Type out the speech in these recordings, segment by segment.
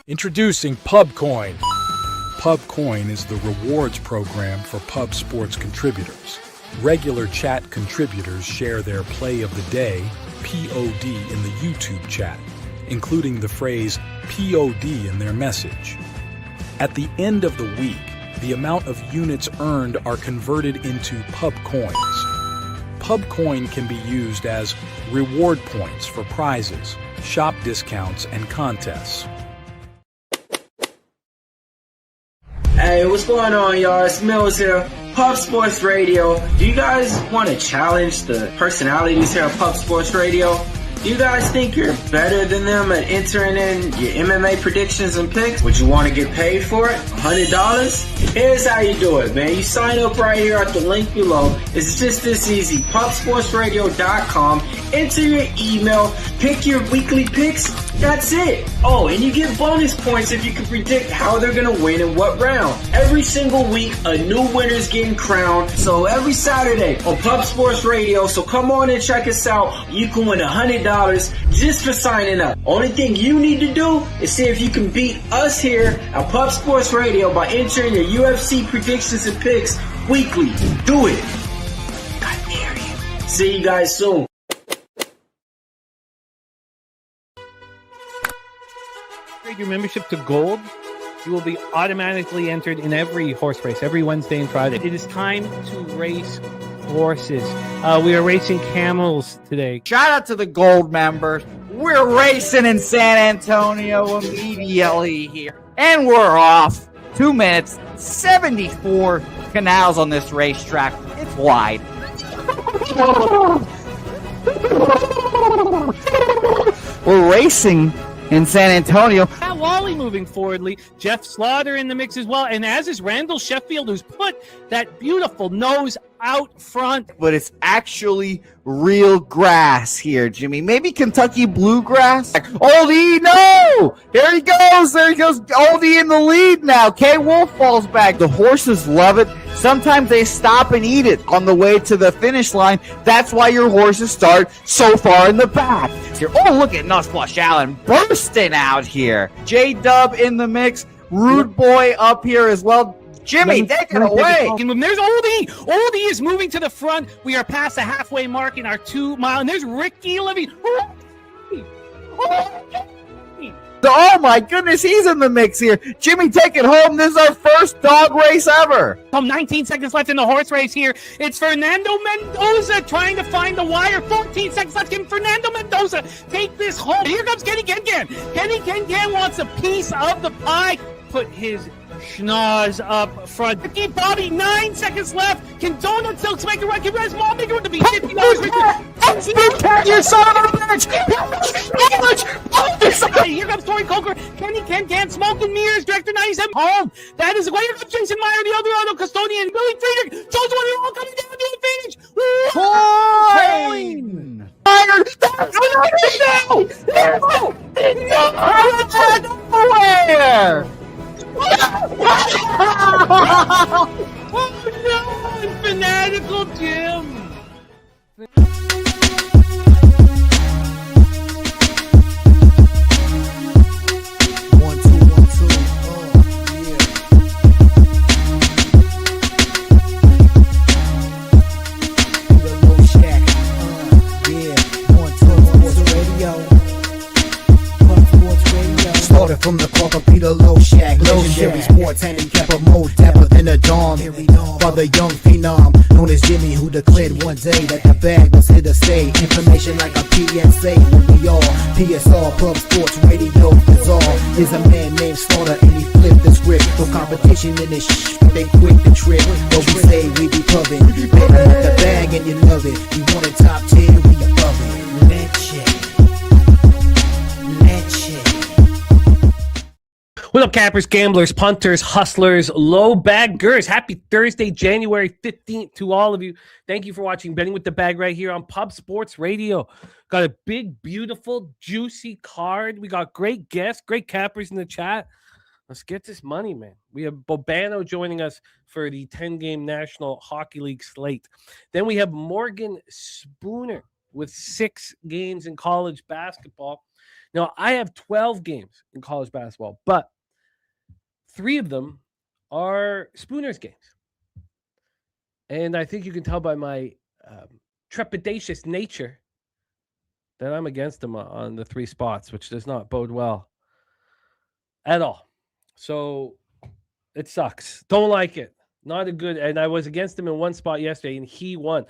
Introducing PubCoin. PubCoin is the rewards program for pub sports contributors. Regular chat contributors share their play of the day, POD, in the YouTube chat, including the phrase POD in their message. At the end of the week, the amount of units earned are converted into PubCoins. PubCoin can be used as reward points for prizes, shop discounts, and contests. Hey, what's going on, y'all? It's Mills here, Pub Sports Radio. Do you guys want to challenge the personalities here at Pub Sports Radio? Do you guys think you're better than them at entering in your MMA predictions and picks? Would you want to get paid for it? $100? Here's how you do it, man. You sign up right here at the link below. It's just this easy. PubSportsRadio.com. Enter your email. Pick your weekly picks. That's it. Oh, and you get bonus points if you can predict how they're going to win in what round. Every single week, a new winner's getting crowned. So every Saturday on Pub Sports Radio. So come on and check us out. You can win $100 just for signing up. Only thing you need to do is see if you can beat us here at Pub Sports Radio by entering your UFC predictions and picks weekly. Do it. I dare you. See you guys soon. Your membership to Gold, you will be automatically entered in every horse race, every Wednesday and Friday. It is time to race horses. We are racing camels today. Shout out to the Gold members. We're racing in San Antonio immediately here. And we're off. 2 minutes, 74 canals on this racetrack. It's wide. We're racing in San Antonio. Matt Wally moving forwardly. Jeff Slaughter in the mix as well. And as is Randall Sheffield, who's put that beautiful nose out front. But it's actually real grass here, Jimmy. Maybe Kentucky bluegrass. Oldie, no! There he goes. Oldie in the lead now. K. Wolf falls back. The horses love it. Sometimes they stop and eat it on the way to the finish line. That's why your horses start so far in the back. Here. Oh, look at Nussflush Allen bursting out here. J-Dub in the mix. Rude Boy up here as well. Jimmy, take it away. There's Oldie. Oldie is moving to the front. We are past the halfway mark in our 2 mile. And there's Ricky Levy. Oh my goodness, he's in the mix here. Jimmy, take it home. This is our first dog race ever. 19 seconds left in the horse race here. It's Fernando Mendoza trying to find the wire. 14 seconds left. Can Fernando Mendoza take this home? Here comes Kenny Can. Kenny Can wants a piece of the pie. Put his schnoz up front. Ricky Bobby, 9 seconds left. Can Donut Silks make a run? Can Res Mall make a run to be $50? You son of a bitch! Here comes Tori Coker. Kenny Can, Smoke and Mirrors, Director 97. Home. That is the way. Here comes Jason Meyer, the Eldorado Custodian, Billy Friedrich. Jones one all coming down to the finish. Coin! Nowhere! Oh no! Fanatical Jim! From the Corker Peter Low Shack, legendary sports handicapper, more dapper than a dawn. For the young phenom known as Jimmy, who declared one day that the bag was here to stay. Information like a PSA when we all PSR Pub Sports Radio bizarre. Is a man named Slaughter and he flipped the script. No competition in this they quit the trip. But we say we be pubbing, better with the bag and you love it. We want a top 10, we above it. What up, cappers, gamblers, punters, hustlers, low baggers? Happy Thursday, January 15th to all of you. Thank you for watching Betting with the Bag right here on Pub Sports Radio. Got a big, beautiful, juicy card. We got great guests, great cappers in the chat. Let's get this money, man. We have Bobano joining us for the 10-game National Hockey League slate. Then we have Morgan Spooner with 6 games in college basketball. Now, I have 12 games in college basketball, but 3 of them are Spooners games. And I think you can tell by my trepidatious nature that I'm against them on the 3 spots, which does not bode well at all. So it sucks. Don't like it. Not a good. And I was against him in 1 spot yesterday, and he won.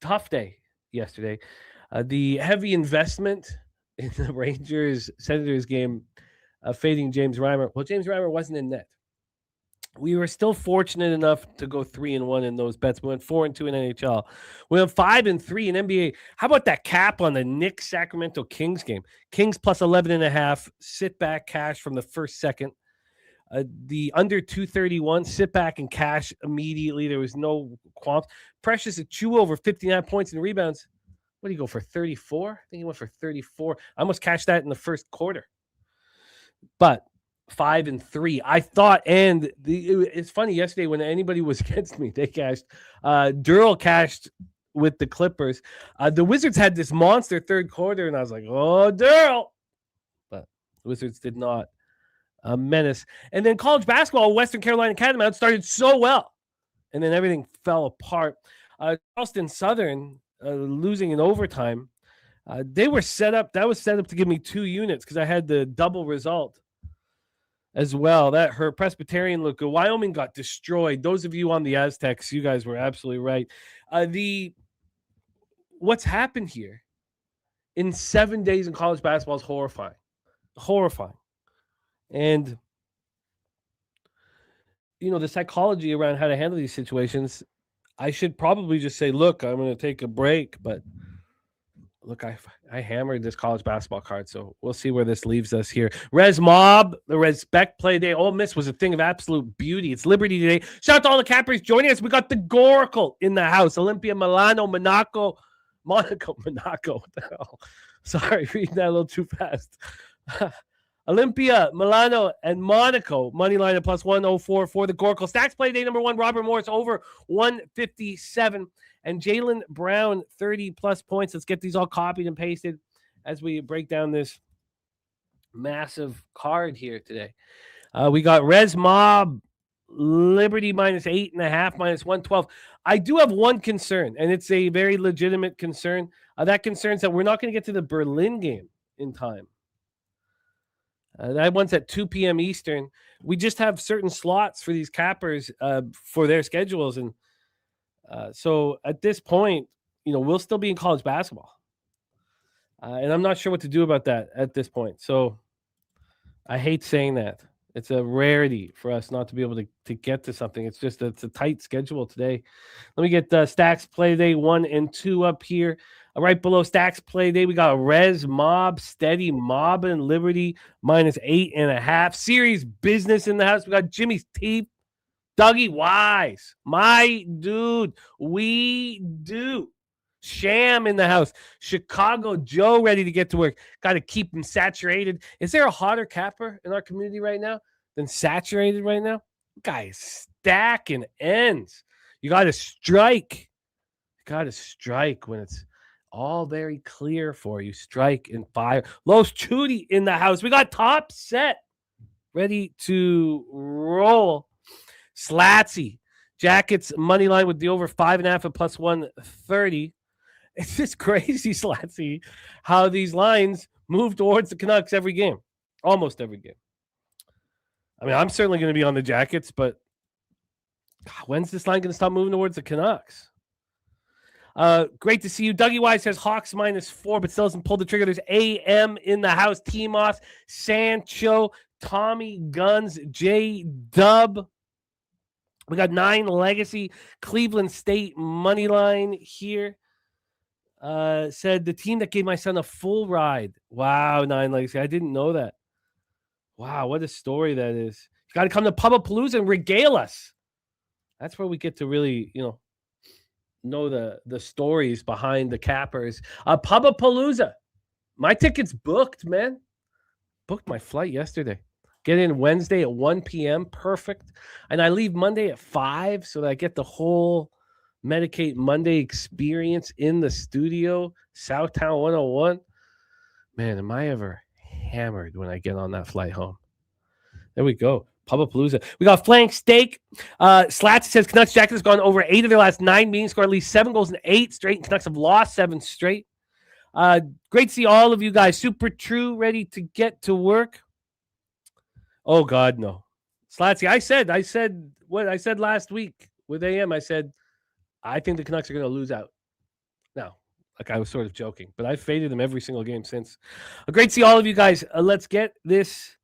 Tough day yesterday. The heavy investment in the Rangers-Senators game, fading James Reimer. Well, James Reimer wasn't in net. We were still fortunate enough to go 3-1 in those bets. We went 4-2 in NHL. We went 5-3 in NBA. How about that cap on the Knicks Sacramento Kings game? Kings plus 11.5. Sit back cash from the first second. The under 231. Sit back and cash immediately. There was no qualms. Precious Achiuwa over 59 points and rebounds. What did he go for? 34? I think he went for 34. I almost cashed that in the first quarter. But 5-3. I thought, and it's funny, yesterday when anybody was against me, they cashed. Durrell cashed with the Clippers. The Wizards had this monster third quarter, and I was like, oh, Durrell. But the Wizards did not menace. And then college basketball, Western Carolina Catamount started so well, and then everything fell apart. Charleston Southern losing in overtime. They were set up. That was set up to give me 2 units because I had the double result as well. That hurt. Presbyterian looked good. Wyoming got destroyed. Those of you on the Aztecs, you guys were absolutely right. What's happened here in 7 days in college basketball is horrifying. Horrifying. And, the psychology around how to handle these situations, I should probably just say, look, I'm going to take a break, but look, I hammered this college basketball card, so we'll see where this leaves us here. Res Mob, the Respect Play Day. Ole Miss was a thing of absolute beauty. It's Liberty today. Shout out to all the cappers joining us. We got the Goracle in the house. Olympia, Milano, Monaco. What the hell? Sorry, reading that a little too fast. Olympia, Milano, and Monaco. Money line at plus 104 for the Goracle. Stacks Play Day number 1. Robert Morris over 157. And Jaylen Brown, 30-plus points. Let's get these all copied and pasted as we break down this massive card here today. We got Res Mob, Liberty minus 8.5, minus 112. I do have one concern, and it's a very legitimate concern. That concern is that we're not going to get to the Berlin game in time. That one's at 2 p.m. Eastern. We just have certain slots for these cappers for their schedules, and so at this point, we'll still be in college basketball. And I'm not sure what to do about that at this point. So I hate saying that. It's a rarity for us not to be able to get to something. It's a tight schedule today. Let me get Stacks Play Day 1 and 2 up here. Right below Stacks Play Day, we got Res Mob, Steady Mob, and Liberty minus 8.5. Series Business in the house. We got Jimmy's Teeth. Dougie Wise, my dude, we do. Sham in the house. Chicago Joe ready to get to work. Got to keep him saturated. Is there a hotter capper in our community right now than saturated right now? Guys, stacking ends. You got to strike. You got to strike when it's all very clear for you. Strike and fire. Los Chudy in the house. We got Top Set ready to roll. Slatsy Jackets money line with the over 5.5 at plus 130. It's just crazy, Slatsy, how these lines move towards the Canucks every game, almost every game. I mean, I'm certainly going to be on the Jackets, but when's this line going to stop moving towards the Canucks? Great to see you. Dougie Wise says Hawks minus 4, but still doesn't pull the trigger. There's AM in the house. T-Moss, Sancho, Tommy Guns, J-Dub. We got 9 Legacy, Cleveland State money line here. Said the team that gave my son a full ride. Wow, 9 Legacy. I didn't know that. Wow, what a story that is. You got to come to Pubapalooza and regale us. That's where we get to really, know the stories behind the cappers. Pubapalooza. My ticket's booked, man. Booked my flight yesterday. Get in Wednesday at 1 p.m. Perfect. And I leave Monday at 5 so that I get the whole Medicate Monday experience in the studio, Southtown 101. Man, am I ever hammered when I get on that flight home. There we go. Pubapalooza. We got flank steak. Slats says Canucks Jacket has gone over 8 of their last 9 meetings, scored at least 7 goals in 8 straight, and Canucks have lost 7 straight. Great to see all of you guys. Super True, ready to get to work. Oh, God, no. Slatsy, I said what I said last week with AM. I said, I think the Canucks are going to lose out. Now, like I was sort of joking, but I faded them every single game since. Great to see all of you guys. Let's get this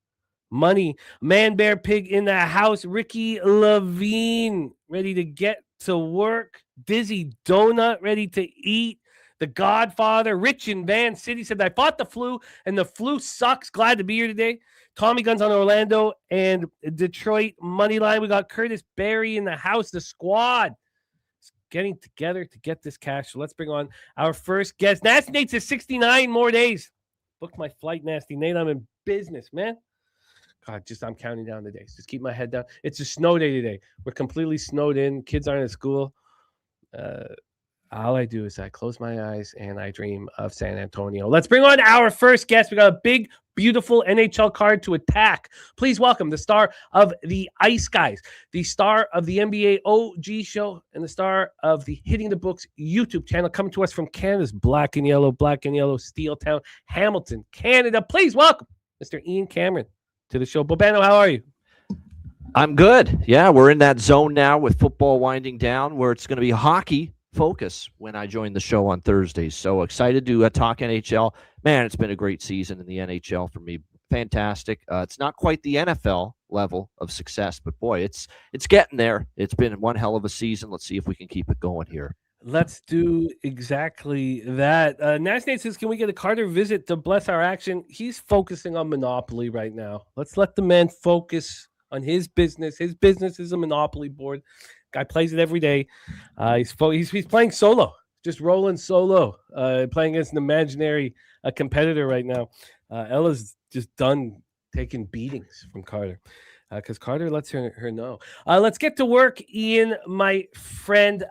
money. Man, Bear, Pig in the house. Ricky Levine, ready to get to work. Dizzy Donut, ready to eat. The Godfather, Rich in Van City said, I fought the flu, and the flu sucks. Glad to be here today. Tommy Guns on Orlando and Detroit money line. We got Curtis Berry in the house. The squad is getting together to get this cash. So let's bring on our first guest. Nasty Nate says 69 more days. Booked my flight, Nasty Nate. I'm in business, man. God, I'm counting down the days. Just keep my head down. It's a snow day today. We're completely snowed in. Kids aren't at school. All I do is I close my eyes and I dream of San Antonio. Let's bring on our first guest. We got a big, beautiful NHL card to attack. Please welcome the star of the Ice Guys, the star of the NBA OG show, and the star of the Hitting the Books YouTube channel, coming to us from Canada's black and yellow steel town, Hamilton, Canada. Please welcome Mr. Ian Cameron to the show. Bobano, how are you? I'm good. Yeah, we're in that zone now with football winding down where it's going to be hockey focus when I join the show on Thursdays. So excited to talk NHL. Man, it's been a great season in the NHL for me. Fantastic. It's not quite the NFL level of success, but boy, it's getting there. It's been one hell of a season. Let's see if we can keep it going here. Let's do exactly that. Nasty Nate says, can we get a Carter visit to bless our action? He's focusing on Monopoly right now. Let's let the man focus on his business. His business is a Monopoly board. Guy plays it every day. He's playing solo, just rolling solo, playing against an imaginary competitor right now. Ella's just done taking beatings from Carter because Carter lets her know. Let's get to work, Ian, my friend.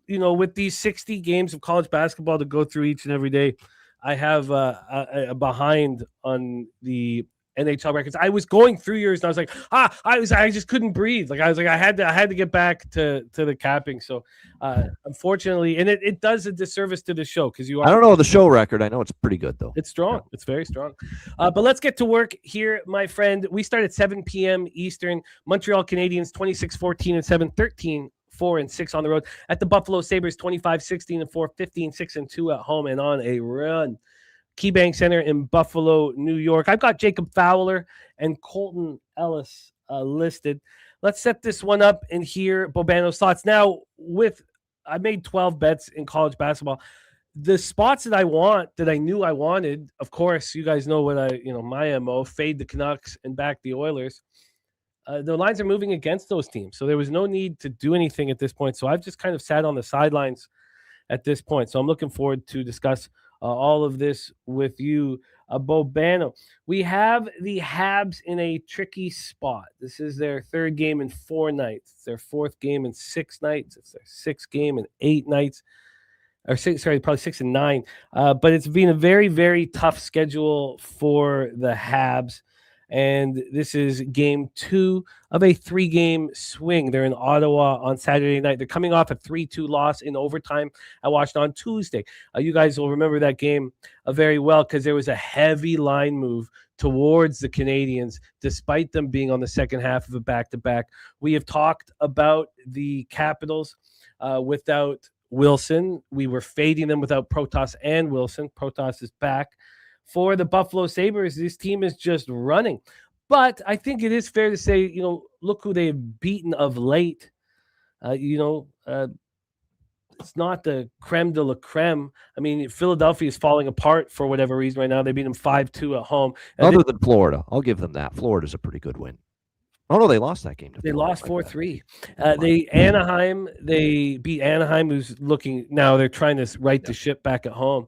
With these 60 games of college basketball to go through each and every day, I have a behind on the NHL records. I was going through yours and I was like, I just couldn't breathe. Like I was like, I had to get back to the capping. So unfortunately, and it does a disservice to the show because I don't know the show record. I know it's pretty good though. It's strong. Yeah. It's very strong. But let's get to work here, my friend. We start at 7 p.m. Eastern. Montreal Canadiens 26-14 and 7-13. 4-6 on the road at the Buffalo Sabres, 25-16 and 4, 15-6-2 at home and on a run. KeyBank Center in Buffalo, New York. I've got Jacob Fowler and Colton Ellis listed. Let's set this one up and hear Bobano's thoughts. Now, I made 12 bets in college basketball. The spots that I knew I wanted, of course, you guys know my MO, fade the Canucks and back the Oilers. The lines are moving against those teams, so there was no need to do anything at this point. So I've just kind of sat on the sidelines at this point. So I'm looking forward to discuss all of this with you, Bobano. We have the Habs in a tricky spot. This is their 3rd game in 4 nights. It's their 4th game in 6 nights. It's their 6th game in 8 nights. Probably 6 and 9. But it's been a very, very tough schedule for the Habs. And this is game 2 of a 3-game swing. They're in Ottawa on Saturday night. They're coming off a 3-2 loss in overtime. I watched on Tuesday. You guys will remember that game very well because there was a heavy line move towards the Canadiens, despite them being on the second half of a back-to-back. We have talked about the Capitals without Wilson. We were fading them without Protas and Wilson. Protas is back. For the Buffalo Sabres, this team is just running. But I think it is fair to say, look who they've beaten of late. It's not the creme de la creme. I mean, Philadelphia is falling apart for whatever reason right now. They beat them 5-2 at home. Other than Florida. I'll give them that. Florida's a pretty good win. Oh, no, they lost that game. They lost 4-3. They beat Anaheim, who's looking now. They're trying to right the ship back at home.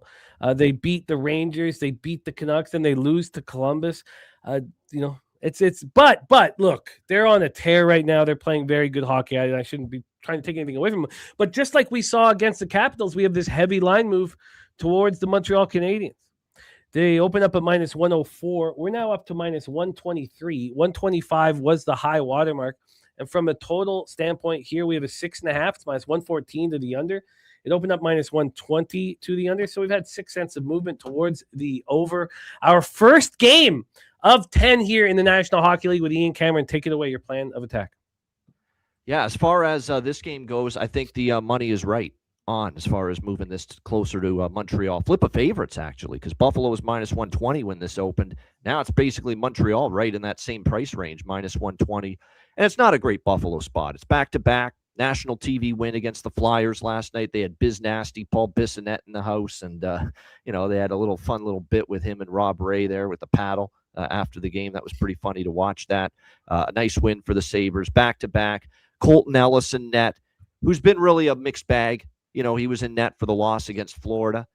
They beat the Rangers. They beat the Canucks, and they lose to Columbus. But look, they're on a tear right now. They're playing very good hockey. I shouldn't be trying to take anything away from them. But just like we saw against the Capitals, we have this heavy line move towards the Montreal Canadiens. They open up at minus 104. We're now up to minus 123. 125 was the high watermark. And from a total standpoint here, we have a 6.5. It's minus 114 to the under. It opened up minus 120 to the under. So we've had 6 cents of movement towards the over. Our first game of 10 here in the National Hockey League with Ian Cameron. Take it away, your plan of attack. Yeah, as far as this game goes, I think the money is right on as far as moving this closer to Montreal. Flip of favorites, actually, because Buffalo was minus 120 when this opened. Now it's basically Montreal right in that same price range, minus 120. And it's not a great Buffalo spot. It's back-to-back. National TV win against the Flyers last night. They had Biz Nasty, Paul Bissonnette in the house, and they had a little fun little bit with him and Rob Ray there with the paddle after the game. That was pretty funny to watch that. A nice win for the Sabres, back-to-back. Colton Ellis in net, who's been really a mixed bag. He was in net for the loss against Florida.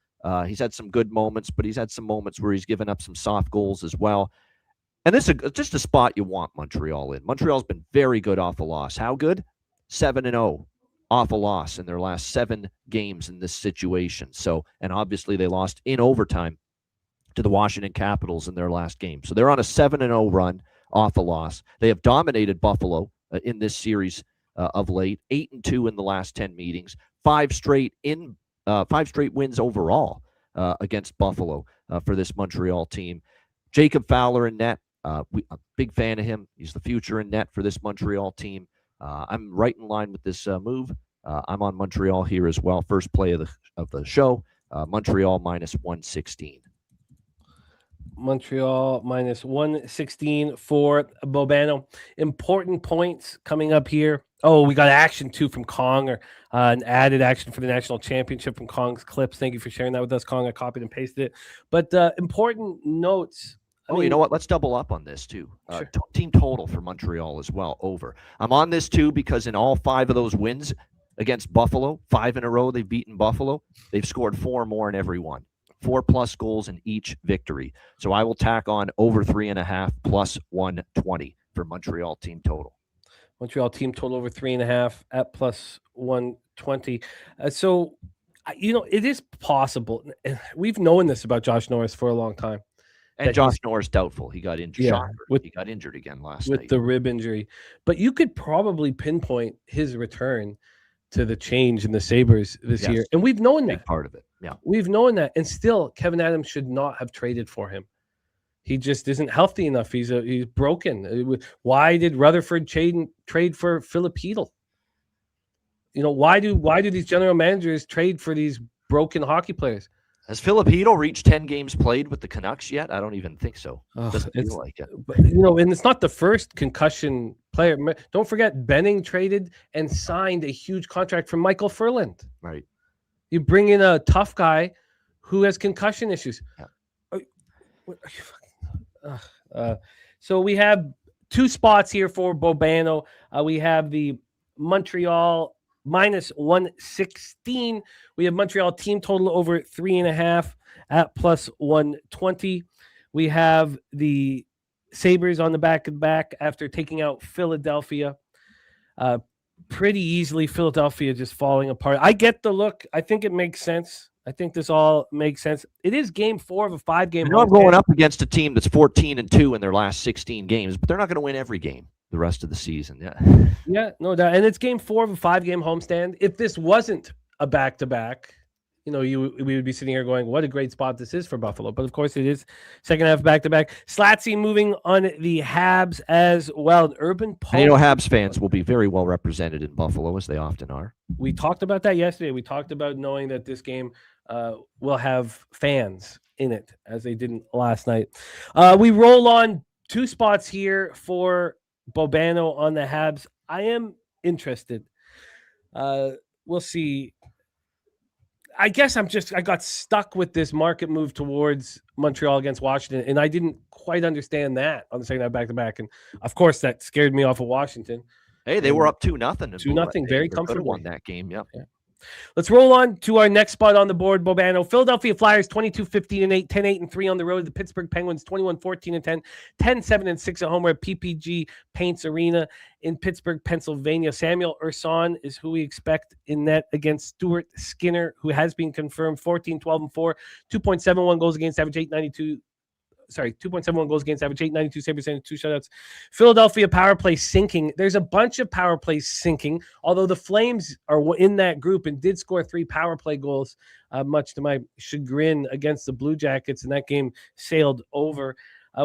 He's had some good moments, but he's had some moments where he's given up some soft goals as well. And this is just a spot you want Montreal in. Montreal's been very good off a loss. How good? 7-0 off a loss in their last 7 games in this situation. So, and obviously they lost in overtime to the Washington Capitals in their last game. So they're on a 7-0 run off a loss. They have dominated Buffalo in this series of late. 8-2 in the last 10 meetings. 5 straight wins overall against Buffalo for this Montreal team. Jacob Fowler in net. I'm a big fan of him. He's the future in net for this Montreal team. I'm right in line with this move. I'm on Montreal here as well. First play of the show. Montreal minus 116. Montreal minus 116 for Bobano. Important points coming up here. Oh, we got action too from Kong, or an added action for the national championship from Kong's clips. Thank you for sharing that with us, Kong. I copied and pasted it. But important notes. You know what? Let's double up on this too. Sure. Team total for Montreal as well, over. I'm on this too because in all 5 of those wins against Buffalo, 5 in a row they've beaten Buffalo, they've scored 4 more in every one. 4+ goals in each victory. So I will tack on over 3.5 plus 120 for Montreal team total. Montreal team total over 3.5 at plus 120. So, it is possible. We've known this about Josh Norris for a long time. And Josh Norris doubtful. He got injured. Yeah, He got injured again last night. With the rib injury. But you could probably pinpoint his return to the change in the Sabres this year. And we've known that. Part of it. Yeah. We've known that. And still, Kevin Adams should not have traded for him. He just isn't healthy enough. He's broken. Why did Rutherford trade for Philip Hedl? Why do these general managers trade for these broken hockey players? Has Philip Hedl reached 10 games played with the Canucks yet? I don't even think so. Doesn't feel like it. But, and it's not the first concussion player. Don't forget, Benning traded and signed a huge contract from Michael Furland. Right. You bring in a tough guy who has concussion issues. Yeah. So we have 2 spots here for Bobano. We have the Montreal minus 116. We have Montreal team total over 3.5 at plus 120. We have the Sabres on the back after taking out Philadelphia. Pretty easily, Philadelphia just falling apart. I get the look. I think it makes sense. I think this all makes sense. It is game 4 of a 5-game. I know I'm going up against a team that's 14-2 in their last 16 games, but they're not going to win every game the rest of the season. Yeah, no doubt. And it's game 4 of a 5-game homestand. If this wasn't a back-to-back, we would be sitting here going, what a great spot this is for Buffalo. But of course it is second half back-to-back. Slatsy moving on the Habs as well. Urban Post. Habs fans will be very well represented in Buffalo, as they often are. We talked about that yesterday. We talked about knowing that this game will have fans in it, as they didn't last night. We roll on 2 spots here for Bobano on the Habs. I am interested. We'll see. I guess I got stuck with this market move towards Montreal against Washington, and I didn't quite understand that on the second half back-to-back. And of course, that scared me off of Washington. Hey, they were up 2-0. 2-0, very comfortably. Won that game. Yep. Yeah. Let's roll on to our next spot on the board, Bobano. Philadelphia Flyers 22-15-8, 10-8-3 on the road. The Pittsburgh Penguins 21-14-10, 10-7-6 at home. We're at PPG Paints Arena in Pittsburgh, Pennsylvania. Samuel Urson is who we expect in net against Stuart Skinner, who has been confirmed 14-12-4, 2.71 goals against average, 2.71 goals against average, 892 save percentage, 2 shutouts. Philadelphia power play sinking. There's a bunch of power plays sinking, although the Flames are in that group and did score 3 power play goals, much to my chagrin, against the Blue Jackets, and that game sailed over.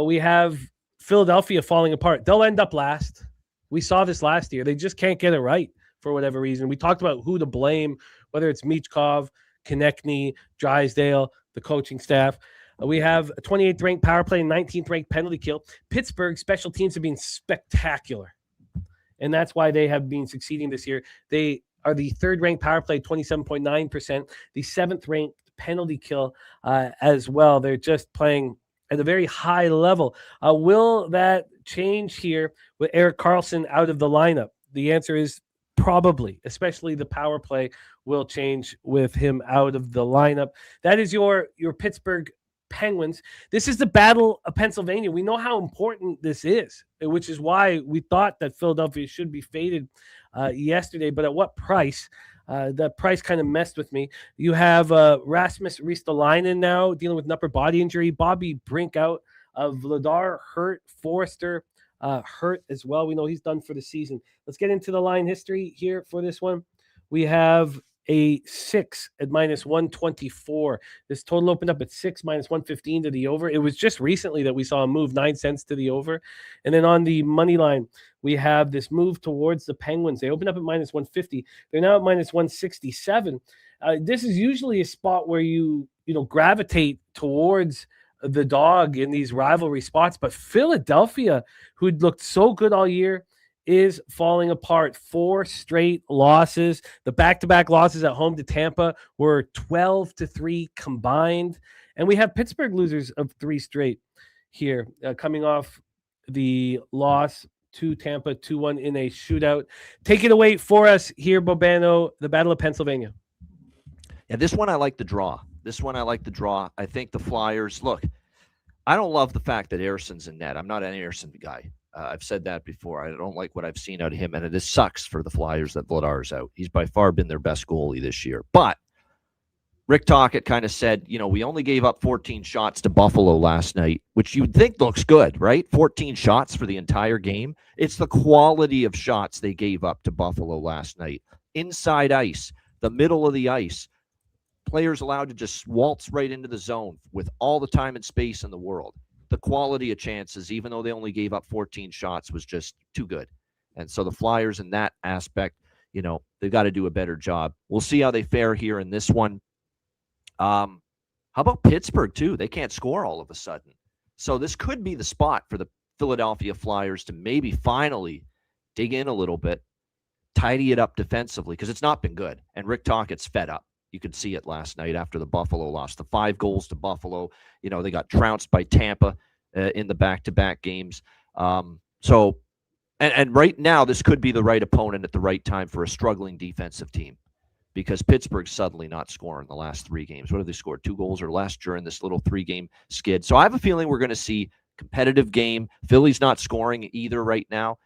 We have Philadelphia falling apart. They'll end up last. We saw this last year. They just can't get it right for whatever reason. We talked about who to blame, whether it's Michkov, Konechny, Drysdale, the coaching staff. We have a 28th ranked power play and 19th ranked penalty kill. Pittsburgh special teams have been spectacular, and that's why they have been succeeding this year. They are the 3rd ranked power play, 27.9%, the 7th ranked penalty kill as well. They're just playing at a very high level. Will that change here with Erik Karlsson out of the lineup? The answer is probably, especially the power play will change with him out of the lineup. That is your Pittsburgh Penguins. This is the Battle of Pennsylvania. We know how important this is, which is why we thought that Philadelphia should be faded yesterday. But at what price? That price kind of messed with me. You have Rasmus Ristolainen now dealing with an upper body injury. Bobby Brink out. Vladar hurt. Forrester hurt as well. We know he's done for the season. Let's get into the line history here for this one. We have a 6 at -124. This total opened up at 6 -115 to the over. It was just recently that we saw a move 9 cents to the over. And then on the money line, we have this move towards the Penguins. They opened up at -150. They're now at -167. This is usually a spot where you gravitate towards the dog in these rivalry spots. But Philadelphia, who'd looked so good all year, is falling apart. 4 straight losses. The back-to-back losses at home to Tampa were 12-3 combined. And we have Pittsburgh losers of 3 straight here, coming off the loss to Tampa 2-1 in a shootout. Take it away for us here, Bobano, the Battle of Pennsylvania. Yeah, this one I like the draw. I think the Flyers, look, I don't love the fact that Erson's in net. I'm not an Erson guy. I've said that before. I don't like what I've seen out of him, and it sucks for the Flyers that Vladar's out. He's by far been their best goalie this year. But Rick Tocchet kind of said, we only gave up 14 shots to Buffalo last night, which you'd think looks good, right? 14 shots for the entire game. It's the quality of shots they gave up to Buffalo last night. Inside ice, the middle of the ice, players allowed to just waltz right into the zone with all the time and space in the world. The quality of chances, even though they only gave up 14 shots, was just too good. And so the Flyers in that aspect, they've got to do a better job. We'll see how they fare here in this one. How about Pittsburgh, too? They can't score all of a sudden. So this could be the spot for the Philadelphia Flyers to maybe finally dig in a little bit, tidy it up defensively, because it's not been good. And Rick Tocchet's fed up. You could see it last night after the Buffalo loss. The 5 goals to Buffalo. They got trounced by Tampa in the back-to-back games. So right now, this could be the right opponent at the right time for a struggling defensive team, because Pittsburgh's suddenly not scoring the last 3 games. What have they scored? 2 goals or less during this little 3-game skid. So I have a feeling we're going to see competitive game. Philly's not scoring either right now.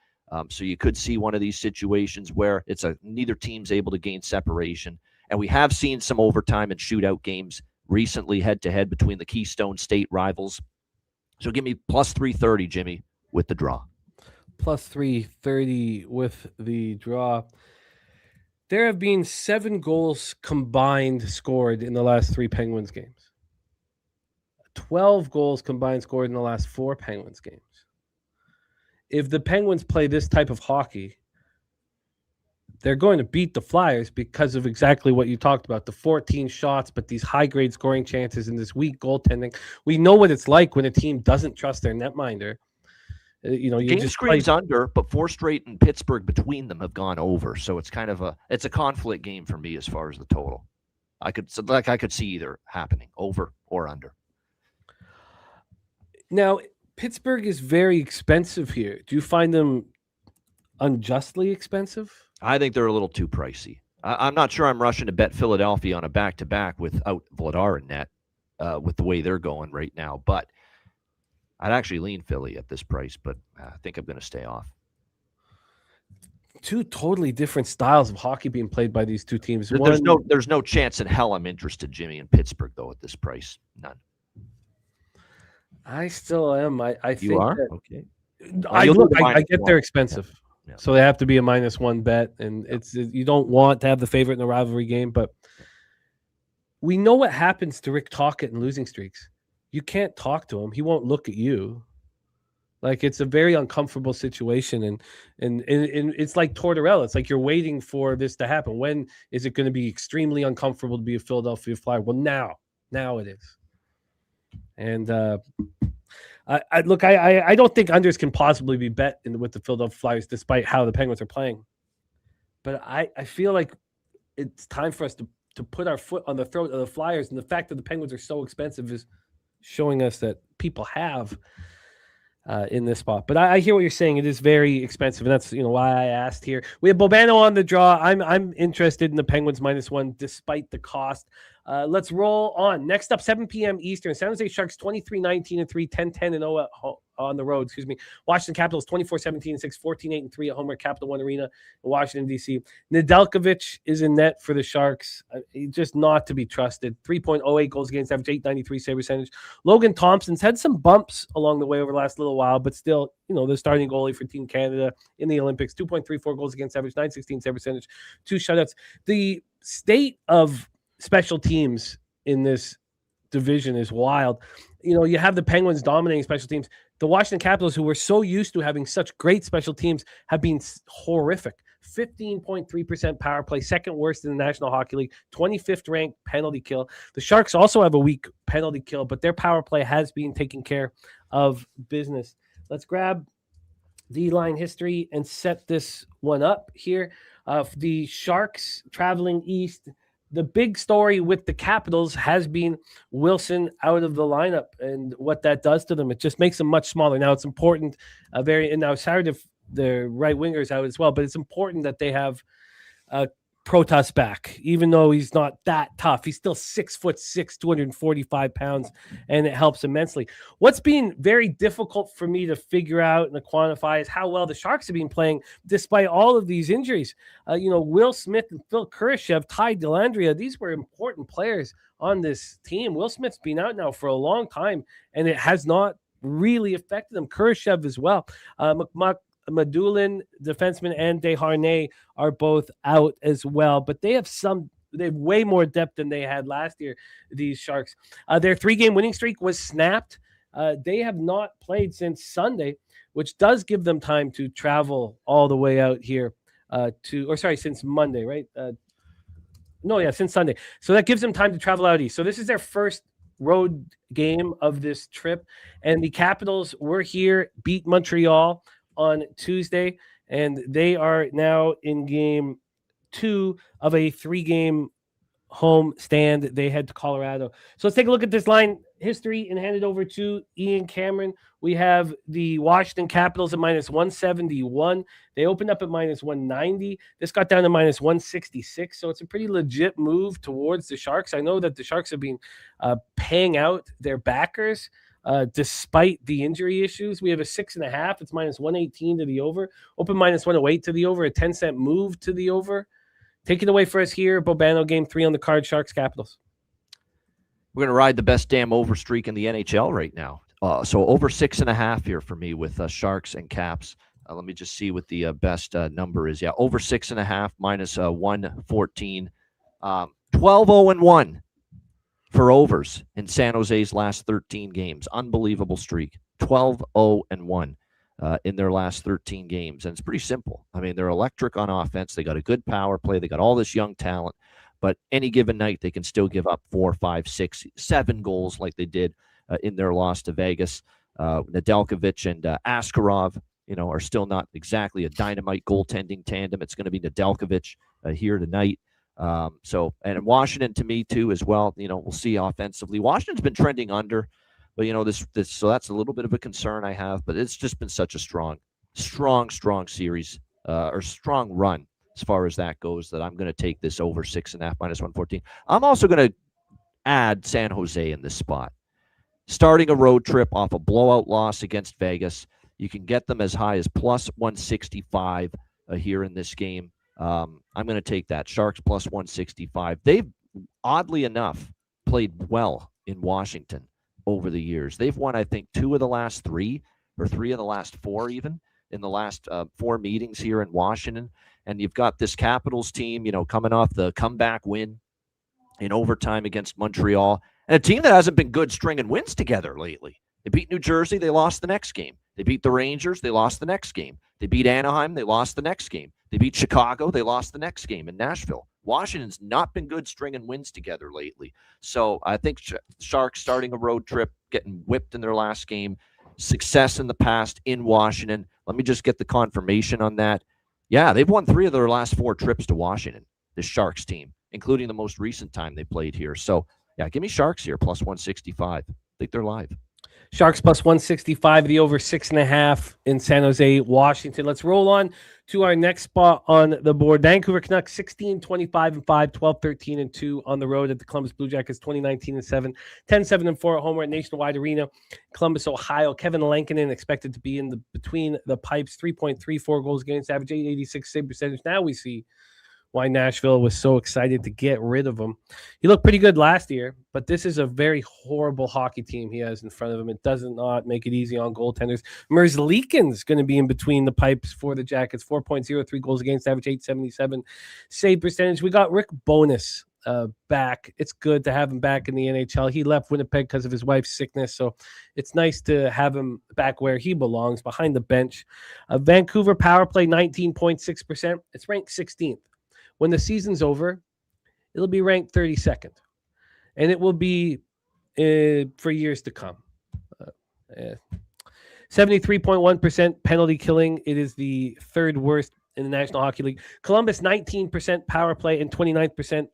So you could see one of these situations where neither team's able to gain separation. And we have seen some overtime and shootout games recently head-to-head between the Keystone State rivals. So give me plus 330, Jimmy, with the draw. Plus 330 with the draw. There have been 7 goals combined scored in the last 3 Penguins games. 12 goals combined scored in the last 4 Penguins games. If the Penguins play this type of hockey, they're going to beat the Flyers because of exactly what you talked about, the 14 shots, but these high-grade scoring chances and this weak goaltending. We know what it's like when a team doesn't trust their netminder. You Game just screams under, but 4 straight in Pittsburgh between them have gone over. So it's kind of a conflict game for me as far as the total. I could see either happening, over or under. Now, Pittsburgh is very expensive here. Do you find them unjustly expensive? I think they're a little too pricey. I'm not sure I'm rushing to bet Philadelphia on a back-to-back without Vladar in net with the way they're going right now. But I'd actually lean Philly at this price, but I think I'm going to stay off. Two totally different styles of hockey being played by these two teams. There's no chance in hell I'm interested, Jimmy, in Pittsburgh, though, at this price. None. I still am. I think you are? Okay. Well, I get they're expensive. Yeah. So they have to be a -1 bet. And you don't want to have the favorite in a rivalry game, but we know what happens to Rick Tocchet in losing streaks. You can't talk to him. He won't look at you. Like, it's a very uncomfortable situation, and it's like Tortorella. It's like you're waiting for this to happen. When is it going to be extremely uncomfortable to be a Philadelphia Flyer? Well, now it is. And I don't think unders can possibly be bet with the Philadelphia Flyers, despite how the Penguins are playing. But I feel like it's time for us to put our foot on the throat of the Flyers, and the fact that the Penguins are so expensive is showing us that people have. In this spot. But I hear what you're saying. It is very expensive, and that's why I asked here. We have Bobano on the draw. I'm interested in the Penguins -1 despite the cost. Let's roll on. Next up, 7 p.m. Eastern. San Jose Sharks 23-19-3, 10-10-0 on the road. Washington Capitals 24-17-6, 14-8-3 at home at Capital One Arena in Washington, D.C. Nedeljkovic is in net for the Sharks. Just not to be trusted. 3.08 goals against average, 893 save percentage. Logan Thompson's had some bumps along the way over the last little while, but still, the starting goalie for Team Canada in the Olympics. 2.34 goals against average, 916 save percentage, 2 shutouts. The state of special teams in this division is wild. You have the Penguins dominating special teams. The Washington Capitals, who were so used to having such great special teams, have been horrific. 15.3% power play, second worst in the National Hockey League, 25th ranked penalty kill. The Sharks also have a weak penalty kill, but their power play has been taking care of business. Let's grab the line history and set this one up here. The Sharks traveling east. The big story with the Capitals has been Wilson out of the lineup and what that does to them. It just makes them much smaller. Now, it's important, and now Saturday, the right wingers out as well, but it's important that they have Protas back, even though he's not that tough. He's still 6'6", 245 pounds, and it helps immensely. What's been very difficult for me to figure out and to quantify is how well the Sharks have been playing despite all of these injuries. Will Smith and Phil Kurashev, Ty Dellandrea, these were important players on this team. Will Smith's been out now for a long time, and it has not really affected them. Kurashev as well. Madulin, defenseman, and Desharnais are both out as well, but they have way more depth than they had last year, these Sharks. Their 3-game winning streak was snapped. They have not played since Sunday, which does give them time to travel all the way out here since Monday, right? Since Sunday. So that gives them time to travel out east. So this is their first road game of this trip, and the Capitals were here, beat Montreal on Tuesday, and they are now in game 2 of a 3-game home stand. They head to Colorado. So let's take a look at this line history and hand it over to Ian Cameron. We have the Washington Capitals at -171. They opened up at -190. This got down to -166. So it's a pretty legit move towards the Sharks. I know that the Sharks have been paying out their backers despite the injury issues. We have a 6.5. It's -118 to the over. Open -108 to the over. A 10-cent move to the over. Take it away for us here. Bobano, game 3 on the card. Sharks Capitals. We're going to ride the best damn over streak in the NHL right now. So over 6.5 here for me with Sharks and Caps. Let me just see what the best number is. Yeah, over 6.5 -114. 12-0-1 for overs in San Jose's last 13 games. Unbelievable streak. 12-0-1 in their last 13 games. And it's pretty simple. I mean, they're electric on offense. They got a good power play. They got all this young talent. But any given night, they can still give up 4, 5, 6, 7 goals like they did in their loss to Vegas. Nedeljkovic and Askarov, are still not exactly a dynamite goaltending tandem. It's going to be Nedeljkovic here tonight. And Washington to me too as well. We'll see offensively. Washington's been trending under, but so that's a little bit of a concern I have. But it's just been such a strong series or strong run as far as that goes, that I'm going to take this over 6.5 minus 114. I'm also going to add San Jose in this spot. Starting a road trip off a blowout loss against Vegas, you can get them as high as plus 165 here in this game. I'm going to take that. Sharks plus 165. They've, oddly enough, played well in Washington over the years. They've won, I think, 2 of the last 3, or 3 of the last 4 even, in the last 4 meetings here in Washington. And you've got this Capitals team, coming off the comeback win in overtime against Montreal, and a team that hasn't been good stringing wins together lately. They beat New Jersey, they lost the next game. They beat the Rangers, they lost the next game. They beat Anaheim, they lost the next game. They beat Chicago, they lost the next game in Nashville. Washington's not been good stringing wins together lately. So I think Sharks starting a road trip, getting whipped in their last game, success in the past in Washington. Let me just get the confirmation on that. Yeah, they've won 3 of their last 4 trips to Washington, the Sharks team, including the most recent time they played here. So, yeah, give me Sharks here, plus 165. I think they're live. Sharks plus 165, the over 6.5 in San Jose, Washington. Let's roll on to our next spot on the board. Vancouver Canucks 16, 25 and 5, 12, 13 and 2 on the road at the Columbus Blue Jackets, 2019 and 7, 10, 7 and 4 at home at Nationwide Arena, Columbus, Ohio. Kevin Lankinen expected to be in between the pipes, 3.34 goals against average, 886 save percentage. Now we see why Nashville was so excited to get rid of him. He looked pretty good last year, but this is a very horrible hockey team he has in front of him. It does not make it easy on goaltenders. Merzlikin's going to be in between the pipes for the Jackets, 4.03 goals against average, 877 save percentage. We got Rick Bowness back. It's good to have him back in the NHL. He left Winnipeg because of his wife's sickness, so it's nice to have him back where he belongs, behind the bench. Vancouver power play 19.6%. It's ranked 16th. When the season's over, it'll be ranked 32nd, and it will be for years to come. 73.1% penalty killing. It is the 3rd worst in the National Hockey League. Columbus, 19% power play and 29%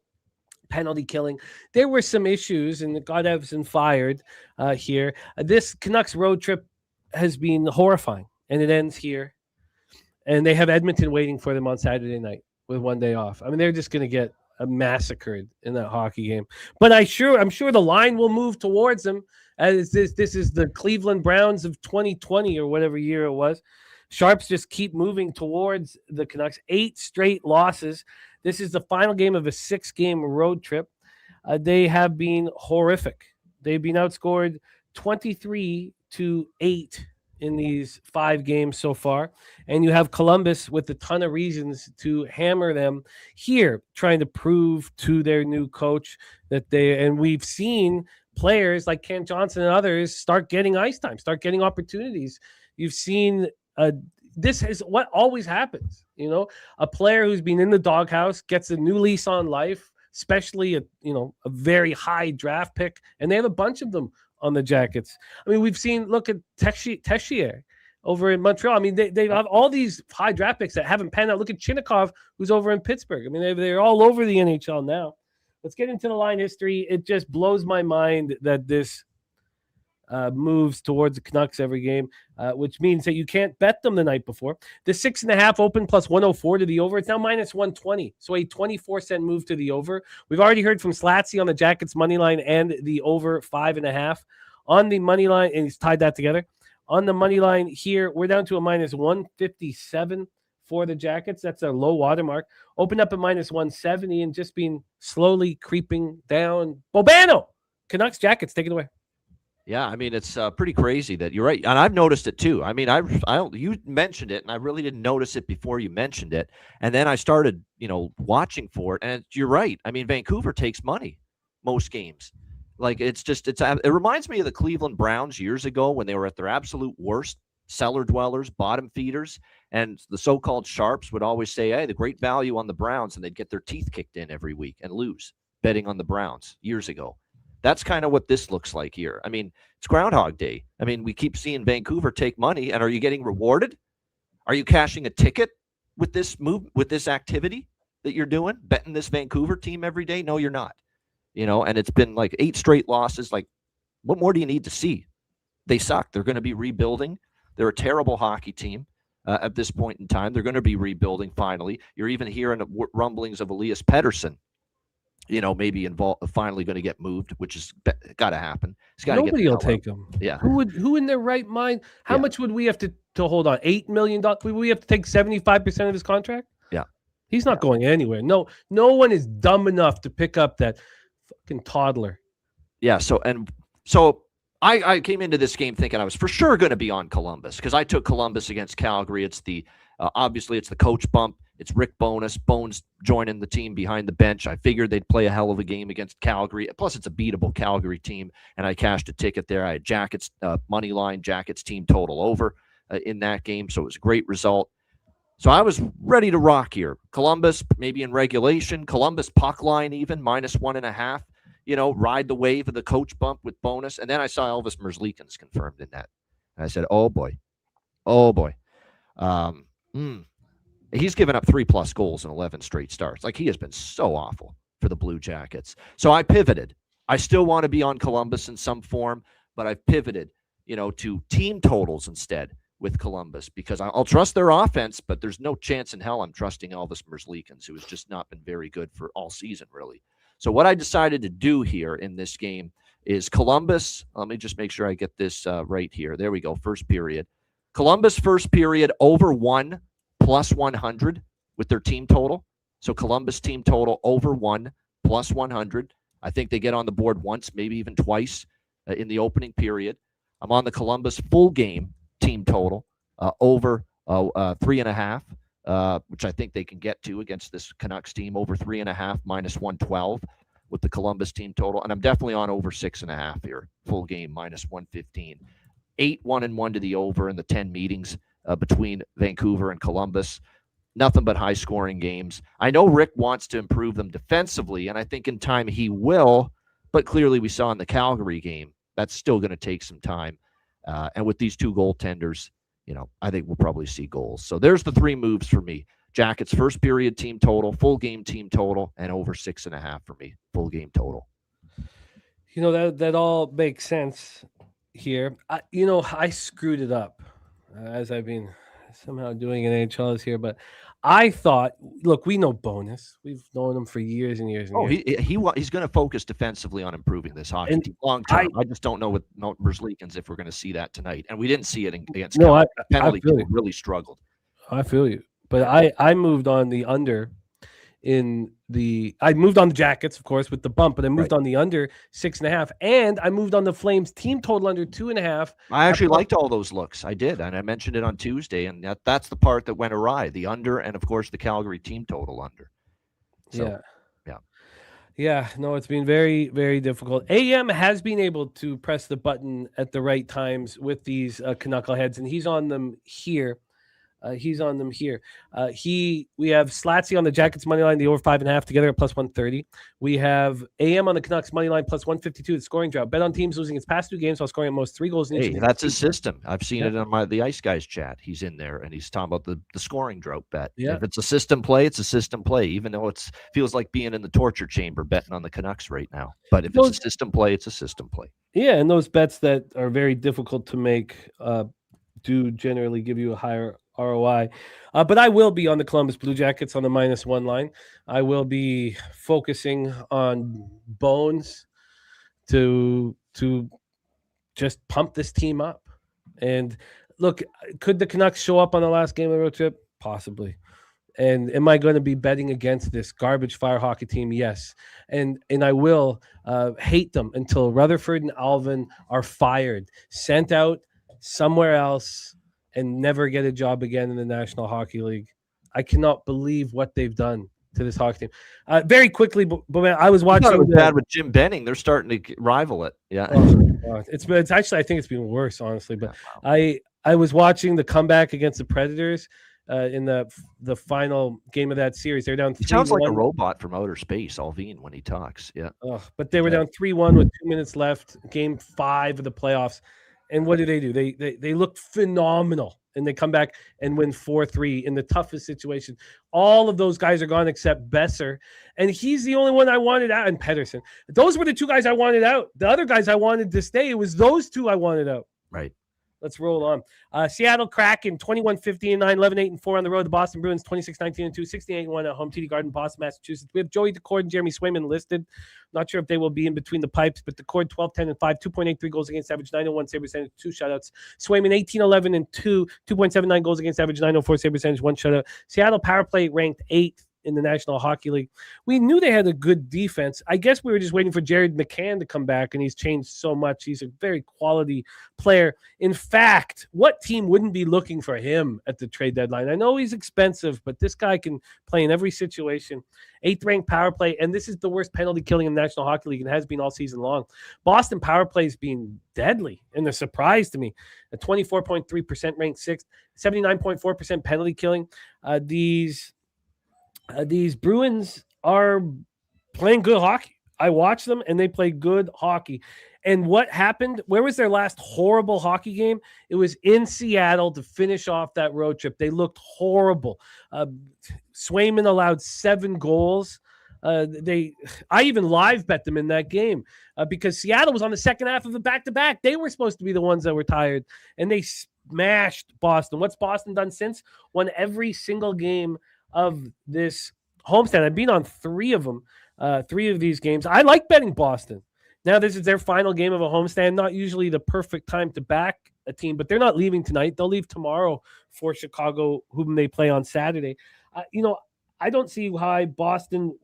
penalty killing. There were some issues, and it got Evson fired here. This Canucks road trip has been horrifying, and it ends here. And they have Edmonton waiting for them on Saturday night with 1 day off. I mean, they're just going to get massacred in that hockey game. But I'm sure the line will move towards them, as this is the Cleveland Browns of 2020 or whatever year it was. Sharps just keep moving towards the Canucks. 8 straight losses. This is the final game of a 6-game road trip. They have been horrific. They've been outscored 23-8 in these 5 games so far. And you have Columbus with a ton of reasons to hammer them here, trying to prove to their new coach that and we've seen players like Kent Johnson and others start getting ice time, start getting opportunities. You've seen this is what always happens. A player who's been in the doghouse gets a new lease on life, especially a very high draft pick, and they have a bunch of them on the Jackets. I mean, we've seen, look at Texier over in Montreal. I mean, they have all these high draft picks that haven't panned out. Look at Chinnikov, who's over in Pittsburgh. I mean, they're all over the NHL now. Let's get into the line history. It just blows my mind that this moves towards the Canucks every game, which means that you can't bet them the night before. The 6.5 open plus 104 to the over. It's now minus 120. So a 24-cent move to the over. We've already heard from Slatsy on the Jackets money line and the over 5.5 on the money line, and he's tied that together. On the money line here, we're down to a minus 157 for the Jackets. That's a low watermark. Opened up at minus 170 and just been slowly creeping down. Bobano, Canucks Jackets, take it away. Yeah, I mean, it's pretty crazy that you're right. And I've noticed it too. I mean, you mentioned it, and I really didn't notice it before you mentioned it. And then I started, watching for it. And you're right. I mean, Vancouver takes money most games. Like, it reminds me of the Cleveland Browns years ago when they were at their absolute worst, cellar dwellers, bottom feeders. And the so-called sharps would always say, hey, the great value on the Browns. And they'd get their teeth kicked in every week and lose betting on the Browns years ago. That's kind of what this looks like here. I mean, it's Groundhog Day. I mean, we keep seeing Vancouver take money, and are you getting rewarded? Are you cashing a ticket with this move, with this activity that you're doing, betting this Vancouver team every day? No, you're not. And it's been like 8 straight losses. Like, what more do you need to see? They suck. They're going to be rebuilding. They're a terrible hockey team. at this point in time. They're going to be rebuilding finally. You're even hearing rumblings of Elias Pettersson, maybe finally going to get moved, which is got to happen. Nobody will take him. Yeah. Who in their right mind? How much would we have to hold on? $8 million? Would we have to take 75% of his contract? Yeah. He's not going anywhere. No one is dumb enough to pick up that fucking toddler. Yeah. So I came into this game thinking I was for sure going to be on Columbus because I took Columbus against Calgary. It's obviously it's the coach bump. It's Rick Bones joining the team behind the bench. I figured they'd play a hell of a game against Calgary. Plus, it's a beatable Calgary team, and I cashed a ticket there. I had Jackets money line, Jackets team total over in that game, so it was a great result. So I was ready to rock here. Columbus, maybe in regulation. Columbus puck line even, -1.5. Ride the wave of the coach bump with bonus. And then I saw Elvis Merzlikins confirmed in that. And I said, oh, boy. He's given up 3+ goals in 11 straight starts. Like, he has been so awful for the Blue Jackets. So I pivoted. I still want to be on Columbus in some form, but I've pivoted, to team totals instead with Columbus because I'll trust their offense, but there's no chance in hell I'm trusting Elvis Merzlikins, who has just not been very good for all season, really. So what I decided to do here in this game is Columbus. Let me just make sure I get this right here. There we go. First period. Columbus first period over 1 +100 with their team total. So Columbus team total over 1 +100. I think they get on the board once, maybe even twice in the opening period. I'm on the Columbus full game team total over 3.5, which I think they can get to against this Canucks team, over 3.5 -112 with the Columbus team total. And I'm definitely on over 6.5 here, full game -115. 8-1-1 to the over in the 10 meetings between Vancouver and Columbus. Nothing but high-scoring games. I know Rick wants to improve them defensively, and I think in time he will, but clearly we saw in the Calgary game, that's still going to take some time. And with these two goaltenders, I think we'll probably see goals. So there's the three moves for me. Jackets first period team total, full game team total, and over 6.5 for me, full game total. That all makes sense here. I screwed it up as I've been somehow doing in NHLs here, but I thought, look, we know Bonus. We've known him for years and years and years. He's going to focus defensively on improving this hockey team long term. I just don't know with Merzlikins if we're going to see that tonight, and we didn't see it against Calgary. Penalty people really struggled. I feel you, but I moved on the under. I moved on the Jackets, of course, with the bump, but I moved on the under 6.5, and I moved on the Flames team total under 2.5. I actually liked all those looks. I did, and I mentioned it on Tuesday, and that's the part that went awry: the under, and of course the Calgary team total under. So, yeah. No, it's been very, very difficult. AM has been able to press the button at the right times with these knuckleheads, and he's on them here. We have Slatsy on the Jackets money line, the over 5.5 together at +130. We have AM on the Canucks money line +152, the scoring drought. Bet on teams losing its past 2 games while scoring at most 3 goals in each. Hey, that's his system. I've seen it on the Ice Guys chat. He's in there and he's talking about the scoring drought bet. Yeah. If it's a system play, it's a system play, even though it feels like being in the torture chamber betting on the Canucks right now. But if it's a system play, it's a system play. Yeah, and those bets that are very difficult to make do generally give you a higher ROI. But I will be on the Columbus Blue Jackets on the -1 line. I will be focusing on Bones to just pump this team up. And look, could the Canucks show up on the last game of the road trip? Possibly. And am I going to be betting against this garbage fire hockey team? Yes. And I will hate them until Rutherford and Alvin are fired, sent out somewhere else, and never get a job again in the National Hockey League. I cannot believe what they've done to this hockey team. Very quickly, but I was watching. It was bad with Jim Benning. They're starting to rival it. Yeah, it's actually, I think it's been worse, honestly. But I was watching the comeback against the Predators in the final game of that series. They're down 3-1. He sounds like a robot from outer space, Alvin, when he talks. Yeah. But they were down 3-1 with 2 minutes left. Game 5 of the playoffs. And what do? They look phenomenal, and they come back and win 4-3 in the toughest situation. All of those guys are gone except Besser, and he's the only one I wanted out, and Pettersson. Those were the 2 guys I wanted out. The other guys I wanted to stay. It was those 2 I wanted out. Right. Let's roll on. Seattle Kraken 21-50-9, 11-8-4 on the road. The Boston Bruins 26-19-2, 68-1 at home. TD Garden, Boston, Massachusetts. We have Joey Decord and Jeremy Swayman listed. Not sure if they will be in between the pipes, but Decord 12-10-5, 2.83 goals against average, 901 save percentage, 2 shutouts. Swayman 18-11-2, 2.79 goals against average, 904 save percentage, 1 shutout. Seattle power play ranked 8th in the National Hockey League. We knew they had a good defense. I guess we were just waiting for Jared McCann to come back, and he's changed so much. He's a very quality player. In fact, what team wouldn't be looking for him at the trade deadline? I know he's expensive, but this guy can play in every situation. 8th-ranked power play, and this is the worst penalty killing in the National Hockey League and has been all season long. Boston power play is being deadly, and a surprise to me. A 24.3% ranked 6th, 79.4% penalty killing. These Bruins are playing good hockey. I watch them, and they play good hockey. And what happened? Where was their last horrible hockey game? It was in Seattle to finish off that road trip. They looked horrible. Swayman allowed 7 goals. I even live bet them in that game because Seattle was on the second half of the back-to-back. They were supposed to be the ones that were tired, and they smashed Boston. What's Boston done since? Won every single game of this homestand. I've been on 3 of them, 3 of these games. I like betting Boston. Now this is their final game of a homestand. Not usually the perfect time to back a team, but they're not leaving tonight. They'll leave tomorrow for Chicago, whom they play on Saturday. I don't see why Boston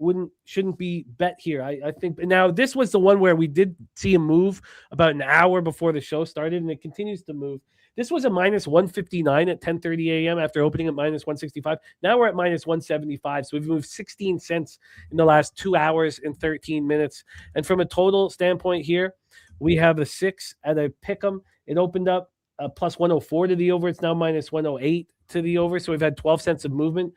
shouldn't be bet here. I think now this was the one where we did see a move about an hour before the show started, and it continues to move. This was a minus 159 at 10:30 a.m. after opening at minus 165. Now we're at minus 175. So we've moved 16 cents in the last 2 hours and 13 minutes. And from a total standpoint here, we have a 6 at a pick'em. It opened up plus 104 to the over. It's now minus 108 to the over. So we've had 12 cents of movement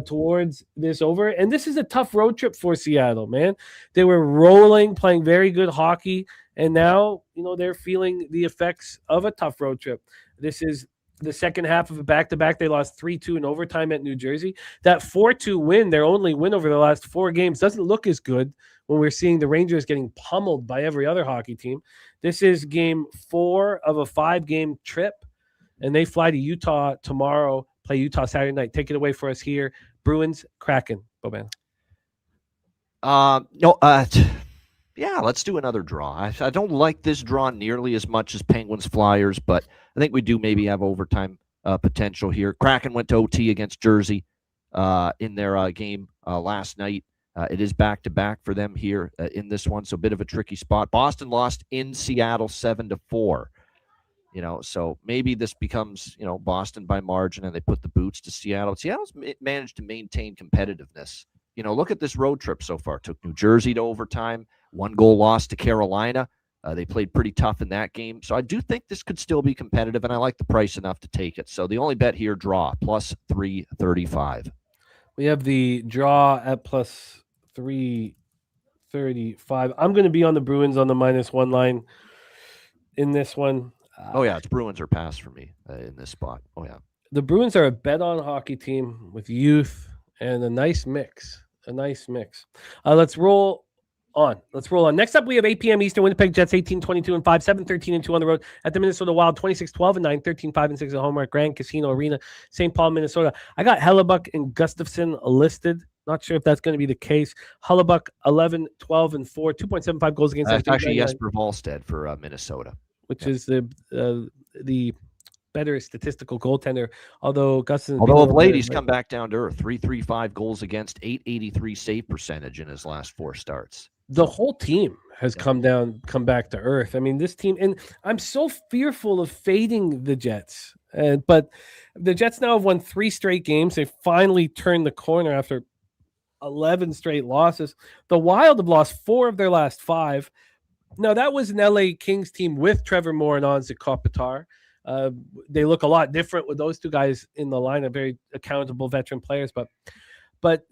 towards this over. And this is a tough road trip for Seattle, man. They were rolling, playing very good hockey. And now, they're feeling the effects of a tough road trip. This is the second half of a back-to-back. They lost 3-2 in overtime at New Jersey. That 4-2 win, their only win over the last 4 games, doesn't look as good when we're seeing the Rangers getting pummeled by every other hockey team. This is game 4 of a 5-game trip, and they fly to Utah tomorrow, play Utah Saturday night. Take it away for us here. Bruins, Kraken. Bobano. Yeah, let's do another draw. I don't like this draw nearly as much as Penguins Flyers, but I think we do maybe have overtime potential here. Kraken went to OT against Jersey in their game last night. It is back-to-back for them here in this one, so a bit of a tricky spot. Boston lost in Seattle 7-4. So maybe this becomes, Boston by margin, and they put the boots to Seattle. Seattle's managed to maintain competitiveness. Look at this road trip so far. Took New Jersey to overtime, 1-goal loss to Carolina. They played pretty tough in that game. So I do think this could still be competitive, and I like the price enough to take it. So the only bet here, draw, plus 335. We have the draw at plus 335. I'm going to be on the Bruins on the -1 line in this one. It's Bruins or pass for me in this spot. Oh, yeah. The Bruins are a bet-on hockey team with youth and a nice mix. Let's roll on. Next up, we have 8 p.m. Eastern. Winnipeg Jets 18-22-5, 7-13-2 on the road at the Minnesota Wild, 26-12-9, 13-5-6 at home at Grand Casino Arena, St. Paul, Minnesota. I got Hellebuck and Gustafson listed. Not sure if that's going to be the case. Hellebuck 11-12-4, 2.75 goals against. That's actually Jesper Wallstedt for Minnesota, which is the better statistical goaltender. Although Gustafson, of late, he's come back down to earth. 335 goals against, 883 save percentage in his last 4 starts. The whole team has come back to earth. I mean, this team, and I'm so fearful of fading the Jets. But the Jets now have won 3 straight games. They finally turned the corner after 11 straight losses. The Wild have lost 4 of their last 5. Now, that was an LA Kings team with Trevor Moore and Anze Kopitar. They look a lot different with those 2 guys in the lineup, very accountable veteran players. But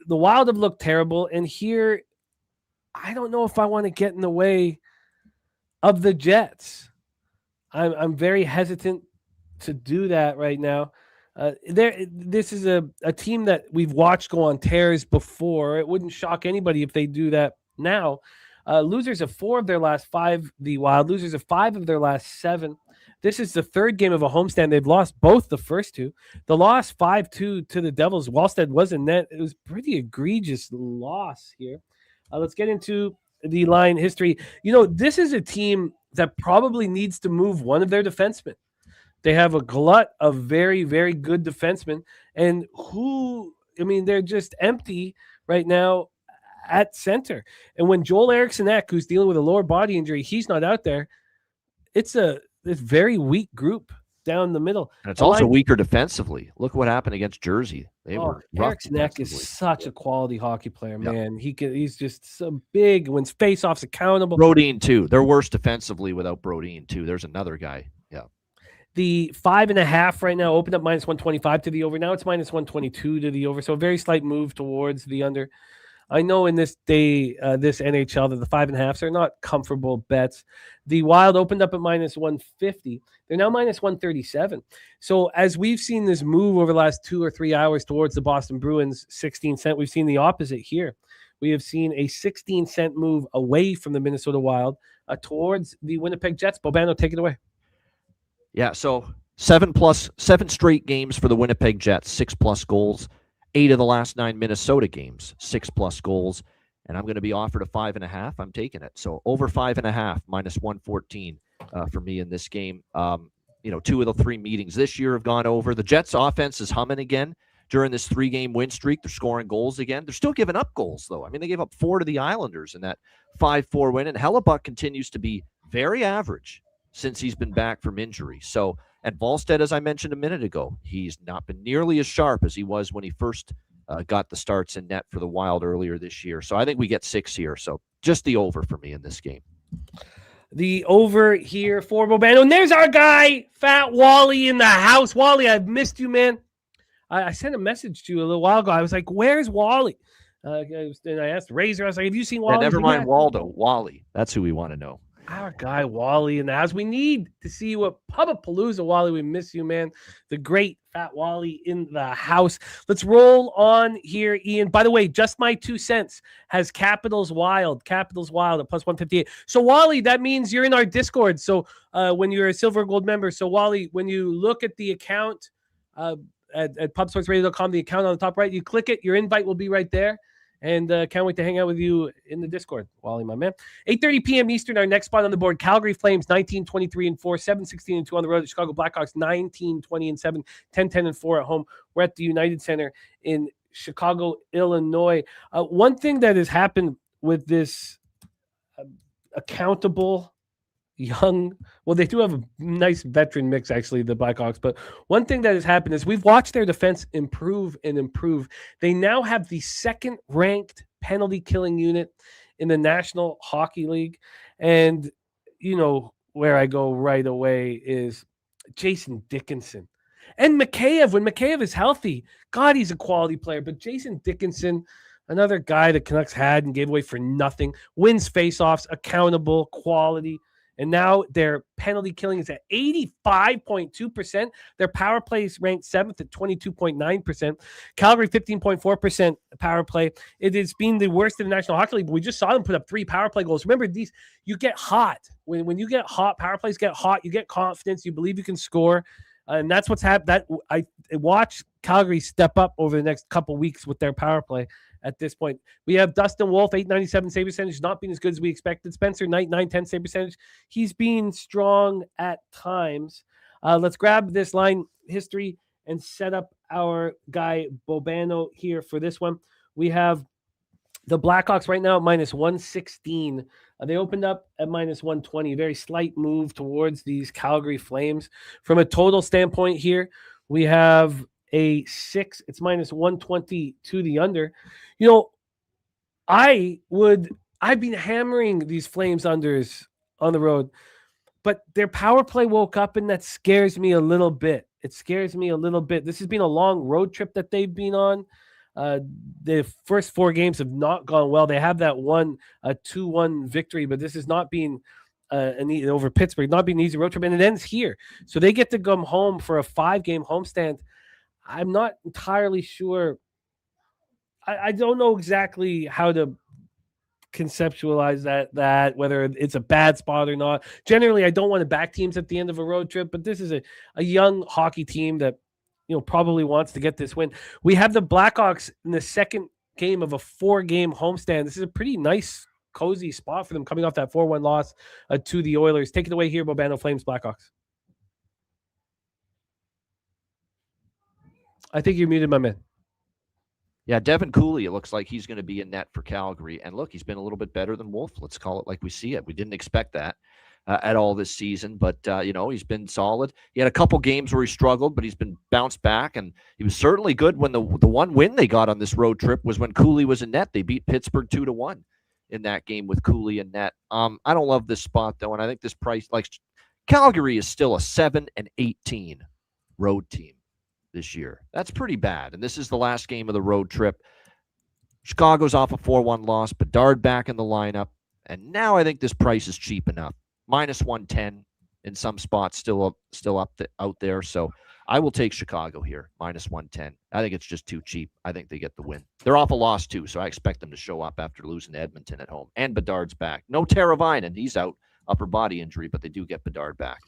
the Wild have looked terrible. And here, I don't know if I want to get in the way of the Jets. I'm very hesitant to do that right now. This is a team that we've watched go on tears before. It wouldn't shock anybody if they do that now. Losers of 4 of their last 5, the Wild. Losers of 5 of their last 7. This is the third game of a homestand. They've lost both the first 2. The loss 5-2 to the Devils. Wallstead was in net. It was pretty egregious loss here. Let's get into the line history. This is a team that probably needs to move one of their defensemen. They have a glut of very, very good defensemen, and they're just empty right now at center. And when Joel Eriksson Ek, who's dealing with a lower body injury, he's not out there, it's a very weak group down the middle. And it's also weaker defensively. Look what happened against Jersey. They were rough. Eriksson Ek is such a quality hockey player, man. He's just so big, wins faceoffs, accountable. Brodin too. They're worse defensively without Brodin too. There's another guy. Yeah. The 5.5 right now opened up -125 to the over. Now it's -122 to the over. So a very slight move towards the under. I know in this NHL that the 5.5s are not comfortable bets. The Wild opened up at -150. They're now -137. So as we've seen this move over the last 2 or 3 hours towards the Boston Bruins 16-cent, we've seen the opposite here. We have seen a 16-cent move away from the Minnesota Wild towards the Winnipeg Jets. Bobano, take it away. Yeah, so 7 straight games for the Winnipeg Jets, 6+ goals. 8 of the last 9 Minnesota games, 6+ goals, and I'm going to be offered a 5.5. I'm taking it. So over 5.5, -114 for me in this game. 2 of the 3 meetings this year have gone over. The Jets' offense is humming again during this 3-game win streak. They're scoring goals again. They're still giving up goals, though. I mean, they gave up 4 to the Islanders in that 5-4 win, and Hellebuck continues to be very average since he's been back from injury. So, and Wallstead, as I mentioned a minute ago, he's not been nearly as sharp as he was when he first got the starts in net for the Wild earlier this year. So I think we get 6 here. So just the over for me in this game. The over here for Bobano. And there's our guy, Fat Wally, in the house. Wally, I've missed you, man. I sent a message to you a little while ago. I was like, where's Wally? And I asked Razor, I was like, have you seen Wally? And never mind Waldo, Wally. That's who we want to know. Our guy Wally in the house. We need to see you at Pubapalooza, Wally. We miss you, man. The great Fat Wally in the house. Let's roll on here, Ian. By the way, just my 2 cents has Capitals Wild at +158. So Wally, that means you're in our Discord. So when you're a silver or gold member, so Wally, when you look at the account at pubsportsradio.com, the account on the top right, you click it, your invite will be right there. And can't wait to hang out with you in the Discord, Wally, my man. 8:30 p.m. Eastern, our next spot on the board. Calgary Flames, 19-23-4, 7-16-2 on the road. The Chicago Blackhawks, 19-20-7, 10-10-4 at home. We're at the United Center in Chicago, Illinois. One thing that has happened with this accountable young, well, they do have a nice veteran mix, actually, the Blackhawks. But one thing that has happened is we've watched their defense improve and improve. They now have the 2nd-ranked penalty killing unit in the National Hockey League. And, where I go right away is Jason Dickinson. And Mikheyev, when Mikheyev is healthy, God, he's a quality player. But Jason Dickinson, another guy that Canucks had and gave away for nothing, wins faceoffs, accountable, quality. And now their penalty killing is at 85.2%. Their power play is ranked 7th at 22.9%. Calgary, 15.4% power play. It has been the worst in the National Hockey League, but we just saw them put up 3 power play goals. Remember, you get hot. When you get hot, power plays get hot, you get confidence, you believe you can score. And that's what's happened. I watch Calgary step up over the next couple weeks with their power play. At this point, we have Dustin Wolf, 897 save percentage, not being as good as we expected. Spencer Knight, 910 save percentage. He's been strong at times. Let's grab this line history and set up our guy Bobano here for this one. We have the Blackhawks right now at -116. They opened up at -120. Very slight move towards these Calgary Flames. From a total standpoint here, we have a 6. It's -120 to the under. I've been hammering these Flames unders on the road, but their power play woke up, and that scares me a little bit. It scares me a little bit. This has been a long road trip that they've been on. The first 4 games have not gone well. They have that 2-1 victory, but this has not been over Pittsburgh, not been an easy road trip, and it ends here. So they get to come home for a 5-game homestand. I'm not entirely sure. I don't know exactly how to conceptualize that whether it's a bad spot or not. Generally, I don't want to back teams at the end of a road trip, but this is a young hockey team that probably wants to get this win. We have the Blackhawks in the second game of a 4-game homestand. This is a pretty nice, cozy spot for them coming off that 4-1 loss to the Oilers. Take it away here, Bobano, Flames, Blackhawks. I think you're muted, my man. Yeah, Devin Cooley, it looks like he's going to be in net for Calgary. And look, he's been a little bit better than Wolf. Let's call it like we see it. We didn't expect that at all this season, but, he's been solid. He had a couple games where he struggled, but he's been bounced back, and he was certainly good when the one win they got on this road trip was when Cooley was in net. They beat Pittsburgh 2-1 in that game with Cooley in net. I don't love this spot, though, and I think this price, like Calgary is still a 7-18 road team this year. That's pretty bad. And this is the last game of the road trip. Chicago's off a 4-1 loss. Bedard back in the lineup. And now I think this price is cheap enough. -110 in some spots, still out there. So I will take Chicago here, -110. I think it's just too cheap. I think they get the win. They're off a loss too, so I expect them to show up after losing to Edmonton at home. And Bedard's back. No Teravainen. He's out, upper body injury, but they do get Bedard back.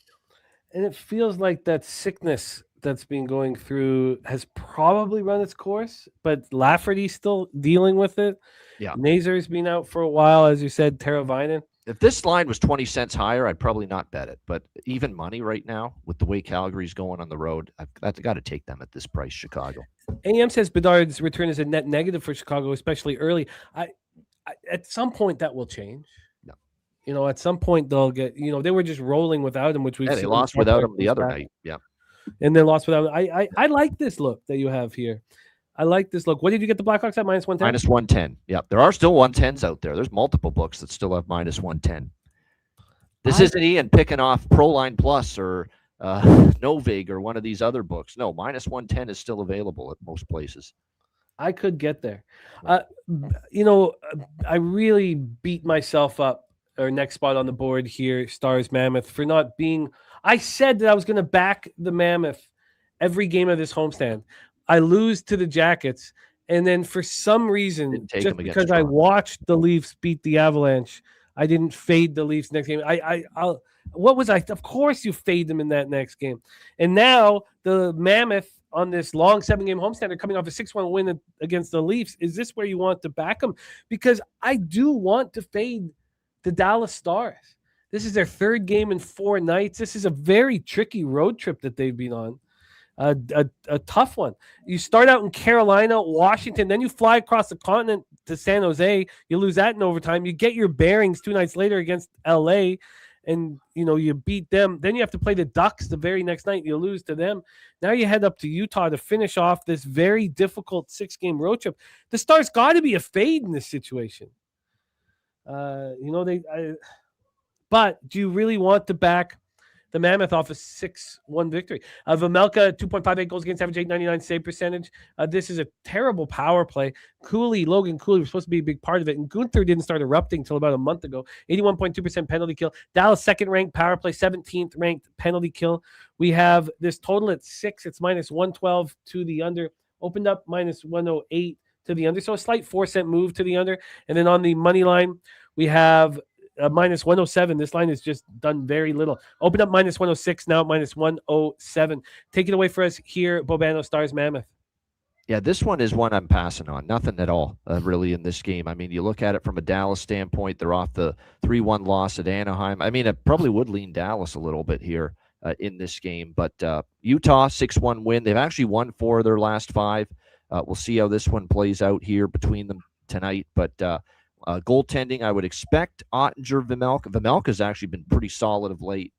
And it feels like that sickness that's been going through has probably run its course, but Lafferty's still dealing with it. Yeah. Nazar's been out for a while, as you said, Teravainen. If this line was 20 cents higher, I'd probably not bet it. But even money right now, with the way Calgary's going on the road, I've got to take them at this price, Chicago. AM says Bedard's return is a net negative for Chicago, especially early. I at some point that will change. No. At some point they'll get, they were just rolling without him, which they lost without him the other night. Yeah. And then lost without him. I like this look that you have here. I like this look. What did you get the Blackhawks at, -110? -110. Yeah, there are still 110s out there. There's multiple books that still have -110. This isn't Ian picking off Proline Plus or Novig or one of these other books. No, -110 is still available at most places. I could get there. I really beat myself up, or next spot on the board here, Stars Mammoth, for not being. I said that I was going to back the Mammoth every game of this homestand. I lose to the Jackets, and then for some reason, just because I watched the Leafs beat the Avalanche, I didn't fade the Leafs next game. What was I? Of course you fade them in that next game. And now the Mammoth on this long 7-game homestand are coming off a 6-1 win against the Leafs. Is this where you want to back them? Because I do want to fade the Dallas Stars. This is their third game in 4 nights. This is a very tricky road trip that they've been on. A tough one. You start out in Carolina, Washington, then you fly across the continent to San Jose. You lose that in overtime. You get your bearings 2 nights later against LA, and you beat them. Then you have to play the Ducks the very next night. You lose to them. Now you head up to Utah to finish off this very difficult 6-game road trip. The Stars got to be a fade in this situation. But do you really want to back the Mammoth off a 6-1 victory? Vamelka, 2.58 goals against average, 899 save percentage. This is a terrible power play. Logan Cooley was supposed to be a big part of it, and Gunther didn't start erupting until about a month ago. 81.2% penalty kill. Dallas, second-ranked power play, 17th ranked penalty kill. We have this total at 6. It's -112 to the under. Opened up -108 to the under. So a slight 4-cent move to the under. And then on the money line, we have -107. This line has just done very little. Open up -106, now -107. Take it away for us here, Bobano, Stars Mammoth. Yeah, this one is one I'm passing on. Nothing at all, really, in this game. I mean, you look at it from a Dallas standpoint, they're off the 3-1 loss at Anaheim. I mean, it probably would lean Dallas a little bit here in this game. But Utah, 6-1 win. They've actually won 4 of their last 5. We'll see how this one plays out here between them tonight. But goaltending, I would expect Ottinger, Vamelka. Vamelka's actually been pretty solid of late.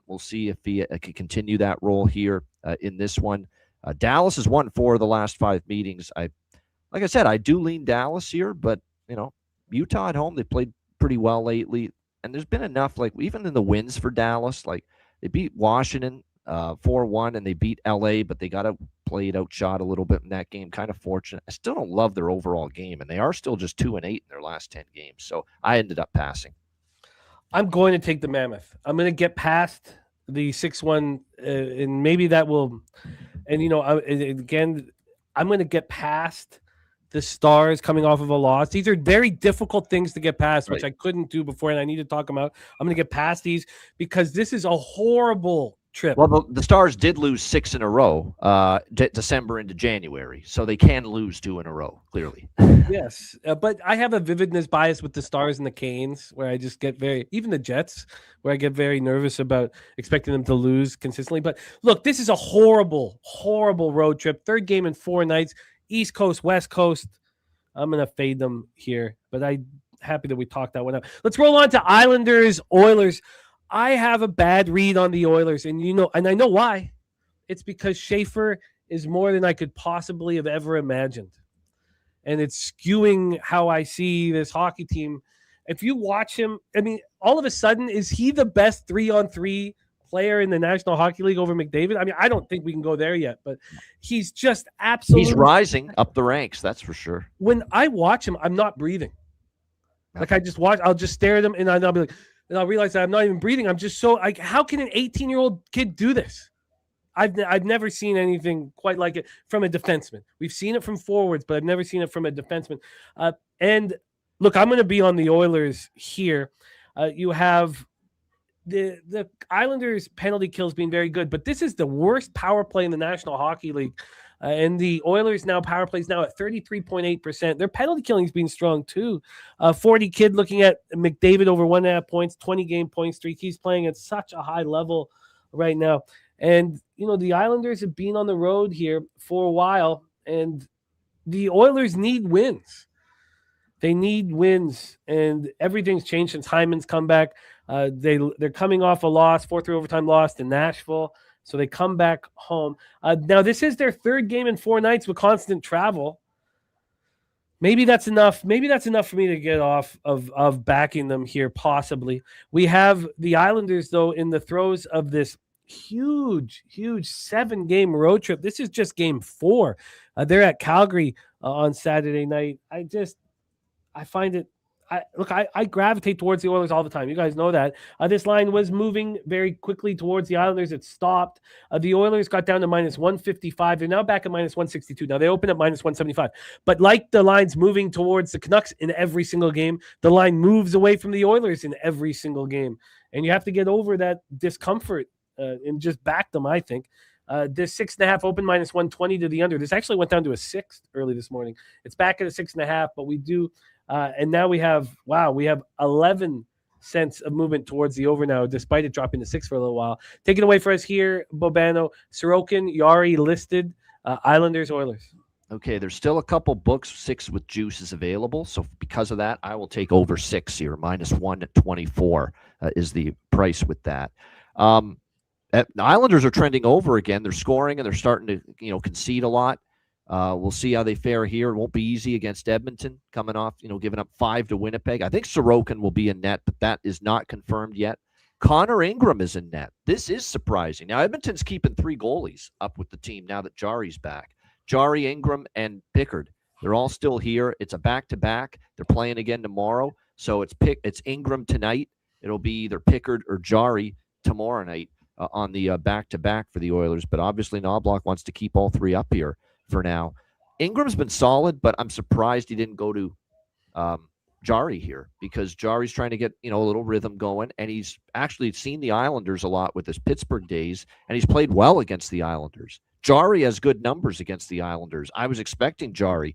We'll see if he can continue that role here in this one. Dallas has won 4 of the last 5 meetings. Like I said, I do lean Dallas here, but Utah at home, they played pretty well lately, and there's been enough. Like even in the wins for Dallas, like they beat Washington 4-1, and they beat LA, but they got outshot a little bit in that game. Kind of fortunate. I still don't love their overall game, and they are still just 2-8 in their last 10 games. So I ended up passing. I'm going to take the Mammoth. I'm going to get past the 6-1, and maybe that will. And again, I'm going to get past the Stars coming off of a loss. These are very difficult things to get past, which Right. I couldn't do before, and I need to talk about. I'm going to get past these because this is a horrible trip. Well, the Stars did lose 6 in a row, December into January, so they can lose 2 in a row, clearly. Yes, but I have a vividness bias with the Stars and the Canes, where I just get even the Jets, where I get very nervous about expecting them to lose consistently. But look, this is a horrible, horrible road trip. Third game in 4 nights, East Coast, West Coast. I'm going to fade them here, but I'm happy that we talked that one out. Let's roll on to Islanders, Oilers. I have a bad read on the Oilers, and I know why. It's because Schaefer is more than I could possibly have ever imagined. And it's skewing how I see this hockey team. If you watch him, I mean, all of a sudden, is he the best 3-on-3 player in the National Hockey League over McDavid? I mean, I don't think we can go there yet, but he's just absolutely... He's rising up the ranks, that's for sure. When I watch him, I'm not breathing. Like, I'll just stare at him, and I'll be like, and I'll realize that I'm not even breathing. I'm just so like, how can an 18-year-old kid do this? I've never seen anything quite like it from a defenseman. We've seen it from forwards, but I've never seen it from a defenseman. And look, I'm going to be on the Oilers here. You have the Islanders' penalty kills being very good, but this is the worst power play in the National Hockey League. And the Oilers now power plays now at 33.8%. Their penalty killing is being strong too. 40 kid looking at McDavid over 1.5 points, 20 game point streak. He's playing at such a high level right now. And, the Islanders have been on the road here for a while, and the Oilers need wins. They need wins, and everything's changed since Hyman's come back. They're coming off a loss, 4-3 overtime loss to Nashville. So they come back home. Now, this is their third game in 4 nights with constant travel. Maybe that's enough. Maybe that's enough for me to get off of backing them here, possibly. We have the Islanders, though, in the throes of this huge 7-game road trip. This is just game 4. They're at Calgary on Saturday night. I find it. I gravitate towards the Oilers all the time. You guys know that. This line was moving very quickly towards the Islanders. It stopped. The Oilers got down to minus 155. They're now back at minus 162. Now they open at minus 175. But like the line's moving towards the Canucks in every single game, the line moves away from the Oilers in every single game. And you have to get over that discomfort and just back them, I think. This 6.5 open minus 120 to the under. This actually went down to a 6 early this morning. It's back at a 6.5, but we do... and now we have 11 cents of movement towards the over now, despite it dropping to 6 for a little while. Take it away for us here, Bobano. Sorokin, Yari listed, Islanders, Oilers. Okay, there's still a couple books, 6 with juices available. So because of that, I will take over 6 here. Minus 124 is the price with that. The Islanders are trending over again. They're scoring and they're starting to concede a lot. We'll see how they fare here. It won't be easy against Edmonton, coming off, giving up 5 to Winnipeg. I think Sorokin will be in net, but that is not confirmed yet. Connor Ingram is in net. This is surprising. Now, Edmonton's keeping 3 goalies up with the team now that Jari's back. Jari, Ingram, and Pickard. They're all still here. It's a back-to-back. They're playing again tomorrow. So it's Ingram tonight. It'll be either Pickard or Jari tomorrow night on the back-to-back for the Oilers. But obviously, Knobloch wants to keep all 3 up here for now. Ingram's been solid, but I'm surprised he didn't go to Jari here, because Jari's trying to get a little rhythm going, and he's actually seen the Islanders a lot with his Pittsburgh days, and he's played well against the Islanders. Jari has good numbers against the Islanders. I was expecting Jari,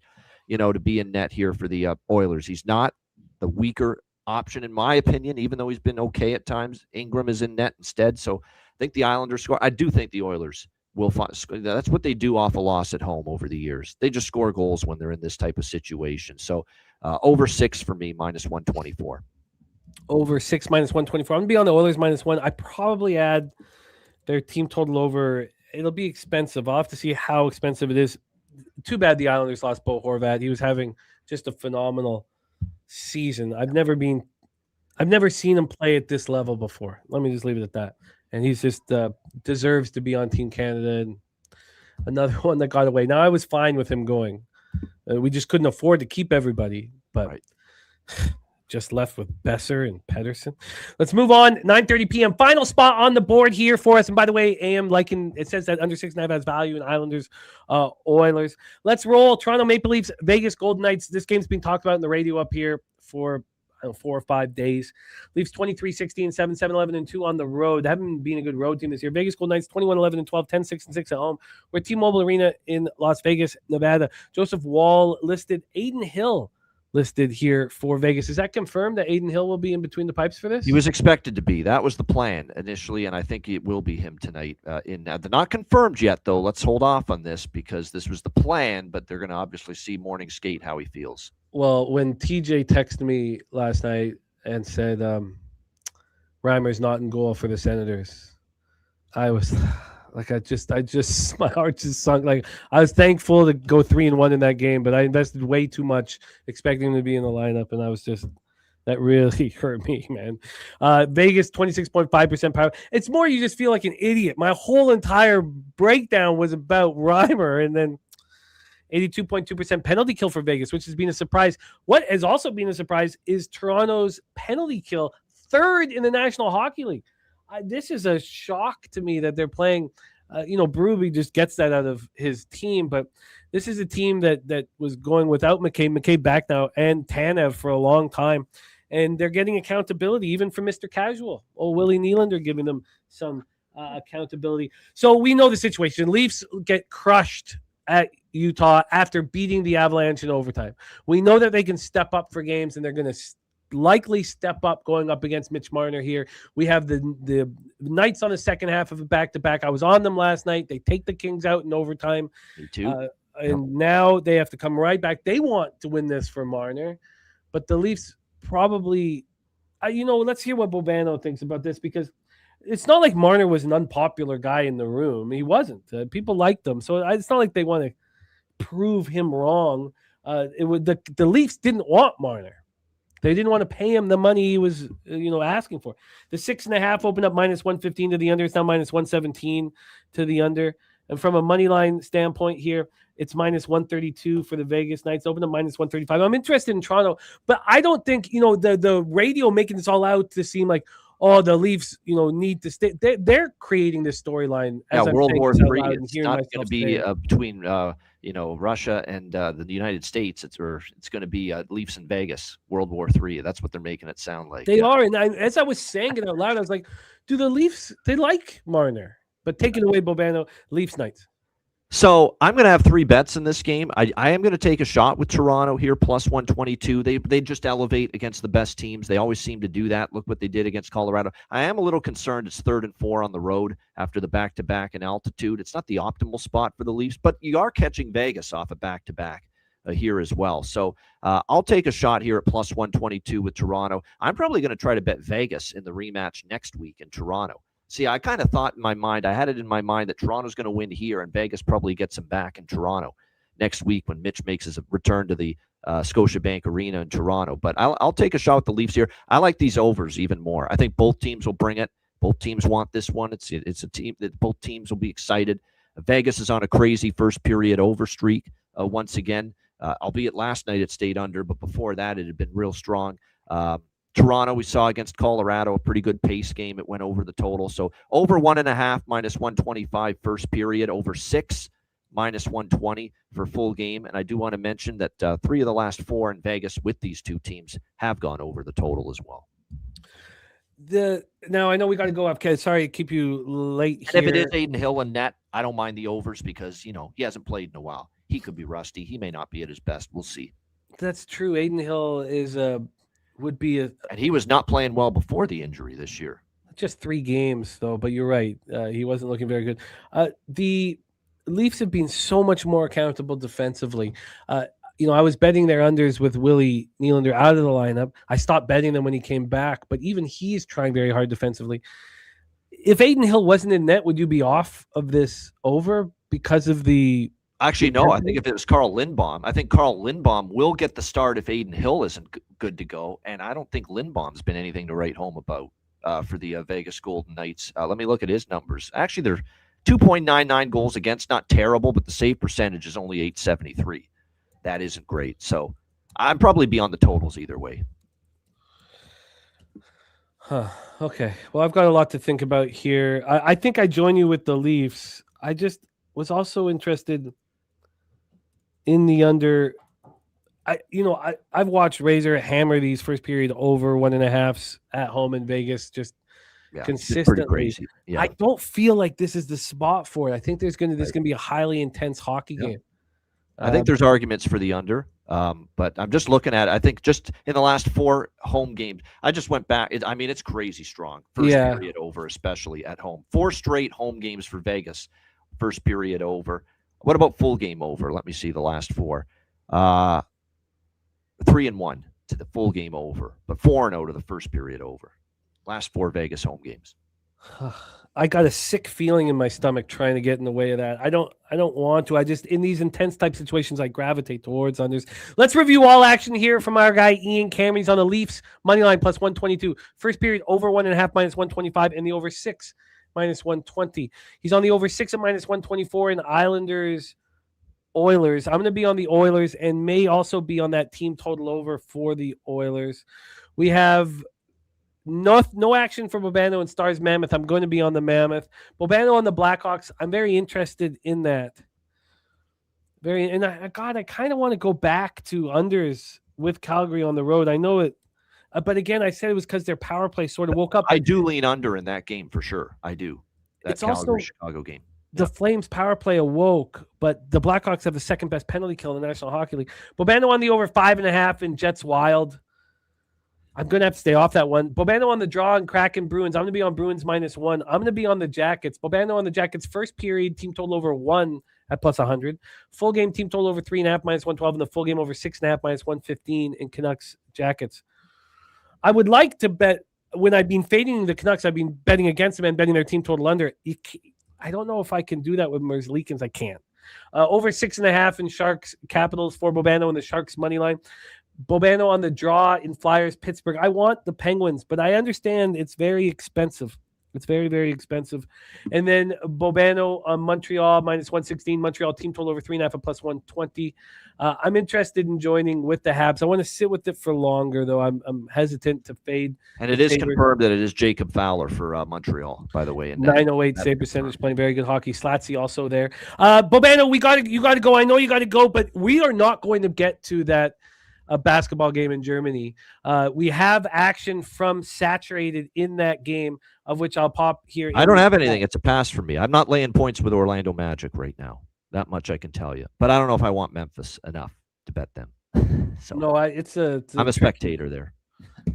to be in net here for the Oilers. He's not the weaker option, in my opinion, even though he's been okay at times. Ingram is in net instead, so I think the Islanders score. I do think the Oilers will find. That's what they do off a loss at home over the years. They just score goals when they're in this type of situation. So over 6 for me, minus 124. Over 6 minus 124. I'm going to be on the Oilers minus 1. I probably add their team total over. It'll be expensive. I'll have to see how expensive it is. Too bad the Islanders lost Bo Horvat. He was having just a phenomenal season. I've never seen him play at this level before. Let me just leave it at that. And he's just deserves to be on Team Canada. And another one that got away. Now, I was fine with him going. We just couldn't afford to keep everybody. But right. just left with Besser and Pedersen. Let's move on. 9:30 p.m. Final spot on the board here for us. And by the way, AM liking it says that under 6.5 has value in Islanders, Oilers. Let's roll. Toronto Maple Leafs, Vegas Golden Knights. This game's been talked about in the radio up here for 4 or 5 days. Leafs 23-16 and 7-11 and 2 on the road. They haven't been a good road team this year. Vegas Golden Knights 21-11 and 12, 10-6 and 6 at home. We're at T-Mobile Arena in Las Vegas, Nevada. Joseph Wall listed. Aiden Hill listed here for Vegas. Is that confirmed that Aiden Hill will be in between the pipes for this? He was expected to be. That was the plan initially, and I think it will be him tonight. They're not confirmed yet, though. Let's hold off on this because this was the plan, but they're going to obviously see morning skate how he feels. Well, when TJ texted me last night and said Reimer's not in goal for the Senators, I was like, I just, my heart just sunk. Like, I was thankful to go 3-1 in that game, but I invested way too much expecting him to be in the lineup, and I was just, that really hurt me, man. Vegas, 26.5% power. It's more you just feel like an idiot. My whole entire breakdown was about Reimer, and then 82.2% penalty kill for Vegas, which has been a surprise. What has also been a surprise is Toronto's penalty kill, third in the National Hockey League. This is a shock to me that they're playing. Berube just gets that out of his team, but this is a team that was going without McKay back now, and Tanev for a long time, and they're getting accountability even from Mr. Casual. Willie Nylander giving them some accountability. So we know the situation. Leafs get crushed at Utah after beating the Avalanche in overtime. We know that they can step up for games, and they're going to likely step up going up against Mitch Marner here. We have the Knights on the second half of a back-to-back. I was on them last night. They take the Kings out in overtime. Me too. And now they have to come right back. They want to win this for Marner, but the Leafs probably, let's hear what Bobano thinks about this, because it's not like Marner was an unpopular guy in the room. He wasn't. People liked him. So it's not like they want to prove him wrong. The Leafs didn't want Marner. They didn't want to pay him the money he was, asking for. The 6.5 opened up -115 to the under. It's now -117 to the under. And from a money line standpoint here, it's -132 for the Vegas Knights. Open up -135. I'm interested in Toronto, but I don't think, the radio making this all out to seem like, the Leafs, need to stay. They're creating this storyline. World War III. It's not going to be between Russia and the United States. It's going to be Leafs in Vegas, World War III. That's what they're making it sound like. They are. And as I was saying it out loud, I was like, do the Leafs, they like Marner? But take it away, Bobano, Leafs Knights. So I'm going to have 3 bets in this game. I am going to take a shot with Toronto here, +122. They just elevate against the best teams. They always seem to do that. Look what they did against Colorado. I am a little concerned it's 3rd and 4 on the road after the back-to-back in altitude. It's not the optimal spot for the Leafs, but you are catching Vegas off a back-to-back here as well. So I'll take a shot here at +122 with Toronto. I'm probably going to try to bet Vegas in the rematch next week in Toronto. See, I kind of thought in my mind, I had it in my mind that Toronto's going to win here and Vegas probably gets him back in Toronto next week when Mitch makes his return to the Scotiabank Arena in Toronto. But I'll take a shot with the Leafs here. I like these overs even more. I think both teams will bring it. Both teams want this one. It's a team that both teams will be excited. Vegas is on a crazy first period over streak once again. Albeit last night it stayed under, but before that it had been real strong. Toronto, we saw against Colorado, a pretty good pace game. It went over the total. So over 1.5, -125 first period. Over 6, -120 for full game. And I do want to mention that 3 of the last 4 in Vegas with these two teams have gone over the total as well. Now, I know we got to go up. Okay, sorry to keep you late here. And if it is Aiden Hill and net, I don't mind the overs because, he hasn't played in a while. He could be rusty. He may not be at his best. We'll see. That's true. Aiden Hill and he was not playing well before the injury this year. Just 3 games, though, but you're right. He wasn't looking very good. The Leafs have been so much more accountable defensively. I was betting their unders with Willie Nylander out of the lineup. I stopped betting them when he came back, but even he's trying very hard defensively. If Aiden Hill wasn't in net, would you be off of this over because of the... Actually, no. I think if it was Carl Lindbaum, I think Carl Lindbaum will get the start if Aiden Hill isn't good to go. And I don't think Lindbaum's been anything to write home about for the Vegas Golden Knights. Let me look at his numbers. Actually, they're 2.99 goals against, not terrible, but the save percentage is only .873. That isn't great. So I'd probably be on the totals either way. Huh. Okay. Well, I've got a lot to think about here. I think I join you with the Leafs. I just was also interested in the under. I've watched Razor hammer these first period over 1.5s at home in Vegas just Yeah, it's pretty consistently. crazy. Yeah. I don't feel like this is the spot for it. I think this is going to be a highly intense hockey game. I think there's arguments for the under, but I'm just looking at it. I think just in the last 4 home games, I just went back. It's crazy strong. First period over, especially at home. 4 straight home games for Vegas, first period over. What about full game over? Let me see the last 4. 3-1 to the full game over, but 4-0 to the first period over. Last 4 Vegas home games. I got a sick feeling in my stomach trying to get in the way of that. I don't want to. I just, in these intense type situations, I gravitate towards unders. Let's review all action here from our guy Ian Cameron. He's on the Leafs money line plus 122. First period over 1.5 minus 125, and the over 6 minus 120. He's on the over 6 at minus 124 in Islanders Oilers. I'm going to be on the Oilers and may also be on that team total over for the Oilers. We have no action for Bobano and Stars Mammoth. I'm going to be on the Mammoth. Bobano on the Blackhawks. I'm very interested in that. I kind of want to go back to unders with Calgary on the road. I know it, but again, I said it was because their power play sort of woke up. I do lean under in that game for sure. I do. It's also Chicago game. The Flames power play awoke, but the Blackhawks have the second best penalty kill in the National Hockey League. Bobano on the over 5.5 in Jets Wild. I'm going to have to stay off that one. Bobano on the draw and Kraken Bruins. I'm going to be on Bruins -1. I'm going to be on the Jackets. Bobano on the Jackets. First period, team total over 1 at plus 100. Full game, team total over 3.5 minus 112. And the full game over 6.5 minus 115 in Canucks Jackets. I would like to bet, when I've been fading the Canucks, I've been betting against them and betting their team total under. I don't know if I can do that with Merzlikins. I can't. Over 6.5 in Sharks Capitals for Bobano and the Sharks money line. Bobano on the draw in Flyers Pittsburgh. I want the Penguins, but I understand it's very expensive. It's very, very expensive. And then Bobano on Montreal -116. Montreal team total over 3.5 at plus 120. I'm interested in joining with the Habs. I want to sit with it for longer, though. I'm hesitant to fade. And it is confirmed that it is Jacob Fowler for Montreal, by the way. 908 save percentage, playing very good hockey. Slatsy also there. Bobano, you got to go. I know you got to go, but we are not going to get to that basketball game in Germany. We have action from Saturated in that game, of which I'll pop here. I don't have anything. It's a pass for me. I'm not laying points with Orlando Magic right now. That much I can tell you. But I don't know if I want Memphis enough to bet them. So no, I'm a spectator there.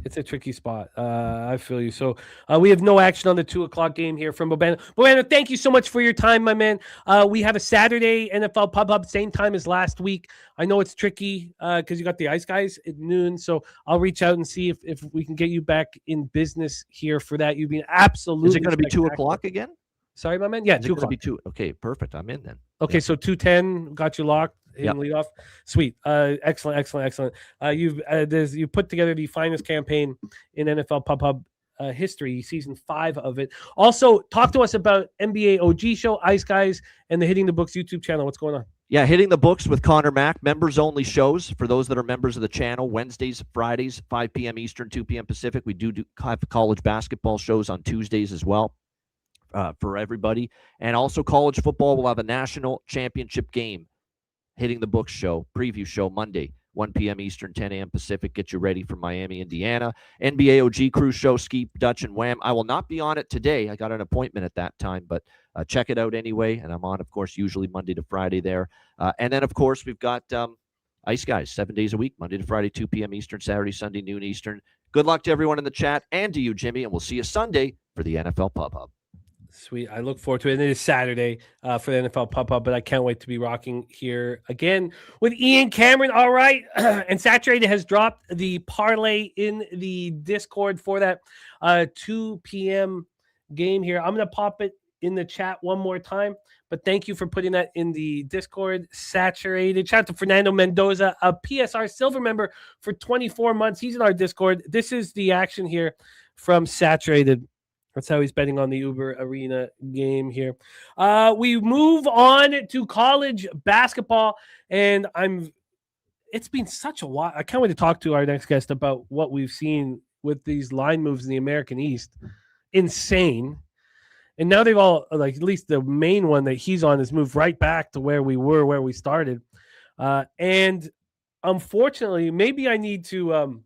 It's a tricky spot. I feel you. So we have no action on the 2:00 game here from Bobano. Bobano, thank you so much for your time, my man. We have a Saturday NFL Pub Hub, same time as last week. I know it's tricky because you got the Ice Guys at noon. So I'll reach out and see if we can get you back in business here for that. You've been absolutely. Is it going to be 2:00 again? Sorry, my man. Yeah, 2 o'clock. Okay, perfect. I'm in then. Okay, so 2:10 got you locked. Lead off. Sweet. Excellent. You put together the finest campaign in NFL Pub Hub history, season 5 of it. Also, talk to us about NBA OG show, Ice Guys, and the Hitting the Books YouTube channel. What's going on? Yeah, Hitting the Books with Connor Mack, members only shows for those that are members of the channel. Wednesdays, Fridays, 5 p.m. Eastern, 2 p.m. Pacific. We do have college basketball shows on Tuesdays as well. For everybody, and also college football will have a national championship game. Hitting the Books show, preview show Monday, 1 p.m. Eastern, 10 a.m. Pacific. Get you ready for Miami, Indiana. NBA OG Cruise show, Ski, Dutch, and Wham. I will not be on it today. I got an appointment at that time, but check it out anyway. And I'm on, of course, usually Monday to Friday there. And then, of course, we've got Ice Guys 7 days a week, Monday to Friday, 2 p.m. Eastern, Saturday, Sunday, noon Eastern. Good luck to everyone in the chat and to you, Jimmy, and we'll see you Sunday for the NFL Pub Hub. Sweet. I look forward to it. And it is Saturday for the NFL Pub Hub, but I can't wait to be rocking here again with Ian Cameron. All right. And Saturated has dropped the parlay in the Discord for that 2 p.m. game here. I'm going to pop it in the chat one more time, but thank you for putting that in the Discord. Saturated. Shout out to Fernando Mendoza, a PSR Silver member for 24 months. He's in our Discord. This is the action here from Saturated. That's how he's betting on the Uber Arena game here. We move on to college basketball, and it's been such a while. I can't wait to talk to our next guest about what we've seen with these line moves in the American East. Insane. And now they've all, like, at least the main one that he's on has moved right back to where we were, where we started. And unfortunately, maybe I need to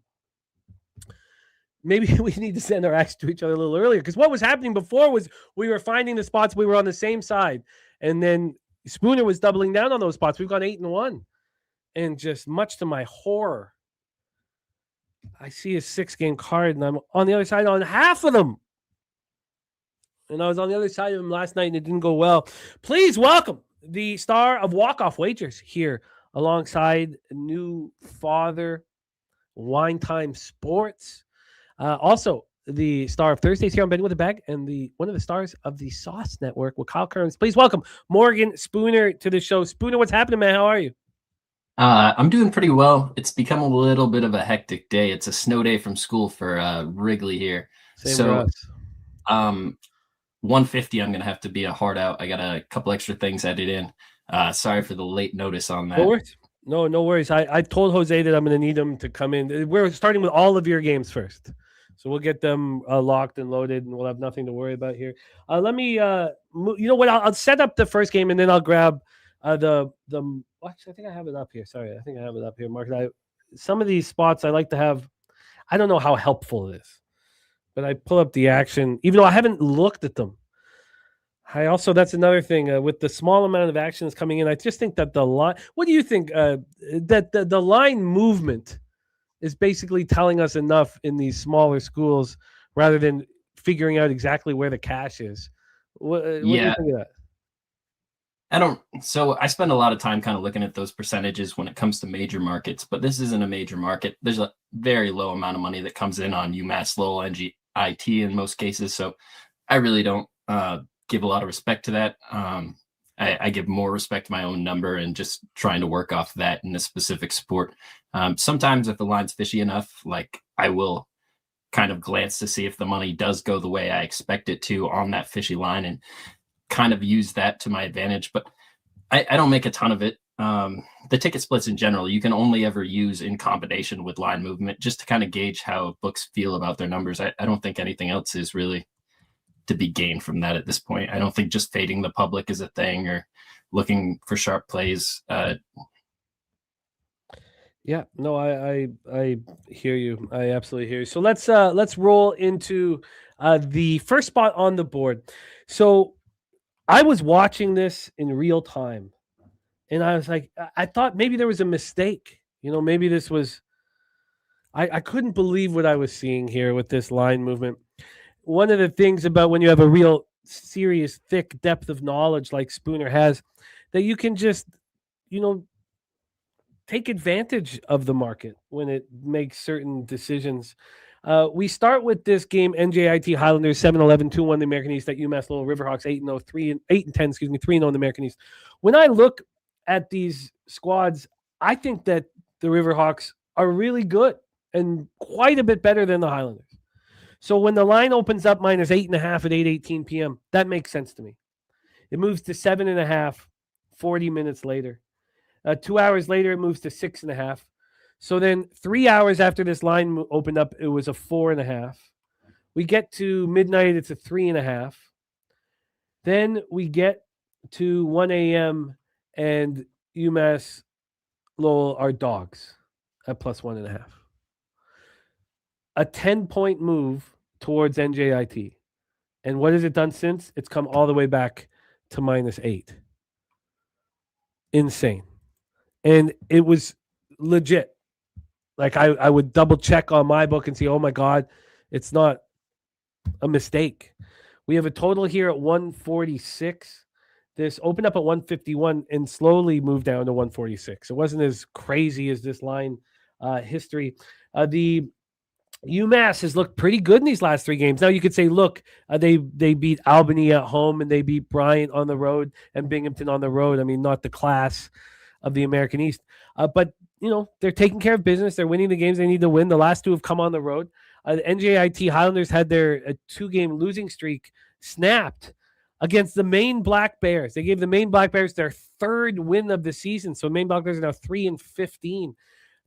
maybe we need to send our action to each other a little earlier, because what was happening before was we were finding the spots, we were on the same side, and then Spooner was doubling down on those spots. We've gone 8-1, and just much to my horror, I see a 6-game card, and I'm on the other side on half of them. And I was on the other side of him last night, and it didn't go well. Please welcome the star of Walk-Off Wagers here alongside new father, Wine Time Sports. Also, the star of Thursdays here on Betting with a Bag, and one of the stars of the Sauce Network with Kyle Kearns. Please welcome Morgan Spooner to the show. Spooner, what's happening, man? How are you? I'm doing pretty well. It's become a little bit of a hectic day. It's a snow day from school for Wrigley here. Same for us. 150, I'm going to have to be a hard out. I got a couple extra things added in. Sorry for the late notice on that. No worries. I told Jose that I'm going to need him to come in. We're starting with all of your games first. So we'll get them locked and loaded, and we'll have nothing to worry about here. Let me, you know what? I'll set up the first game, and then I'll grab the. Actually, I think I have it up here. Sorry, I think I have it up here, Mark. Some of these spots I like to have. I don't know how helpful it is, but I pull up the action, even though I haven't looked at them. That's another thing with the small amount of actions coming in. I just think that the line. What do you think? That the line movement is basically telling us enough in these smaller schools, rather than figuring out exactly where the cash is. What do you think of that? So I spend a lot of time kind of looking at those percentages when it comes to major markets, but this isn't a major market. There's a very low amount of money that comes in on UMass Lowell NGIT in most cases. So I really don't give a lot of respect to that. I give more respect to my own number and just trying to work off that in a specific sport. Sometimes if the line's fishy enough, like I will kind of glance to see if the money does go the way I expect it to on that fishy line and kind of use that to my advantage. But I don't make a ton of it. The ticket splits in general, you can only ever use in combination with line movement just to kind of gauge how books feel about their numbers. I don't think anything else is really to be gained from that at this point. I don't think just fading the public is a thing or looking for sharp plays. Yeah, no, I hear you. I absolutely hear you. So let's roll into the first spot on the board. So I was watching this in real time, and I was like, I thought maybe there was a mistake. Maybe this was. I couldn't believe what I was seeing here with this line movement. One of the things about when you have a real serious, thick depth of knowledge like Spooner has, that you can just, take advantage of the market when it makes certain decisions. We start with this game, NJIT Highlanders 7-11, 2-1 the American East at UMass Lowell Riverhawks 8-10, 3-0 in the American East. When I look at these squads, I think that the Riverhawks are really good and quite a bit better than the Highlanders. So when the line opens up minus 8.5 at 8:18 p.m., that makes sense to me. It moves to 7.5 40 minutes later. 2 hours later, it moves to 6.5. So then 3 hours after this line opened up, it was a 4.5. We get to midnight, it's a 3.5. Then we get to 1 a.m. and UMass Lowell are dogs at plus 1.5. A 10-point move towards NJIT. And what has it done since? It's come all the way back to minus 8. Insane. And it was legit. Like I would double check on my book and see, oh my God, it's not a mistake. We have a total here at 146. This opened up at 151 and slowly moved down to 146. It wasn't as crazy as this line history. The UMass has looked pretty good in these last 3 games. Now you could say, look, they beat Albany at home and they beat Bryant on the road and Binghamton on the road. I mean, not the class of the American East. But, they're taking care of business. They're winning the games they need to win. The last 2 have come on the road. The NJIT Highlanders had their 2-game losing streak snapped against the Maine Black Bears. They gave the Maine Black Bears their 3rd win of the season. So Maine Black Bears are now 3-15.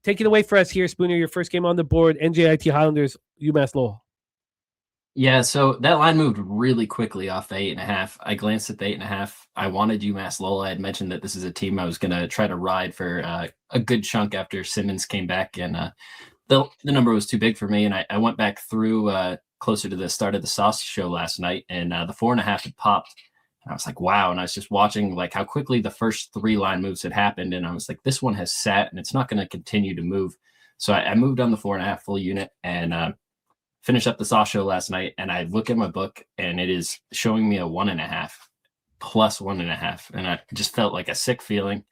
Take it away for us here, Spooner. Your first game on the board, NJIT Highlanders, UMass Lowell. Yeah, so that line moved really quickly off the 8.5. I glanced at the 8.5. I wanted UMass Lowell. I had mentioned that this is a team I was going to try to ride for a good chunk after Simmons came back, and the number was too big for me. And I went back through closer to the start of the Sauce show last night, and the 4.5 had popped. And I was like, wow. And I was just watching like how quickly the first 3 line moves had happened. And I was like, this one has sat and it's not going to continue to move. So I moved on the 4.5 full unit and finished up the Sauce show last night, and I look at my book and it is showing me a 1.5 plus 1.5. And I just felt like a sick feeling.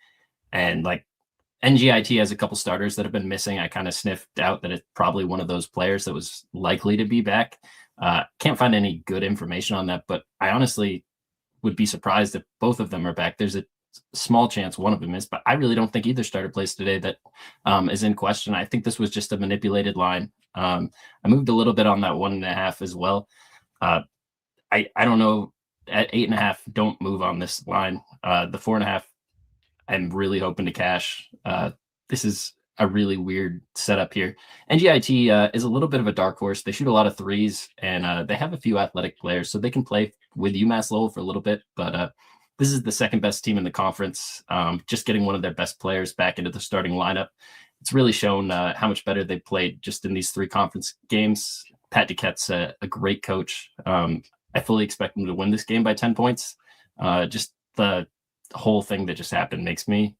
And like NGIT has a couple starters that have been missing. I kind of sniffed out that it's probably one of those players that was likely to be back. Can't find any good information on that, but I honestly would be surprised if both of them are back. There's a small chance one of them is, but I really don't think either starter plays today that is in question. I think this was just a manipulated line. I moved a little bit on that 1.5 as well. I don't know, at 8.5, don't move on this line. The 4.5, I'm really hoping to cash. This is a really weird setup here. NGIT is a little bit of a dark horse. They shoot a lot of threes, and they have a few athletic players, so they can play with UMass Lowell for a little bit. But this is the second best team in the conference. Just getting one of their best players back into the starting lineup, it's really shown how much better they played just in these 3 conference games. Pat Duquette's a great coach. I fully expect him to win this game by 10 points. Just the whole thing that just happened makes me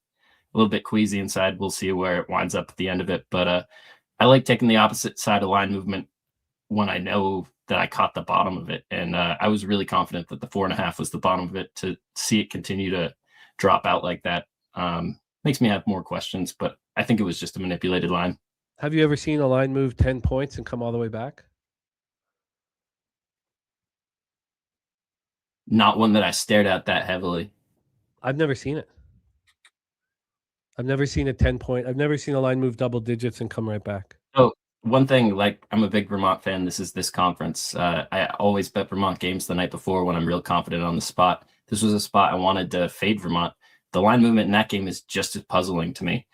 a little bit queasy inside. We'll see where it winds up at the end of it. But I like taking the opposite side of line movement when I know that I caught the bottom of it. And I was really confident that the 4.5 was the bottom of it. To see it continue to drop out like that makes me have more questions, but I think it was just a manipulated line. Have you ever seen a line move 10 points and come all the way back? Not one that I stared at that heavily. I've never seen it. I've never seen a 10-point. I've never seen a line move double digits and come right back. Oh, one thing, like, I'm a big Vermont fan. This is this conference. I always bet Vermont games the night before when I'm real confident on the spot. This was a spot I wanted to fade Vermont. The line movement in that game is just as puzzling to me.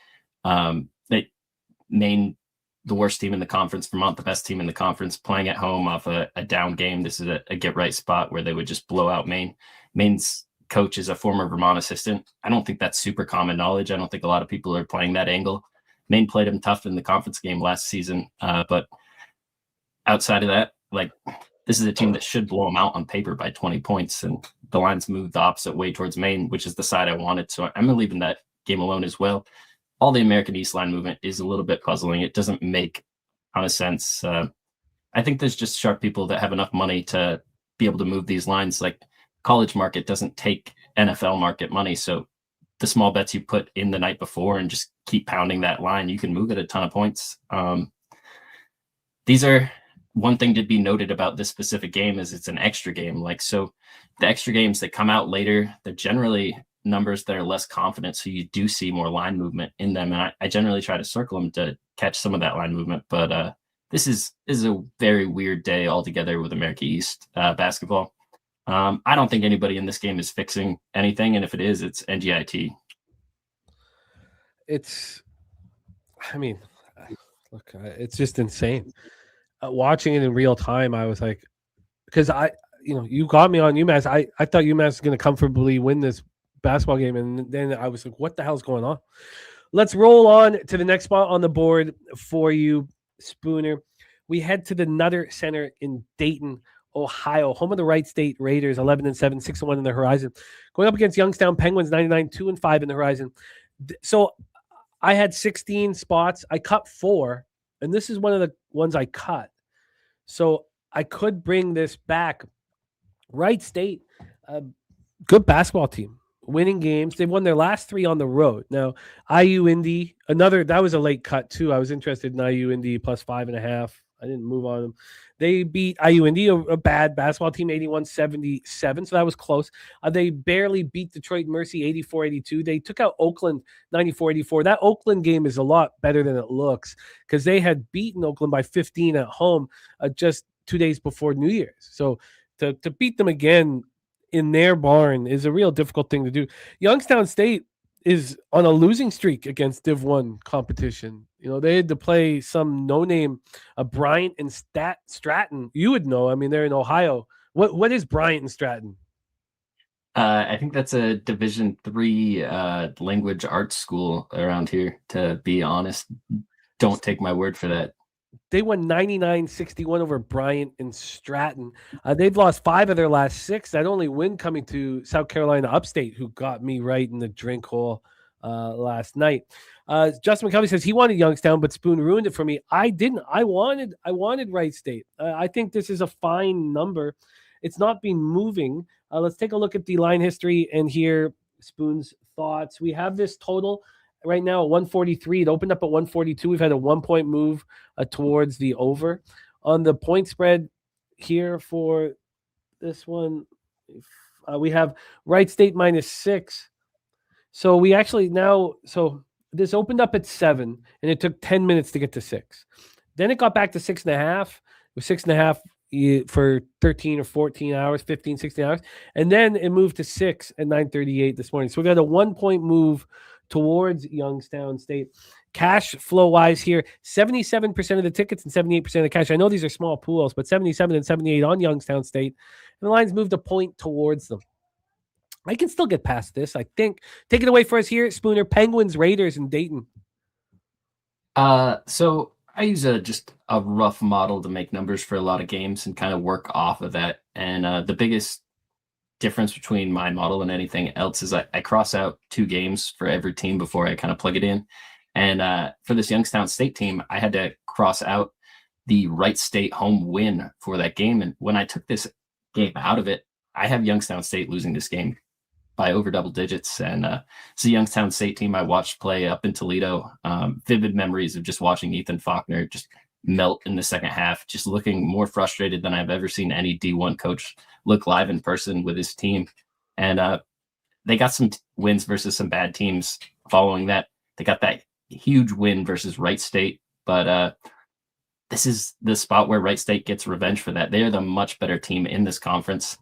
Maine, the worst team in the conference, Vermont, the best team in the conference, playing at home off a down game. This is a get-right spot where they would just blow out Maine. Maine's coach is a former Vermont assistant. I don't think that's super common knowledge. I don't think a lot of people are playing that angle. Maine played him tough in the conference game last season. But outside of that, like, this is a team that should blow them out on paper by 20 points. And the lines moved the opposite way towards Maine, which is the side I wanted. So I'm leaving that game alone as well. All the American East line movement is a little bit puzzling. It doesn't make a ton of sense. I think there's just sharp people that have enough money to be able to move these lines. Like, college market doesn't take NFL market money. So the small bets you put in the night before and just keep pounding that line, you can move it a ton of points. These are one thing to be noted about this specific game is it's an extra game. Like, so the extra games that come out later, they're generally numbers that are less confident. So you do see more line movement in them. And I generally try to circle them to catch some of that line movement. But this is a very weird day altogether with America East basketball. I don't think anybody in this game is fixing anything. And if it is, it's NGIT. It's just insane. Watching it in real time, I was like, because you got me on UMass. I thought UMass was going to comfortably win this basketball game. And then I was like, what the hell's going on? Let's roll on to the next spot on the board for you, Spooner. We head to the Nutter Center in Dayton, Ohio, home of the Wright State Raiders, 11-7, 6-1 in the horizon, going up against Youngstown Penguins, 99, 2-5 in the horizon. So I had 16 spots. I cut 4, and this is one of the ones I cut. So I could bring this back. Wright State, good basketball team, winning games. They've won their last 3 on the road. Now, IU Indy, that was a late cut too. I was interested in IU Indy plus 5.5. I didn't move on them. They beat IU Indy, a bad basketball team, 81-77. So that was close. They barely beat Detroit Mercy, 84-82. They took out Oakland, 94-84. That Oakland game is a lot better than it looks because they had beaten Oakland by 15 at home just 2 days before New Year's. So to beat them again in their barn is a real difficult thing to do. Youngstown State, is on a losing streak against Div 1 competition. They had to play some no-name, Bryant and Stratton. You would know. I mean, they're in Ohio. What is Bryant and Stratton? I think that's a Division III language arts school around here, to be honest. Don't take my word for that. They won 99-61 over Bryant and Stratton. They've lost 5 of their last 6. That only win coming to South Carolina Upstate, who got me right in the drink hole last night. Justin McCovey says he wanted Youngstown, but Spoon ruined it for me. I didn't. I wanted Wright State. I think this is a fine number. It's not been moving. Let's take a look at the line history and hear Spoon's thoughts. We have this total right now at 143. It opened up at 142. We've had a 1-point move towards the over. On the point spread here for this one, we have Wright State -6. So we actually so this opened up at 7, and it took 10 minutes to get to 6. Then it got back to 6.5. It was 6.5 for 13 or 14 hours, 15, 16 hours. And then it moved to 6 at 9:38 this morning. So we got a 1-point move towards Youngstown State. Cash flow wise here, 77% of the tickets and 78% of the cash. I know these are small pools, but 77 and 78 on Youngstown State. And the lines moved a point towards them. I can still get past this, I think. Take it away for us here, Spooner. Penguins, Raiders, and Dayton. So I use just a rough model to make numbers for a lot of games and kind of work off of that. And the biggest difference between my model and anything else is I cross out 2 games for every team before I kind of plug it in. And for this Youngstown State team, I had to cross out the Wright State home win for that game. And when I took this game out of it, I have Youngstown State losing this game by over double digits. And it's a Youngstown State team I watched play up in Toledo. Vivid memories of just watching Ethan Faulkner just melt in the second half, just looking more frustrated than I've ever seen any D1 coach look live in person with his team. And they got some wins versus some bad teams following that. They got that huge win versus Wright State, but this is the spot where Wright State gets revenge for that. They are the much better team in this conference.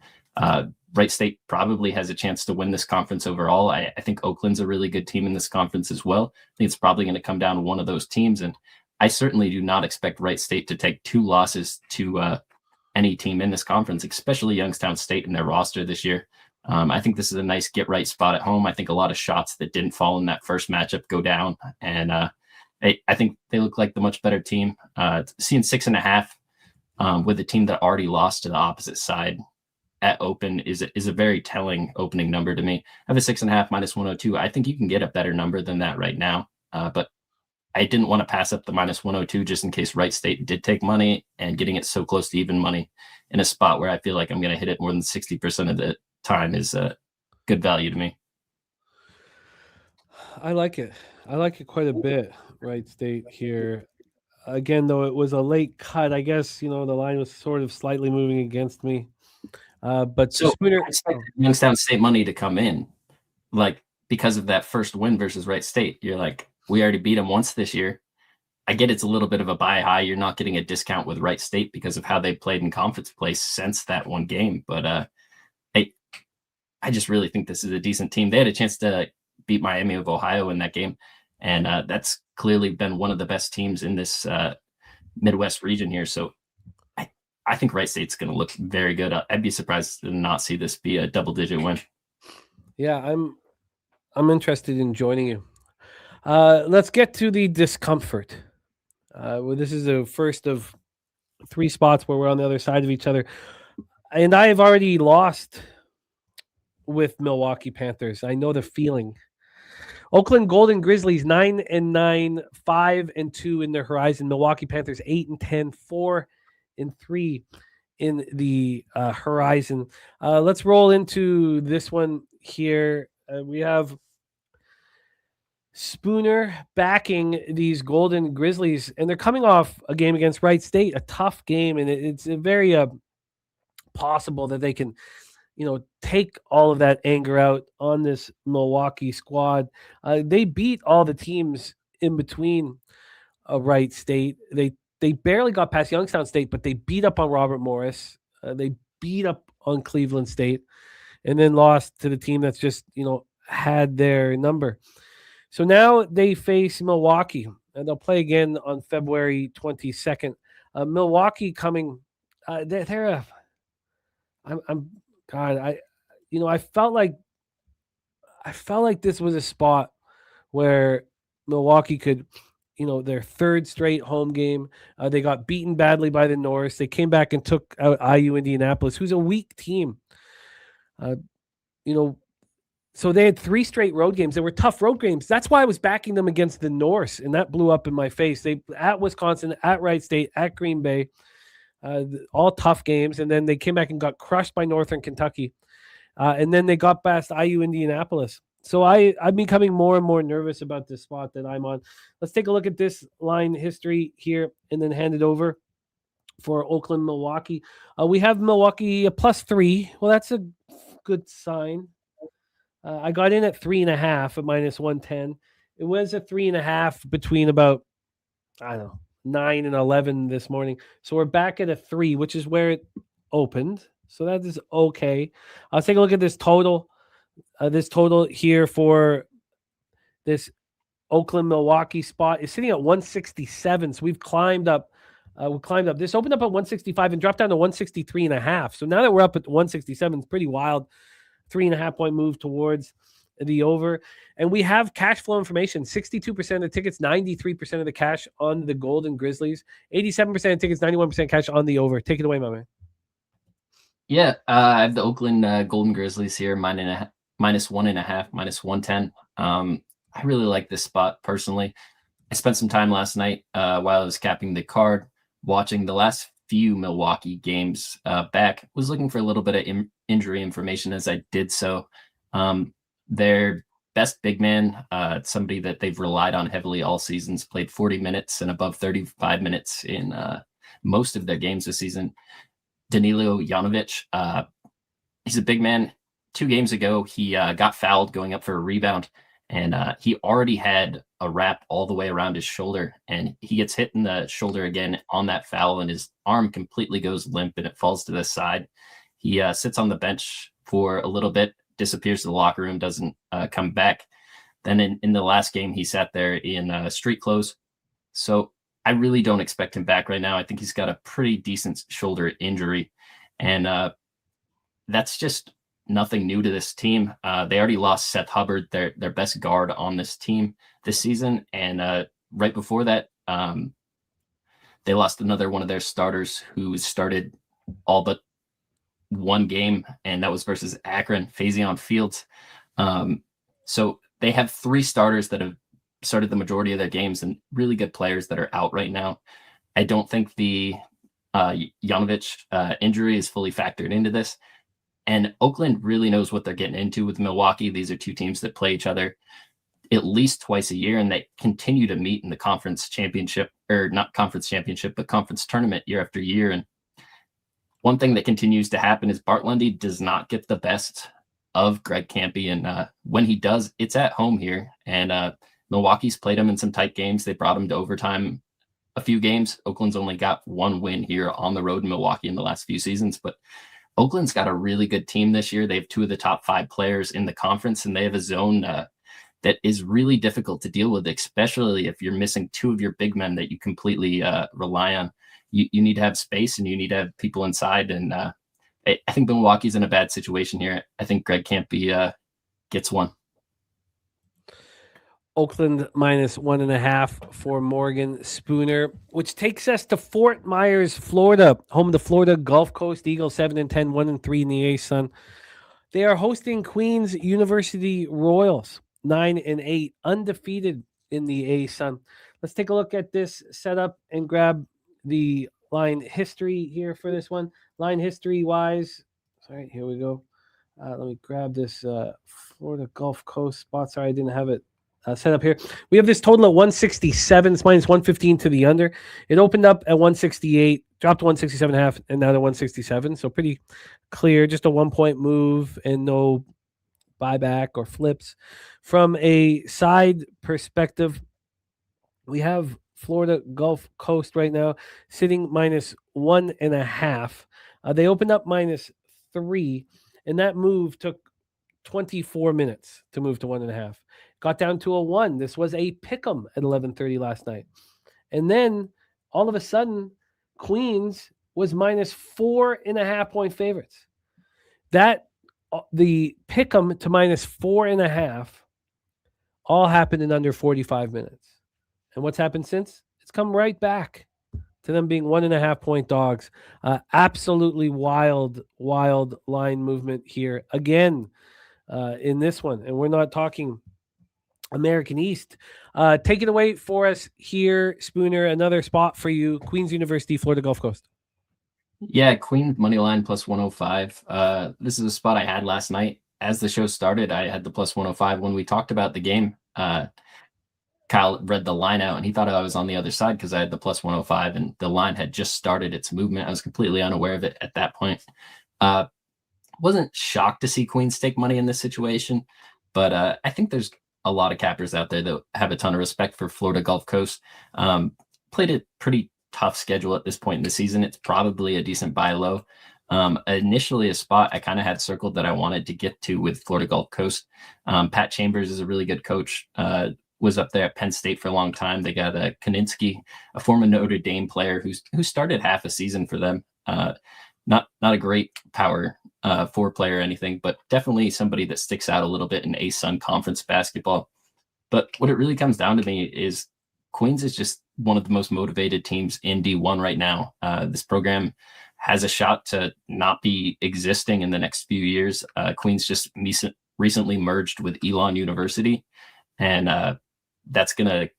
Wright State probably has a chance to win this conference overall. I think Oakland's a really good team in this conference as well. I think it's probably going to come down to one of those teams, and I certainly do not expect Wright State to take 2 losses to any team in this conference, especially Youngstown State in their roster this year. I think this is a nice get-right spot at home. I think a lot of shots that didn't fall in that first matchup go down, and I think they look like the much better team. Seeing 6.5 with a team that already lost to the opposite side at open is a very telling opening number to me. I have a 6.5 -102. I think you can get a better number than that right now, but I didn't want to pass up the -102 just in case Wright State did take money, and getting it so close to even money in a spot where I feel like I'm going to hit it more than 60% of the time is a good value to me. I like it. I like it quite a bit. Wright State here. Again, though, it was a late cut. I guess, the line was sort of slightly moving against me. But So Spooner, I expected Youngstown State money to come in, like, because of that first win versus Wright State. You're like, we already beat them once this year. I get it's a little bit of a buy high. You're not getting a discount with Wright State because of how they played in conference play since that one game. But I just really think this is a decent team. They had a chance to beat Miami of Ohio in that game, and that's clearly been one of the best teams in this Midwest region here. So I think Wright State's going to look very good. I'd be surprised to not see this be a double-digit win. Yeah, I'm interested in joining you. Let's get to the discomfort. Well, this is the first of 3 spots where we're on the other side of each other, and I have already lost with Milwaukee Panthers. I know the feeling. Oakland Golden Grizzlies 9-9, 5-2 in their horizon. Milwaukee Panthers 8-10, 4-3 in the horizon. Let's roll into this one here. We have Spooner backing these Golden Grizzlies, and they're coming off a game against Wright State, a tough game, and it's very possible that they can take all of that anger out on this Milwaukee squad. They beat all the teams in between Wright State. They barely got past Youngstown State, but they beat up on Robert Morris. They beat up on Cleveland State, and then lost to the team that's just, had their number. So now they face Milwaukee, and they'll play again on February 22nd. Milwaukee coming, they're a. I'm God. I felt like this was a spot where Milwaukee could, their third straight home game. They got beaten badly by the Norse. They came back and took out IU Indianapolis, who's a weak team. So they had 3 straight road games. They were tough road games. That's why I was backing them against the Norse, and that blew up in my face. They at Wisconsin, at Wright State, at Green Bay, all tough games, and then they came back and got crushed by Northern Kentucky, and then they got past IU Indianapolis. So I'm becoming more and more nervous about this spot that I'm on. Let's take a look at this line history here, and then hand it over for Oakland, Milwaukee. We have Milwaukee a +3. Well, that's a good sign. I got in at 3.5 at -110. It was a 3.5 between about, 9 and 11 this morning. So we're back at a 3, which is where it opened. So that is okay. I'll take a look at this total. This total here for this Oakland Milwaukee spot is sitting at 167. So we've climbed up. This opened up at 165 and dropped down to 163.5. So now that we're up at 167, it's pretty wild. 3.5 point move towards the over. And we have cash flow information. 62% of the tickets, 93% of the cash on the Golden Grizzlies, 87% of tickets, 91% cash on the over. Take it away, my man. Yeah, I have the Oakland Golden Grizzlies here, -1.5, -110. I really like this spot personally. I spent some time last night while I was capping the card, watching the last few Milwaukee games back. Was looking for a little bit of injury information as I did so. Their best big man, somebody that they've relied on heavily all seasons, played 40 minutes and above 35 minutes in most of their games this season. Danilo Janovic, he's a big man. 2 games ago, he got fouled going up for a rebound, and he already had a wrap all the way around his shoulder, and he gets hit in the shoulder again on that foul, and his arm completely goes limp, and it falls to the side. He sits on the bench for a little bit, disappears to the locker room, doesn't come back. Then in the last game, he sat there in street clothes. So I really don't expect him back right now. I think he's got a pretty decent shoulder injury, and that's just nothing new to this team. They already lost Seth Hubbard, their best guard on this team this season, and right before that, they lost another one of their starters who started all but one game, and that was versus Akron, Faison Fields. So they have 3 starters that have started the majority of their games and really good players that are out right now. I don't think the Janovic injury is fully factored into this. And Oakland really knows what they're getting into with Milwaukee. These are 2 teams that play each other at least twice a year, and they continue to meet in the conference championship, or not conference championship, but conference tournament year after year. And one thing that continues to happen is Bart Lundy does not get the best of Greg Kampe, and when he does, it's at home here. And Milwaukee's played him in some tight games. They brought him to overtime a few games. Oakland's only got 1 win here on the road in Milwaukee in the last few seasons, but Oakland's got a really good team this year. They have 2 of the top 5 players in the conference, and they have a zone that is really difficult to deal with, especially if you're missing 2 of your big men that you completely rely on. You need to have space, and you need to have people inside. And I think Milwaukee's in a bad situation here. I think Greg Kampe gets one. Oakland -1.5 for Morgan Spooner, which takes us to Fort Myers, Florida, home of the Florida Gulf Coast Eagles, 7-10, 1-3 in the A-Sun. They are hosting Queens University Royals, 9-8, undefeated in the A-Sun. Let's take a look at this setup and grab the line history here for this one. Line history-wise, sorry, here we go. Let me grab this Florida Gulf Coast spot. Sorry, I didn't have it set up here. We have this total at 167. It's -115 to the under. It opened up at 168, dropped to 167.5, and now to 167. So pretty clear, just a 1-point move and no buyback or flips. From a side perspective, we have Florida Gulf Coast right now sitting -1.5. They opened up -3, and that move took 24 minutes to move to 1.5. Got down to a 1. This was a pick'em at 11:30 last night. And then all of a sudden, Queens was minus 4.5 point favorites. That the pick'em to minus 4.5 all happened in under 45 minutes. And what's happened since? It's come right back to them being 1.5 point dogs. Absolutely wild line movement here again in this one. And we're not talking American East. Take it away for us here, Spooner. Another spot for you, Queen's University, Florida Gulf Coast. Yeah, Queen money line plus 105. This is a spot I had last night. As the show started, I had the plus 105. When we talked about the game, Kyle read the line out and he thought I was on the other side because I had the plus 105 and the line had just started its movement. I was completely unaware of it at that point. Wasn't shocked to see Queens take money in this situation, but I think there's a lot of cappers out there that have a ton of respect for Florida Gulf Coast. Played a pretty tough schedule at this point in the season. It's probably a decent buy low. Initially a spot I kind of had circled that I wanted to get to with Florida Gulf Coast. Pat Chambers is a really good coach. Was up there at Penn State for a long time. They got Kaninsky, a former Notre Dame player who started half a season for them. Not a great power forward player or anything, but definitely somebody that sticks out a little bit in ASUN conference basketball. But what it really comes down to me is Queens is just one of the most motivated teams in D1 right now. This program has a shot to not be existing in the next few years. Queens just recently merged with Elon University, and that's going to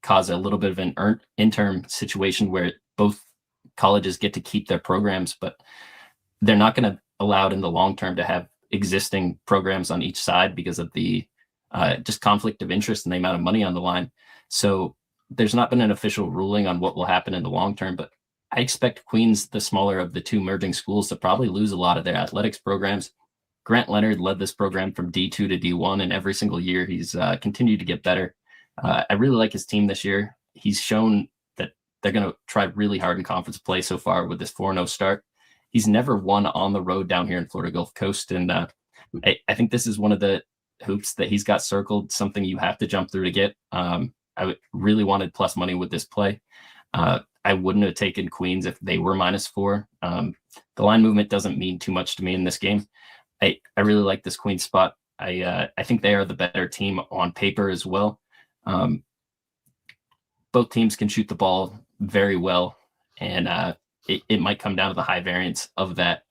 cause a little bit of an interim situation where both colleges get to keep their programs, but they're not going to allow it in the long term to have existing programs on each side because of the just conflict of interest and the amount of money on the line. So there's not been an official ruling on what will happen in the long term, but I expect Queens, the smaller of the two merging schools, to probably lose a lot of their athletics programs. Grant Leonard led this program from D2 to D1, and every single year he's continued to get better. I really like his team this year. He's shown that they're going to try really hard in conference play so far with this 4-0 start. He's never won on the road down here in Florida Gulf Coast, and I think this is one of the hoops that he's got circled, something you have to jump through to get. I really wanted plus money with this play. I wouldn't have taken Queens if they were -4. The line movement doesn't mean too much to me in this game. I really like this Queens spot. I think they are the better team on paper as well. Both teams can shoot the ball very well, and it might come down to the high variance of that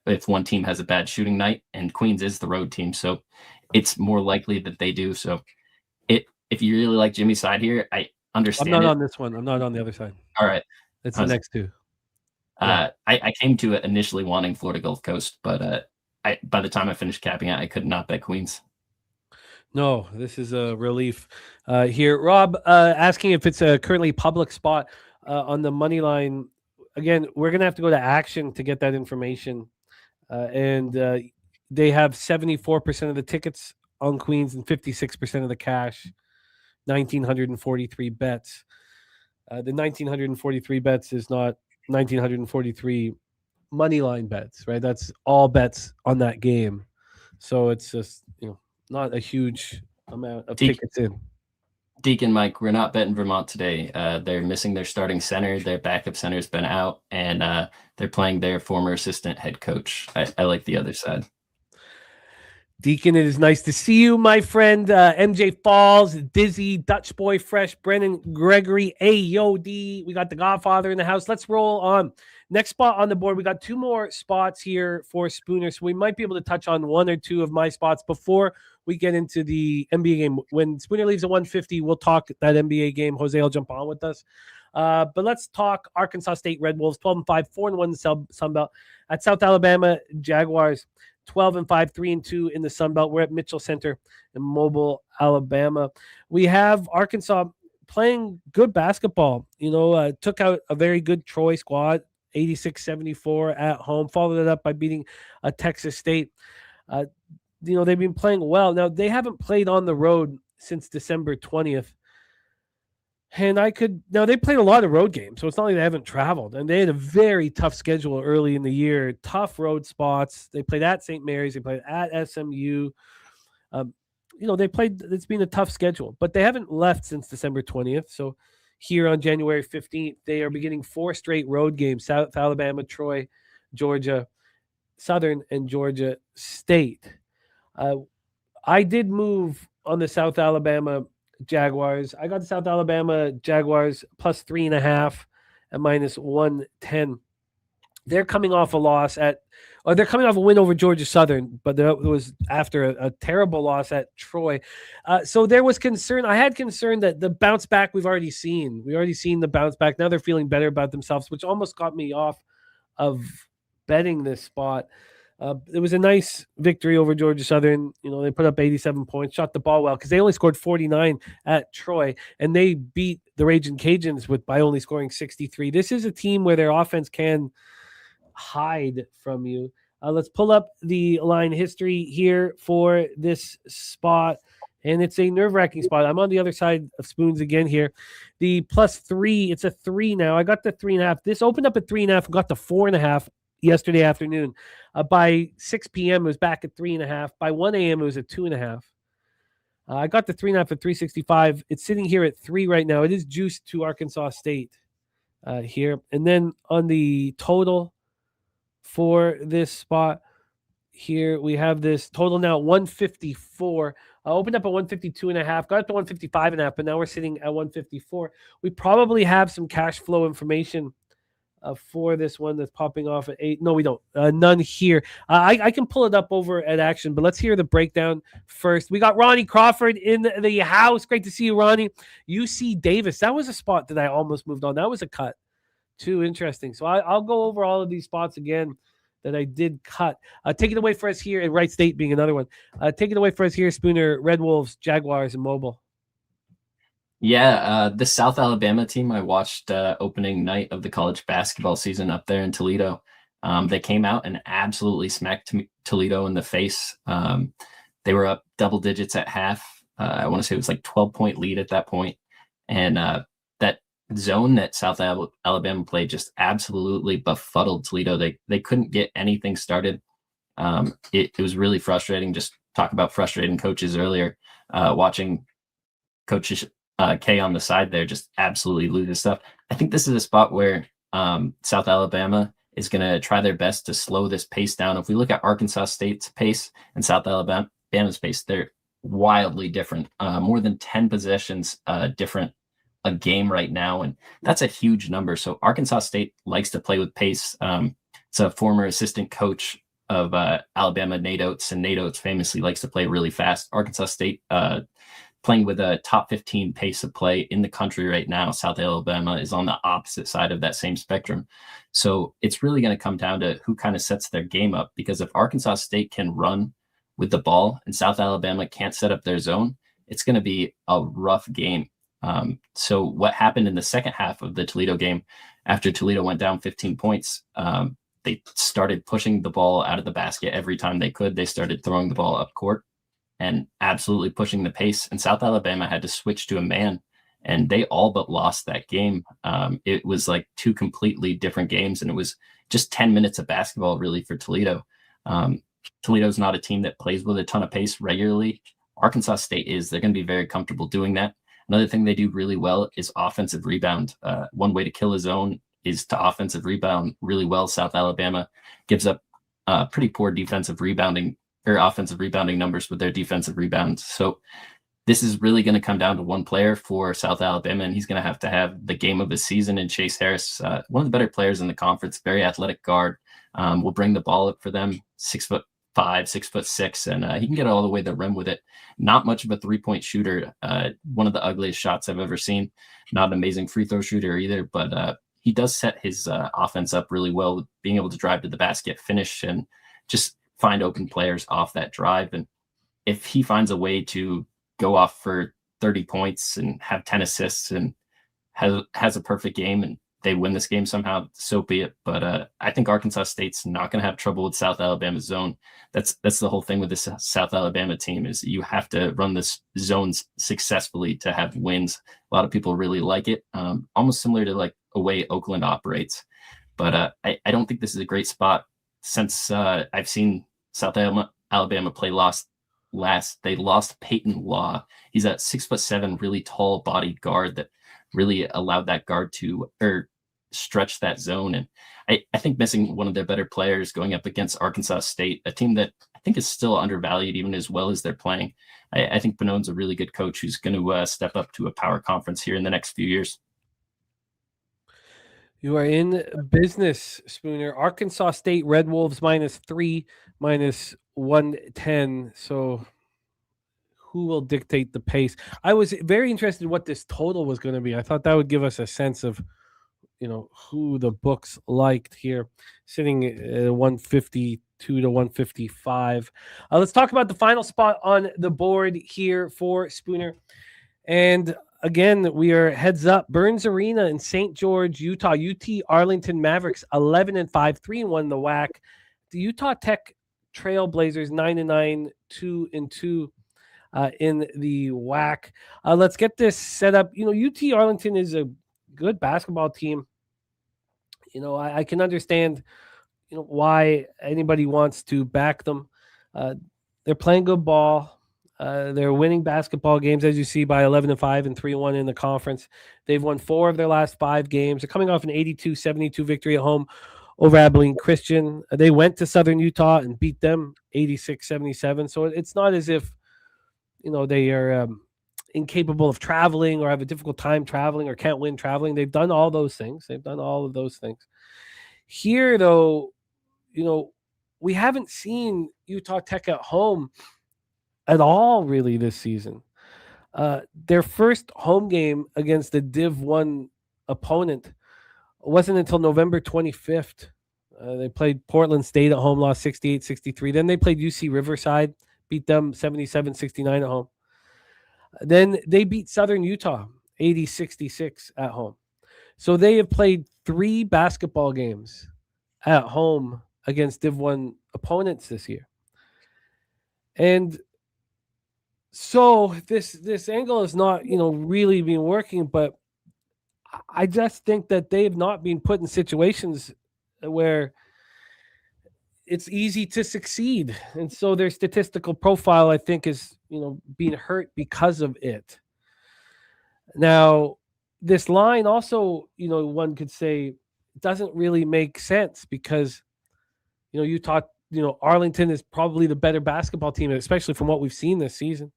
if one team has a bad shooting night, and Queens is the road team, so it's more likely that they do. So if you really like Jimmy's side here, I understand. I'm not on this one. I'm not on the other side. All right. It's the next two. I came to it initially wanting Florida Gulf Coast, but by the time I finished capping it, I could not bet Queens. No, this is a relief here. Rob asking if it's a currently public spot on the money line. Again, we're going to have to go to Action to get that information. And they have 74% of the tickets on Queens and 56% of the cash. 1,943 bets. The 1,943 bets is not 1,943 money line bets, right? That's all bets on that game. So it's just, not a huge amount of tickets in. Deacon Mike, we're not betting Vermont today. They're missing their starting center. Their backup center's been out, and they're playing their former assistant head coach. I like the other side. Deacon, it is nice to see you, my friend. MJ Falls, Dizzy, Dutch Boy Fresh, Brennan Gregory, AOD. We got the Godfather in the house. Let's roll on. Next spot on the board. We got two more spots here for Spooner, so we might be able to touch on one or two of my spots before we get into the NBA game. When Spooner leaves at 1:50, we'll talk that NBA game. Jose will jump on with us. But let's talk Arkansas State Red Wolves, 12-5, 4-1 Sunbelt. At South Alabama Jaguars, 12-5, 3-2 in the Sunbelt. We're at Mitchell Center in Mobile, Alabama. We have Arkansas playing good basketball. Took out a very good Troy squad, 86-74 at home. Followed it up by beating Texas State. They've been playing well. Now, they haven't played on the road since December 20th. And now they played a lot of road games, so it's not like they haven't traveled. And they had a very tough schedule early in the year, tough road spots. They played at St. Mary's, they played at SMU. It's been a tough schedule, but they haven't left since December 20th. So here on January 15th, they are beginning 4 straight road games: South Alabama, Troy, Georgia Southern, and Georgia State. I did move on the South Alabama Jaguars. I got the South Alabama Jaguars plus 3.5 at minus 110. They're coming off they're coming off a win over Georgia Southern, but it was after a terrible loss at Troy. So there was concern. I had concern that the bounce back we've already seen. We already seen the bounce back. Now they're feeling better about themselves, which almost got me off of betting this spot. It was a nice victory over Georgia Southern. They put up 87 points, shot the ball well because they only scored 49 at Troy, and they beat the Ragin' Cajuns by only scoring 63. This is a team where their offense can hide from you. Let's pull up the line history here for this spot, and it's a nerve-wracking spot. I'm on the other side of spoons again here. The +3, it's a 3 now. I got the 3.5. This opened up at 3.5 and got to 4.5 yesterday afternoon. By 6 p.m., it was back at 3.5. By 1 a.m., it was at 2.5. I got the 3.5 at 365. It's sitting here at 3 right now. It is juiced to Arkansas State here. And then on the total for this spot here, we have this total now 154. I opened up at 152.5, got up to 155.5, but now we're sitting at 154. We probably have some cash flow information for this one that's popping off at 8. No, we don't. None here. I can pull it up over at Action, but let's hear the breakdown first. We got Ronnie Crawford in the house. Great to see you, Ronnie. UC Davis. That was a spot that I almost moved on. That was a cut. Too interesting. So I'll go over all of these spots again that I did cut. Take it away for us here, and Wright State being another one. Take it away for us here, Spooner. Red Wolves, Jaguars, and Mobile. Yeah, the South Alabama team I watched opening night of the college basketball season up there in Toledo. They came out and absolutely smacked Toledo in the face. They were up double digits at half. I want to say it was like 12-point lead at that point. And that zone that South Alabama played just absolutely befuddled Toledo. They couldn't get anything started. It was really frustrating. Just talk about frustrating coaches earlier. Watching coaches K on the side there just absolutely lose his stuff. I think this is a spot where South Alabama is going to try their best to slow this pace down. If we look at Arkansas State's pace and South Alabama's pace, they're wildly different. More than 10 possessions different a game right now, and that's a huge number. So Arkansas State likes to play with pace. It's a former assistant coach of Alabama, Nate Oates, and Nate Oates famously likes to play really fast. Arkansas State playing with a top 15 pace of play in the country right now. South Alabama is on the opposite side of that same spectrum. So it's really going to come down to who kind of sets their game up, because if Arkansas State can run with the ball and South Alabama can't set up their zone, it's going to be a rough game. So what happened in the second half of the Toledo game, after Toledo went down 15 points, they started pushing the ball out of the basket every time they could. They started throwing the ball up court and absolutely pushing the pace. And South Alabama had to switch to a man, and they all but lost that game. It was like 2 completely different games, and it was just 10 minutes of basketball really for Toledo. Toledo's not a team that plays with a ton of pace regularly. Arkansas State is. They're going to be very comfortable doing that. Another thing they do really well is offensive rebound. One way to kill a zone is to offensive rebound really well. South Alabama gives up pretty poor defensive rebounding or offensive rebounding numbers with their defensive rebounds. So this is really going to come down to one player for South Alabama, and he's going to have the game of his season in Chase Harris, one of the better players in the conference, very athletic guard, will bring the ball up for them, 6'5", 6'6", and he can get all the way to the rim with it. Not much of a 3-point shooter. One of the ugliest shots I've ever seen. Not an amazing free throw shooter either, but he does set his offense up really well with being able to drive to the basket, finish, and just find open players off that drive. And if he finds a way to go off for 30 points and have 10 assists and has a perfect game and they win this game somehow, so be it. But I think Arkansas State's not going to have trouble with South Alabama's zone. That's the whole thing with this South Alabama team is you have to run this zones successfully to have wins. A lot of people really like it, almost similar to like a way Oakland operates. But I don't think this is a great spot since I've seen South Alabama play last. They lost Peyton Law. He's a 6'7", really tall bodied guard that really allowed that guard to stretch that zone. And I think missing one of their better players going up against Arkansas State, a team that I think is still undervalued even as well as they're playing. I think Banone's a really good coach who's going to step up to a power conference here in the next few years. You are in business, Spooner. Arkansas State Red Wolves -3, -110. So who will dictate the pace? I was very interested in what this total was going to be. I thought that would give us a sense of, who the books liked here, sitting at 152 to 155. Let's talk about the final spot on the board here for Spooner. And again, we are heads up. Burns Arena in St. George, Utah. UT Arlington Mavericks 11-5, 3-1 in the WAC. The Utah Tech Trailblazers 9-9, 2-2 in the WAC. Let's get this set up. UT Arlington is a good basketball team. I can understand, why anybody wants to back them. They're playing good ball. They're winning basketball games, as you see, by 11-5 and 3-1 in the conference. They've won 4 of their last 5 games. They're coming off an 82-72 victory at home over Abilene Christian. They went to Southern Utah and beat them 86-77. So it's not as if, they are incapable of traveling or have a difficult time traveling or can't win traveling. They've done all those things. They've done all of those things. Here, though, we haven't seen Utah Tech at home at all really this season. Their first home game against the Div 1 opponent wasn't until November 25th. They played Portland State at home, lost 68-63. Then they played UC Riverside, beat them 77-69 at home. Then they beat Southern Utah 80-66 at home. So they have played 3 basketball games at home against Div 1 opponents this year. And so this angle is not, really been working, but I just think that they have not been put in situations where it's easy to succeed. And so their statistical profile, I think, is, being hurt because of it. Now, this line also, one could say doesn't really make sense because, Utah, Arlington is probably the better basketball team, especially from what we've seen this season.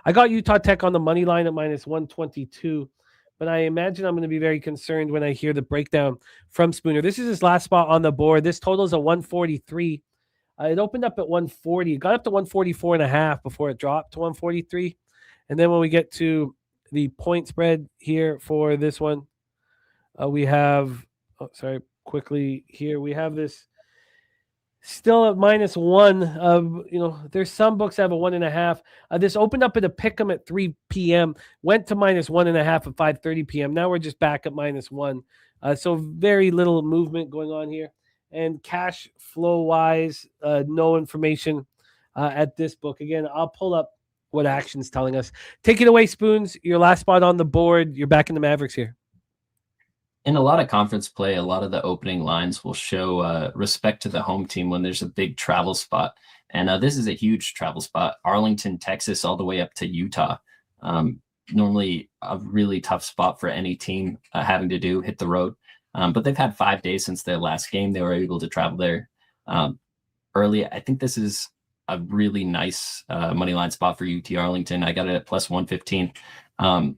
I got Utah Tech on the money line at -122, but I imagine I'm going to be very concerned when I hear the breakdown from Spooner. This is his last spot on the board. This total is a 143. It opened up at 140. It got up to 144.5 before it dropped to 143. And then when we get to the point spread here for this one, we have, quickly here, we have this still at -1. There's some books that have a 1.5. This opened up at a pick'em at 3 p.m., went to -1.5 at 5:30 p.m. Now we're just back at -1. So very little movement going on here. And cash flow wise, no information at this book. Again, I'll pull up what Action's telling us. Take it away, Spoons. Your last spot on the board. You're back in the Mavericks here. In a lot of conference play, a lot of the opening lines will show respect to the home team when there's a big travel spot. And this is a huge travel spot. Arlington, Texas, all the way up to Utah. Normally a really tough spot for any team having to hit the road. But they've had 5 days since their last game. They were able to travel there early. I think this is a really nice money line spot for UT Arlington. I got it at +115. I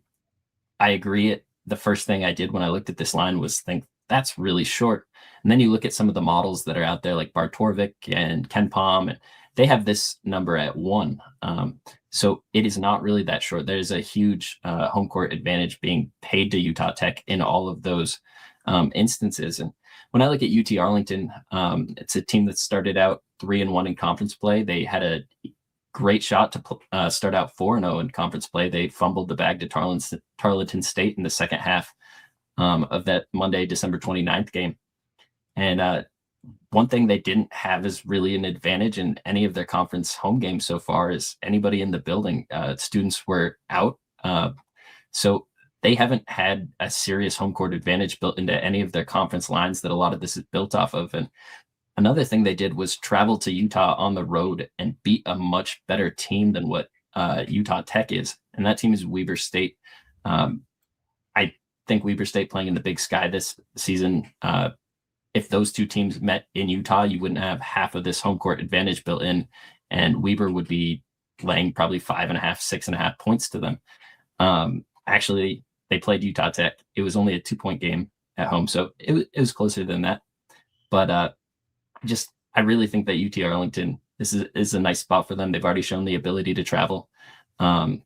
agree. The first thing I did when I looked at this line was think that's really short. And then you look at some of the models that are out there like Bartorvik and Ken Palm, and they have this number at 1. So it is not really that short. There's a huge home court advantage being paid to Utah Tech in all of those instances. And when I look at UT Arlington, it's a team that started out 3-1 in conference play. They had a great shot to start out 4-0 in conference play. They fumbled the bag to Tarleton State in the second half. of that Monday, December 29th game. And one thing they didn't have is really an advantage in any of their conference home games so far is anybody in the building. Students were out. So they haven't had a serious home court advantage built into any of their conference lines that a lot of this is built off of. And another thing they did was travel to Utah on the road and beat a much better team than what Utah Tech is. And that team is Weber State. I think Weber State playing in the Big Sky this season, if those two teams met in Utah, you wouldn't have half of this home court advantage built in, and Weber would be laying probably 5.5, 6.5 points to them. Actually, they played Utah Tech. It was only a 2-point game at home, so it was closer than that. But I really think that UT Arlington, this is a nice spot for them. They've already shown the ability to travel. I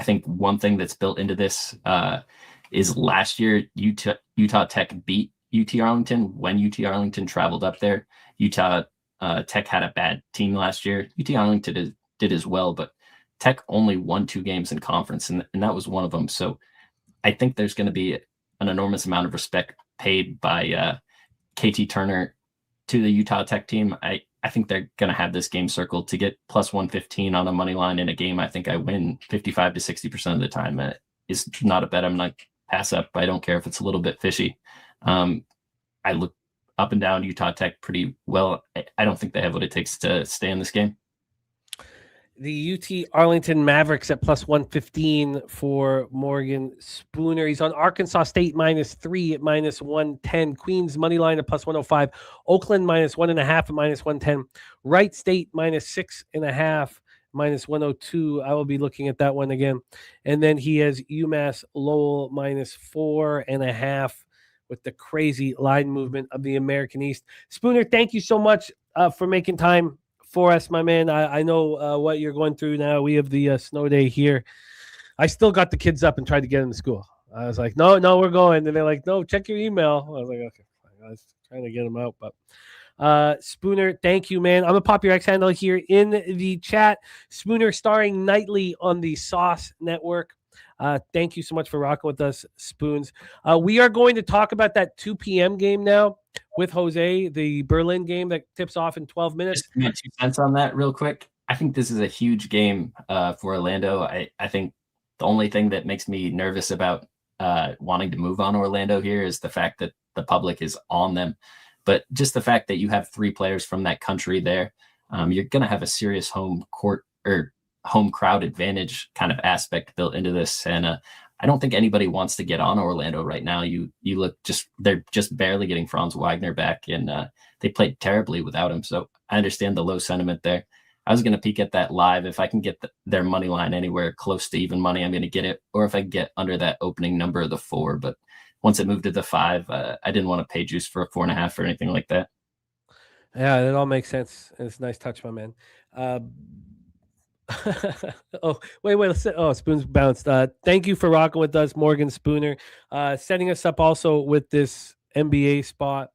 think one thing that's built into this is last year Utah Tech beat UT Arlington when UT Arlington traveled up there. Utah Tech had a bad team last year. UT Arlington did as well, but Tech only won 2 games in conference, and that was one of them. So I think there's going to be an enormous amount of respect paid by KT Turner to the Utah Tech team. I think they're going to have this game circled to get plus 115 on a money line in a game. I think I win 55 to 60% of the time. It's not a bet I'm not pass up. I don't care if it's a little bit fishy. I look up and down Utah Tech pretty well. I don't think they have what it takes to stay in this game. The UT Arlington Mavericks at plus 115 for Morgan Spooner. He's on Arkansas State -3 at minus 110. Queens money line at plus 105. Oakland -1.5 at minus 110. Wright State -6.5 minus 102. I will be looking at that one again. And then he has UMass Lowell -4.5 with the crazy line movement of the American East. Spooner, thank you so much for making time for us, my man. I know what you're going through now. We have the snow day here. I still got the kids up and tried to get them to school. I was like, no, we're going. And they're like, no, check your email. I was like, okay. I was trying to get them out. But Spooner, thank you, man. I'm going to pop your X handle here in the chat. Spooner starring nightly on the Sauce Network. Thank you so much for rocking with us, Spoons. We are going to talk about that 2 p.m. game now with Jose, the Berlin game that tips off in 12 minutes. Just 2 cents on that real quick. I think this is a huge game for Orlando. I think the only thing that makes me nervous about wanting to move on Orlando here is the fact that the public is on them. But just the fact that you have 3 players from that country there, you're going to have a serious home court or home crowd advantage kind of aspect built into this. And I don't think anybody wants to get on Orlando right now. You look they're just barely getting Franz Wagner back, and they played terribly without him. So I understand the low sentiment there. I was going to peek at that live. If I can get their money line anywhere close to even money, I'm going to get it. Or if I get under that opening number of the 4, but once it moved to the 5, I didn't want to pay juice for a 4.5 or anything like that. Yeah, it all makes sense. It's a nice touch, my man. Oh, wait. Spoons bounced. Thank you for rocking with us, Morgan Spooner. Setting us up also with this NBA spot.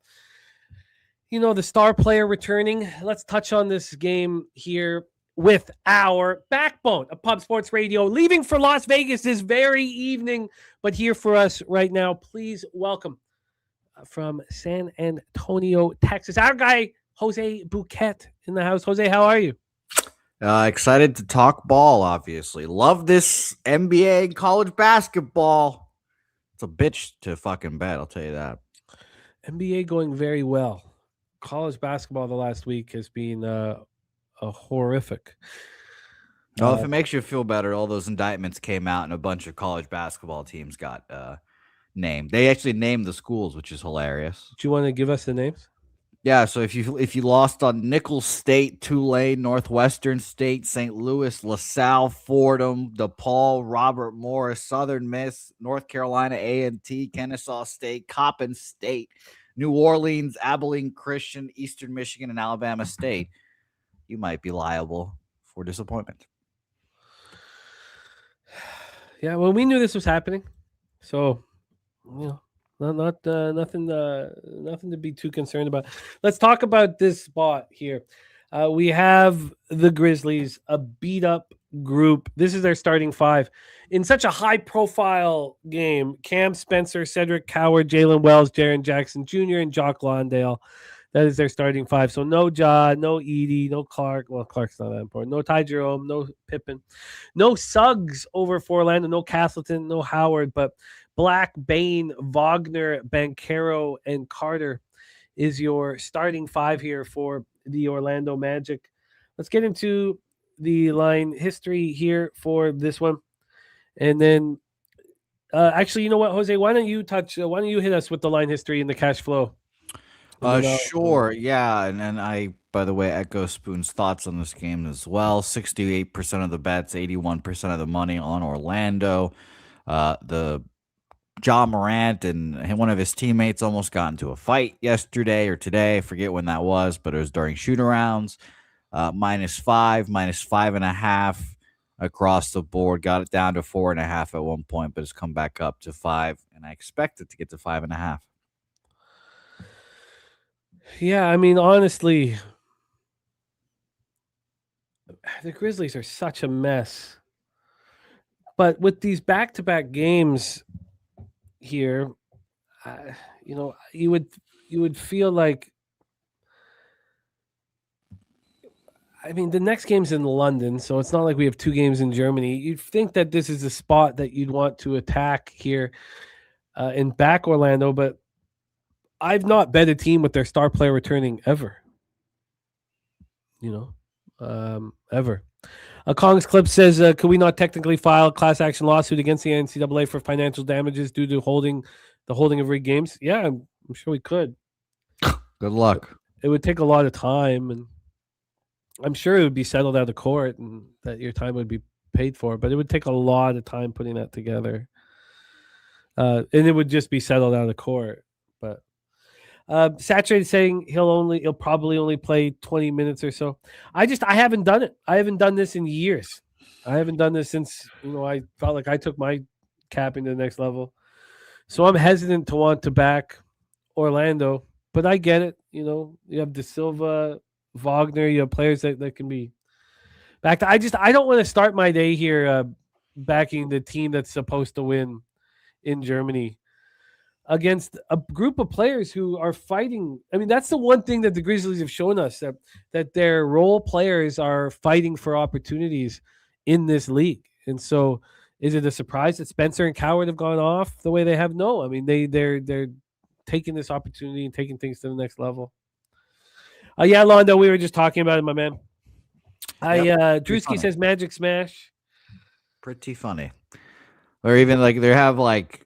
You know, the star player returning. Let's touch on this game here with our backbone of Pub Sports Radio, leaving for Las Vegas this very evening, but here for us right now. Please welcome from San Antonio, Texas, our guy, Jose Bouquet in the house. Jose, how are you? Excited to talk ball, obviously. Love this NBA and college basketball. It's a bitch to fucking bet, I'll tell you that. NBA going very well. College basketball the last week has been a horrific. Well, if it makes you feel better, all those indictments came out and a bunch of college basketball teams got named. They actually named the schools, which is hilarious. Do you want to give us the names? Yeah, so if you lost on Nicholls State, Tulane, Northwestern State, St. Louis, LaSalle, Fordham, DePaul, Robert Morris, Southern Miss, North Carolina A&T, Kennesaw State, Coppin State, New Orleans, Abilene Christian, Eastern Michigan, and Alabama State, you might be liable for disappointment. Yeah, well, we knew this was happening, so nothing to be too concerned about. Let's talk about this spot here. We have the Grizzlies, a beat-up group. This is their starting five. In such a high-profile game, Cam Spencer, Cedric Coward, Jalen Wells, Jaren Jackson Jr., and Jock Lawndale. That is their starting five. So no Ja, no Edie, no Clark. Well, Clark's not that important. No Ty Jerome, no Pippen. No Suggs over for Orlando, no Castleton, no Howard, but Black, Bain, Wagner, Banchero, and Carter is your starting five here for the Orlando Magic. Let's get into the line history here for this one. And then, actually, you know what, Jose? Why don't you hit us with the line history and the cash flow? Sure. Yeah. And then I, by the way, echo Spoon's thoughts on this game as well. 68% of the bets, 81% of the money on Orlando. The Ja Morant and one of his teammates almost got into a fight yesterday or today. I forget when that was, but it was during shoot-arounds. -5, -5.5 across the board. Got it down to 4.5 at one point, but it's come back up to 5, and I expect it to get to 5.5. Yeah, I mean, honestly, the Grizzlies are such a mess. But with these back-to-back games here, you would feel like, I mean, the next game's in London, so it's not like we have two games in Germany. You'd think that this is the spot that you'd want to attack here and back Orlando, but I've not bet a team with their star player returning ever. Ever. Kong's Clip says, could we not technically file a class action lawsuit against the NCAA for financial damages due to the holding of rigged games? Yeah, I'm sure we could. Good luck. It would take a lot of time, and I'm sure it would be settled out of court and that your time would be paid for, but it would take a lot of time putting that together. And it would just be settled out of court. But Saturated saying he'll probably only play 20 minutes or so. I haven't done it. I haven't done this in years. I haven't done this since, I felt like I took my capping to the next level. So I'm hesitant to want to back Orlando, but I get it. You have De Silva, Wagner, you have players that can be backed. I don't want to start my day here backing the team that's supposed to win in Germany against a group of players who are fighting. I mean, that's the one thing that the Grizzlies have shown us, that their role players are fighting for opportunities in this league. And so is it a surprise that Spencer and Coward have gone off the way they have? No. I mean, they're taking this opportunity and taking things to the next level. Yeah, Londo, we were just talking about it, my man. Drewski says Magic Smash. Pretty funny. Or even they have like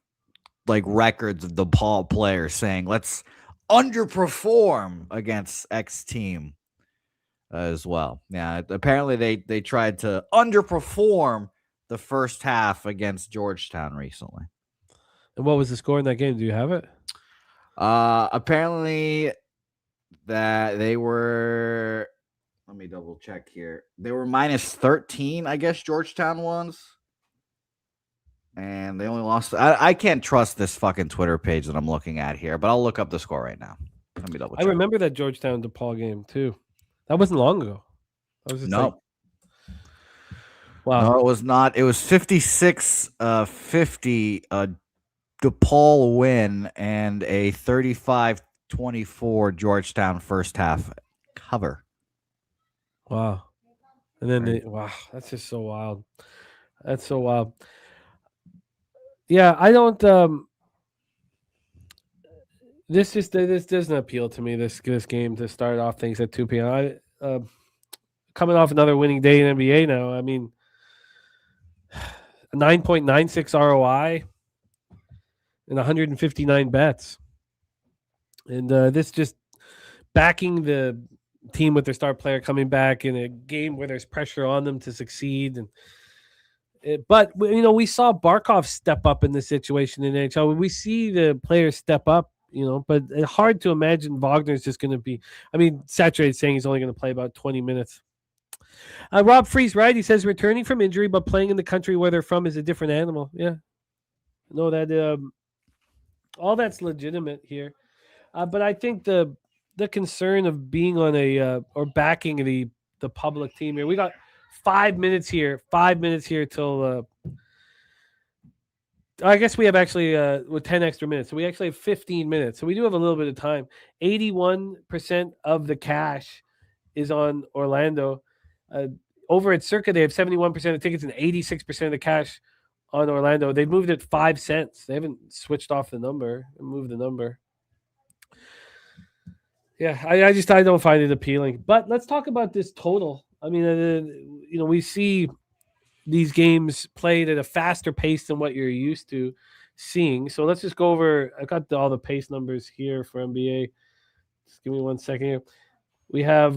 records of the Paul players saying, let's underperform against X team as well. Yeah, apparently they tried to underperform the first half against Georgetown recently. And what was the score in that game? Do you have it? Apparently that they were, let me double check here. They were -13, I guess Georgetown was. And they only lost. I can't trust this fucking Twitter page that I'm looking at here, but I'll look up the score right now. Let me double check. I remember that Georgetown DePaul game too. That wasn't long ago. That was no. Wow. No, it was not. It was 56-50 DePaul win and a 35-24 Georgetown first half cover. Wow. And then wow, that's just so wild. That's so wild. Yeah, I don't. This doesn't appeal to me. This game to start off things at 2 p.m. Coming off another winning day in NBA now. I mean, 9.96 ROI and 159 bets, and this just backing the team with their star player coming back in a game where there's pressure on them to succeed. But we saw Barkov step up in this situation in NHL. We see the players step up, but it's hard to imagine Wagner's just going to be. I mean, Saturated saying he's only going to play about 20 minutes. Rob Freeze, right? He says returning from injury, but playing in the country where they're from is a different animal. Yeah, no, that all that's legitimate here. But I think the the concern of being on a or backing the public team here. We got 5 minutes here. 5 minutes here till. I guess we have actually with 10 extra minutes. So we actually have 15 minutes. So we do have a little bit of time. 81% of the cash is on Orlando. Over at Circa, they have 71% of tickets and 86% of the cash on Orlando. They moved it 5 cents. They haven't switched off the number and moved the number. Yeah, I don't find it appealing. But let's talk about this total. I mean, we see these games played at a faster pace than what you're used to seeing. So let's just go over. I got all the pace numbers here for NBA. Just give me 1 second here. We have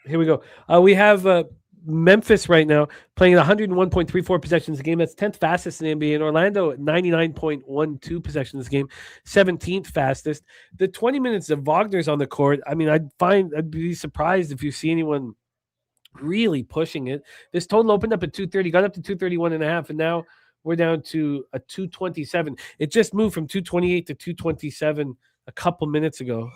here we go. We have Memphis right now playing at 101.34 possessions a game. That's 10th fastest in the NBA. And Orlando at 99.12 possessions a game, 17th fastest. The 20 minutes of Wagner's on the court. I mean, I'd be surprised if you see anyone really pushing it. This total opened up at 230, got up to 231.5, and now we're down to a 227. It just moved from 228 to 227 a couple minutes ago.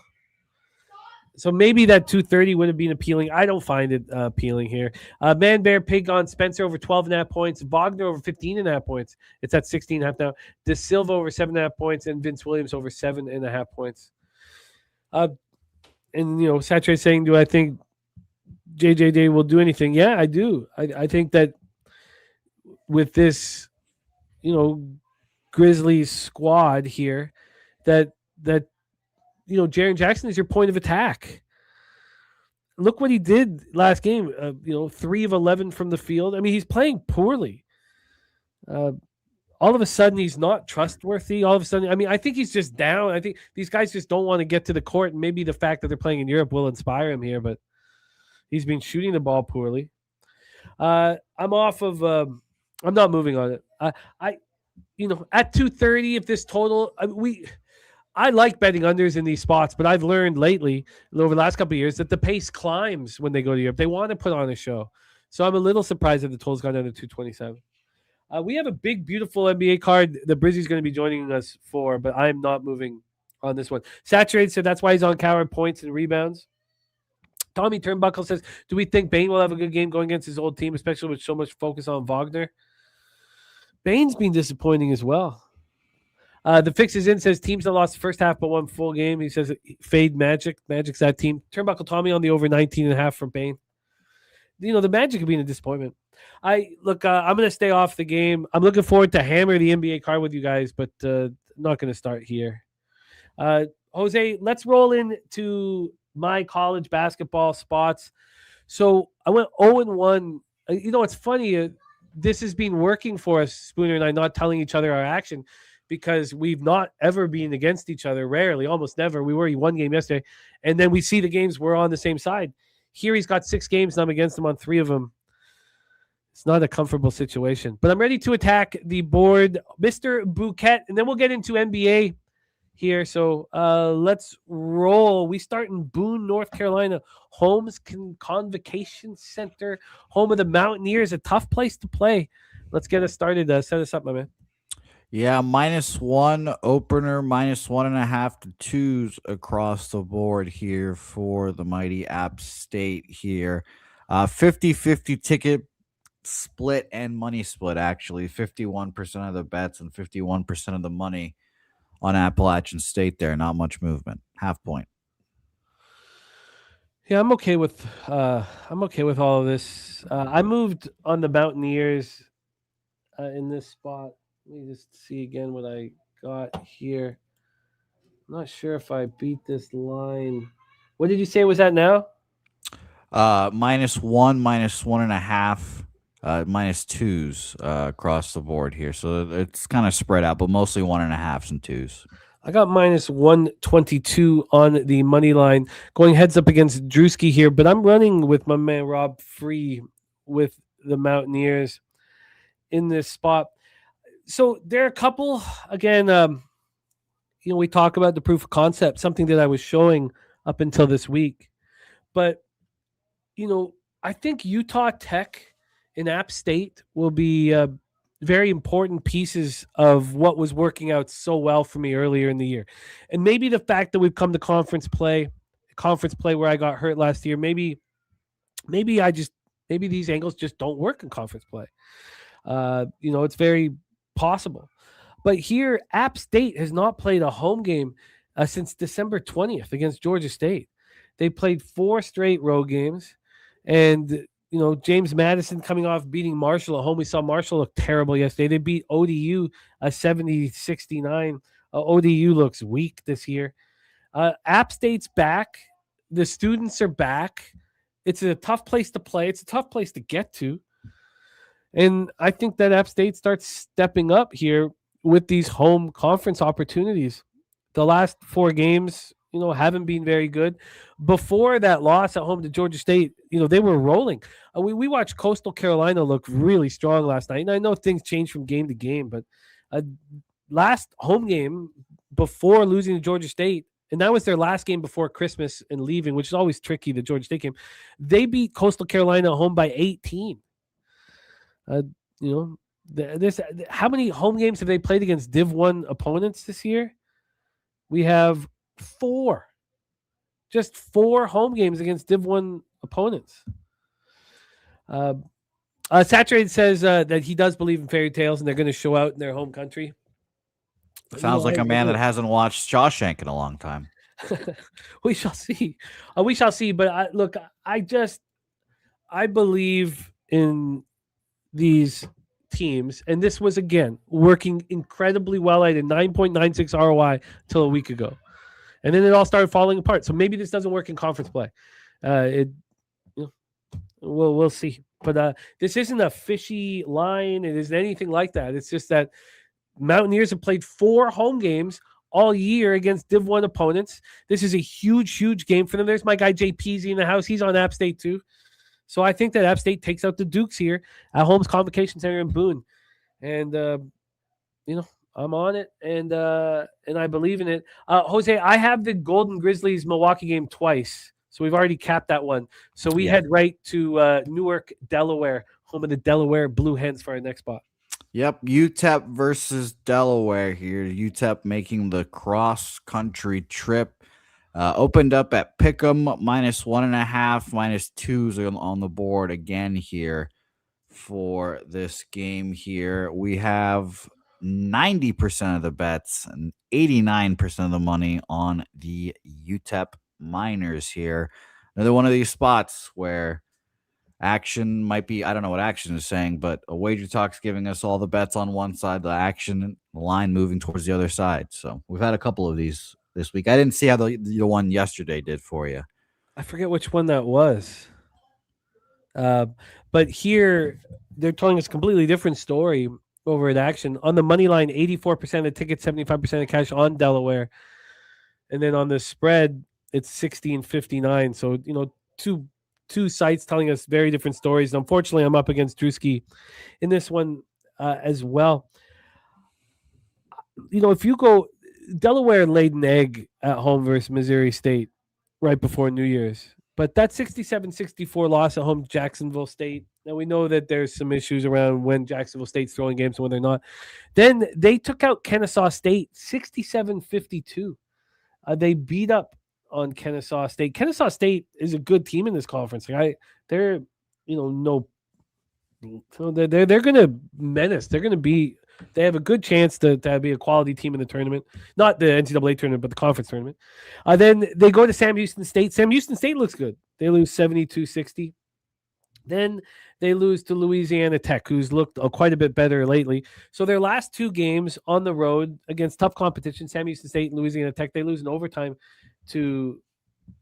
So maybe that 230 would have been appealing. I don't find it appealing here. Man, Bear, Pig on Spencer over 12.5 points. Wagner over 15.5 points. It's at 16.5 now. De Silva over 7.5 points, and Vince Williams over 7.5 points. And Satre saying, do I think JJ Day will do anything? Yeah, I do. I think that with this, Grizzlies squad here, that Jaren Jackson is your point of attack. Look what he did last game. 3 of 11 from the field. I mean, he's playing poorly. All of a sudden, he's not trustworthy. All of a sudden, I mean, I think he's just down. I think these guys just don't want to get to the court, and maybe the fact that they're playing in Europe will inspire him here, but he's been shooting the ball poorly. I'm off of I'm not moving on it. At 230, if this total, I like betting unders in these spots, but I've learned lately over the last couple of years that the pace climbs when they go to Europe. They want to put on a show. So I'm a little surprised that the total's gone down to 227. We have a big, beautiful NBA card the Brizzy's going to be joining us for, but I'm not moving on this one. Saturate said that's why he's on Coward points and rebounds. Tommy Turnbuckle says, do we think Bane will have a good game going against his old team, especially with so much focus on Wagner? Bane's been disappointing as well. The Fix is in, says teams that lost the first half but won full game. He says fade Magic. Magic's that team. Turnbuckle Tommy on the over 19.5 from Bane. The Magic could be a disappointment. I'm going to stay off the game. I'm looking forward to hammer the NBA card with you guys, but not going to start here. Jose, let's roll into my college basketball spots. So I went 0-1. It's funny. This has been working for us, Spooner and I, not telling each other our action, because we've not ever been against each other, rarely, almost never. We were one game yesterday, and then we see the games we're on the same side. Here he's got 6 games, and I'm against him on 3 of them. It's not a comfortable situation. But I'm ready to attack the board, Mr. Bouquet, and then we'll get into NBA here. So let's roll. We start in Boone, North Carolina. Holmes Convocation Center, home of the Mountaineers, a tough place to play. Let's get us started. Set us up, my man. Yeah, -1 opener, -1.5 to 2s across the board here for the mighty App State here. 50-50 ticket split and money split, actually. 51% of the bets and 51% of the money on Appalachian State there. Not much movement. Half point. Yeah, I'm okay with all of this. I moved on the Mountaineers in this spot. Let me just see again what I got here. I'm not sure if I beat this line. What did you say was that now? -1, -1.5, -2s across the board here. So it's kind of spread out, but mostly 1.5s and 2s. I got -122 on the money line, going heads up against Drewski here, but I'm running with my man Rob Free with the Mountaineers in this spot. So there are a couple, again, we talk about the proof of concept, something that I was showing up until this week. But, I think Utah Tech and App State will be very important pieces of what was working out so well for me earlier in the year. And maybe the fact that we've come to conference play where I got hurt last year, maybe these angles just don't work in conference play. It's very possible. But here, App State has not played a home game since December 20th against Georgia State. They played 4 straight road games. And, James Madison coming off beating Marshall at home. We saw Marshall look terrible yesterday. They beat ODU 70-69. ODU looks weak this year. App State's back. The students are back. It's a tough place to play. It's a tough place to get to. And I think that App State starts stepping up here with these home conference opportunities. The last 4 games, haven't been very good. Before that loss at home to Georgia State, they were rolling. We watched Coastal Carolina look really strong last night. And I know things change from game to game, but last home game before losing to Georgia State, and that was their last game before Christmas and leaving, which is always tricky, the Georgia State game. They beat Coastal Carolina at home by 18. How many home games have they played against Div 1 opponents this year? We have 4. Just 4 home games against Div 1 opponents. Saturated says that he does believe in fairy tales and they're going to show out in their home country. Sounds like a man that hasn't watched Shawshank in a long time. We shall see. But I believe in these teams, and this was again working incredibly well. I had a 9.96 ROI till a week ago, and then it all started falling apart. So maybe this doesn't work in conference play. We'll see. But this isn't a fishy line. It isn't anything like that. It's just that Mountaineers have played 4 home games all year against Div 1 opponents. This is a huge, huge game for them. There's my guy JPZ in the house. He's on App State too. So I think that App State takes out the Dukes here at Holmes Convocation Center in Boone. And, I'm on it, and I believe in it. Jose, I have the Golden Grizzlies Milwaukee game twice. So we've already capped that one. So we head right to Newark, Delaware, home of the Delaware Blue Hens for our next spot. Yep, UTEP versus Delaware here. UTEP making the cross-country trip. Opened up at Pick'em, -1.5, -2s on the board again here for this game here. We have 90% of the bets and 89% of the money on the UTEP Miners here. Another one of these spots where action might be, I don't know what action is saying, but a Wager Talk's giving us all the bets on one side, the action, the line moving towards the other side. So we've had a couple of these this week. I didn't see how the one yesterday did for you. I forget which one that was. But here they're telling us a completely different story over at action. On the money line, 84% of the tickets, 75% of cash on Delaware. And then on the spread, it's 60-59. So, two sites telling us very different stories. And unfortunately, I'm up against Drewski in this one as well. If you go, Delaware laid an egg at home versus Missouri State right before New Year's. But that 67-64 loss at home to Jacksonville State, and we know that there's some issues around when Jacksonville State's throwing games and when they're not. Then they took out Kennesaw State 67-52. They beat up on Kennesaw State. Kennesaw State is a good team in this conference. They're going to menace. They're going to be. They have a good chance to be a quality team in the tournament, not the NCAA tournament, but the conference tournament. Then they go to Sam Houston State. Sam Houston State looks good. They lose 72-60. Then they lose to Louisiana Tech, who's looked quite a bit better lately. So their last 2 games on the road against tough competition, Sam Houston State and Louisiana Tech, they lose in overtime to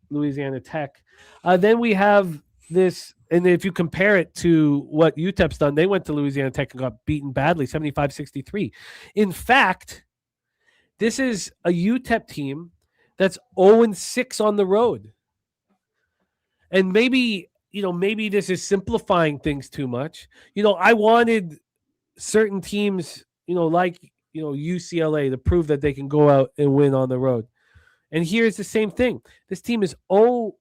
Louisiana Tech. Then we have this, and if you compare it to what UTEP's done, they went to Louisiana Tech and got beaten badly, 75-63. In fact, this is a UTEP team that's 0-6 on the road. And maybe this is simplifying things too much. I wanted certain teams, like UCLA to prove that they can go out and win on the road. And here's the same thing. This team is 0-6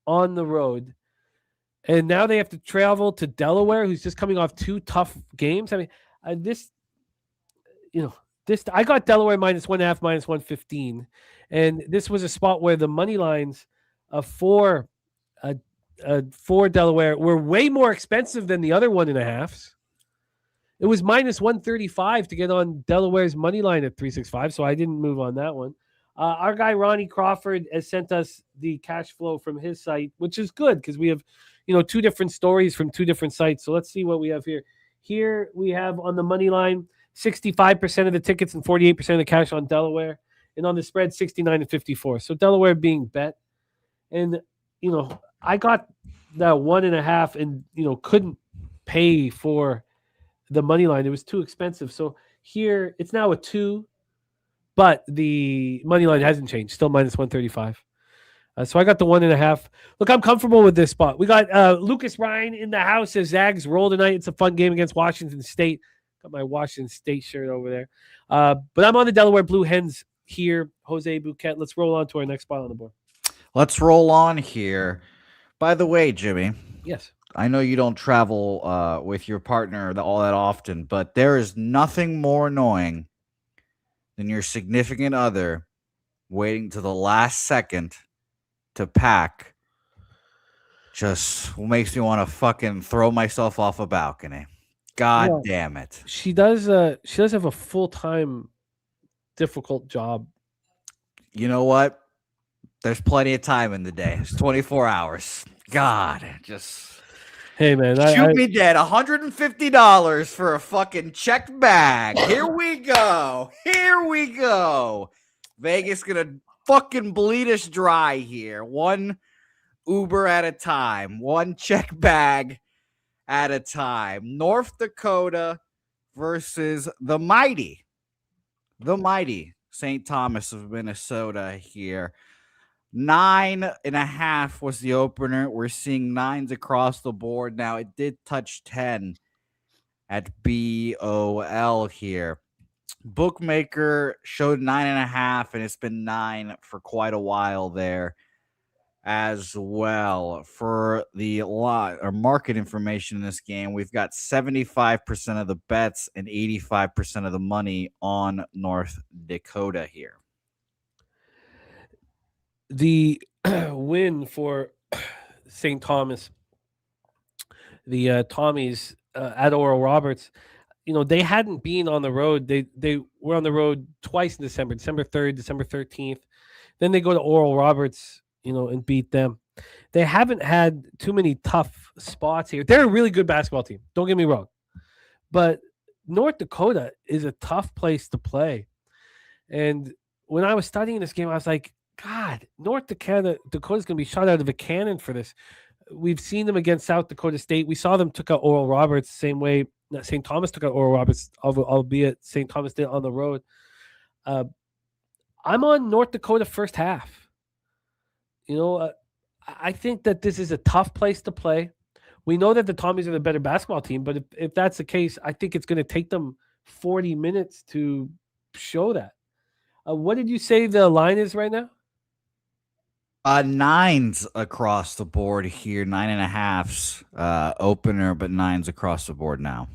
on the road. And now they have to travel to Delaware, who's just coming off 2 tough games. I mean, I got Delaware -1.5, -115. And this was a spot where the money lines for Delaware were way more expensive than the other 1.5s. It was -135 to get on Delaware's money line at 365, so I didn't move on that one. Our guy Ronnie Crawford has sent us the cash flow from his site, which is good because we have, 2 different stories from 2 different sites. So let's see what we have here. Here we have on the money line 65% of the tickets and 48% of the cash on Delaware, and on the spread 69 and 54. So Delaware being bet, and I got that 1.5 and couldn't pay for the money line. It was too expensive. So here it's now a 2. But the money line hasn't changed, still -135. So I got the 1.5. Look, I'm comfortable with this spot. We got Lucas Ryan in the house as Zags roll tonight. It's a fun game against Washington State. Got my Washington State shirt over there. But I'm on the Delaware Blue Hens here. Jose Bouquet. Let's roll on to our next spot on the board. Let's roll on here. By the way, Jimmy. Yes. I know you don't travel with your partner all that often, but there is nothing more annoying than your significant other waiting to the last second to pack. Just makes me want to fucking throw myself off a balcony. God damn it. She does have a full-time difficult job. You know what? There's plenty of time in the day. It's 24 hours. God, just hey man, shoot me dead. $150 for a fucking checked bag. Here we go. Here we go. Vegas gonna fucking bleed us dry here. One Uber at a time. One check bag at a time. North Dakota versus the mighty St. Thomas of Minnesota here. 9.5 was the opener. We're seeing 9s across the board now. It did touch 10 at BOL here. Bookmaker showed 9.5, and it's been 9 for quite a while there as well. For the lot or market information in this game, we've got 75% of the bets and 85% of the money on North Dakota here. The win for St. Thomas, the Tommies at Oral Roberts, they hadn't been on the road. They were on the road twice in December 3rd, December 13th. Then they go to Oral Roberts, and beat them. They haven't had too many tough spots here. They're a really good basketball team. Don't get me wrong. But North Dakota is a tough place to play. And when I was studying this game, I was like, God, North Dakota's going to be shot out of a cannon for this. We've seen them against South Dakota State. We saw them took out Oral Roberts the same way St. Thomas took out Oral Roberts, albeit St. Thomas did on the road. I'm on North Dakota first half. I think that this is a tough place to play. We know that the Tommies are the better basketball team, but if that's the case, I think it's going to take them 40 minutes to show that. What did you say the line is right now? 9s across the board here, 9.5s opener, but 9s across the board now.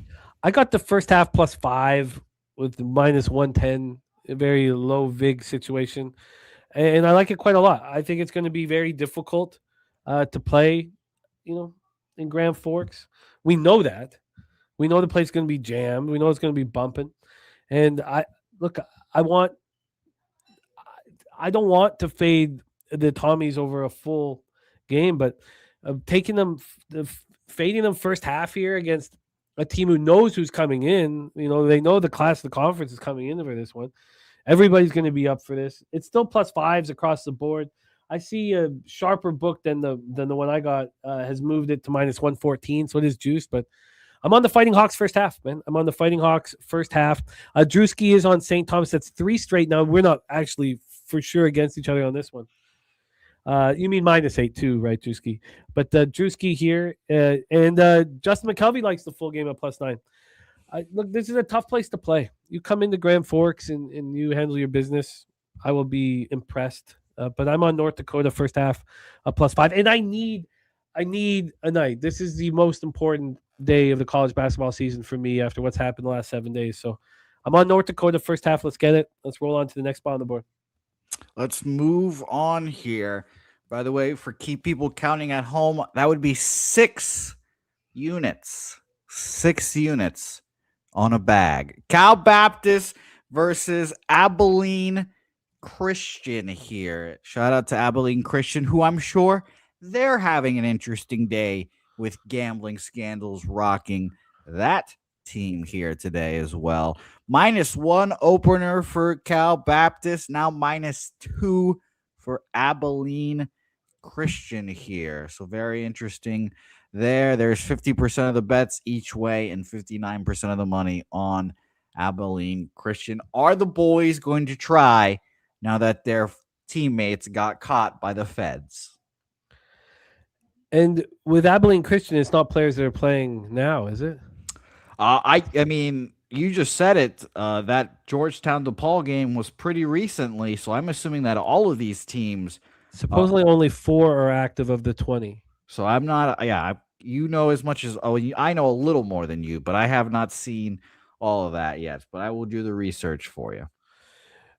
I got the first half +5 with -110, a very low VIG situation, and I like it quite a lot. I think it's going to be very difficult to play, in Grand Forks. We know that. We know the place is going to be jammed. We know it's going to be bumping, and I don't want to fade the Tommies over a full game, but taking them, fading them first half here against a team who knows who's coming in. They know the class of the conference is coming in for this one. Everybody's going to be up for this. It's still +5s across the board. I see a sharper book than the one I got has moved it to -114, so it is juiced. But I'm on the Fighting Hawks first half, man. I'm on the Fighting Hawks first half. Drewski is on St. Thomas. That's 3 straight now. We're not actually for sure against each other on this one. You mean -8 too, right, Drewski? But Drewski here and Justin McKelvey likes the full game at +9. Look, this is a tough place to play. You come into Grand Forks and you handle your business, I will be impressed. But I'm on North Dakota first half +5, and I need I need a night. This is the most important day of the college basketball season for me after what's happened the last 7 days. So I'm on North Dakota first half. Let's get it. Let's roll on to the next spot on the board. Let's move on here. By the way, for keep people counting at home, that would be 6 units. 6 units on a bag. Cal Baptist versus Abilene Christian here. Shout out to Abilene Christian, who I'm sure they're having an interesting day with gambling scandals rocking that team here today as well. -1 opener for Cal Baptist, now -2 for Abilene Christian here. So very interesting there. There's 50% of the bets each way and 59% of the money on Abilene Christian. Are the boys going to try now that their teammates got caught by the feds? And with Abilene Christian, it's not players that are playing now, is it? I mean, you just said it. That Georgetown DePaul game was pretty recently, so I'm assuming that all of these teams. Supposedly only 4 are active of the 20. So I'm not. Yeah, you know as much as I know a little more than you, but I have not seen all of that yet. But I will do the research for you.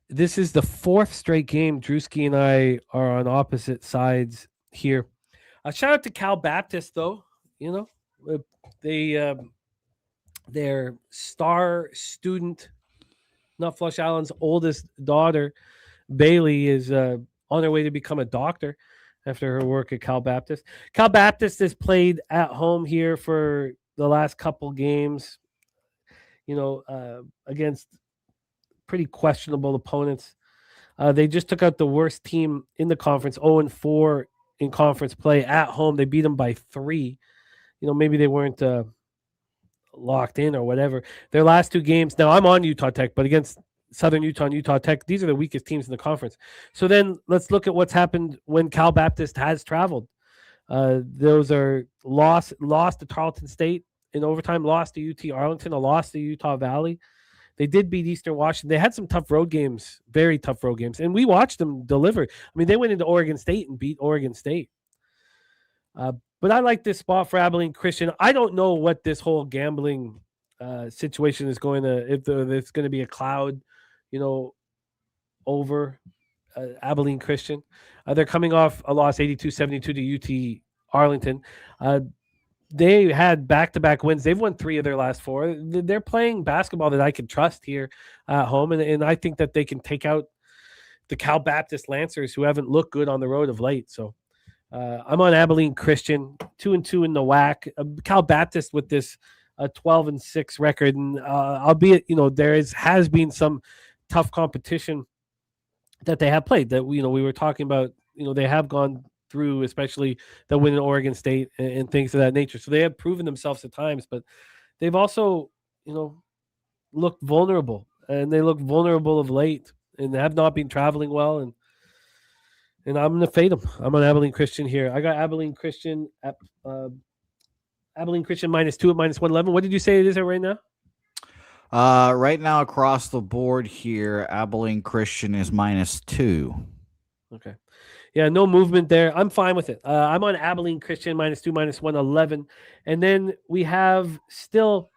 This is the 4th straight game. Drewski and I are on opposite sides here. Shout out to Cal Baptist, though. You know, they their star student, not Flush Allen's oldest daughter, Bailey, is on her way to become a doctor after her work at Cal Baptist. Cal Baptist has played at home here for the last couple games, you know, against pretty questionable opponents. They just took out the worst team in the conference, 0-4 in conference play at home. They beat them by 3. You know, maybe they weren't locked in or whatever. Their last 2 games. Now I'm on Utah Tech, but against Southern Utah and Utah Tech, these are the weakest teams in the conference. So then let's look at what's happened when Cal Baptist has traveled. Those are lost to Tarleton State in overtime, lost to UT Arlington, a loss to Utah Valley. They did beat Eastern Washington. They had some tough road games, very tough road games, and we watched them deliver. I mean, they went into Oregon State and beat Oregon State. But I like this spot for Abilene Christian. I don't know what this whole gambling situation is going to, if it's going to be a cloud, you know, over Abilene Christian. They're coming off a loss 82-72 to UT Arlington. They had back-to-back wins. They've won 3 of their last 4. They're playing basketball that I can trust here at home, and I think that they can take out the Cal Baptist Lancers, who haven't looked good on the road of late. So I'm on Abilene Christian, 2-2 in the WAC. Cal Baptist with this 12-6 record, and albeit, you know, has been some tough competition that they have played. That, you know, we were talking about, you know, they have gone through, especially the win in Oregon State and things of that nature. So they have proven themselves at times, but they've also, you know, looked vulnerable, and they look vulnerable of late and have not been traveling well. And I'm going to fade them. I'm on Abilene Christian here. I got Abilene Christian at Abilene Christian -2 at -111. What did you say it is at right now? Right now across the board here, Abilene Christian is -2. Okay. Yeah, no movement there. I'm fine with it. I'm on Abilene Christian -2, -111. And then we have still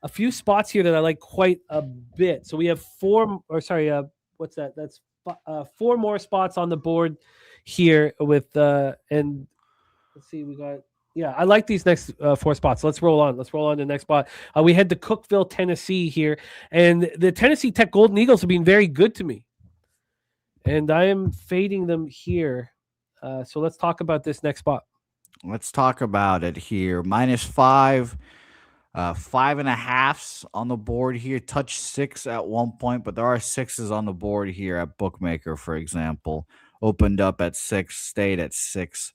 a few spots here that I like quite a bit. So we have 4, or sorry, what's that? That's 4 more spots on the board here with, and let's see, we got, yeah, I like these next 4 spots. Let's roll on. Let's roll on to the next spot. We head to Cookeville, Tennessee here. And the Tennessee Tech Golden Eagles have been very good to me, and I am fading them here. So let's talk about this next spot. Let's talk about it here. -5, 5.5s on the board here. Touch 6 at one point, but there are 6s on the board here at Bookmaker, for example. Opened up at 6, stayed at 6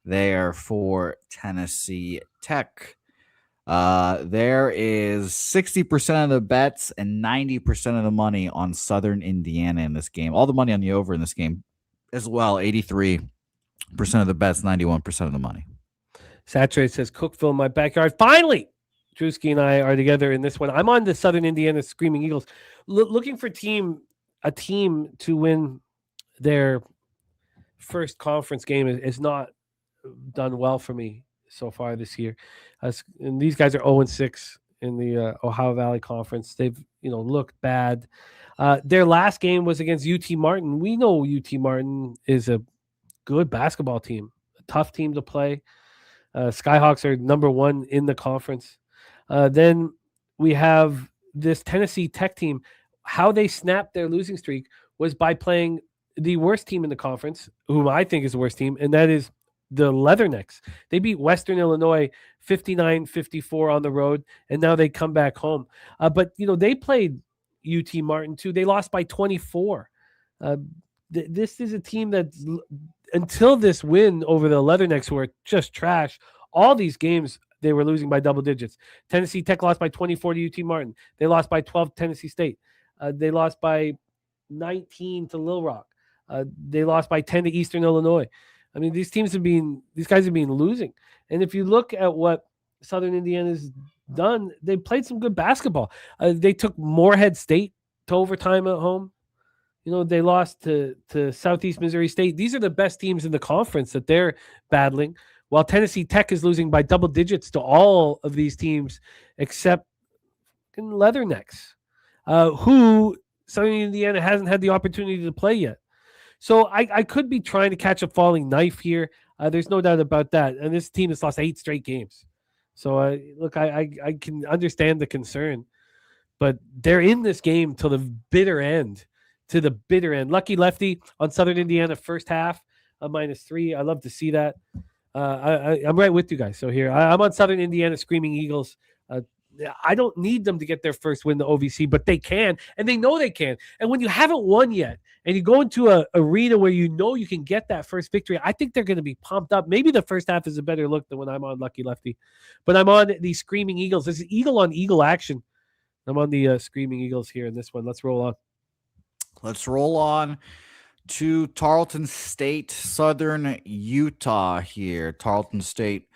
there for Tennessee Tech. There is 60% of the bets and 90% of the money on Southern Indiana in this game. All the money on the over in this game as well. 83% of the bets, 91% of the money. Saturate says Cookeville in my backyard. Finally, Drewski and I are together in this one. I'm on the Southern Indiana Screaming Eagles, looking for a team to win their first conference game is not done well for me so far this year. And these guys are 0-6 in the Ohio Valley Conference. They've looked bad. Their last game was against UT Martin. We know UT Martin is a good basketball team, a tough team to play. Skyhawks are number 1 in the conference. Then we have this Tennessee Tech team. How they snapped their losing streak was by playing the worst team in the conference, whom I think is the worst team, and that is the Leathernecks. They beat Western Illinois 59-54 on the road, and now they come back home. But they played UT Martin too. They lost by 24. This is a team that, until this win over the Leathernecks, who are just trash, all these games they were losing by double digits. Tennessee Tech lost by 24 to UT Martin. They lost by 12 to Tennessee State. They lost by 19 to Little Rock. They lost by 10 to Eastern Illinois. I mean, these guys have been losing. And if you look at what Southern Indiana's done, they played some good basketball. They took Morehead State to overtime at home. They lost to Southeast Missouri State. These are the best teams in the conference that they're battling, while Tennessee Tech is losing by double digits to all of these teams except Leathernecks, who Southern Indiana hasn't had the opportunity to play yet. So I could be trying to catch a falling knife here. There's no doubt about that. And this team has lost 8 straight games. So, look, I can understand the concern. But they're in this game till the bitter end. To the bitter end. Lucky lefty on Southern Indiana first half, a -3. I love to see that. I'm right with you guys. So here, I'm on Southern Indiana Screaming Eagles. I don't need them to get their first win to OVC, but they can, and they know they can. And when you haven't won yet, and you go into an arena where you can get that first victory, I think they're going to be pumped up. Maybe the first half is a better look than when I'm on Lucky Lefty. But I'm on the Screaming Eagles. This is eagle-on-eagle action. I'm on the Screaming Eagles here in this one. Let's roll on. Let's roll on to Tarleton State, Southern Utah here. Tarleton State,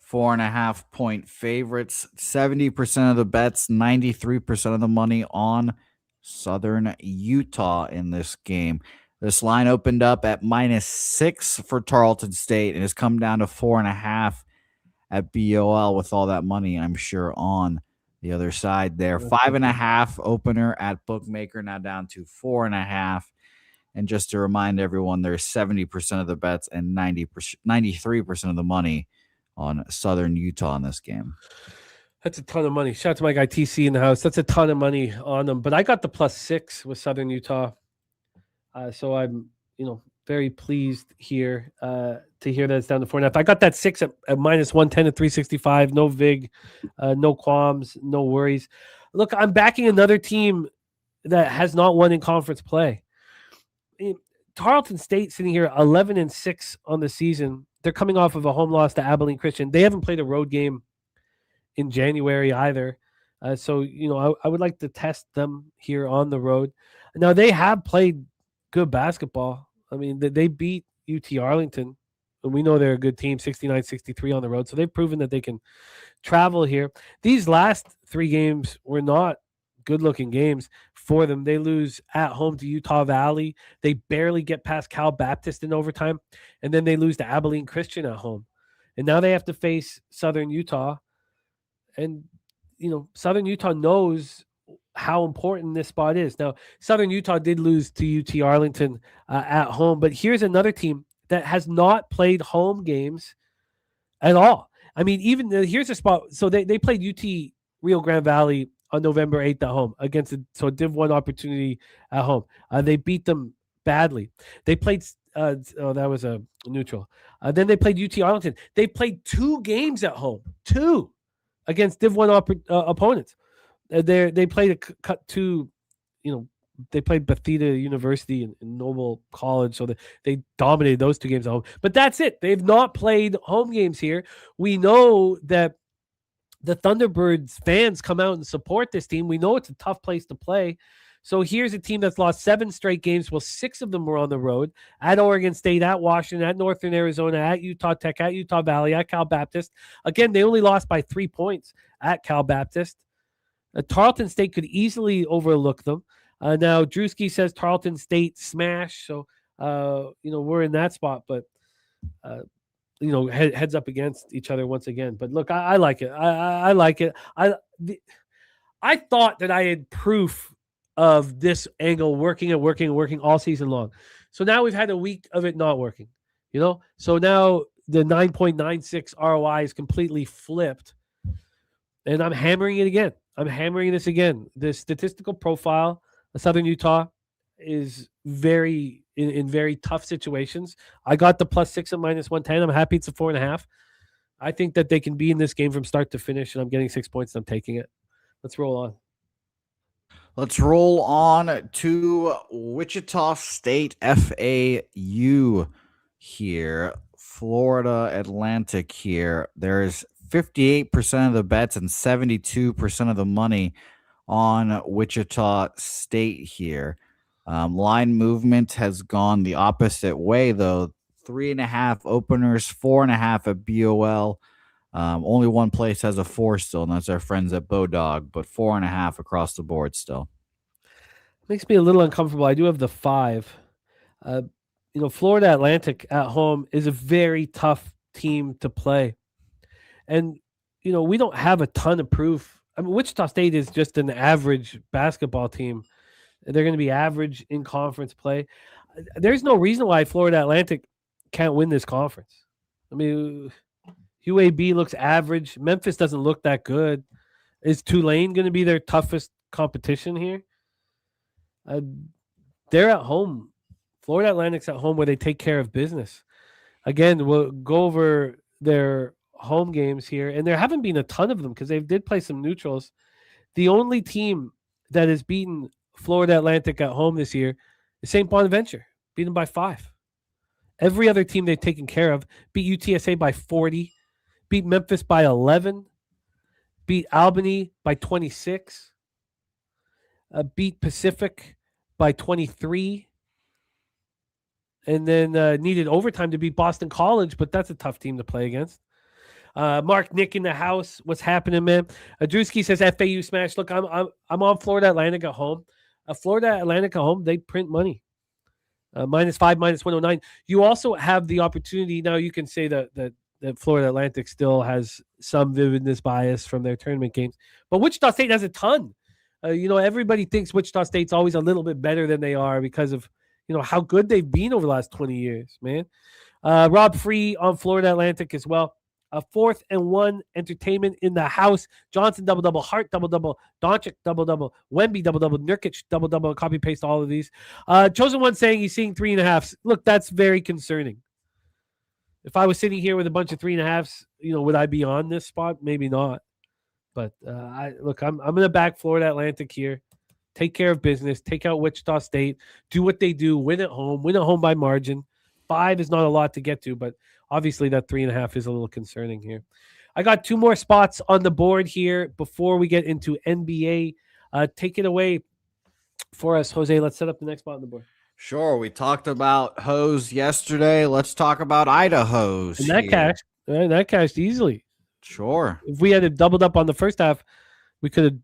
4.5-point favorites, 70% of the bets, 93% of the money on Southern Utah in this game. This line opened up at -6 for Tarleton State and has come down to 4.5 at BOL with all that money, I'm sure, on the other side there. 5.5 opener at Bookmaker, now down to 4.5. And just to remind everyone, there's 70% of the bets and 93% of the money on Southern Utah in this game. That's a ton of money. Shout out to my guy TC in the house. That's a ton of money on them. But I got the +6 with Southern Utah. So I'm, very pleased here to hear that it's down to 4.5. I got that 6 at -110 at 365. No vig, no qualms, no worries. Look, I'm backing another team that has not won in conference play. Tarleton State sitting here 11-6 on the season. They're coming off of a home loss to Abilene Christian. They haven't played a road game in January either. So, I would like to test them here on the road. Now, they have played good basketball. I mean, they beat UT Arlington, and we know they're a good team, 69-63 on the road. So they've proven that they can travel here. These last 3 games were not good-looking games for them. They lose at home to Utah Valley. They barely get past Cal Baptist in overtime, and then they lose to Abilene Christian at home. And now they have to face Southern Utah. And, Southern Utah knows how important this spot is. Now, Southern Utah did lose to UT Arlington at home, but here's another team that has not played home games at all. I mean, even here's a spot. So they played UT Rio Grande Valley on November 8th at home against a Div 1 opportunity at home. They beat them badly. They played that was a neutral. Then they played UT Arlington. They played 2 games at home, 2 against Div 1 opponents. They played they played Bethesda University and Noble College, so they dominated those 2 games at home. But that's it. They've not played home games here. We know that the Thunderbirds fans come out and support this team. We know it's a tough place to play. So here's a team that's lost 7 straight games. Well, 6 of them were on the road at Oregon State, at Washington, at Northern Arizona, at Utah Tech, at Utah Valley, at Cal Baptist. Again, they only lost by 3 points at Cal Baptist. Tarleton State could easily overlook them. Now, Drewski says Tarleton State smash. So, we're in that spot. But heads up against each other once again. But look, I like it. I like it. I thought that I had proof of this angle working all season long. So now we've had a week of it not working, So now the 9.96 ROI is completely flipped. And I'm hammering it again. I'm hammering this again. The statistical profile of Southern Utah is very in very tough situations. I got the +6 and -110. I'm happy it's a 4.5. I think that they can be in this game from start to finish, and I'm getting 6 points. And I'm taking it. Let's roll on. Let's roll on to Wichita State FAU here. Florida Atlantic here. There's 58% of the bets and 72% of the money on Wichita State here. Line movement has gone the opposite way, though. 3.5 openers, 4.5 at BOL. Only one place has a 4 still, and that's our friends at Bodog, but 4.5 across the board still. Makes me a little uncomfortable. I do have the 5. Florida Atlantic at home is a very tough team to play. And, we don't have a ton of proof. I mean, Wichita State is just an average basketball team. They're going to be average in conference play. There's no reason why Florida Atlantic can't win this conference. I mean, UAB looks average. Memphis doesn't look that good. Is Tulane going to be their toughest competition here? They're at home. Florida Atlantic's at home where they take care of business. Again, we'll go over their home games here, and there haven't been a ton of them because they did play some neutrals. The only team that has beaten Florida Atlantic at home this year is St. Bonaventure, beat them by 5. Every other team they've taken care of beat UTSA by 40, beat Memphis by 11, beat Albany by 26, beat Pacific by 23, and then needed overtime to beat Boston College, but that's a tough team to play against. Mark Nick in the house. What's happening, man? Drewski says FAU smash. Look, I'm on Florida Atlantic at home. Florida Atlantic at home, they print money. -5, -109. You also have the opportunity. Now you can say that Florida Atlantic still has some vividness bias from their tournament games, but Wichita State has a ton. Everybody thinks Wichita State's always a little bit better than they are because of how good they've been over the last 20 years, man. Rob Free on Florida Atlantic as well. 4th and 1 entertainment in the house. Johnson double-double, Hart double-double, Doncic double-double, Wemby double-double, Nurkic double-double, copy-paste all of these. Chosen One saying he's seeing 3.5s. Look, that's very concerning. If I was sitting here with a bunch of 3.5s, would I be on this spot? Maybe not. But I'm going to back Florida Atlantic here. Take care of business. Take out Wichita State. Do what they do. Win at home by margin. 5 is not a lot to get to, but obviously that 3.5 is a little concerning here. I got 2 more spots on the board here before we get into NBA. Take it away for us, Jose. Let's set up the next spot on the board. Sure. We talked about Hose yesterday. Let's talk about Idaho's. And that cashed easily. Sure. If we had doubled up on the first half, we could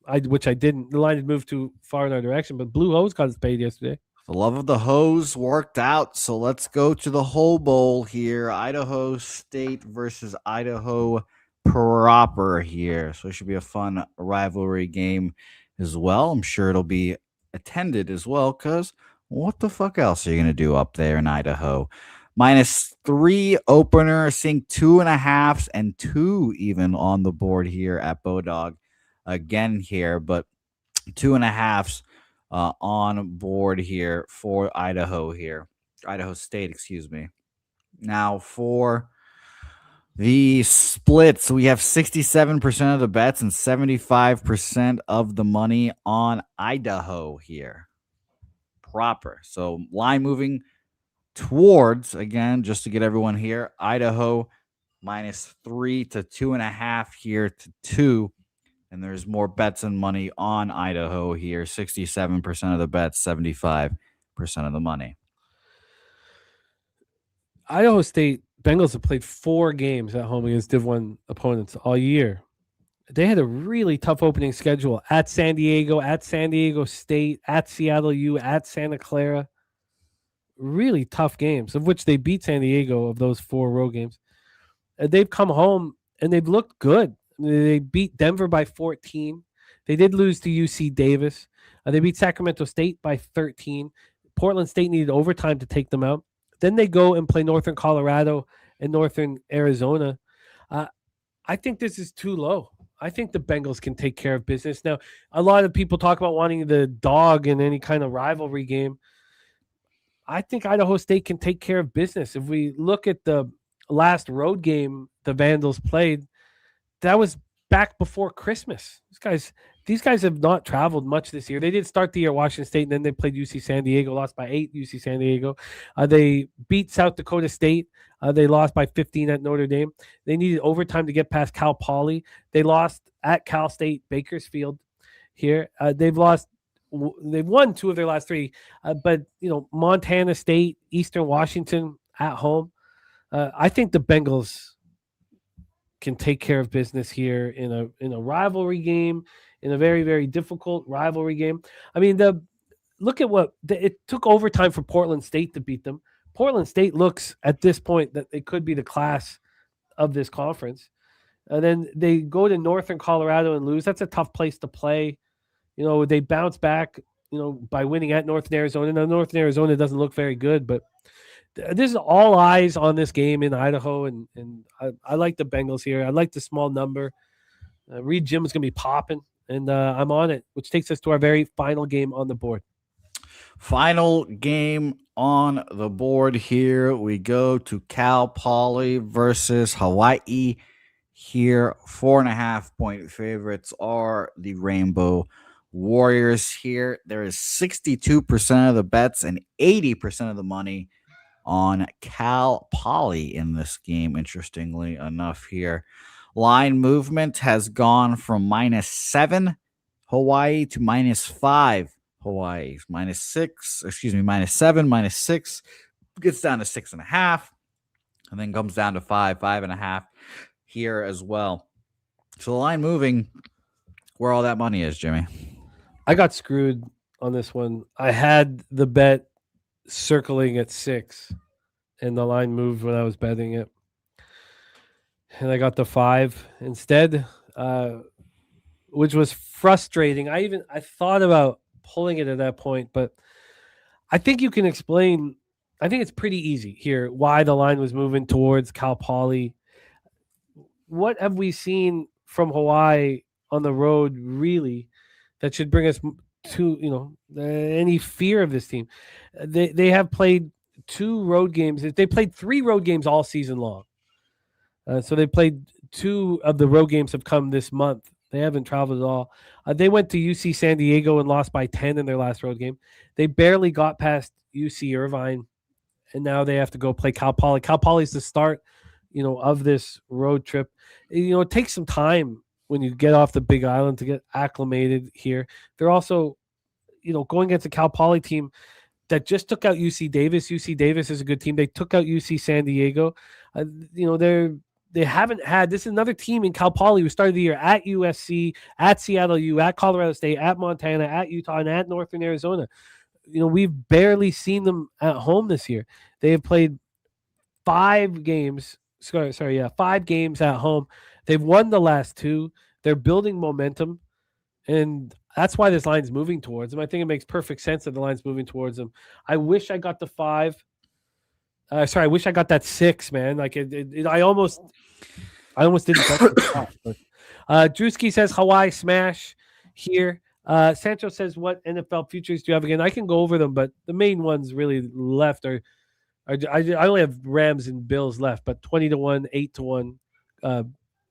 have, which I didn't. The line had moved too far in our direction, but Blue Hose got us paid yesterday. The love of the hose worked out, so let's go to the whole bowl here. Idaho State versus Idaho proper here. So it should be a fun rivalry game as well. I'm sure it'll be attended as well because what the fuck else are you going to do up there in Idaho? -3 opener, seeing 2.5s and 2 even on the board here at Bodog again here, but 2.5s. On board here for Idaho State, excuse me. Now for the splits, we have 67% of the bets and 75% of the money on Idaho here proper. So line moving towards, again, just to get everyone here, Idaho -3 to 2.5 here to 2. And there's more bets and money on Idaho here. 67% of the bets, 75% of the money. Idaho State Bengals have played 4 games at home against Div 1 opponents all year. They had a really tough opening schedule at San Diego State, at Seattle U, at Santa Clara. really tough games, of which they beat San Diego of those 4 road games. They've come home and they've looked good. They beat Denver by 14. They did lose to UC Davis. They beat Sacramento State by 13. Portland State needed overtime to take them out. Then they go and play Northern Colorado and Northern Arizona. I think this is too low. I think the Bengals can take care of business. Now, a lot of people talk about wanting the dog in any kind of rivalry game. I think Idaho State can take care of business. If we look at the last road game the Vandals played, that was back before Christmas. These guys have not traveled much this year. They did start the year at Washington State, and then they played UC San Diego, lost by 8, UC San Diego. They beat South Dakota State. They lost by 15 at Notre Dame. They needed overtime to get past Cal Poly. They lost at Cal State Bakersfield here. They've won 2 of their last 3, but Montana State, Eastern Washington at home. I think the Bengals can take care of business here in a rivalry game, in a very, very difficult rivalry game. I mean, look at it took overtime for Portland State to beat them. Portland State looks at this point that they could be the class of this conference. And then they go to Northern Colorado and lose. That's a tough place to play. They bounce back, by winning at Northern Arizona. Now, Northern Arizona doesn't look very good, but this is all eyes on this game in Idaho, and I like the Bengals here. I like the small number. Reed Jim is going to be popping, and I'm on it, which takes us to our very final game on the board. Final game on the board here. We go to Cal Poly versus Hawaii. Here, 4.5-point favorites are the Rainbow Warriors here. There is 62% of the bets and 80% of the money on Cal Poly in this game, interestingly enough here. Line movement has gone from -7 Hawaii to -5 Hawaii. -7, -6, gets down to 6.5, and then comes down to 5.5 here as well. So the line moving where all that money is, Jimmy. I got screwed on this one. I had the bet circling at 6, and the line moved when I was betting it, and I got the 5 instead, which was frustrating. I thought about pulling it at that point, but I think you can explain. I think it's pretty easy here why the line was moving towards Cal Poly. What have we seen from Hawaii on the road really that should bring us to any fear of this team? They have played 2 road games. They played 3 road games all season long. So they played 2 of the road games have come this month. They haven't traveled at all. They went to UC San Diego and lost by 10 in their last road game. They barely got past UC Irvine, and now they have to go play Cal Poly. Cal Poly's the start, of this road trip. It takes some time when you get off the Big Island to get acclimated here. They're also, going against a Cal Poly team that just took out UC Davis. UC Davis is a good team. They took out UC San Diego. They haven't had, this is another team in Cal Poly who started the year at USC, at Seattle U, at Colorado State, at Montana, at Utah, and at Northern Arizona. We've barely seen them at home this year. They have played 5 games. 5 games at home. They've won the last 2. They're building momentum, and that's why this line's moving towards them. I think it makes perfect sense that the line's moving towards them. I wish I got the 5. I wish I got that 6, man. Like I almost didn't touch the spot. But Drewski says Hawaii smash here. Sancho says, what NFL futures do you have again? I can go over them, but the main ones really left are I only have Rams and Bills left, but 20-1, 8-1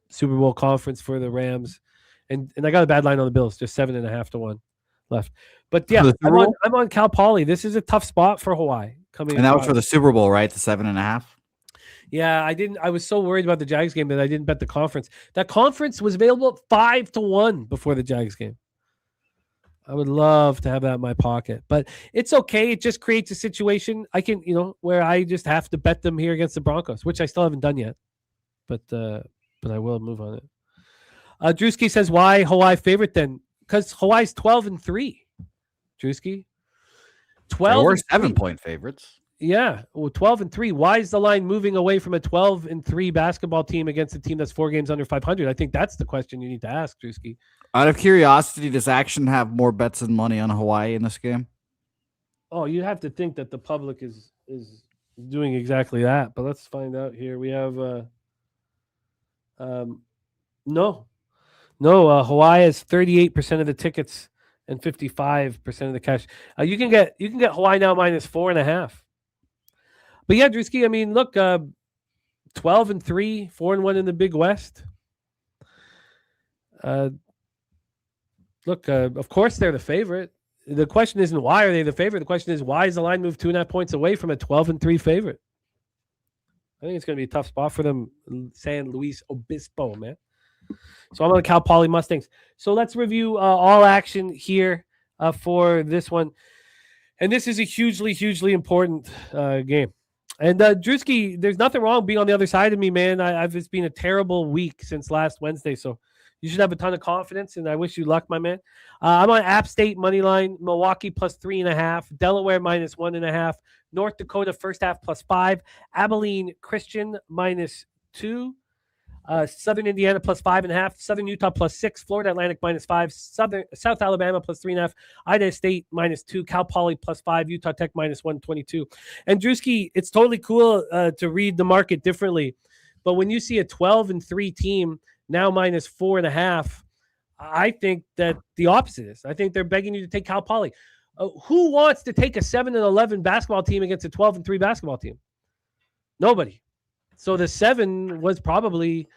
Super Bowl conference for the Rams, and I got a bad line on the Bills, just 7.5-1 left. But yeah, I'm on Cal Poly. This is a tough spot for Hawaii coming. And that was for the Super Bowl, right? The 7.5. Yeah, I was so worried about the Jags game that I didn't bet the conference. That conference was available at 5-1 before the Jags game. I would love to have that in my pocket, but it's okay. It just creates a situation I can, where I just have to bet them here against the Broncos, which I still haven't done yet, but I will move on it. Drewski says, why Hawaii favorite then? Because Hawaii's 12-3. Drewski, 12. Or 7-point favorites. Yeah, well, 12-3. Why is the line moving away from a 12-3 basketball team against a team that's 4 games under 500? I think that's the question you need to ask, Drewski. Out of curiosity, does Action have more bets and money on Hawaii in this game? Oh, you have to think that the public is doing exactly that, but let's find out here. We have no. Hawaii has 38% of the tickets and 55% of the cash. You can get Hawaii now minus 4.5. But yeah, Drewski, I mean, look, 12-3, 4-1 in the Big West. Look, of course they're the favorite. The question isn't why are they the favorite. The question is why is the line moved 2.5 points away from a 12-3 favorite? I think it's going to be a tough spot for them, San Luis Obispo, man. So I'm on the Cal Poly Mustangs. So let's review all action here for this one. And this is a hugely, hugely important game. And Drewski, there's nothing wrong being on the other side of me, man. It's been a terrible week since last Wednesday. So you should have a ton of confidence, and I wish you luck, my man. I'm on App State money line, Milwaukee plus 3.5, Delaware minus 1.5, North Dakota first half plus 5, Abilene Christian minus 2, Southern Indiana plus 5.5, Southern Utah plus 6, Florida Atlantic minus 5, South Alabama plus 3.5, Idaho State minus 2, Cal Poly plus 5, Utah Tech minus 122. And Drewski, it's totally cool to read the market differently, but when you see a 12-3 team now minus 4.5, I think that the opposite is. I think they're begging you to take Cal Poly. Who wants to take a 7-11 basketball team against a 12-3 basketball team? Nobody. So the 7 was probably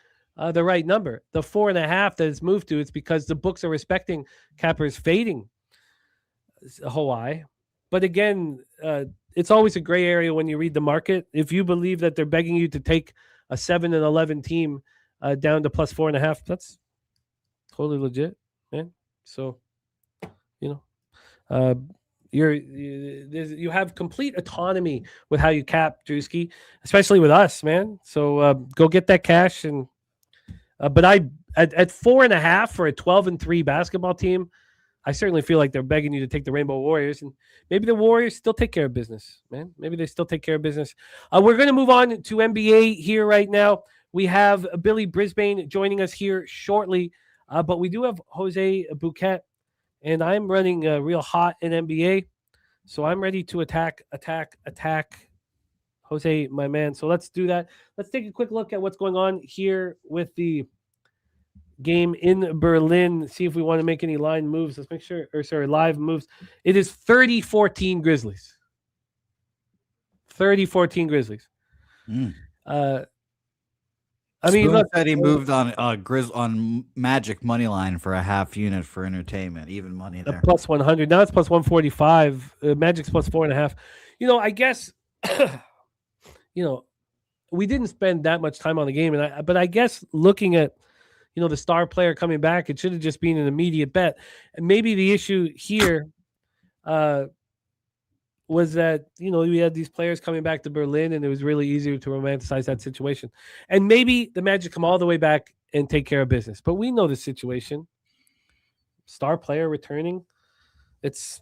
the right number. The 4.5 that it's moved to, it's because the books are respecting Capper's fading Hawaii. But again, it's always a gray area when you read the market. If you believe that they're begging you to take a 7-11 team down to plus 4.5, that's totally legit, man. So, you have complete autonomy with how you cap, Drewski, especially with us, man. So go get that cash. And but at 4.5 for a 12-3 basketball team, I certainly feel like they're begging you to take the Rainbow Warriors, and maybe the Warriors still take care of business, man. Maybe they still take care of business. We're going to move on to NBA here right now. We have Billy Brisbane joining us here shortly, but we do have Jose Bouquet, and I'm running real hot in NBA, so I'm ready to attack Jose, my man. So let's do that. Let's take a quick look at what's going on here with the game in Berlin, see if we want to make any line moves. Let's make sure, live moves. It is 30-14 Grizzlies. 30-14 Grizzlies. I mean, look, said he moved on Magic money line for a half unit for entertainment, even money there. Plus 100. Now it's plus 145. Magic's plus 4.5. I guess, we didn't spend that much time on the game, but I guess looking at, the star player coming back, it should have just been an immediate bet. And maybe the issue here was that, we had these players coming back to Berlin, and it was really easy to romanticize that situation. And maybe the Magic come all the way back and take care of business. But we know the situation. Star player returning. It's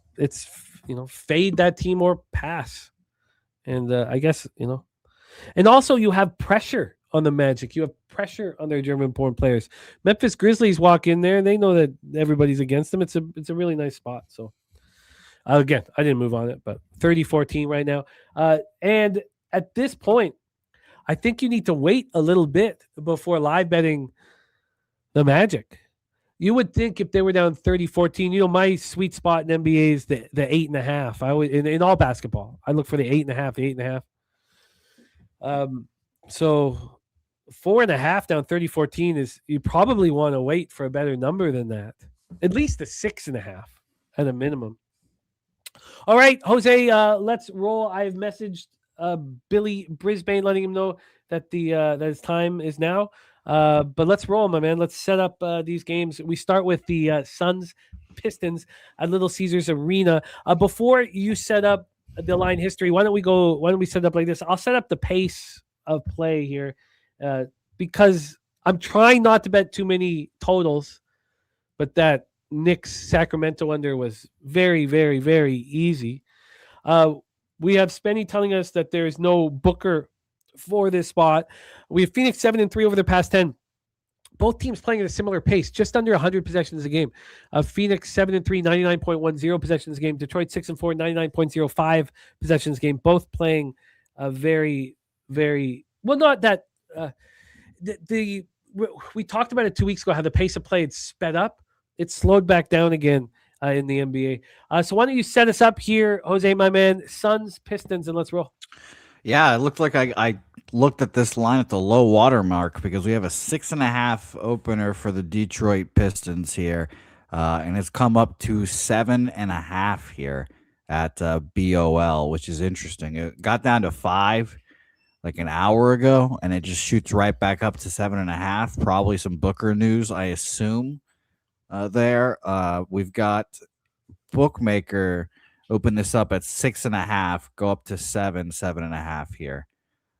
fade that team or pass. And I guess, and also you have pressure on the Magic. You have pressure on their German-born players. Memphis Grizzlies walk in there, and they know that everybody's against them. It's a really nice spot. So, again, I didn't move on it, but 30-14 right now. And at this point, I think you need to wait a little bit before live betting the Magic. You would think if they were down 30-14, my sweet spot in NBA is the 8.5. I would in all basketball. I look for the 8.5, the 8.5. So 4.5 down 30-14 is, you probably want to wait for a better number than that. At least a 6.5 at a minimum. All right, Jose, let's roll. I've messaged Billy Brisbane, letting him know that that his time is now. But let's roll, my man. Let's set up these games. We start with the Suns Pistons at Little Caesars Arena. Before you set up the line history, why don't we set up like this? I'll set up the pace of play here because I'm trying not to bet too many totals, but that Knicks Sacramento under was very, very, very easy. We have Spenny telling us that there is no Booker for this spot. We have Phoenix 7-3 over their past 10. Both teams playing at a similar pace, just under 100 possessions a game. Phoenix 7-3, 99.10 possessions a game. Detroit 6-4, 99.05 possessions a game. Both playing a very, very well. Not that we talked about it 2 weeks ago. How the pace of play had sped up. It's slowed back down again in the NBA. So why don't you set us up here, Jose, my man? Suns, Pistons, and let's roll. Yeah, it looked like I looked at this line at the low water mark because we have a 6.5 opener for the Detroit Pistons here, and it's come up to 7.5 here at BOL, which is interesting. It got down to 5 like an hour ago, and it just shoots right back up to 7.5. Probably some Booker news, I assume. There, we've got bookmaker open this up at 6.5, go up to 7.5 here.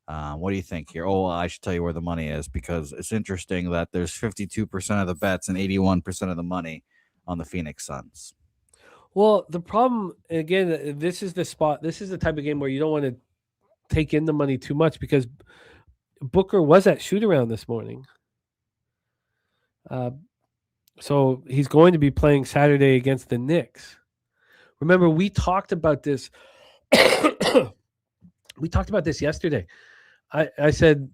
What do you think here? Oh, well, I should tell you where the money is because it's interesting that there's 52% of the bets and 81% of the money on the Phoenix Suns. Well, the problem, again, this is the spot. This is the type of game where you don't want to take in the money too much because Booker was at shoot-around this morning. So he's going to be playing Saturday against the Knicks. Remember, we talked about this. We talked about this yesterday. I said,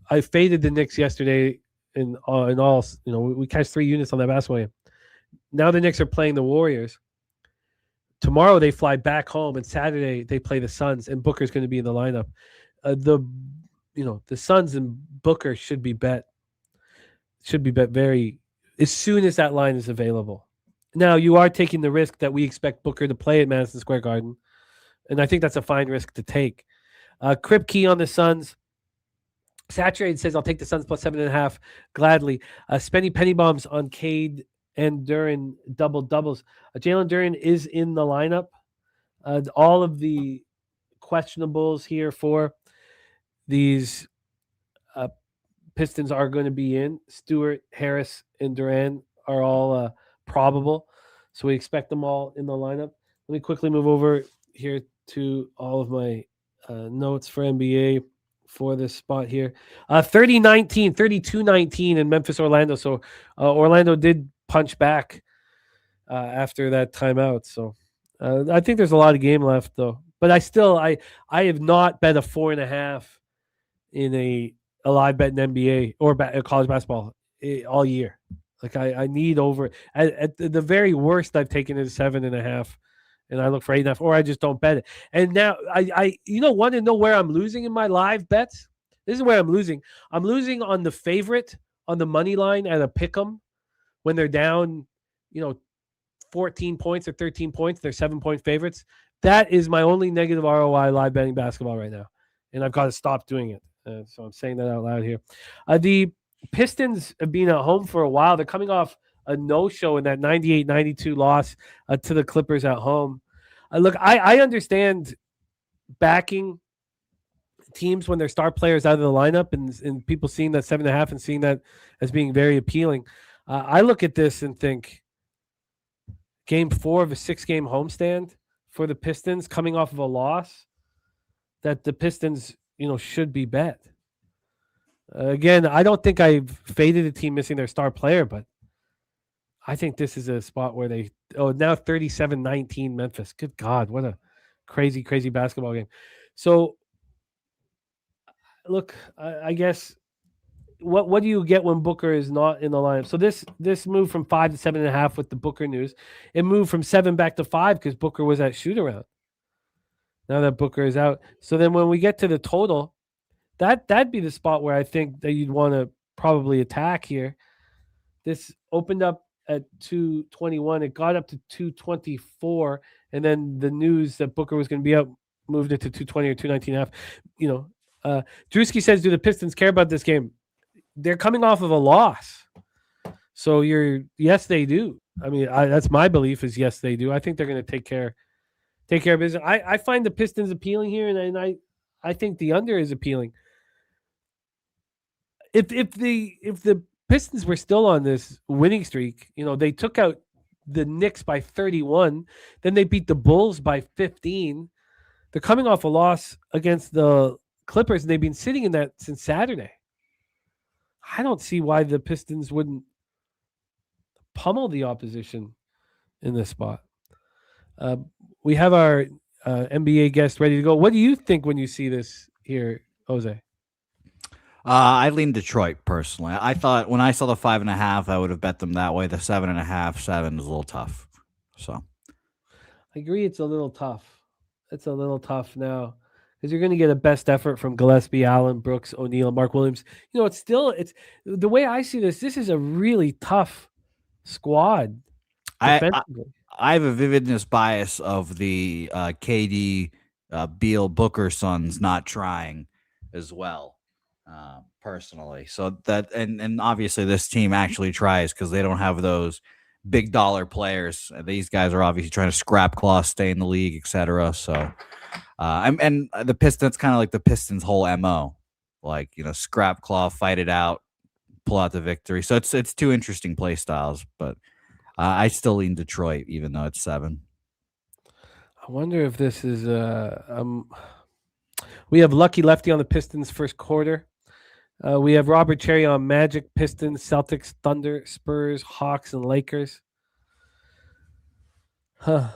I faded the Knicks yesterday in all. We cashed 3 units on that basketball game. Now the Knicks are playing the Warriors. Tomorrow they fly back home, and Saturday they play the Suns, and Booker's going to be in the lineup. The Suns and Booker should be bet very as soon as that line is available. Now, you are taking the risk that we expect Booker to play at Madison Square Garden, and I think that's a fine risk to take. Kripke on the Suns. Saturated says, I'll take the Suns plus 7.5 gladly. Spenny Penny Bombs on Cade and Duran double-doubles. Jalen Duran is in the lineup. All of the questionables here for these Pistons are going to be in. Stewart, Harris, and Duran are all probable. So we expect them all in the lineup. Let me quickly move over here to all of my notes for NBA for this spot here. 30-19, 32-19 in Memphis, Orlando. So Orlando did punch back after that timeout. So I think there's a lot of game left, though. But I have not bet a 4.5 in a live bet in NBA or college basketball all year. Like I need over at the very worst I've taken is 7.5, and I look for 8.5, or I just don't bet it. And now I want to know where I'm losing in my live bets. This is where I'm losing. I'm losing on the favorite on the money line at a pick'em when they're down, 14 points or 13 points. They're 7-point favorites. That is my only negative ROI live betting basketball right now, and I've got to stop doing it. So I'm saying that out loud here. The Pistons have been at home for a while. They're coming off a no-show in that 98-92 loss to the Clippers at home. Look, I understand backing teams when their star players out of the lineup and people seeing that 7.5 and seeing that as being very appealing. I look at this and think game 4 of a 6-game homestand for the Pistons coming off of a loss that the Pistons should be bet. Again, I don't think I've faded a team missing their star player, but I think this is a spot where now 37-19 Memphis. Good God, what a crazy, crazy basketball game. So, look, I guess what do you get when Booker is not in the lineup? So this moved from 5 to 7.5 with the Booker news. It moved from 7 back to 5 because Booker was at shoot-around. Now that Booker is out. So then when we get to the total, that'd be the spot where I think that you'd want to probably attack here. This opened up at 221. It got up to 224. And then the news that Booker was going to be out moved it to 220 or 219.5. Drewski says, do the Pistons care about this game? They're coming off of a loss. So yes, they do. I mean, that's my belief is yes, they do. I think they're going to take care of business. I find the Pistons appealing here, and I think the under is appealing. If the Pistons were still on this winning streak, they took out the Knicks by 31, then they beat the Bulls by 15. They're coming off a loss against the Clippers, and they've been sitting in that since Saturday. I don't see why the Pistons wouldn't pummel the opposition in this spot. We have our NBA guest ready to go. What do you think when you see this here, Jose? I lean Detroit personally. I thought when I saw the 5.5, I would have bet them that way. The 7.5, 7 is a little tough. So I agree. It's a little tough. It's a little tough now because you're going to get a best effort from Gillespie, Allen, Brooks, O'Neal, Mark Williams. It's the way I see this. This is a really tough squad. I have a vividness bias of the KD, Beal, Booker sons not trying as well. Personally, so that and obviously this team actually tries because they don't have those big dollar players. These guys are obviously trying to scrap claw, stay in the league, etc. So, and the Pistons kind of like the Pistons' whole MO, like scrap claw, fight it out, pull out the victory. So it's two interesting play styles, but I still lean Detroit even though it's 7. I wonder if this is we have Lucky Lefty on the Pistons first quarter. We have Robert Cherry on Magic, Pistons, Celtics, Thunder, Spurs, Hawks, and Lakers. I'm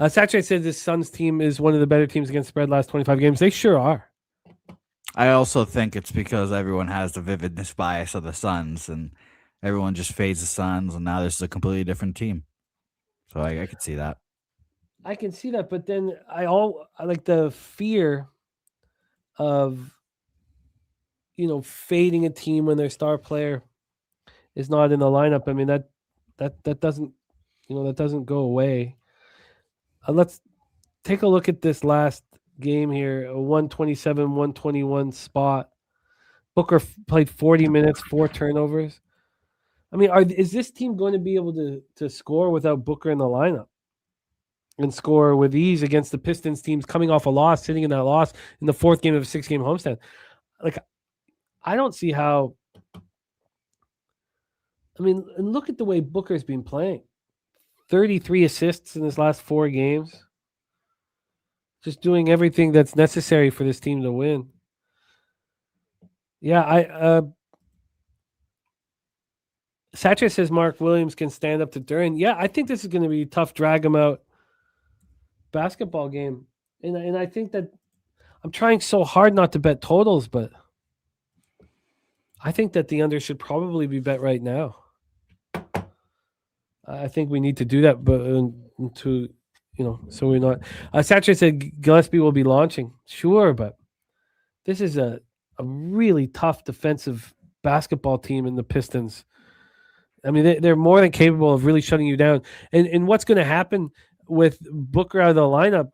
Saturday said this Suns team is one of the better teams against spread last 25 games. They sure are. I also think it's because everyone has the vividness bias of the Suns, and everyone just fades the Suns, and now this is a completely different team. So I could see that. I can see that, but then I like the fear of fading a team when their star player is not in the lineup. I mean that doesn't go away. Let's take a look at this last game here, a 127-121 spot. Booker played 40 minutes, 4 turnovers. I mean, is this team going to be able to score without Booker in the lineup? And score with ease against the Pistons teams coming off a loss, sitting in that loss in the 4th game of a 6-game homestand. Like, I don't see how. I mean, and look at the way Booker's been playing. 33 assists in his last 4 games. Just doing everything that's necessary for this team to win. Yeah, Satcher says Mark Williams can stand up to Duran. Yeah, I think this is going to be a tough drag him out basketball game. And I think that I'm trying so hard not to bet totals, but I think that the under should probably be bet right now. I think we need to do that, but so we're not. Satcher said Gillespie will be launching. Sure, but this is a really tough defensive basketball team in the Pistons. I mean, they're more than capable of really shutting you down. And what's going to happen with Booker out of the lineup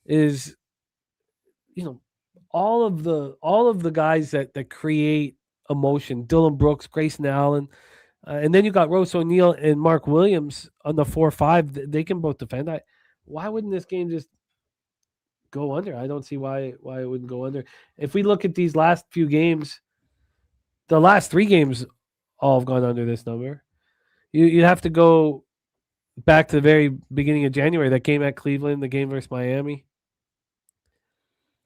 is, all of the guys that create emotion, Dylan Brooks, Grayson Allen, and then you got Rose O'Neal and Mark Williams on the 4-5. They can both defend. Why wouldn't this game just go under? I don't see why it wouldn't go under. If we look at these last few games, the last 3 games all have gone under this number. You'd have to go back to the very beginning of January, that game at Cleveland, the game versus Miami.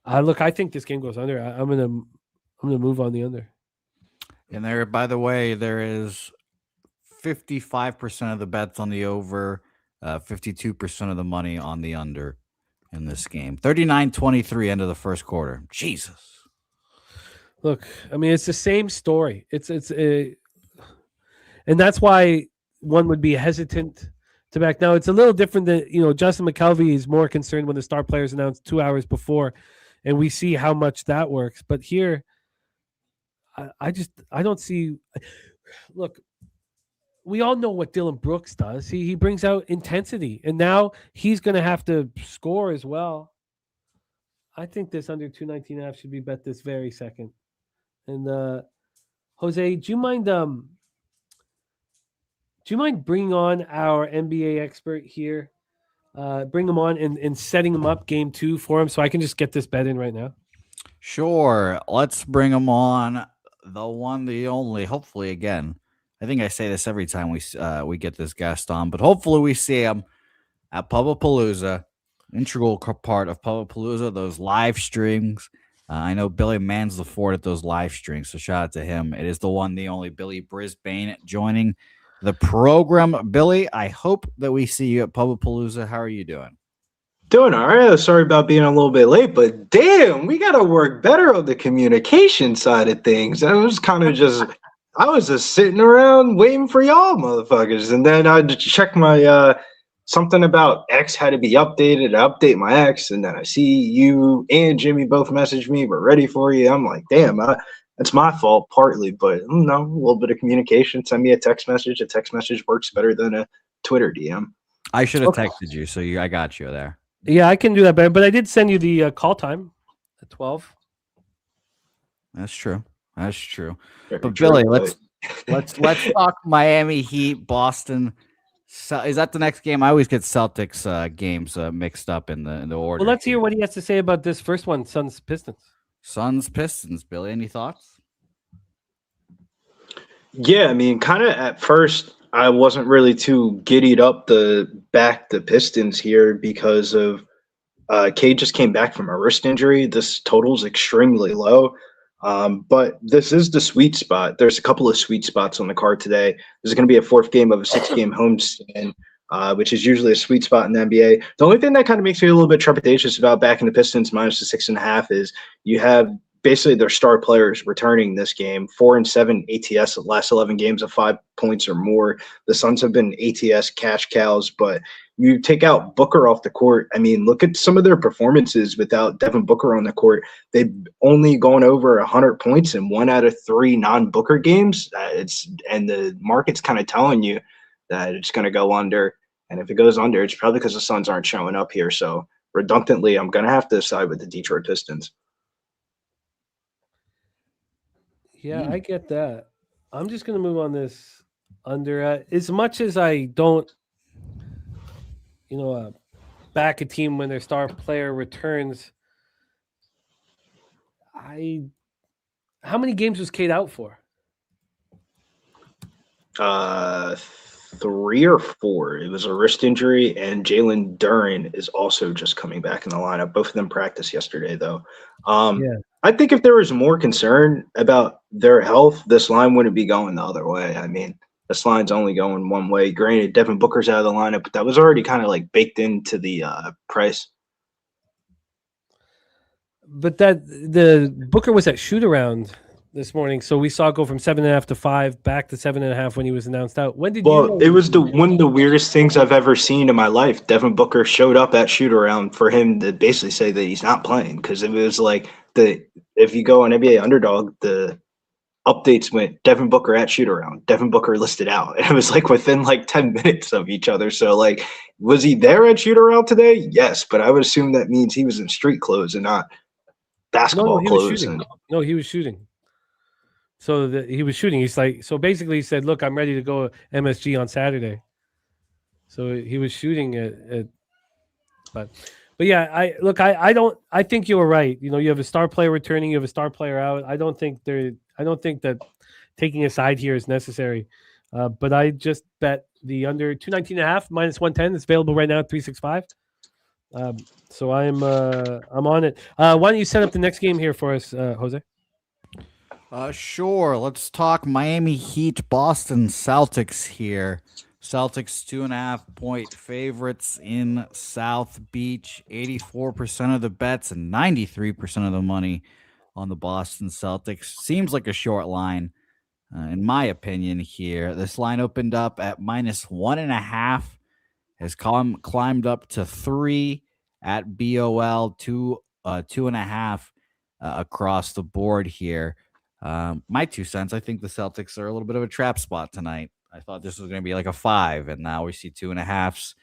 Look, I think this game goes under. I'm gonna move on the under. And there, by the way, there is 55% of the bets on the over, 52% of the money on the under in this game. 39-23 end of the first quarter. Jesus. Look, I mean, it's the same story. And that's why one would be hesitant to back. Now, it's a little different than, Justin McKelvey is more concerned when the star players announced 2 hours before, and we see how much that works. But here, I don't see. Look, we all know what Dylan Brooks does. He brings out intensity, and now he's going to have to score as well. I think this under 219.5 should be bet this very second. And Jose, do you mind bringing on our NBA expert here? Bring him on and setting him up game 2 for him so I can just get this bet in right now. Sure. Let's bring him on. The one, the only, hopefully again. I think I say this every time we get this guest on, but hopefully we see him at Pubapalooza, integral part of Pubapalooza, those live streams. I know Billy mans the fort at those live streams, so shout out to him. It is the one, the only Billy Brisbane joining the program. Billy, I hope that we see you at Pubapalooza. How are you doing? Doing all right. Sorry about being a little bit late, but damn, we got to work better on the communication side of things. I was just sitting around waiting for y'all motherfuckers. And then I check my, something about X had to be updated. I update my X, and then I see you and Jimmy both message me. We're ready for you. I'm like, damn, that's my fault partly, but a little bit of communication. Send me a text message. A text message works better than a Twitter DM. I should have texted you, so I got you there. Yeah, I can do that better, but I did send you the call time at 12. That's true. That's true. Very But true, Billy, but- let's talk Miami Heat, Boston. So, is that the next game? I always get Celtics games mixed up in the order. Well, let's hear what he has to say about this first one, Suns Pistons. Suns Pistons. Billy, any thoughts? Yeah, I mean, kind of at first, I wasn't really too giddied up the Pistons here because of Cade just came back from a wrist injury. This total's extremely low. But this is the sweet spot. There's a couple of sweet spots on the card today. There's going to be a fourth game of a 6-game homestand, which is usually a sweet spot in the NBA. The only thing that kind of makes me a little bit trepidatious about backing the Pistons minus the 6.5 is you have basically their star players returning this game. 4 and 7 ATS the last 11 games of 5 points or more. The Suns have been ATS cash cows, but you take out Booker off the court. I mean, look at some of their performances without Devin Booker on the court. They've only gone over 100 points in 1 out of 3 non-Booker games. And the market's kind of telling you that it's going to go under. And if it goes under, it's probably because the Suns aren't showing up here. So redundantly, I'm going to have to side with the Detroit Pistons. Yeah, I get that. I'm just going to move on this under. As much as I don't, back a team when their star player returns, how many games was Cade out for? 3 or 4. It was a wrist injury, and Jalen Duren is also just coming back in the lineup. Both of them practiced yesterday, though. I think if there was more concern about their health, this line wouldn't be going the other way. I mean, this line's only going one way. Granted, Devin Booker's out of the lineup, but that was already kind of like baked into the price. But the Booker was at shoot around this morning, so we saw it go from 7.5 to 5 back to 7.5 when he was announced out. When did Well, it was one of the weirdest things I've ever seen in my life. Devin Booker showed up at shoot around for him to basically say that he's not playing, because it was like if you go on NBA Underdog, the updates went Devin Booker at shoot around, Devin Booker listed out. And it was like within like 10 minutes of each other. So like, was he there at shoot around today? Yes, but I would assume that means he was in street clothes and not basketball clothes. No, he was shooting. So he was shooting. He's like, so basically he said, look, I'm ready to go MSG on Saturday. So he was shooting but yeah, I think you were right. You have a star player returning, you have a star player out. I don't think that taking a side here is necessary. But I just bet the under 219.5 minus 110. It's available right now at 365. So I'm on it. Why don't you set up the next game here for us, Jose? Sure. Let's talk Miami Heat, Boston Celtics here. Celtics 2.5-point favorites in South Beach. 84% of the bets and 93% of the money on the Boston Celtics. Seems like a short line, in my opinion here. This line opened up at minus 1.5. Has climbed up to 3 at BOL, 2.5 across the board here. My 2 cents, I think the Celtics are a little bit of a trap spot tonight. I thought this was going to be like a 5, and now we see 2.5s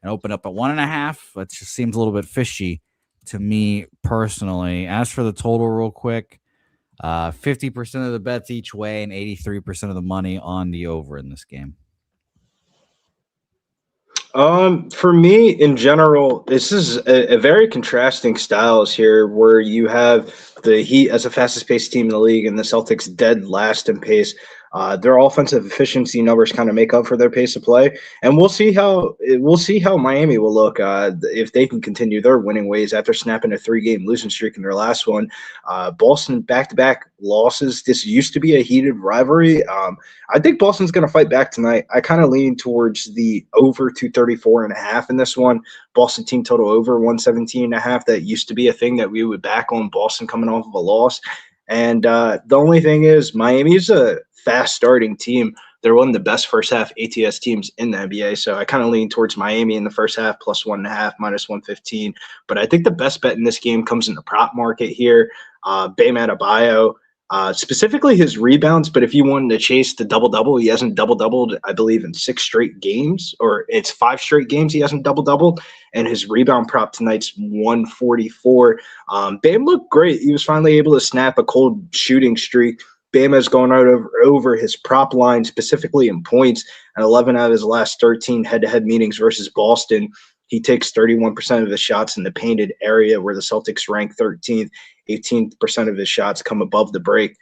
and open up at 1.5. It just seems a little bit fishy to me personally. As for the total real quick, 50% of the bets each way and 83% of the money on the over in this game. For me, in general, this is a very contrasting styles here, where you have the Heat as the fastest paced team in the league and the Celtics dead last in pace. Their offensive efficiency numbers kind of make up for their pace of play, and we'll see how Miami will look if they can continue their winning ways after snapping a 3-game losing streak in their last one. Boston back-to-back losses. This used to be a heated rivalry. I think Boston's going to fight back tonight. I kind of lean towards the over 234.5 in this one. Boston team total over 117.5. That used to be a thing that we would back on Boston coming off of a loss. And the only thing is Miami is a fast starting team. They're one of the best first half ATS teams in the NBA. So I kind of lean towards Miami in the first half, plus 1.5, minus 115. But I think the best bet in this game comes in the prop market here. Bam Adebayo, specifically his rebounds. But if you wanted to chase the double-double, he hasn't double-doubled, I believe, in 6 straight games, or it's 5 straight games he hasn't double-doubled. And his rebound prop tonight's 144. Bam looked great. He was finally able to snap a cold shooting streak. Bam has gone out over his prop line, specifically in points, and 11 out of his last 13 head-to-head meetings versus Boston. He takes 31% of his shots in the painted area, where the Celtics rank 13th. 18% of his shots come above the break,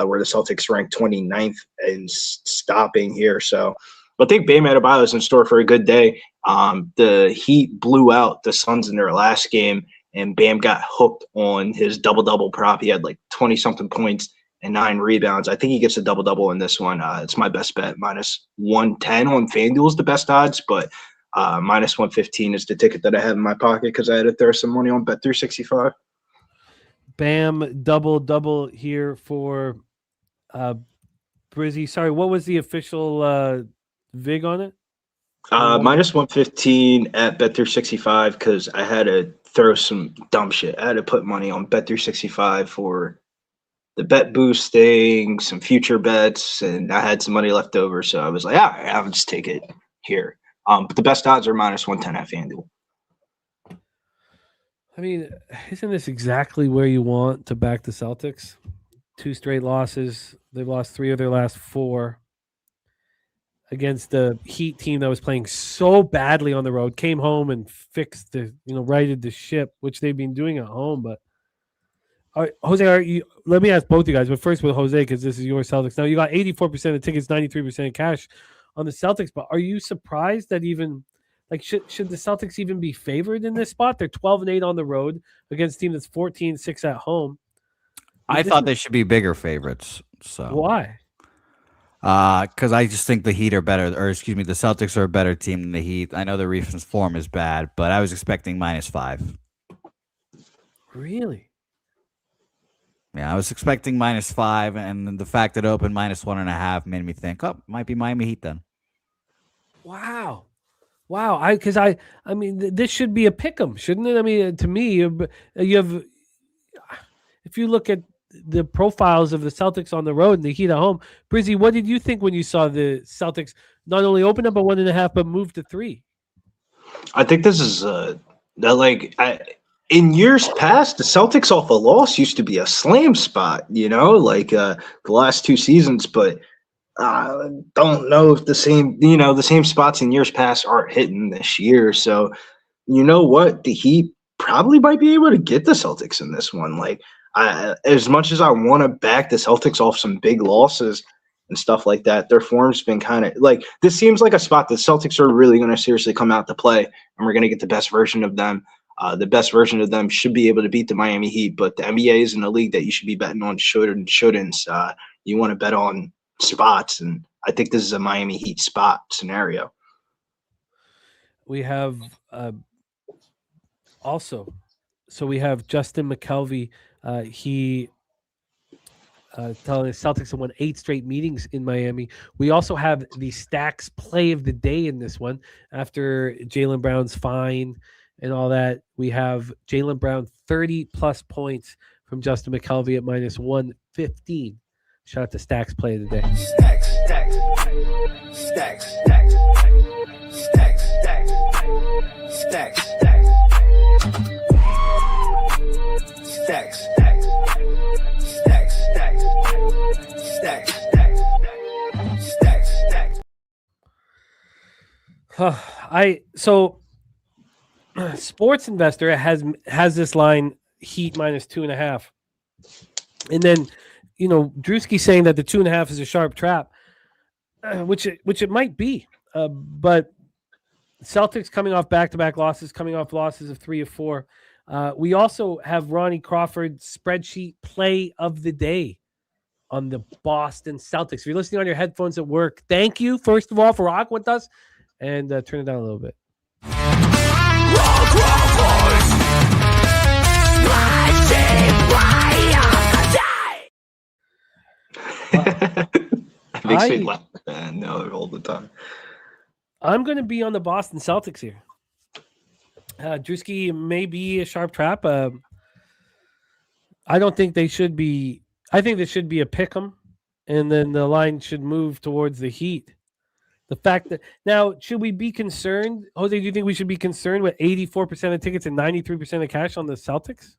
where the Celtics rank 29th in stopping here. So I think Bam Adebayo is in store for a good day. The Heat blew out the Suns in their last game, and Bam got hooked on his double-double prop. He had like 20-something points and 9 rebounds. I think he gets a double-double in this one. It's my best bet. Minus 110 on FanDuel is the best odds, but minus 115 is the ticket that I have in my pocket because I had to throw some money on Bet365. Bam double here for Brizzy. Sorry, what was the official VIG on it? Minus 115 at Bet365 because I had to throw some dumb shit. I had to put money on Bet365 for the bet boosting, some future bets, and I had some money left over. So I was like, all right, I'll just take it here. But the best odds are minus 110 at FanDuel. I mean, isn't this exactly where you want to back the Celtics? 2 straight losses. They've lost 3 of their last 4 against the Heat team that was playing so badly on the road. Came home and fixed righted the ship, which they've been doing at home. But Jose, let me ask both you guys, but first with Jose, because this is your Celtics. Now, you got 84% of tickets, 93% of cash on the Celtics, but are you surprised that even, should the Celtics even be favored in this spot? They're 12-8 on the road against a team that's 14-6 at home. I thought they should be bigger favorites. So why? Because I just think the Heat are better, the Celtics are a better team than the Heat. I know the recent form is bad, but I was expecting minus 5. Really? Yeah, I was expecting minus 5, and the fact that it opened minus 1.5 made me think, it might be Miami Heat then. Wow. I mean, this should be a pick'em, shouldn't it? I mean, to me, you have, if you look at the profiles of the Celtics on the road and the Heat at home, Brizzy, what did you think when you saw the Celtics not only open up at 1.5 but move to 3? I think this is in years past, the Celtics off a loss used to be a slam spot, the last 2 seasons. But I don't know if the same spots in years past aren't hitting this year. So, you know what? The Heat probably might be able to get the Celtics in this one. As much as I want to back the Celtics off some big losses and stuff like that, their form's been kind of this seems like a spot the Celtics are really going to seriously come out to play, and we're going to get the best version of them. The best version of them should be able to beat the Miami Heat, but the NBA isn't a league that you should be betting on should and shouldn't. You want to bet on spots, and I think this is a Miami Heat spot scenario. We have we have Justin McKelvey. He telling the Celtics have won 8 straight meetings in Miami. We also have the Stacks play of the day in this one after Jaylen Brown's fine and all that. We have Jaylen Brown 30+ points from Justin McKelvey at minus 115. Shout out to Stacks play of the day. Stacks. Sports Investor has this line Heat minus 2.5, and then Drewski saying that the 2.5 is a sharp trap. which it might be. But Celtics coming off back-to-back losses, coming off losses of 3 of 4. We also have Ronnie Crawford's spreadsheet play of the day on the Boston Celtics. If you're listening on your headphones at work, thank you, first of all, for rocking with us. And turn it down a little bit. Makes me laugh. No, all the time. I'm going to be on the Boston Celtics here. Drewski may be a sharp trap. I don't think they should be. I think this should be a pick 'em, and then the line should move towards the Heat. The fact that now, should we be concerned, Jose? Do you think we should be concerned with 84% of tickets and 93% of cash on the Celtics?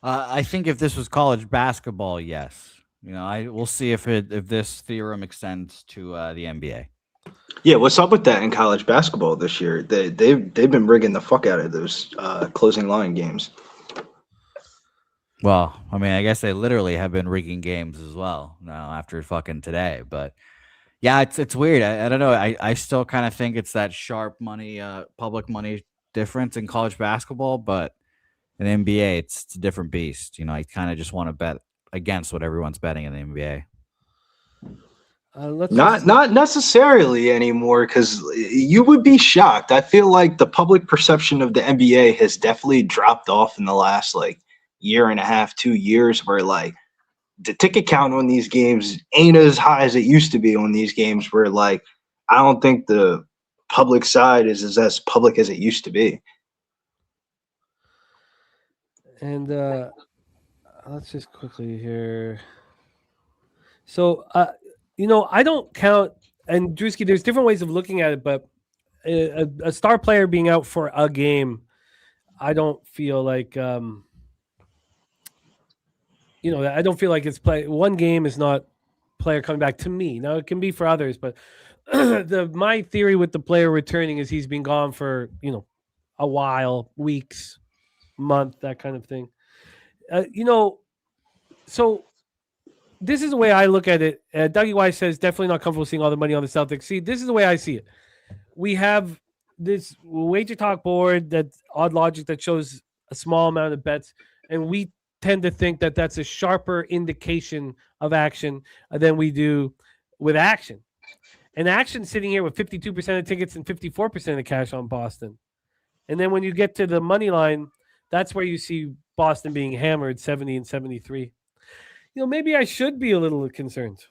I think if this was college basketball, yes. We'll see if this theorem extends to the NBA. Yeah, what's up with that in college basketball this year? They've been rigging the fuck out of those closing line games. Well, I mean, I guess they literally have been rigging games as well now after fucking today. But yeah, it's weird. I don't know. I still kind of think it's that sharp money, public money difference in college basketball, but in the NBA, it's a different beast. I kind of just want to bet against what everyone's betting in the NBA. Not necessarily anymore, because you would be shocked. I feel like the public perception of the NBA has definitely dropped off in the last year and a half, 2 years, where the ticket count on these games ain't as high as it used to be on these games, where I don't think the public side is as public as it used to be. And let's just quickly here. So, I don't count, and Drewski, there's different ways of looking at it, but a star player being out for a game, I don't feel like, I don't feel like it's play. One game is not player coming back to me. Now, it can be for others, but my theory with the player returning is he's been gone for, a while, weeks, month, that kind of thing. So this is the way I look at it. Dougie Wise says, definitely not comfortable seeing all the money on the Celtics. See, this is the way I see it. We have this wager talk board, that odd logic that shows a small amount of bets, and we tend to think that that's a sharper indication of action than we do with action. And action sitting here with 52% of tickets and 54% of cash on Boston. And then when you get to the money line, that's where you see Boston being hammered 70 and 73. Maybe I should be a little concerned.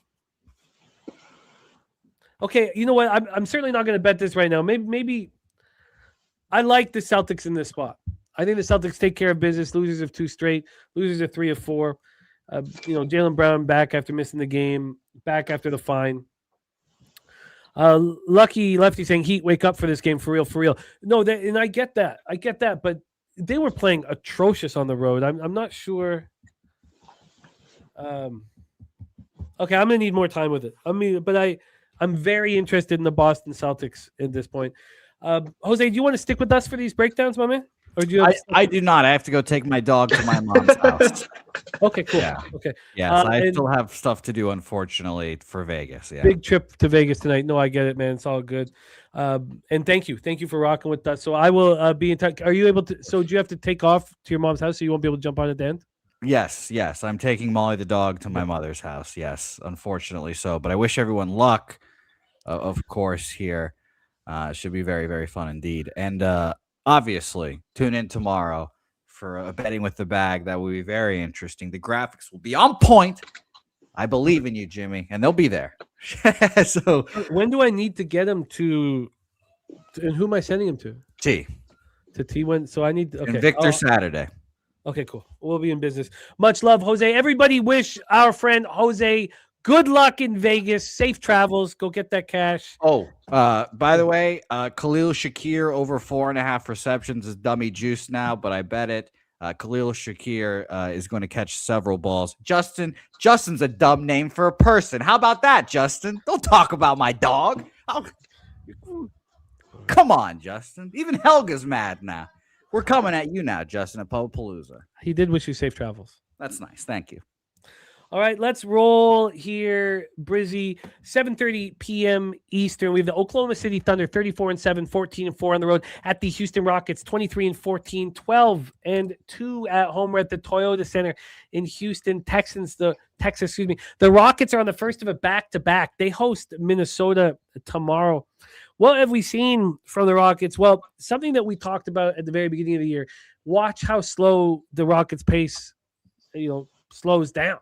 Okay, you know what? I'm certainly not going to bet this right now. Maybe I like the Celtics in this spot. I think the Celtics take care of business. Losers of 2 straight. Losers of 3 of 4. Jaylen Brown back after missing the game. Back after the fine. Lucky Lefty saying Heat wake up for this game for real, for real. No, and I get that. But they were playing atrocious on the road. I'm not sure. Okay, I'm gonna need more time with it. I'm very interested in the Boston Celtics at this point. Jose, do you want to stick with us for these breakdowns, my man? Or do you? I do not. I have to go take my dog to my mom's house. Okay, cool. Yeah. Okay. Yeah, so I still have stuff to do, unfortunately, for Vegas. Yeah. Big trip to Vegas tonight. No, I get it, man. It's all good. And thank you for rocking with us. So I will be in touch. Are you able to? So do you have to take off to your mom's house so you won't be able to jump on at the end? Yes. I'm taking Molly the dog to my mother's house. Yes, unfortunately so. But I wish everyone luck, of course, here. Should be very, very fun indeed. And obviously, tune in tomorrow for a betting with the bag. That will be very interesting. The graphics will be on point. I believe in you, Jimmy, and they'll be there. So when do I need to get them to and who am I sending them to? T. To T when? So I need okay. Victor Saturday. Okay, cool. We'll be in business. Much love, Jose. Everybody wish our friend Jose good luck in Vegas. Safe travels. Go get that cash. Oh, by the way, Khalil Shakir over 4.5 receptions is dummy juice now, but I bet it. Khalil Shakir is going to catch several balls. Justin's a dumb name for a person. How about that, Justin? Don't talk about my dog. Come on, Justin. Even Helga's mad now. We're coming at you now, Justin, at Palooza. He did wish you safe travels. That's nice. Thank you. All right, let's roll here, Brizzy. 7:30 p.m. Eastern. We have the Oklahoma City Thunder 34-7, 14-4 on the road at the Houston Rockets 23-14, 12-2 at home. We're at the Toyota Center in Houston. Texas, excuse me. The Rockets are on the first of a back-to-back. They host Minnesota tomorrow. What have we seen from the Rockets? Well, something that we talked about at the very beginning of the year. Watch how slow the Rockets' pace, slows down.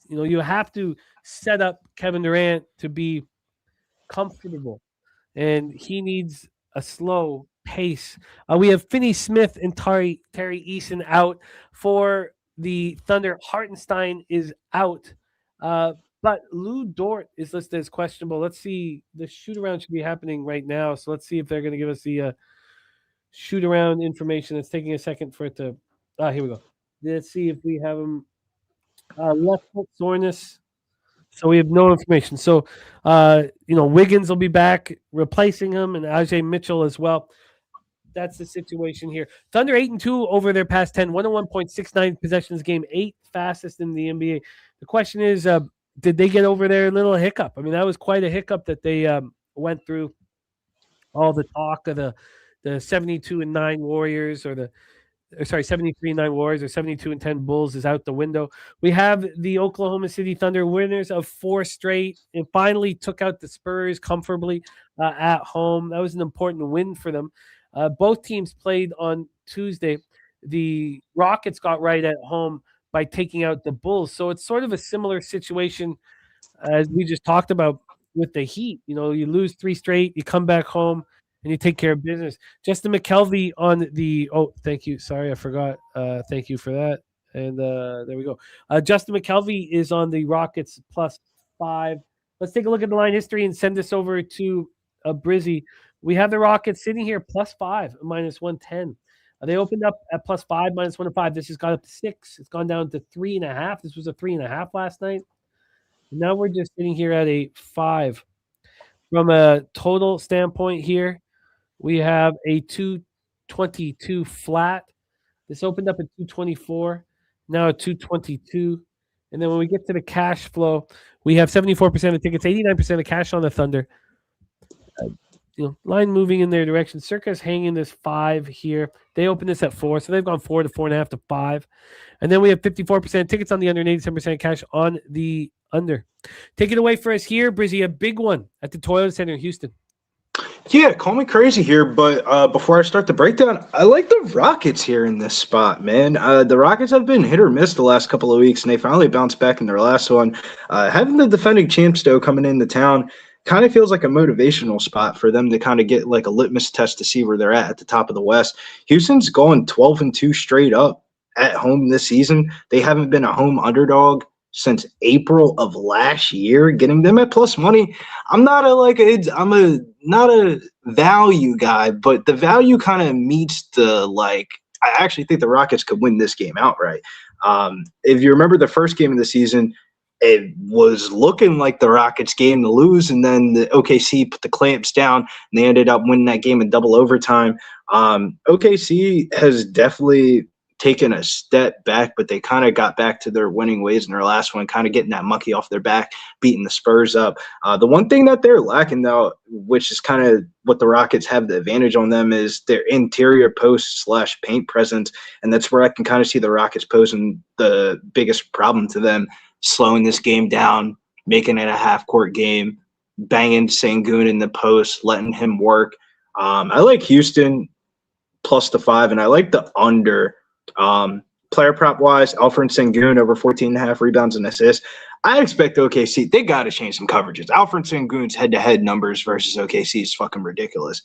You have to set up Kevin Durant to be comfortable, and he needs a slow pace. We have Finney Smith and Terry Eason out for the Thunder. Hartenstein is out, but Lou Dort is listed as questionable. Let's see. The shoot-around should be happening right now, so let's see if they're going to give us the shoot-around information. It's taking a second for it to here we go. Let's see if we have him. Left foot soreness, so we have no information. So, Wiggins will be back replacing him, and Ajay Mitchell as well. That's the situation here. Thunder 8-2 over their past 10, 101.69 possessions game, 8th fastest in the NBA. The question is, did they get over their little hiccup? I mean, that was quite a hiccup that they went through. All the talk of the 72-9 Warriors, or the 73-9 Warriors, or 72-10 Bulls is out the window. We have the Oklahoma City Thunder, winners of 4 straight, and finally took out the Spurs comfortably at home. That was an important win for them. Both teams played on Tuesday. The Rockets got right at home by taking out the Bulls. So it's sort of a similar situation as we just talked about with the Heat. You lose 3 straight, you come back home, and you take care of business. Justin McKelvey on the thank you. Sorry, I forgot. Thank you for that. And there we go. Justin McKelvey is on the Rockets +5. Let's take a look at the line history and send this over to Brizzy. We have the Rockets sitting here +5, -110. They opened up at +5, -105. This has gone up to 6. It's gone down to 3.5. This was a 3.5 last night. And now we're just sitting here at a 5. From a total standpoint here, we have a 222 flat. This opened up at 224, now at 222. And then when we get to the cash flow, we have 74% of tickets, 89% of cash on the Thunder. Line moving in their direction. Circa's hanging this 5 here. They opened this at 4, so they've gone 4 to 4.5 to 5. And then we have 54% tickets on the under and 87% cash on the under. Take it away for us here, Brizzy. A big one at the Toyota Center in Houston. Yeah, call me crazy here, but before I start the breakdown, I like the Rockets here in this spot, man. The Rockets have been hit or miss the last couple of weeks, and they finally bounced back in their last one. Having the defending champs, though, coming into town kind of feels like a motivational spot for them to kind of get like a litmus test to see where they're at the top of the West. Houston's going 12-2 straight up at home this season. They haven't been a home underdog since April of last year, getting them at plus money. I'm not a value guy, but the value kind of meets the I actually think the Rockets could win this game outright. If you remember the first game of the season, it was looking like the Rockets game to lose, and then the OKC put the clamps down, and they ended up winning that game in double overtime. OKC has definitely taken a step back, but they kind of got back to their winning ways in their last one, kind of getting that monkey off their back, beating the Spurs up. The one thing that they're lacking, though, which is kind of what the Rockets have the advantage on them, is their interior post/paint presence, and that's where I can kind of see the Rockets posing the biggest problem to them, slowing this game down, making it a half-court game, banging Sengun in the post, letting him work. I like Houston plus the 5, and I like the under. Player prop wise, Alfred Sengun over 14.5 rebounds and assists. I expect OKC, they got to change some coverages. Alfred Sengun's head-to-head numbers versus OKC is fucking ridiculous.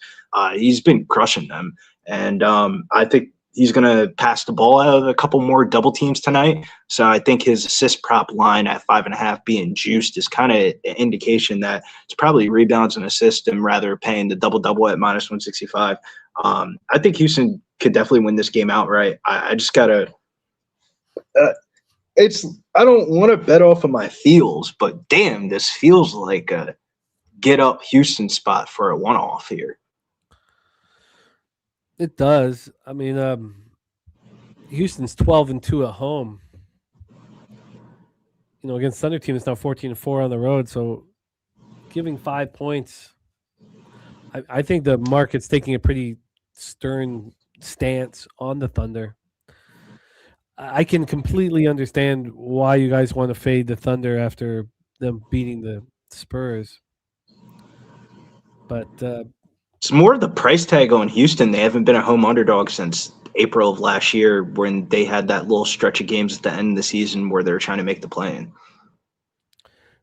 He's been crushing them, and I think he's going to pass the ball out of a couple more double teams tonight. So I think his assist prop line at 5.5 being juiced is kind of an indication that it's probably rebounds and assists and rather paying the double-double at -165. I think Houston could definitely win this game outright. I just got to I don't want to bet off of my feels, but damn, this feels like a get-up Houston spot for a one-off here. It does. I mean, Houston's 12-2 at home. against Thunder team, it's now 14-4 on the road. So giving 5 points, I think the market's taking a pretty stern stance on the Thunder. I can completely understand why you guys want to fade the Thunder after them beating the Spurs. But it's more of the price tag on Houston. They haven't been a home underdog since April of last year when they had that little stretch of games at the end of the season where they were trying to make the play-in.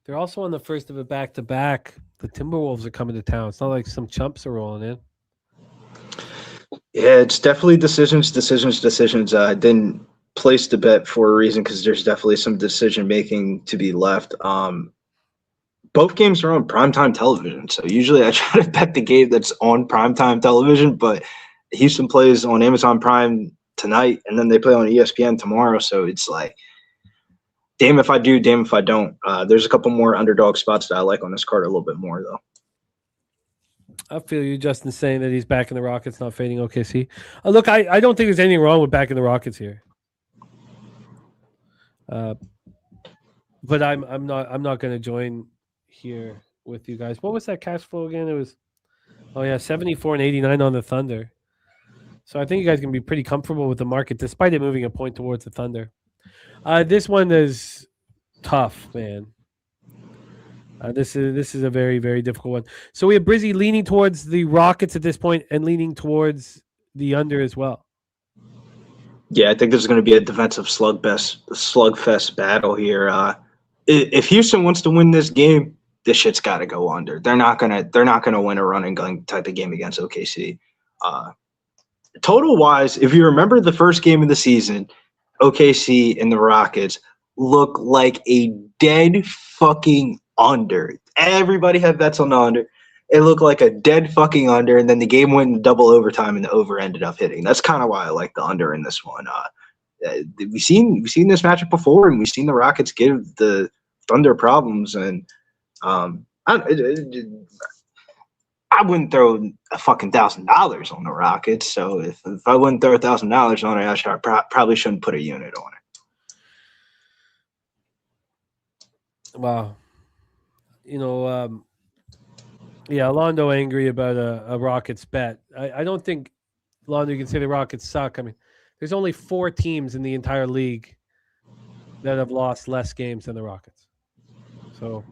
They're also on the first of a back-to-back. The Timberwolves are coming to town. It's not like some chumps are rolling in. Yeah, it's definitely decisions. I didn't place the bet for a reason because there's definitely some decision-making to be left. Both games are on primetime television, so usually I try to bet the game that's on primetime television, but Houston plays on Amazon Prime tonight, and then they play on ESPN tomorrow, so it's like, damn if I do, damn if I don't. There's a couple more underdog spots that I like on this card a little bit more, though. I feel you, Justin, saying that he's back in the Rockets, not fading OKC. Look, I don't think there's anything wrong with backing the Rockets here. But I'm not going to join here with you guys. What was that cash flow again? It was 74 and 89 on the Thunder. So I think you guys can be pretty comfortable with the market despite it moving a point towards the Thunder. This one is tough, man. This is a very, very difficult one. So we have Brizzy leaning towards the Rockets at this point and leaning towards the under as well. Yeah, I think there's going to be a defensive slugfest battle here. If Houston wants to win this game, this shit's got to go under. They're not gonna win a run and gun type of game against OKC. Total wise, if you remember the first game of the season, OKC and the Rockets look like a dead fucking under. Everybody had bets on the under. It looked like a dead fucking under, and then the game went in double overtime, and the over ended up hitting. That's kind of why I like the under in this one. We've seen this matchup before, and we've seen the Rockets give the Thunder problems, and I wouldn't throw a fucking $1,000 on the Rockets. So if I wouldn't throw $1,000 on it, I probably shouldn't put a unit on it. Wow. Londo angry about a Rockets bet. I don't think, Londo, you can say the Rockets suck. I mean, there's only 4 teams in the entire league that have lost less games than the Rockets. So,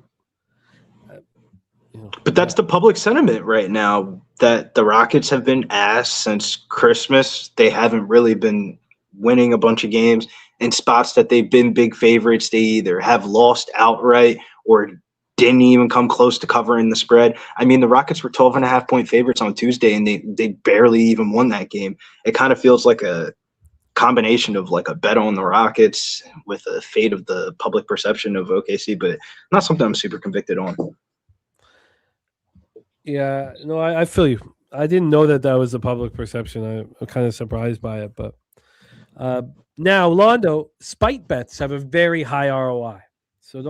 but that's the public sentiment right now, that the Rockets have been ass since Christmas. They haven't really been winning a bunch of games in spots that they've been big favorites. They either have lost outright or didn't even come close to covering the spread. I mean, the Rockets were 12.5-point favorites on Tuesday, and they barely even won that game. It kind of feels like a combination of like a bet on the Rockets with a fate of the public perception of OKC, but not something I'm super convicted on. Yeah, no, I feel you. I didn't know that was the public perception. I'm kind of surprised by it, but now, Londo, spite bets have a very high ROI, so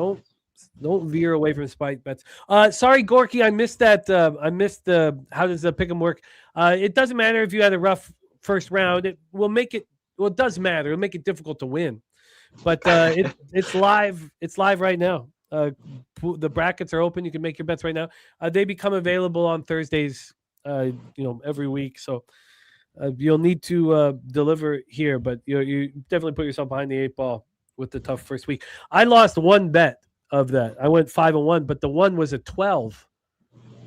don't veer away from spite bets. Sorry, Gorky, I missed that. I missed the how does the pick'em work? It doesn't matter if you had a rough first round. It will make it. Well, it does matter. It'll make it difficult to win, but it's live. It's live right now. The brackets are open. You can make your bets right now. They become available on Thursdays. Every week. So you'll need to deliver here, but you definitely put yourself behind the 8 ball with the tough first week. I lost one bet of that. I went 5-1, but the one was a 12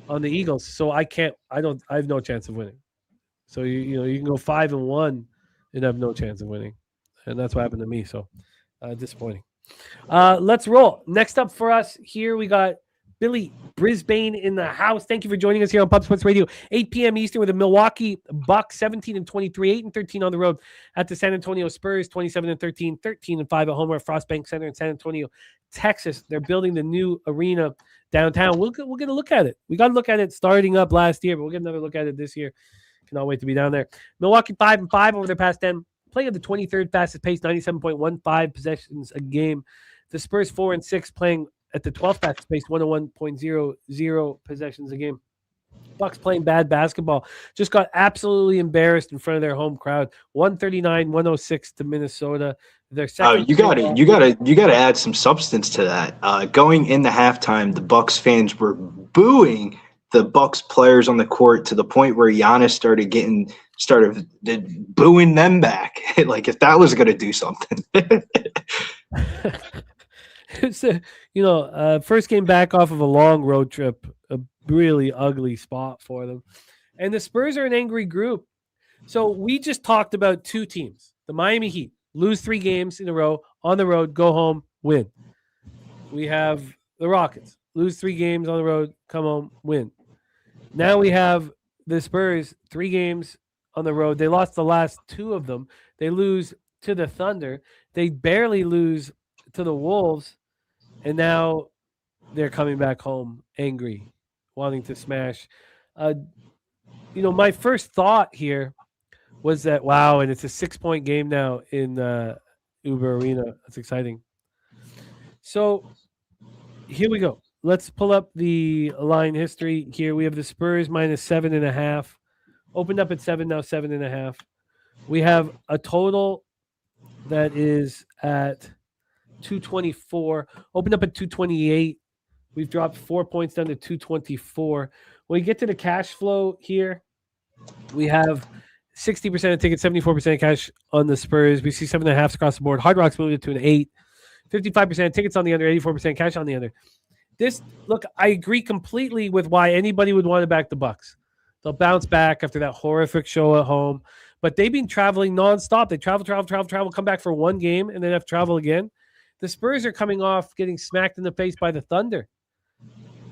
on the Eagles. So I have no chance of winning. So you can go 5-1 and have no chance of winning. And that's what happened to me. So disappointing. Let's roll. Next up for us here, we got Billy Brisbane in the house. Thank you for joining us here on Pub Sports Radio. 8 p.m. Eastern with the Milwaukee Bucks, 17-23, 8-13 on the road at the San Antonio Spurs, 27-13, 13-5 at home at Frostbank Center in San Antonio, Texas. They're building the new arena downtown. We'll get a look at it. We got to look at it starting up last year, but we'll get another look at it this year. Cannot wait to be down there. Milwaukee 5-5 over their past 10. Playing at the 23rd fastest pace, 97.15 possessions a game. The Spurs 4-6 playing at the 12th fastest pace, 101.00 possessions a game. Bucks playing bad basketball. Just got absolutely embarrassed in front of their home crowd. 139-106 to Minnesota. Their Oh, second. you gotta add some substance to that. Going in the halftime, the Bucks fans were booing the Bucks players on the court to the point where Giannis started booing them back. Like if that was gonna do something. It's first game back off of a long road trip, a really ugly spot for them. And the Spurs are an angry group. So we just talked about two teams. The Miami Heat lose 3 games in a row on the road, go home, win. We have the Rockets lose 3 games on the road, come home, win. Now we have the Spurs 3 games on the road. They lost the last 2 of them. They lose to the Thunder. They barely lose to the Wolves. And now they're coming back home angry, wanting to smash. My first thought here was that, wow, and it's a 6-point game now in Uber Arena. That's exciting. So here we go. Let's pull up the line history here. We have the Spurs minus 7.5. Opened up at 7, now 7.5. We have a total that is at 224. Opened up at 228. We've dropped 4 points down to 224. When we get to the cash flow here, we have 60% of tickets, 74% of cash on the Spurs. We see 7.5 across the board. Hard Rock's moved it to an 8. 55% of tickets on the under, 84% cash on the under. I agree completely with why anybody would want to back the Bucks. They'll bounce back after that horrific show at home. But they've been traveling nonstop. They travel, come back for one game, and then have to travel again. The Spurs are coming off getting smacked in the face by the Thunder.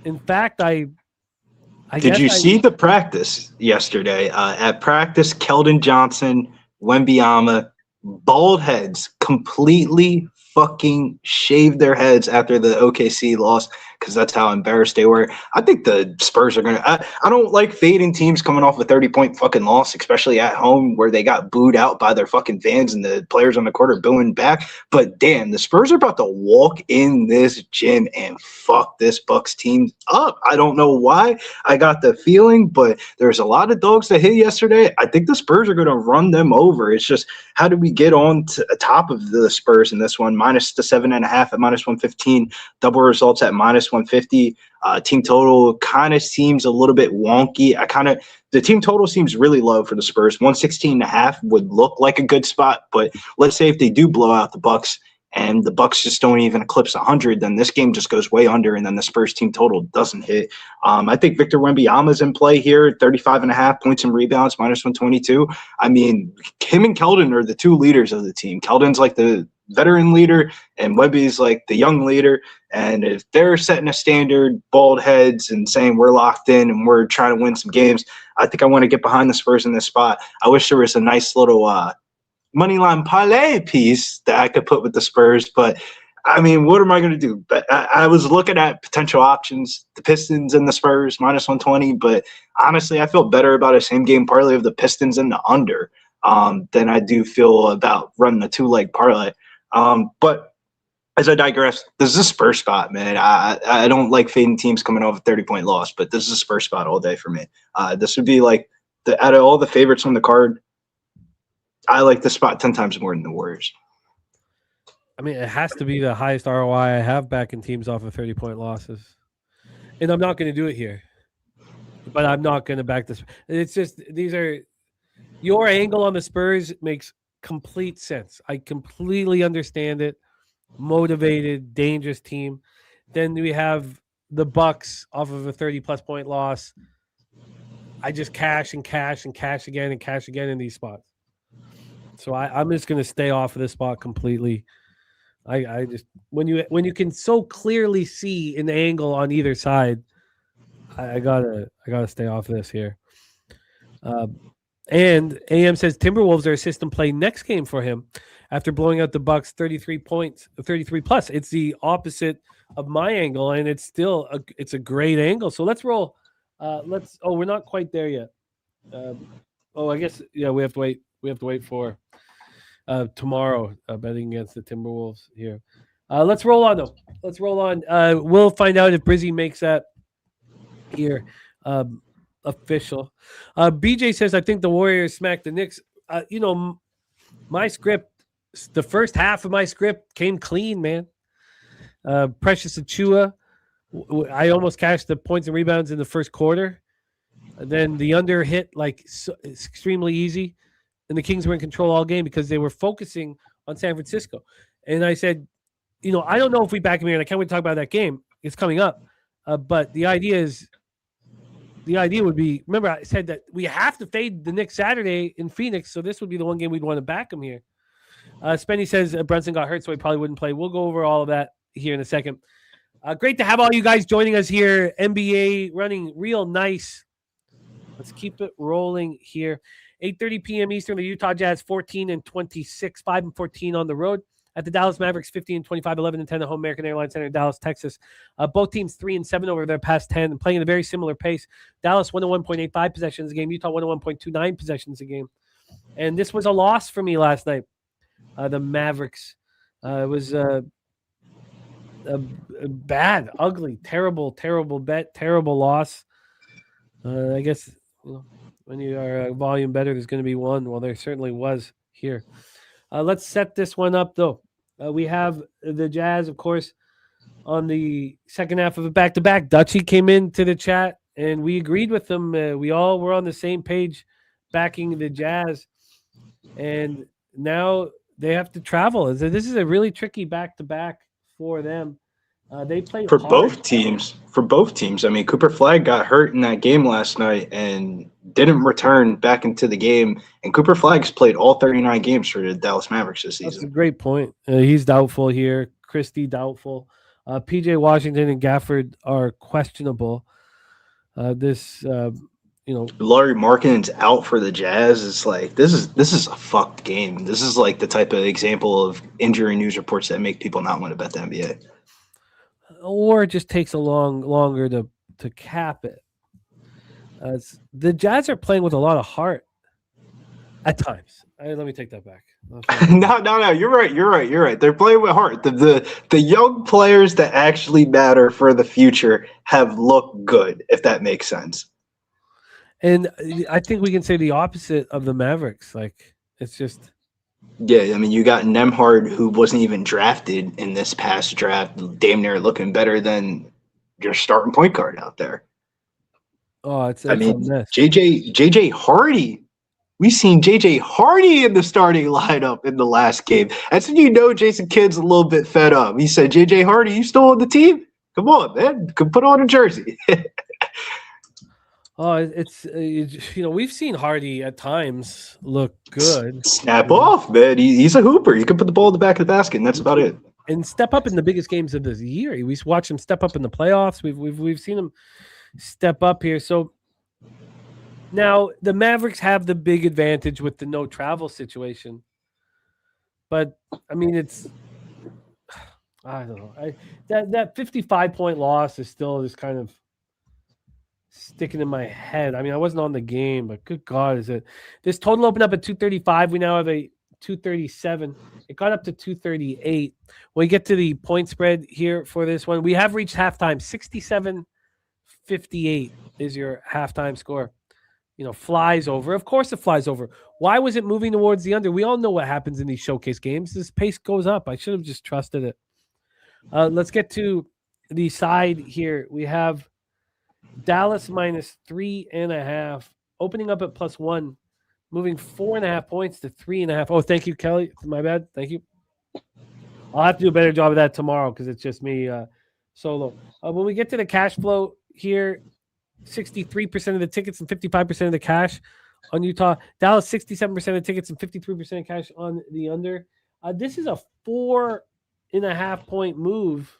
In fact, Did you see the practice yesterday? At practice, Keldon Johnson, Wembanyama, bald heads, completely fucking shaved their heads after the OKC loss because that's how embarrassed they were. I think the Spurs are going to – I don't like fading teams coming off a 30-point fucking loss, especially at home where they got booed out by their fucking fans and the players on the court are booing back. But, damn, the Spurs are about to walk in this gym and fuck this Bucks team up. I don't know why. I got the feeling, but there's a lot of dogs that hit yesterday. I think the Spurs are going to run them over. It's just how do we get on to the top of the Spurs in this one? Minus the 7.5 at minus 115, double results at minus 150. Team total kind of seems a little bit wonky. The team total seems really low for the Spurs. 116.5 would look like a good spot, but let's say if they do blow out the Bucks and the Bucks just don't even eclipse 100, then this game just goes way under, and then the Spurs team total doesn't hit. I think Victor Wembanyama's in play here, 35.5 points and rebounds, minus 122. I mean, him and Keldon are the 2 leaders of the team. Keldon's like the veteran leader, and Webby's like the young leader. And if they're setting a standard, bald heads, and saying we're locked in and we're trying to win some games, I think I want to get behind the Spurs in this spot. I wish there was a nice little moneyline parlay piece that I could put with the Spurs, but I mean, what am I going to do? But I was looking at potential options, the Pistons and the Spurs minus 120, but honestly, I feel better about a same game parlay of the Pistons and the under than I do feel about running a 2-leg parlay. But as I digress, this is a Spurs spot, man. I don't like fading teams coming off a 30-point loss, but this is a Spurs spot all day for me. This would be like out of all the favorites on the card, I like the spot 10 times more than the Warriors. I mean, it has to be the highest ROI I have backing teams off of 30-point losses. And I'm not going to do it here. But I'm not going to back this. It's just your angle on the Spurs makes complete sense. I completely understand it. Motivated, dangerous team. Then we have the Bucks off of a 30-plus point loss. I just cash and cash and cash again and cash again in these spots. So I'm just going to stay off of this spot completely. I just when you can so clearly see an angle on either side, I gotta stay off this here. And AM says Timberwolves are a system play next game for him after blowing out the Bucks 33 points, 33 plus. It's the opposite of my angle, and it's still it's a great angle. So let's roll. We're not quite there yet. I guess we have to wait. We have to wait for tomorrow betting against the Timberwolves here. Let's roll on though. Let's roll on. We'll find out if Brizzy makes that here. official. BJ says, I think the Warriors smacked the Knicks. My script, the first half of my script came clean, man. Precious Achua, I almost cashed the points and rebounds in the first quarter. And then the under hit it's extremely easy. And the Kings were in control all game because they were focusing on San Francisco. And I said, I don't know if we back him here, and I can't wait to talk about that game. It's coming up. But the idea would be, remember I said that we have to fade the Knicks Saturday in Phoenix, so this would be the one game we'd want to back him here. Spenny says Brunson got hurt, so he probably wouldn't play. We'll go over all of that here in a second. Great to have all you guys joining us here. NBA running real nice. Let's keep it rolling here. 8:30 p.m. Eastern, the Utah Jazz 14-26, 5-14 on the road. At the Dallas Mavericks, 15-25, 11-10 at home, American Airlines Center, Dallas, Texas. Both teams 3-7 over their past 10, and playing at a very similar pace. Dallas 101.85 possessions a game, Utah 101.29 possessions a game. And this was a loss for me last night. The Mavericks. It was a bad, ugly, terrible bet, terrible loss. I guess when you are a volume better, there's going to be one. Well, there certainly was here. Let's set this one up, though. We have the Jazz, of course, on the second half of a back-to-back. Dutchie came into the chat, and we agreed with them. We all were on the same page backing the Jazz. And now they have to travel. This is a really tricky back-to-back for them. They played for hard. both teams. For both teams. I mean, Cooper Flagg got hurt in that game last night and didn't return back into the game. And Cooper Flagg's played all 39 games for the Dallas Mavericks this season. That's a great point. He's doubtful here. Christie doubtful. PJ Washington and Gafford are questionable. Laurie Markkanen's out for the Jazz. It's like this is a fucked game. This is like the type of example of injury news reports that make people not want to bet the NBA. Or it just takes longer to cap it. The Jazz are playing with a lot of heart at times. Let me take that back. No. You're right. They're playing with heart. The young players that actually matter for the future have looked good, if that makes sense. And I think we can say the opposite of the Mavericks. It's just. Yeah, I mean, you got Nembhard, who wasn't even drafted in this past draft, damn near looking better than your starting point guard out there. Oh, it's a mess. JJ Hardy. We've seen JJ Hardy in the starting lineup in the last game. That's when you know Jason Kidd's a little bit fed up. He said, JJ Hardy, you still on the team? Come on, man. Put on a jersey. Oh, it's we've seen Hardy at times look good. Snap off, man. He's a hooper. You can put the ball in the back of the basket, and that's about it. And step up in the biggest games of the year. We watch him step up in the playoffs. We've seen him step up here. So now the Mavericks have the big advantage with the no travel situation. But I mean, I don't know. That 55-point loss is still just kind of sticking in my head. I mean, I wasn't on the game, but good God, is it? This total opened up at 235. We now have a 237. It got up to 238. When we get to the point spread here for this one, we have reached halftime. 67-58 is your halftime score. Flies over. Of course it flies over. Why was it moving towards the under? We all know what happens in these showcase games. This pace goes up. I should have just trusted it. Let's get to the side here. We have Dallas minus 3.5, opening up at +1, moving 4.5 points to 3.5. Oh, thank you, Kelly. My bad. Thank you. I'll have to do a better job of that tomorrow because it's just me solo. When we get to the cash flow here, 63% of the tickets and 55% of the cash on Utah. Dallas, 67% of the tickets and 53% of cash on the under. This is a 4.5 point move.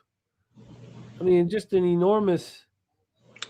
I mean, just an enormous.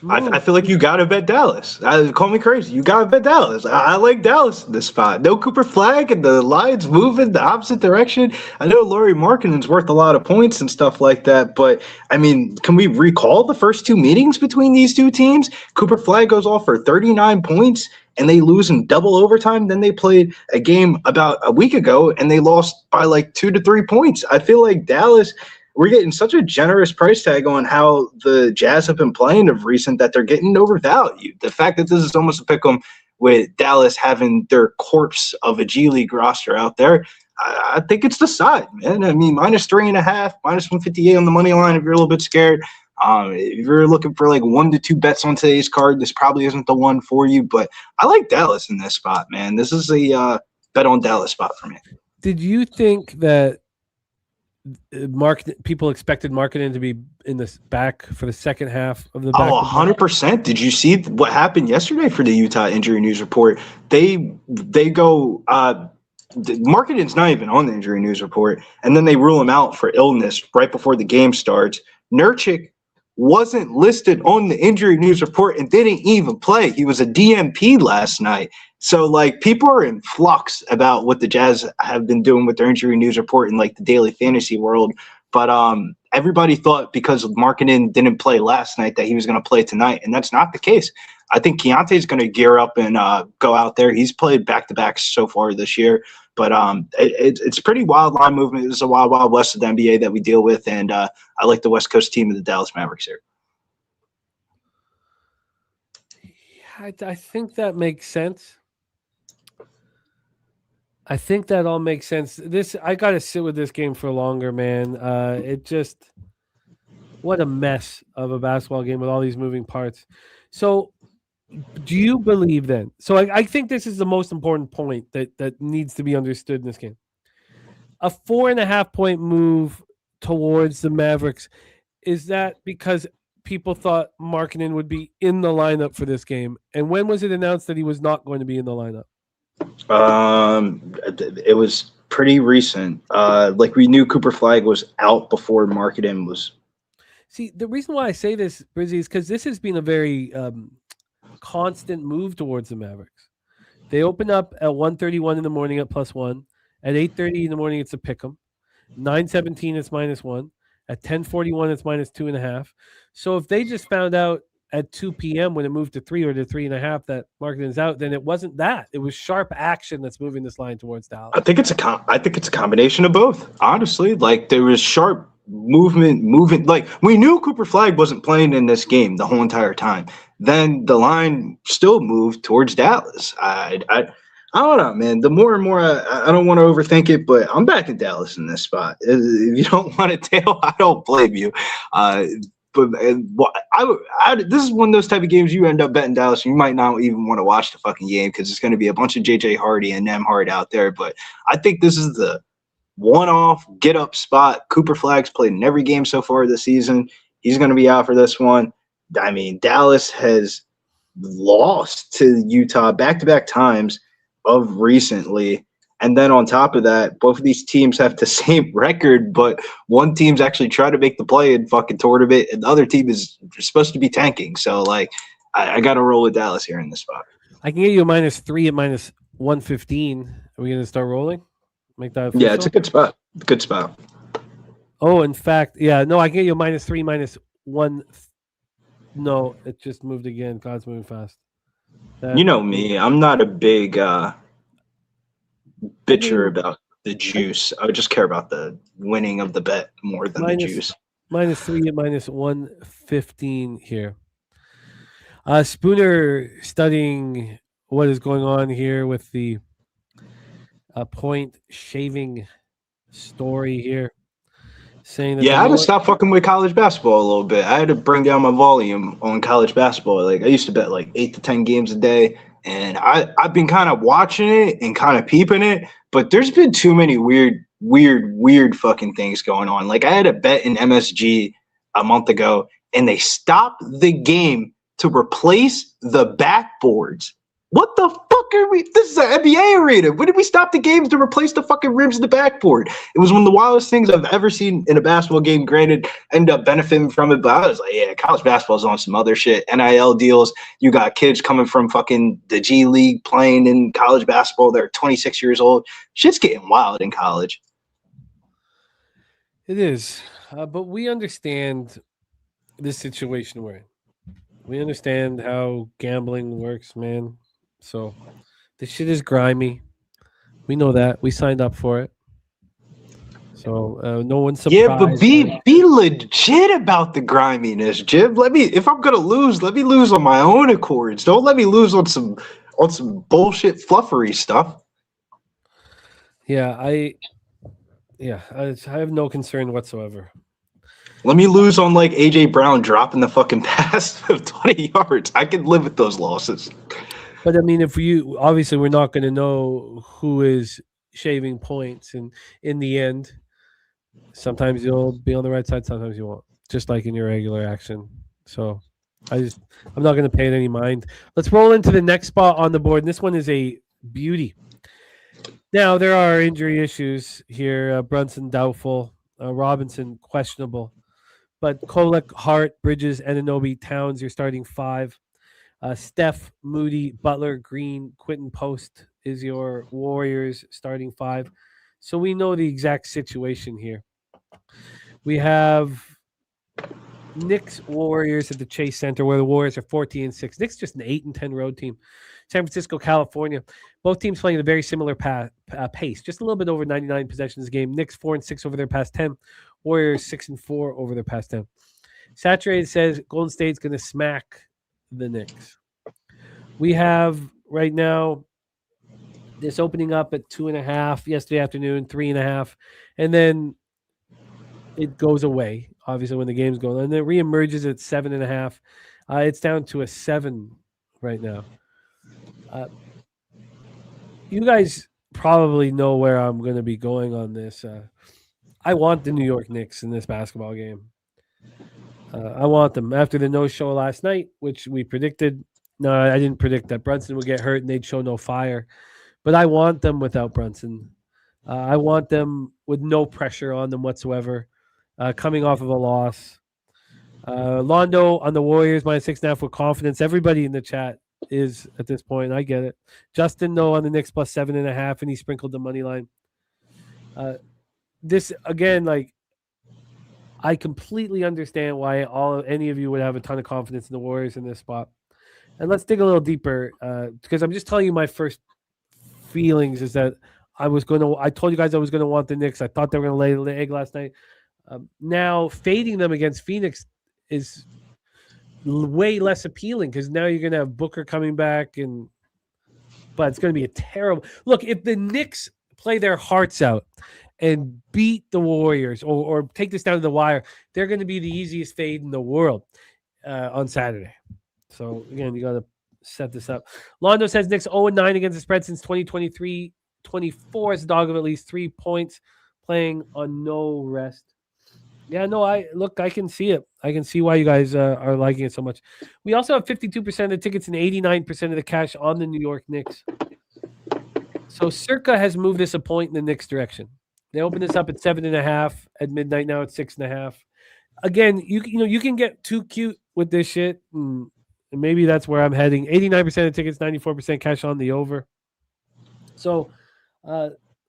I feel like you got to bet Dallas. Call me crazy. You got to bet Dallas. I like Dallas in this spot. No Cooper Flagg and the line's moving the opposite direction. I know Laurie Markkanen's worth a lot of points and stuff like that, but, I mean, can we recall the first two meetings between these two teams? Cooper Flagg goes off for 39 points, and they lose in double overtime. Then they played a game about a week ago, and they lost by 2 to 3 points. I feel like Dallas – we're getting such a generous price tag on how the Jazz have been playing of recent that they're getting overvalued. The fact that this is almost a pick 'em with Dallas having their corpse of a G League roster out there, I think it's the side, man. I mean, -3.5, -158 on the money line if you're a little bit scared. If you're looking for like 1 to 2 bets on today's card, this probably isn't the one for you, but I like Dallas in this spot, man. This is a bet on Dallas spot for me. Did you think that people expected Markkanen to be in this back for the second half of the back? 100%. Did you see what happened yesterday for the Utah injury news report? They go Markkanen's not even on the injury news report, and then they rule him out for illness right before the game starts. Nurkic wasn't listed on the injury news report and didn't even play. He was a DMP last night. So, like, people are in flux about what the Jazz have been doing with their injury news report in, like, the daily fantasy world. But everybody thought because Markkanen didn't play last night that he was going to play tonight, and that's not the case. I think Keontae's going to gear up and go out there. He's played back-to-backs so far this year. But it's pretty wild line movement. This is a wild, wild west of the NBA that we deal with, and I like the West Coast team of the Dallas Mavericks here. Yeah, I think that makes sense. I think that all makes sense. I got to sit with this game for longer, man. What a mess of a basketball game with all these moving parts. So, do you believe then? So, I think this is the most important point that needs to be understood in this game. A 4.5-point move towards the Mavericks, is that because people thought Markkanen would be in the lineup for this game? And when was it announced that he was not going to be in the lineup? It was pretty recent. Like, we knew Cooper Flag was out before Markkanen was. See, the reason why I say this, Brizzy, is because this has been a very constant move towards the Mavericks. They open up at 1:31 in the morning at +1. At 8:30 in the morning, it's a pick'em. 9:17, it's -1. At 10:41, it's -2.5. So if they just found out at 2 p.m. when it moved to 3 or to 3.5 that Markkanen's out, then it wasn't that. It was sharp action that's moving this line towards Dallas. I think it's a combination of both. Honestly, like, there was sharp movement. Like, we knew Cooper Flag wasn't playing in this game the whole entire time. Then the line still moved towards Dallas. I don't know, man. The more and more, I don't want to overthink it, but I'm back in Dallas in this spot. If you don't want to tail, I don't blame you. But this is one of those type of games you end up betting Dallas, and you might not even want to watch the fucking game because it's going to be a bunch of JJ Hardy and Nemhard out there. But I think this is the one-off get-up spot. Cooper Flag's played in every game so far this season. He's going to be out for this one. I mean, Dallas has lost to Utah back-to-back times of recently. And then on top of that, both of these teams have the same record, but one team's actually trying to make the play in fucking tournament, and the other team is supposed to be tanking. So, like, I got to roll with Dallas here in this spot. I can get you a -3 at -115. Are we going to start rolling? Make that official? Yeah, it's a good spot. Good spot. Oh, in fact, yeah. No, I can get you a -3, -1. No, it just moved again. God's moving fast. You know me. I'm not a big bitcher about the juice. I would just care about the winning of the bet more than the juice. -3 at -115 here. Spooner studying what is going on here with the point shaving story here. Saying that I had to stop fucking with college basketball a little bit. I had to bring down my volume on college basketball. Like, I used to bet like 8 to 10 games a day. And I've been kind of watching it and kind of peeping it, but there's been too many weird fucking things going on. Like, I had a bet in MSG a month ago, and they stopped the game to replace the backboards. What the fuck are we? This is an NBA arena. When did we stop the games to replace the fucking rims of the backboard? It was one of the wildest things I've ever seen in a basketball game. Granted, ended up benefiting from it, but I was like, yeah, college basketball's on some other shit. NIL deals. You got kids coming from fucking the G League playing in college basketball. They're 26 years old. Shit's getting wild in college. It is. But we understand this situation we're in. We understand how gambling works, man. So this shit is grimy. We know that. We signed up for it. So no one's surprised. Yeah, but be legit about the griminess, Jim. If I'm gonna lose, let me lose on my own accords. Don't let me lose on some bullshit fluffery stuff. Yeah, I have no concern whatsoever. Let me lose on like AJ Brown dropping the fucking pass of 20 yards. I can live with those losses. But I mean, obviously we're not going to know who is shaving points, and in the end, sometimes you'll be on the right side, sometimes you won't. Just like in your regular action. So I'm not going to pay it any mind. Let's roll into the next spot on the board. And this one is a beauty. Now there are injury issues here. Brunson doubtful, Robinson questionable, but Kolek, Hart, Bridges, Anunoby, Towns, you're starting 5. Steph, Moody, Butler, Green, Quentin Post is your Warriors starting 5. So we know the exact situation here. We have Knicks Warriors at the Chase Center, where the Warriors are 14-6. Knicks just an 8-10 road team. San Francisco, California. Both teams playing at a very similar pace, just a little bit over 99 possessions a game. Knicks 4-6 over their past 10. Warriors 6-4 over their past 10. Saturated says Golden State's going to smack the Knicks. We have right now this opening up at 2.5 yesterday afternoon, 3.5, and then it goes away, obviously, when the game's going on. And then it reemerges at 7.5. It's down to a 7 right now. You guys probably know where I'm going to be going on this. I want the New York Knicks in this basketball game. I want them. After the no-show last night, which we predicted. No, I didn't predict that Brunson would get hurt and they'd show no fire. But I want them without Brunson. I want them with no pressure on them whatsoever, coming off of a loss. Londo on the Warriors, -6.5 with confidence. Everybody in the chat is at this point. I get it. Justin, though, on the Knicks +7.5, and he sprinkled the money line. This, again, like, I completely understand why any of you would have a ton of confidence in the Warriors in this spot. And let's dig a little deeper, because I'm just telling you my first feelings is that I told you guys I was going to want the Knicks. I thought they were going to lay the egg last night. Now fading them against Phoenix is way less appealing because now you're going to have Booker coming back, but it's going to be a terrible look. If the Knicks play their hearts out and beat the Warriors or take this down to the wire, they're going to be the easiest fade in the world on Saturday. So again, you got to set this up. Londo says Knicks 0-9 against the spread since 2023. 24 as a dog of at least 3 points, playing on no rest. Yeah, no, I can see it. I can see why you guys are liking it so much. We also have 52% of the tickets and 89% of the cash on the New York Knicks. So Circa has moved this a point in the Knicks direction. They opened this up at 7.5 at midnight. Now it's 6.5. Again, you can get too cute with this shit, and maybe that's where I'm heading. 89% of tickets, 94% cash on the over. So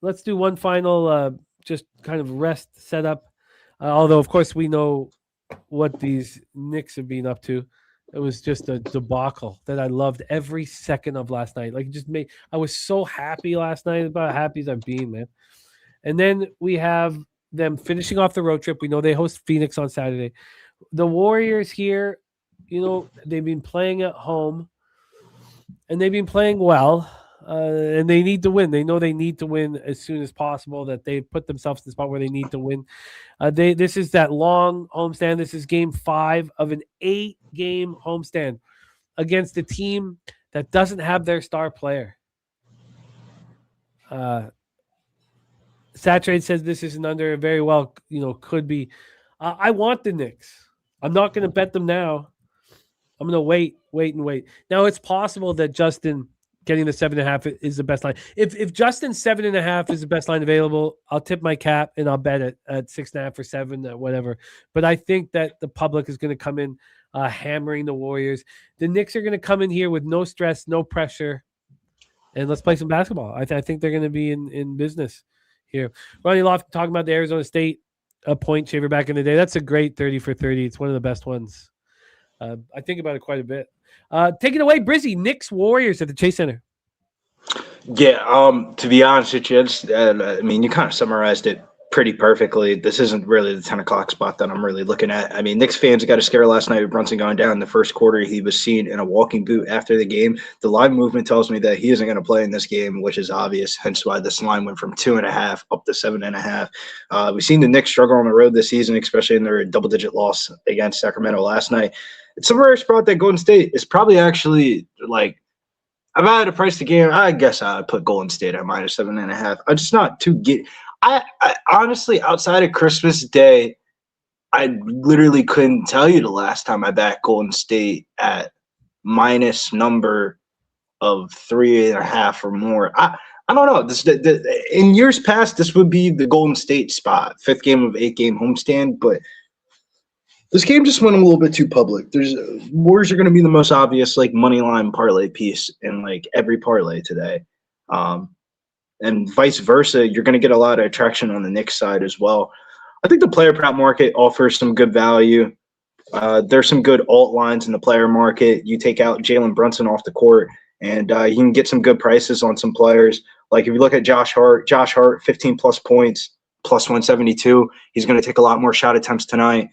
let's do one final just kind of rest setup. Although, of course, we know what these Knicks have been up to. It was just a debacle that I loved every second of last night. Like, I was so happy last night, about happy as I've been, man. And then we have them finishing off the road trip. We know they host Phoenix on Saturday. The Warriors here, they've been playing at home, and they've been playing well. And they need to win. They know they need to win as soon as possible, that they put themselves in the spot where they need to win. This is that long homestand. This is game 5 of an 8-game homestand against a team that doesn't have their star player. Saturate says this isn't under, very well, could be. I want the Knicks. I'm not going to bet them now. I'm going to wait. Now, it's possible that Justin getting the 7.5 is the best line. If Justin's 7.5 is the best line available, I'll tip my cap and I'll bet it at 6.5 or 7, whatever. But I think that the public is going to come in hammering the Warriors. The Knicks are going to come in here with no stress, no pressure, and let's play some basketball. I think they're going to be in business here. Ronnie Loft talking about the Arizona State point shaver back in the day. That's a great 30 for 30. It's one of the best ones. I think about it quite a bit. Take it away, Brizzy. Knicks Warriors at the Chase Center. Yeah, to be honest with you, you kind of summarized it pretty perfectly. This isn't really the 10 o'clock spot that I'm really looking at. I mean, Knicks fans got a scare last night with Brunson going down in the first quarter. He was seen in a walking boot after the game. The live movement tells me that he isn't going to play in this game, which is obvious, hence why this line went from 2.5 up to 7.5. We've seen the Knicks struggle on the road this season, especially in their double-digit loss against Sacramento last night. It's a rare spot that Golden State is probably actually like, if I had to price the game, I guess I'd put Golden State at minus 7.5. I'm just not too I honestly, outside of Christmas Day, I literally couldn't tell you the last time I backed Golden State at minus number of 3.5 or more. I don't know. In years past, this would be the Golden State spot, 5th game of 8-game homestand, but this game just went a little bit too public. Warriors are going to be the most obvious like money line parlay piece in like every parlay today. And vice versa, you're going to get a lot of attraction on the Knicks side as well. I think the player prop market offers some good value. There's some good alt lines in the player market. You take out Jalen Brunson off the court, and you can get some good prices on some players. Like if you look at Josh Hart, 15-plus points, plus 172. He's going to take a lot more shot attempts tonight.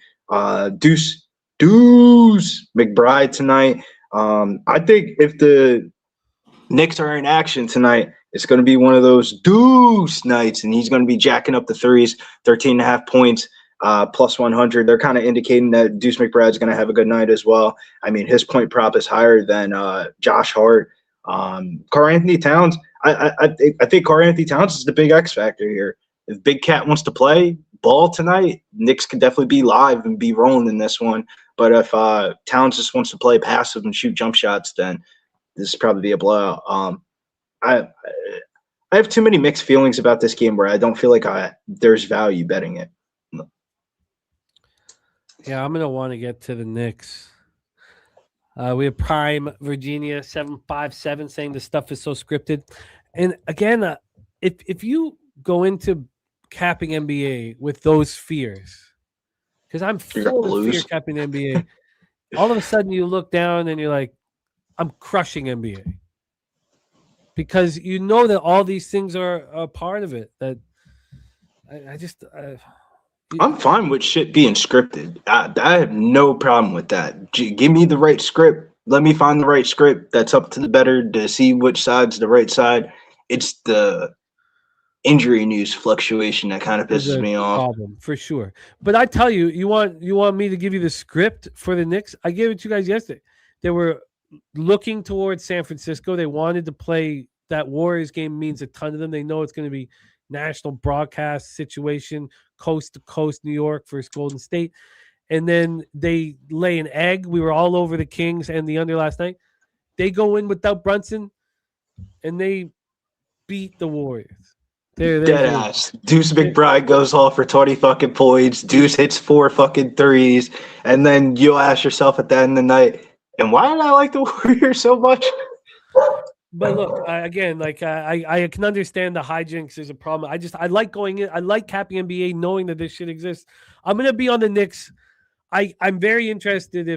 Deuce McBride tonight. I think if the Knicks are in action tonight, it's going to be one of those deuce nights, and he's going to be jacking up the threes, 13.5 points, plus 100. They're kind of indicating that Deuce McBride's going to have a good night as well. I mean, his point prop is higher than Josh Hart. Karl-Anthony Towns, I think Karl-Anthony Towns is the big X factor here. If Big Cat wants to play ball tonight, Knicks can definitely be live and be rolling in this one. But if Towns just wants to play passive and shoot jump shots, then this is probably be a blowout. I have too many mixed feelings about this game where I don't feel like there's value betting it. Yeah, I'm gonna want to get to the Knicks. We have Prime Virginia 757 saying the stuff is so scripted, and again, if you go into capping NBA with those fears, because I'm full of fear capping NBA, all of a sudden you look down and you're like, I'm crushing NBA. Because you know that all these things are a part of it. That I'm fine with shit being scripted. I have no problem with that. Give me the right script. Let me find the right script that's up to the better to see which side's the right side. It's the injury news fluctuation that kind of pisses me off. Problem, for sure. But I tell you, you want me to give you the script for the Knicks? I gave it to you guys yesterday. They were looking towards San Francisco. They wanted to play that Warriors game, means a ton to them. They know it's going to be national broadcast situation, coast to coast, New York versus Golden State. And then they lay an egg. We were all over the Kings and the under last night. They go in without Brunson and they beat the Warriors. Dead ass. Deuce McBride goes off for 20 fucking points. Deuce hits 4 fucking threes. And then you'll ask yourself at the end of the night, and why did I like the Warriors so much? But look, again, like I can understand the hijinks is a problem. I like going in. I like capping NBA, knowing that this shit exists. I'm gonna be on the Knicks. I'm very interested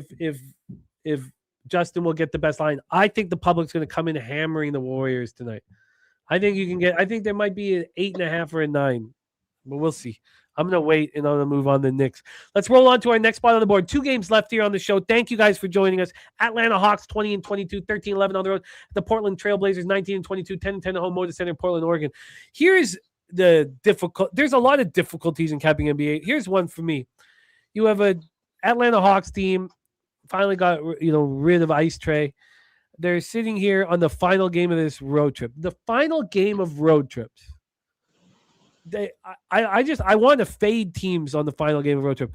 if Justin will get the best line. I think the public's gonna come in hammering the Warriors tonight. I think there might be an 8.5 or a 9, but we'll see. I'm going to wait, and I'm going to move on to the Knicks. Let's roll on to our next spot on the board. 2 games left here on the show. Thank you guys for joining us. Atlanta Hawks 20-22, 13-11 on the road. The Portland Trailblazers 19-22, 10-10 at home Moda Center in Portland, Oregon. Here's the difficult. There's a lot of difficulties in capping NBA. Here's one for me. You have a Atlanta Hawks team finally got rid of Ice Tray. They're sitting here on the final game of this road trip. The final game of road trips. I want to fade teams on the final game of road trip.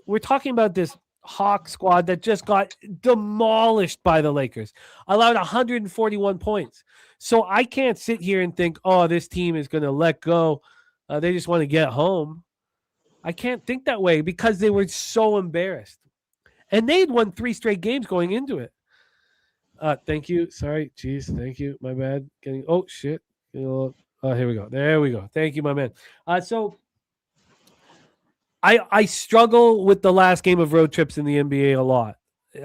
We're talking about this Hawk squad that just got demolished by the Lakers, allowed 141 points. So I can't sit here and think, oh, this team is going to let go. They just want to get home. I can't think that way because they were so embarrassed. And they'd won 3 straight games going into it. Thank you. Sorry. Jeez. Thank you. My bad. Oh, shit. Here we go. There we go. Thank you, my man. So I struggle with the last game of road trips in the NBA a lot.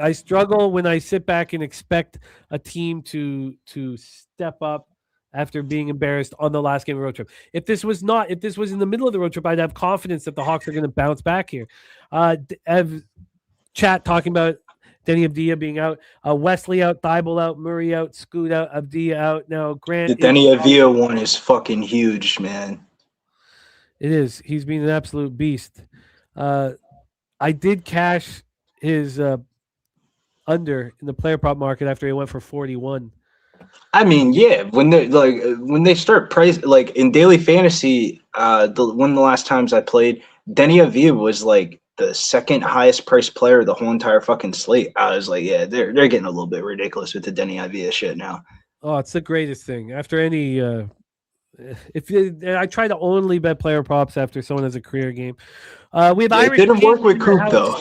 I struggle when I sit back and expect a team to step up after being embarrassed on the last game of the road trip. If this was in the middle of the road trip, I'd have confidence that the Hawks are going to bounce back here. Chat talking about Denny Avdija being out, Wesley out, Thibault out, Murray out, Scoot out, Avdija out. Now Grant. The Denny Avdija one is fucking huge, man. It is. He's been an absolute beast. I did cash his under in the player prop market after he went for 41. I mean, yeah, when they start price like in daily fantasy, one of the last times I played, Denny Avdija was like the second highest priced player of the whole entire fucking slate. I was like, yeah, they're getting a little bit ridiculous with the Denny Avdija shit now. Oh, it's the greatest thing. After any I try to only bet player props after someone has a career game. We have Irish. It didn't work with Coop though.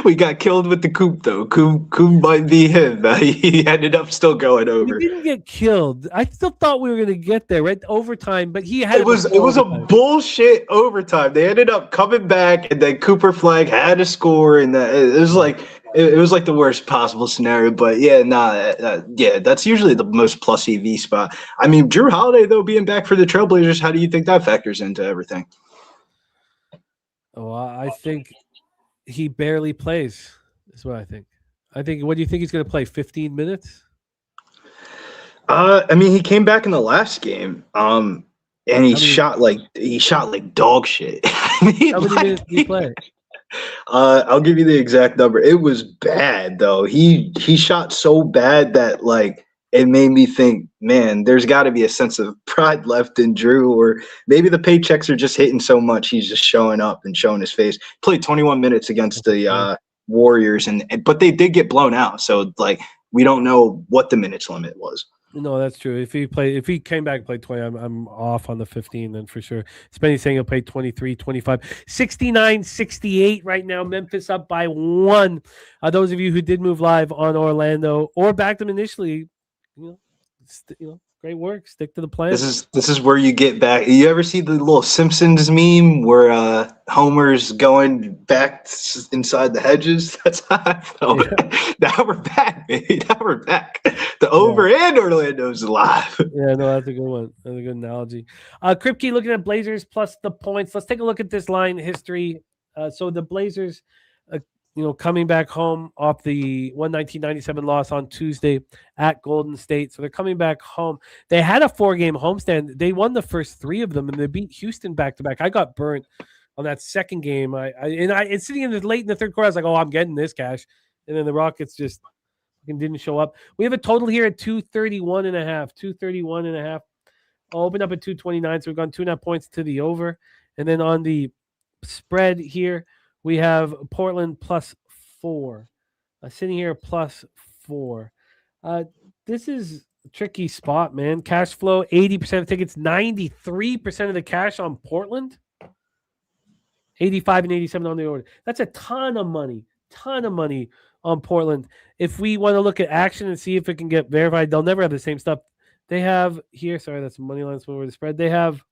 we got killed with the Coop though. Coop might be him. He ended up still going over. We didn't get killed. I still thought we were going to get there, right? Overtime, but he had it was a bullshit overtime. They ended up coming back, and then Cooper Flag had to score, and it was like the worst possible scenario. But yeah, that's usually the most plus EV spot. I mean, Drew Holiday though being back for the Trailblazers, how do you think that factors into everything? Oh, I think he barely plays. Is what I think. What do you think he's going to play? 15 minutes? I mean, he came back in the last game, and he shot like dog shit. How many minutes did he play? I'll give you the exact number. It was bad though. He shot so bad that like it made me think, man, there's got to be a sense of pride left in Drew, or maybe the paychecks are just hitting so much he's just showing up and showing his face. Played 21 minutes against the Warriors, but they did get blown out, so like we don't know what the minutes limit was. No, that's true. If he came back and played 20, I'm off on the 15 then for sure. Spenny's saying he'll play 23, 25, 69, 68 right now. Memphis up by 1. Those of you who did move live on Orlando or backed them initially, great work. Stick to the plan. This is where you get back. You ever see the little Simpsons meme where Homer's going back inside the hedges? That's how I felt. Yeah. Now we're back, baby. Now we're back. The over and Orlando's alive. Yeah, no, that's a good one. That's a good analogy. Kripke looking at Blazers plus the points. Let's take a look at this line history. So the Blazers, coming back home off the 119-97 loss on Tuesday at Golden State. So they're coming back home. They had a 4-game homestand. They won the first 3 of them, and they beat Houston back-to-back. I got burnt on that second game. And sitting in late in the third quarter, I was like, oh, I'm getting this cash. And then the Rockets just didn't show up. We have a total here at 231.5. 231.5. I'll open up at 229, so we've gone 2.5 points to the over. And then on the spread here, we have Portland plus 4. Sitting here plus 4. This is a tricky spot, man. Cash flow, 80% of tickets, 93% of the cash on Portland. 85 and 87 on the order. That's a ton of money on Portland. If we want to look at action and see if it can get verified, they'll never have the same stuff. They have here, sorry, that's money line over the spread. They have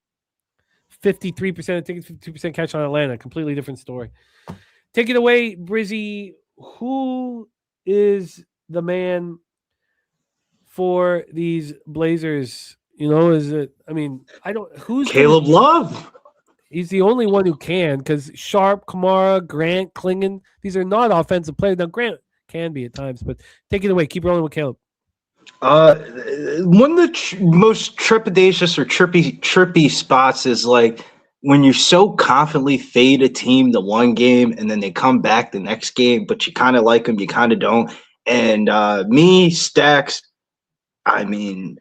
53% of tickets, 52% cash on Atlanta. Completely different story. Take it away, Brizzy. Who is the man for these Blazers? Is it? I mean, I don't. Who's Caleb Love? He's the only one who can, because Sharp, Kamara, Grant, Klingon, these are not offensive players. Now, Grant can be at times, but take it away. Keep rolling with Caleb. One of the most trepidatious or trippy spots is like when you so confidently fade a team the one game and then they come back the next game, but you kind of like them, you kind of don't. And Stacks, and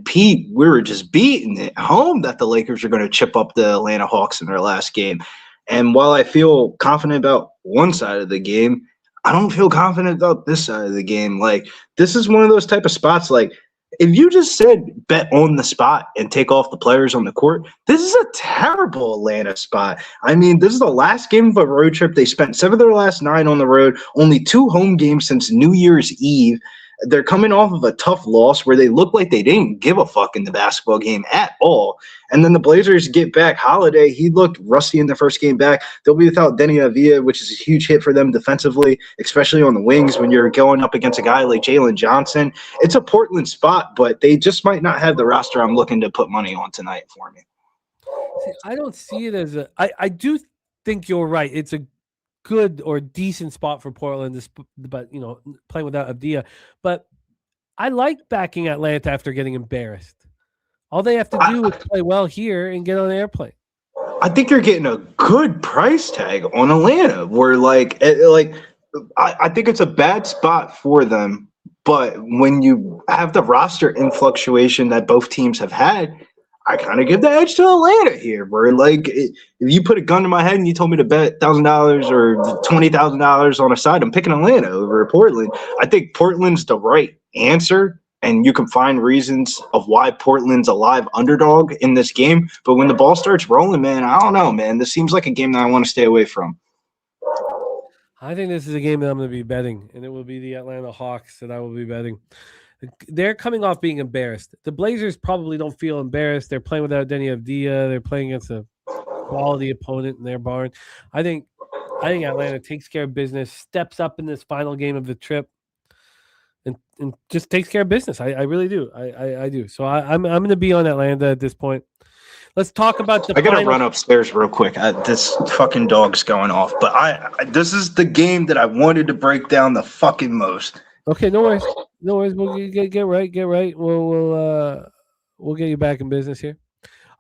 Pete, we were just beating it home that the Lakers are going to chip up the Atlanta Hawks in their last game. And while I feel confident about one side of the game, I don't feel confident about this side of the game. Like, this is one of those type of spots. Like, if you just said bet on the spot and take off the players on the court, this is a terrible Atlanta spot. I mean, this is the last game of a road trip. They spent 7 of their last 9 on the road, only 2 home games since New Year's Eve. They're coming off of a tough loss where they look like they didn't give a fuck in the basketball game at all. And then the Blazers get back Holiday. He looked rusty in the first game back. They'll be without Denny Avila, which is a huge hit for them defensively, especially on the wings when you're going up against a guy like Jalen Johnson. It's a Portland spot, but they just might not have the roster I'm looking to put money on tonight for me. See, I don't see it as I do think you're right. It's a good or decent spot for Portland, but playing without Avdia. But I like backing Atlanta after getting embarrassed. All they have to do is play well here and get on an airplane. I think you're getting a good price tag on Atlanta. Where I think it's a bad spot for them, but when you have the roster influctuation that both teams have had, I kind of give the edge to Atlanta here. Where if you put a gun to my head and you told me to bet $1,000 or $20,000 on a side, I'm picking Atlanta over Portland. I think Portland's the right answer, and you can find reasons of why Portland's a live underdog in this game. But when the ball starts rolling, man, I don't know, man. This seems like a game that I want to stay away from. I think this is a game that I'm going to be betting, and it will be the Atlanta Hawks that I will be betting. They're coming off being embarrassed. The Blazers probably don't feel embarrassed. They're playing without Denny Avdia. They're playing against a quality opponent in their barn. I think Atlanta takes care of business, steps up in this final game of the trip, and just takes care of business. I really do. I do. So I'm going to be on Atlanta at this point. Let's talk about the. I gotta run upstairs real quick. This fucking dog's going off. But this is the game that I wanted to break down the fucking most. Okay, no worries. We'll get right. We'll get you back in business here.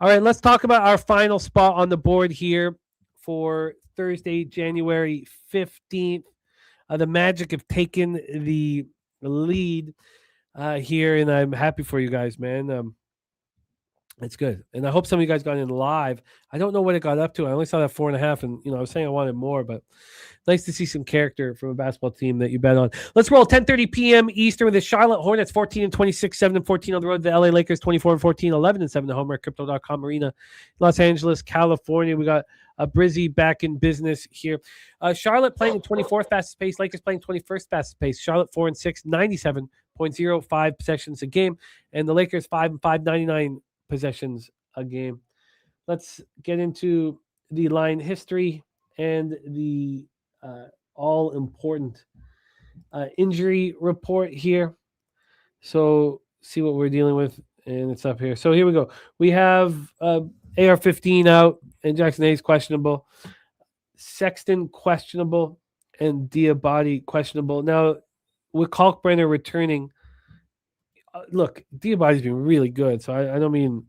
All right, let's talk about our final spot on the board here for Thursday, January 15th. The Magic have taken the lead here, and I'm happy for you guys, man. It's good, and I hope some of you guys got in live. I don't know what it got up to. I only saw that 4.5, and I was saying I wanted more, but nice to see some character from a basketball team that you bet on. Let's roll 10:30 p.m. Eastern with the Charlotte Hornets 14-26, 7-14 on the road. The LA Lakers 24-14, 11-7 the homer. Crypto.com Arena, Los Angeles, California. We got Brizzy back in business here. Charlotte playing the 24th fastest pace. Lakers playing 21st fastest pace. Charlotte 4-6, 97.05 possessions a game, and the Lakers 5-5, 99 possessions a game. Let's get into the line history and the all-important injury report here. So see what we're dealing with, and it's up here. So here we go. We have AR-15 out, and Jackson Hayes questionable. Sexton questionable, and Diabate questionable. Now, with Kalkbrenner returning, look, Diabate's been really good, so I don't mean,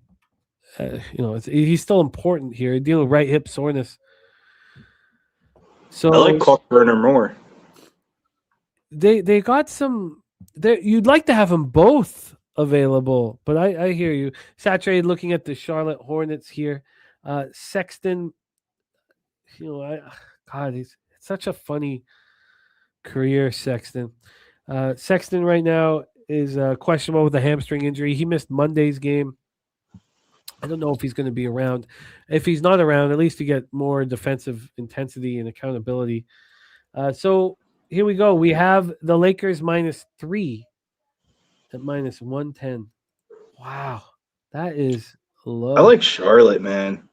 he's still important here. Dealing with right hip soreness. So I like Kalkbrenner more. They got some. You'd like to have them both available, but I hear you. Saturated looking at the Charlotte Hornets here. Sexton, he's such a funny career, Sexton. Sexton right now is questionable with a hamstring injury. He missed Monday's game. I don't know if he's going to be around. If he's not around, at least you get more defensive intensity and accountability. So here we go. We have the Lakers -3 at -110. Wow, that is low. I like Charlotte, man.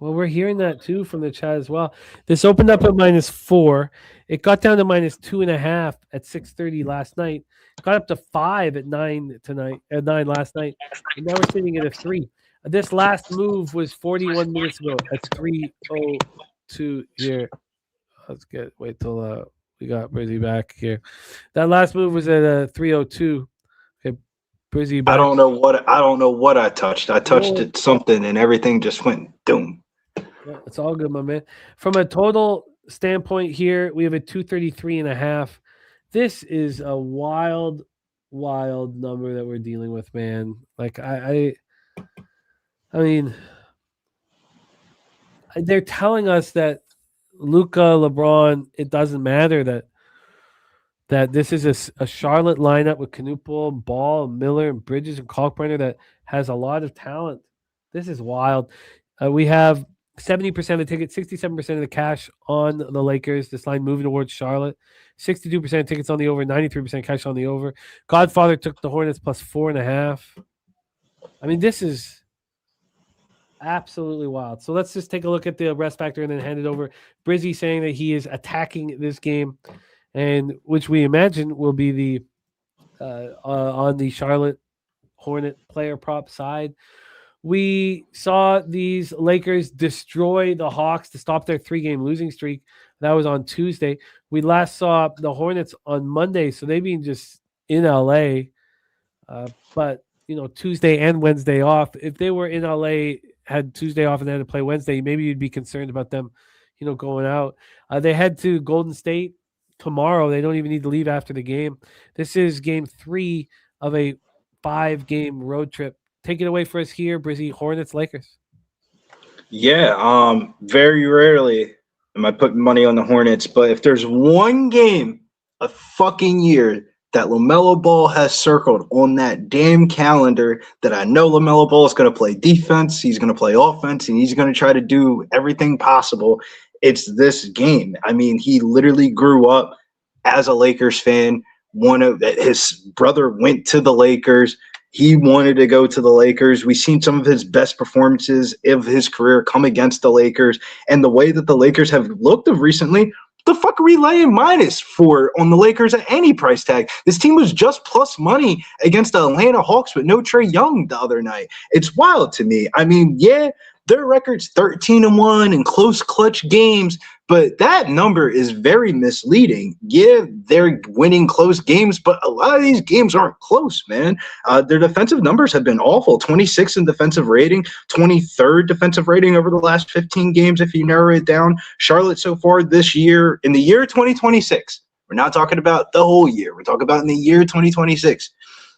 Well, we're hearing that too from the chat as well. This opened up at -4. It got down to -2.5 at 6:30 last night. Got up to 5 at 9 tonight. At 9 last night, and now we're sitting at a 3. This last move was 41 minutes ago at 3:02 here. Let's wait till we got Brizzy back here. That last move was at 3:02. Okay, Brizzy back. I don't know what I touched. I touched something and everything just went doom. Yeah, it's all good, my man. From a total standpoint here, we have a 233.5. This is a wild number that we're dealing with, man. Like I mean, they're telling us that Luka, LeBron, it doesn't matter that this is a Charlotte lineup with Knuppel, Ball, Miller, and Bridges and Kalkbrenner that has a lot of talent. This is wild. We have 70% of the tickets, 67% of the cash on the Lakers. This line moving towards Charlotte. 62% of tickets on the over, 93% cash on the over. Godfather took the Hornets plus 4.5. I mean, this is absolutely wild. So let's just take a look at the rest factor and then hand it over. Brizzy saying that he is attacking this game, and which we imagine will be the on the Charlotte Hornet player prop side. We saw these Lakers destroy the Hawks to stop their 3-game losing streak. That was on Tuesday. We last saw the Hornets on Monday, so they've been just in LA. But, Tuesday and Wednesday off. If they were in LA, had Tuesday off and had to play Wednesday, maybe you'd be concerned about them, going out. They head to Golden State tomorrow. They don't even need to leave after the game. This is game 3 of a 5-game road trip. Take it away for us here, Brizzy. Hornets, Lakers. Yeah, very rarely am I putting money on the Hornets, but if there's one game a fucking year that LaMelo Ball has circled on that damn calendar that I know LaMelo Ball is going to play defense, he's going to play offense, and he's going to try to do everything possible, it's this game. I mean, he literally grew up as a Lakers fan. His brother went to the Lakers. He wanted to go to the Lakers. We've seen some of his best performances of his career come against the Lakers. And the way that the Lakers have looked of recently, the fuck are we laying minus for on the Lakers at any price tag? This team was just plus money against the Atlanta Hawks with no Trae Young the other night. It's wild to me. I mean, yeah, their record's 13-1 in close clutch games, but that number is very misleading. Yeah, they're winning close games, but a lot of these games aren't close, man. Their defensive numbers have been awful. 26th in defensive rating, 23rd defensive rating over the last 15 games if you narrow it down. Charlotte so far this year, in the year 2026, we're not talking about the whole year. We're talking about in the year 2026.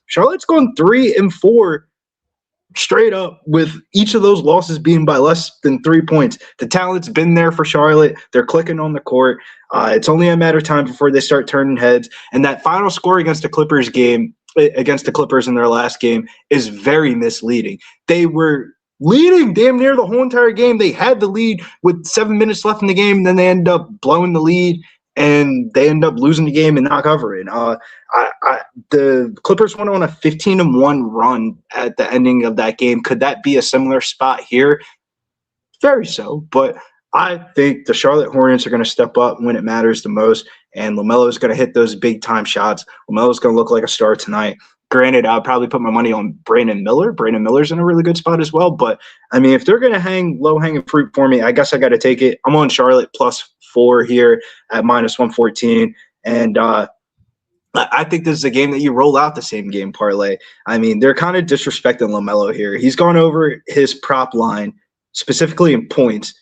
Charlotte's gone 3-4 straight up, with each of those losses being by less than 3 points. The talent's been there for Charlotte. They're clicking on the court. It's only a matter of time before they start turning heads. And that final score against the Clippers in their last game is very misleading. They were leading damn near the whole entire game. They had the lead with 7 minutes left in the game, and then they end up blowing the lead, and they end up losing the game and not covering. The Clippers went on a 15-1 run at the ending of that game. Could that be a similar spot here? Very so, but I think the Charlotte Hornets are going to step up when it matters the most, and LaMelo is going to hit those big-time shots. LaMelo is going to look like a star tonight. Granted, I'll probably put my money on Brandon Miller. Brandon Miller's in a really good spot as well, but, I mean, if they're going to hang low-hanging fruit for me, I guess I got to take it. I'm on Charlotte +4 here at -114, and I think this is a game that you roll out the same game parlay. I mean, they're kind of disrespecting LaMelo here. He's gone over his prop line, specifically in points,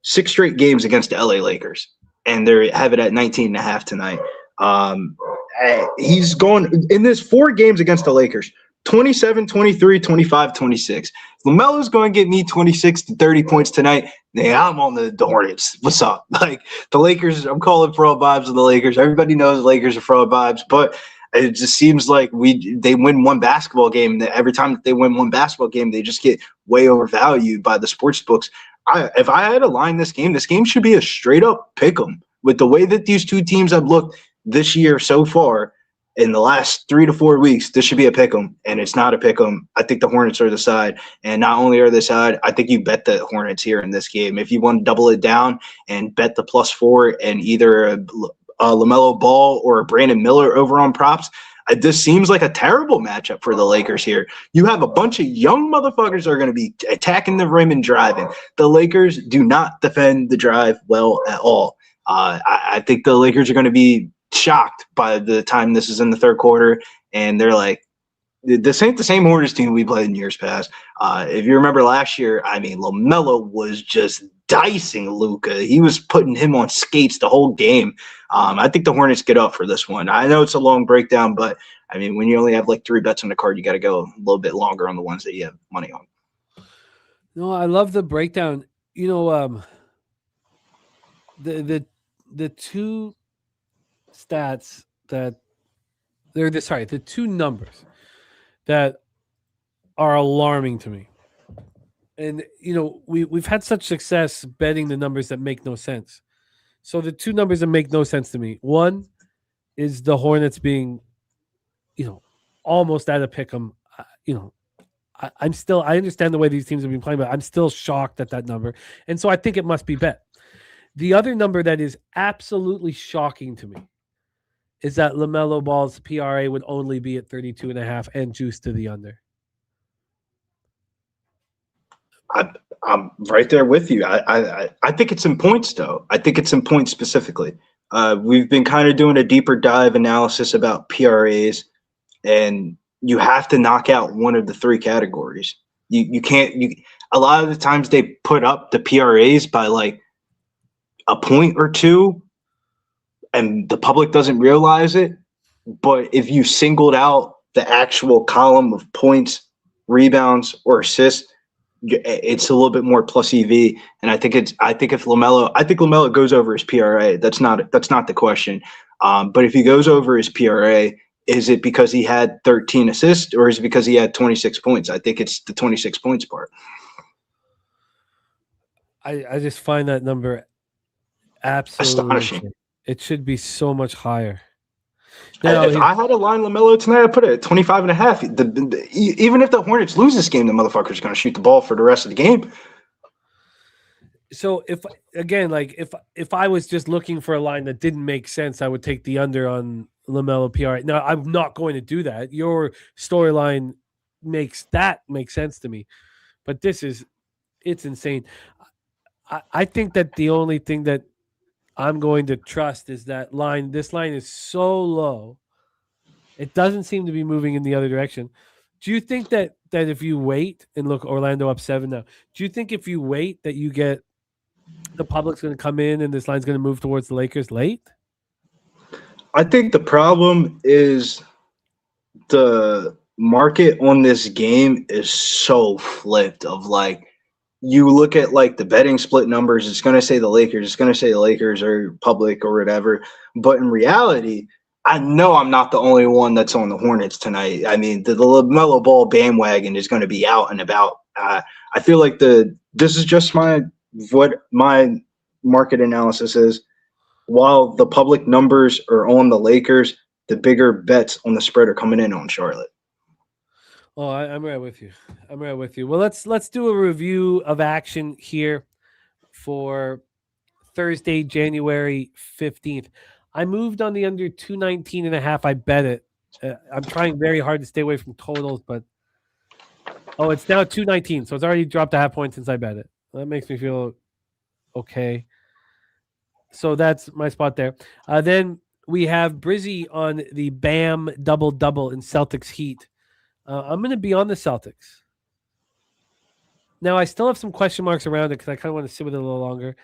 6 straight games against the LA Lakers, and they have it at 19.5 tonight. He's gone in this 4 games against the Lakers, 27, 23, 25, 26. LaMelo's going to get me 26 to 30 points tonight. Yeah, I'm on the Hornets. What's up? Like, the Lakers, I'm calling fraud vibes of the Lakers. Everybody knows the Lakers are fraud vibes, but it just seems like they win one basketball game. Every time that they win one basketball game, they just get way overvalued by the sports books. If I had to line this game should be a straight-up pick 'em. With the way that these two teams have looked this year so far, in the last 3 to 4 weeks, this should be a pick 'em, and it's not a pick 'em. I think the Hornets are the side, and not only are they the side, I think you bet the Hornets here in this game. If you want to double it down and bet the +4 and either a LaMelo Ball or a Brandon Miller over on props, this seems like a terrible matchup for the Lakers here. You have a bunch of young motherfuckers that are going to be attacking the rim and driving. The Lakers do not defend the drive well at all. I think the Lakers are going to be shocked by the time this is in the third quarter, and they're like, this ain't the same Hornets team we played in years past. If you remember last year, I mean, LaMelo was just dicing Luka. He was putting him on skates the whole game. I think the Hornets get up for this one. I know it's a long breakdown, but I mean, when you only have like 3 bets on the card, you got to go a little bit longer on the ones that you have money on. No, I love the breakdown. The two stats that the 2 numbers that are alarming to me. And we've had such success betting the numbers that make no sense. So the two numbers that make no sense to me. One is the Hornets being, almost at a pick 'em. I understand the way these teams have been playing, but I'm still shocked at that number. And so I think it must be bet. The other number that is absolutely shocking to me is that LaMelo Ball's PRA would only be at 32.5 and juice to the under. I'm right there with you. I think it's in points, though. I think it's in points specifically. We've been kind of doing a deeper dive analysis about PRAs, and you have to knock out one of the three categories. You can't. A lot of the times they put up the PRAs by like a point or two, and the public doesn't realize it. But if you singled out the actual column of points, rebounds, or assists, it's a little bit more plus EV. And I think LaMelo goes over his PRA. That's not the question. But if he goes over his PRA, is it because he had 13 assists or is it because he had 26 points? I think it's the 26 points part. I just find that number absolutely astonishing. It should be so much higher. Now, if I had a line LaMelo tonight, I'd put it at 25.5. Even if the Hornets lose this game, the motherfucker's going to shoot the ball for the rest of the game. So if I was just looking for a line that didn't make sense, I would take the under on LaMelo PRA. Now, I'm not going to do that. Your storyline makes sense to me. But it's insane. I think that the only thing that I'm going to trust is that line. This line is so low. It doesn't seem to be moving in the other direction. Do you think that if you wait and look, Orlando up 7 now, do you think if you wait that you get the public's going to come in and this line's going to move towards the Lakers late? I think the problem is the market on this game is so flipped of like, you look at like the betting split numbers, it's going to say the Lakers. It's going to say the Lakers are public or whatever. But in reality, I know I'm not the only one that's on the Hornets tonight. I mean, the LaMelo Ball bandwagon is going to be out and about. I feel like this is just what my market analysis is. While the public numbers are on the Lakers, the bigger bets on the spread are coming in on Charlotte. Oh, I'm right with you. Well, let's do a review of action here for Thursday, January 15th. I moved on the under 219.5. I bet it. I'm trying very hard to stay away from totals, but it's now 219, so it's already dropped a half point since I bet it. That makes me feel okay. So that's my spot there. Then we have Brizzy on the Bam double-double in Celtics Heat. I'm going to be on the Celtics. Now, I still have some question marks around it because I kind of want to sit with it a little longer.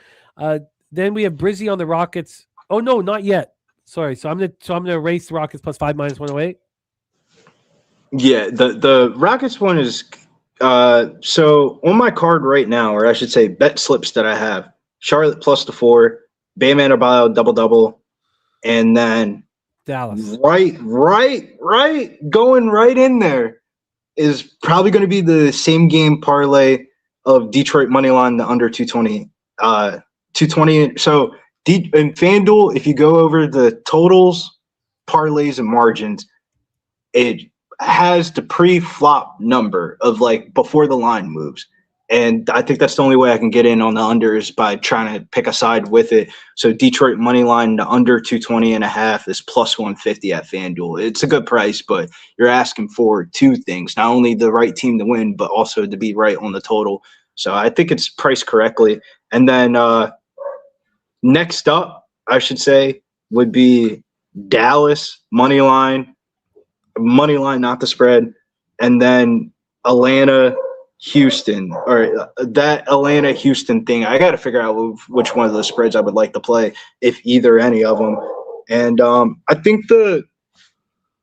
Then we have Brizzy on the Rockets. Oh, no, not yet. Sorry. So I'm going to race the Rockets plus 5 minus 108. Yeah, the Rockets one is so on my card right now, or I should say bet slips that I have, Charlotte plus the 4, Bam Adebayo double-double, and then Dallas. Right, going right in there is probably going to be the same game parlay of Detroit money line, the under 220. 220. So in FanDuel, if you go over the totals, parlays, and margins, it has the pre-flop number of like before the line moves. And I think that's the only way I can get in on the unders by trying to pick a side with it. So Detroit money line, the under 220.5 is plus 150 at FanDuel. It's a good price, but you're asking for two things, not only the right team to win, but also to be right on the total. So I think it's priced correctly. And then next up, I should say, would be Dallas money line, not the spread. And then Atlanta, Houston, or that Atlanta Houston thing. I got to figure out which one of the spreads I would like to play, if either any of them. And I think the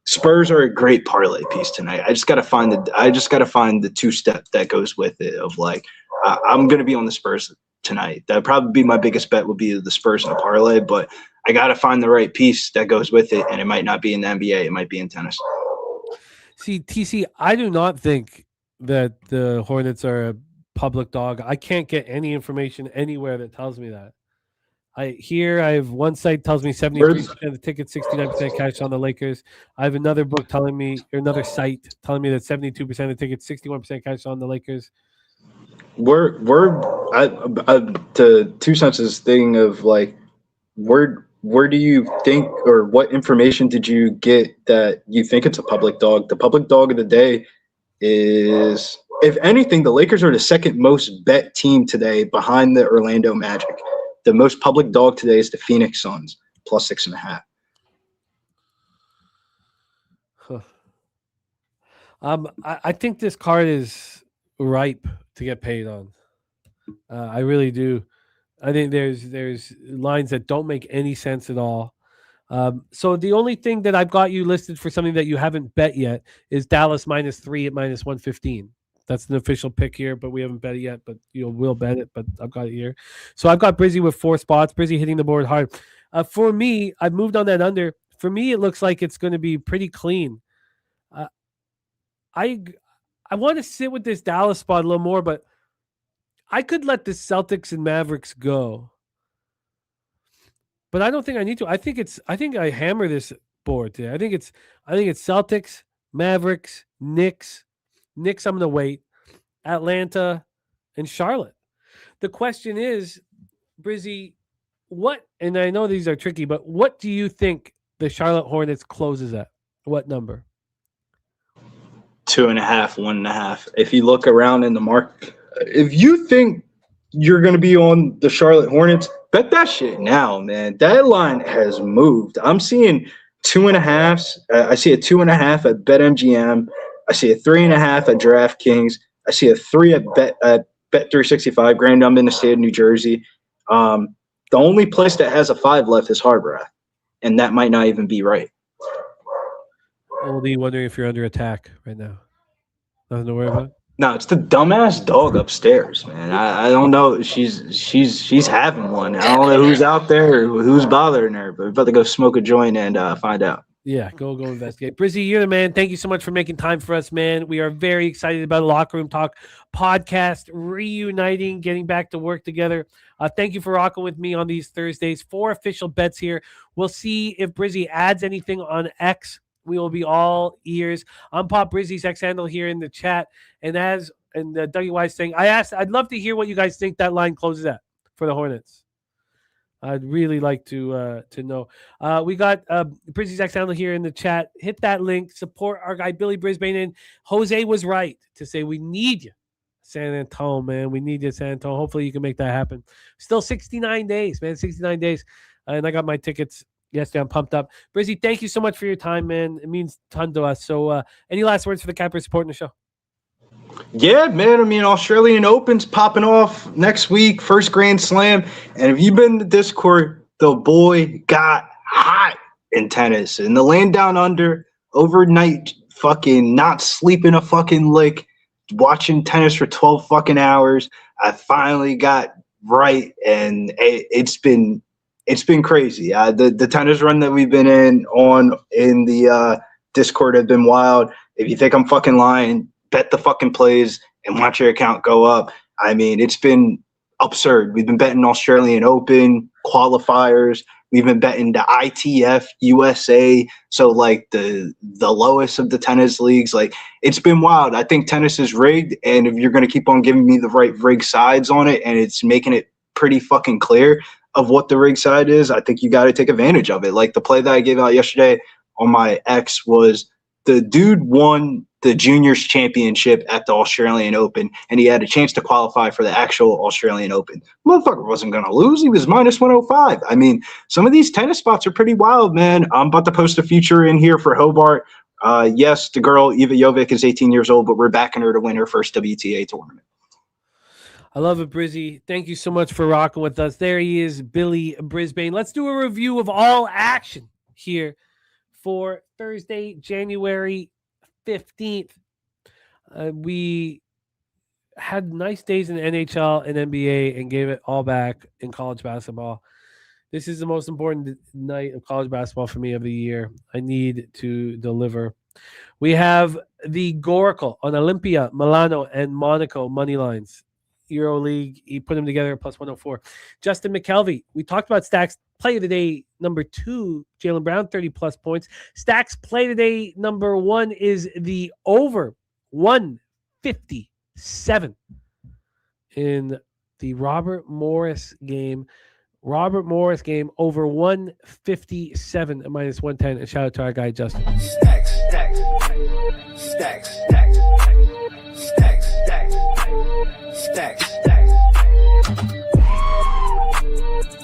Spurs are a great parlay piece tonight. I just got to find the two-step that goes with it. Of like, I'm going to be on the Spurs tonight. That'd probably be my biggest bet. Would be the Spurs in a parlay, but I got to find the right piece that goes with it, and it might not be in the NBA. It might be in tennis. See, TC, I do not think that the Hornets are a public dog. I can't get any information anywhere that tells me that. I have one site tells me 73% of the tickets, 69% cash on the Lakers. I have another book telling me, or another site telling me that 72% of the tickets, 61% cash on the Lakers. We're the two senses thing of like, where do you think, or what information did you get that you think it's a public dog? The public dog of the day is, if anything, the Lakers are the second most bet team today behind the Orlando Magic. The most public dog today is the Phoenix Suns, plus 6.5. I think this card is ripe to get paid on. I really do. I think there's lines that don't make any sense at all. So the only thing that I've got you listed for something that you haven't bet yet is Dallas -3 at -115. That's an official pick here, but we haven't bet it yet. But we'll bet it. But I've got it here. So I've got Brizzy with 4 spots. Brizzy hitting the board hard. For me, I've moved on that under. For me, it looks like it's going to be pretty clean. I want to sit with this Dallas spot a little more, but I could let the Celtics and Mavericks go. But I don't think I need to. I think I hammer this board today. I think it's Celtics, Mavericks, Knicks. Knicks, I'm going to wait. Atlanta and Charlotte. The question is, Brizzy, and I know these are tricky, but what do you think the Charlotte Hornets closes at? What number? 2.5, 1.5. If you look around in the market, if you think you're going to be on the Charlotte Hornets, bet that shit now, man. That line has moved. I'm seeing 2.5s. I see a 2.5 at BetMGM. I see a 3.5 at DraftKings. I see a 3 at Bet365. Granted, I'm in the state of New Jersey. The only place that has a 5 left is Harborough, and that might not even be right. Oldie, wondering if you're under attack right now. Nothing to worry about. No, it's the dumbass dog upstairs, man. I don't know. She's having one. I don't know who's out there or who's bothering her, but we're about to go smoke a joint and find out. Yeah, go investigate. Brizzy, you're the man. Thank you so much for making time for us, man. We are very excited about the Locker Room Talk podcast, reuniting, getting back to work together. Thank you for rocking with me on these Thursdays. 4 official bets here. We'll see if Brizzy adds anything on X. We will be all ears. I'm Pop Brizzy's X handle here in the chat. And Dougie Wise saying, I'd love to hear what you guys think that line closes at for the Hornets. I'd really like to know. We got Brizzy's X handle here in the chat. Hit that link. Support our guy Billy Brisbane. And Jose was right to say we need you, San Antonio, man. We need you, San Antonio. Hopefully you can make that happen. Still 69 days, man. 69 days. And I got my tickets yesterday. I'm pumped up. Brizzy, thank you so much for your time, man. It means a ton to us. So any last words for the Cappers supporting the show? Yeah, man. I mean, Australian Open's popping off next week, first Grand Slam. And if you've been to Discord, the boy got hot in tennis. And the land down under, overnight, fucking not sleeping a fucking lick, watching tennis for 12 fucking hours. I finally got right, and it's been crazy. The tennis run that we've been in the Discord have been wild. If you think I'm fucking lying, bet the fucking plays and watch your account go up. I mean, it's been absurd. We've been betting Australian Open qualifiers. We've been betting the ITF USA. So like the lowest of the tennis leagues. Like, it's been wild. I think tennis is rigged. And if you're going to keep on giving me the right rig sides on it, and it's making it pretty fucking clear of what the rig side is, I think you got to take advantage of it. Like the play that I gave out yesterday on my X was the dude won the juniors championship at the Australian Open, and he had a chance to qualify for the actual Australian Open. Motherfucker wasn't going to lose. He was minus 105. I mean, some of these tennis spots are pretty wild, man. I'm about to post a future in here for Hobart. Yes, the girl, Iva Jovic, is 18 years old, but we're backing her to win her first WTA tournament. I love it, Brizzy. Thank you so much for rocking with us. There he is, Billy Brisbane. Let's do a review of all action here for Thursday, January 15th. We had nice days in the NHL and NBA and gave it all back in college basketball. This is the most important night of college basketball for me of the year. I need to deliver. We have the Goracle on Olympia, Milano, and Monaco money lines. EuroLeague. He put them together at plus 104. Justin McKelvey. We talked about Stacks play of the day number 2, Jaylen Brown, 30-plus points. Stacks play of the day number 1 is the over 157 in the Robert Morris game. Robert Morris game over 157 at minus 110. And shout out to our guy, Justin. Stacks, stacks, stacks, stacks, stacks, stacks, stacks, stacks,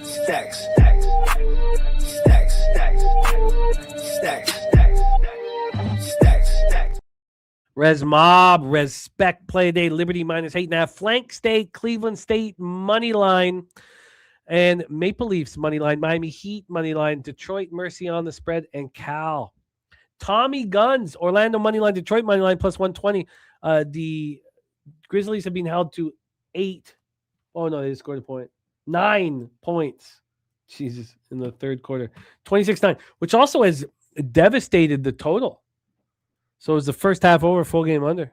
stacks, stacks, stacks, stacks, stacks, stacks. Res Mob, Respect play of day, Liberty minus 8.5. Flank State, Cleveland State money line. And Maple Leafs money line, Miami Heat money line, Detroit Mercy on the spread, and Cal. Tommy Guns, Orlando money line, Detroit money line plus 120. The Grizzlies have been held to 8. Oh no, they just scored a point. 9 points. Jesus, in the third quarter. 26-9, which also has devastated the total. So it was the first half over, full game under.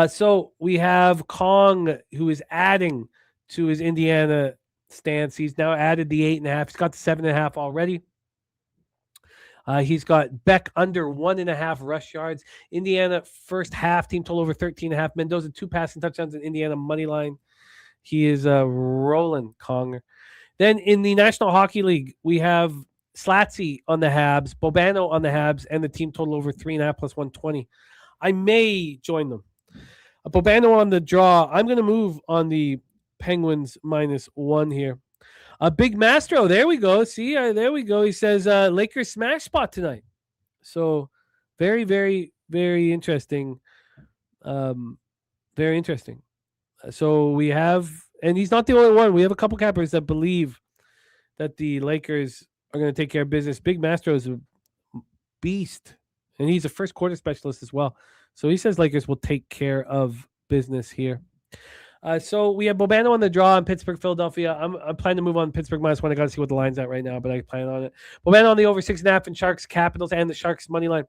So we have Kong, who is adding to his Indiana stance. He's now added the 8.5. He's got the 7.5 already. He's got Beck under 1.5 rush yards. Indiana first half team total over 13.5. Mendoza 2 passing touchdowns in Indiana money line. He is rolling Conger. Then in the National Hockey League, we have Slatsy on the Habs, Bobano on the Habs, and the team total over 3.5 plus 120. I may join them. Bobano on the draw. I'm going to move on the Penguins minus 1 here. Big Mastro, there we go. See, there we go. He says Lakers smash spot tonight. So very, very, very interesting. Very interesting. So we have, and he's not the only one. We have a couple cappers that believe that the Lakers are going to take care of business. Big Mastro is a beast, and he's a first quarter specialist as well. So he says Lakers will take care of business here. So we have Bobano on the draw in Pittsburgh, Philadelphia. I'm planning to move on Pittsburgh minus 1. I got to see what the line's at right now, but I plan on it. Bobano on the over 6.5 in Sharks, Capitals, and the Sharks money line.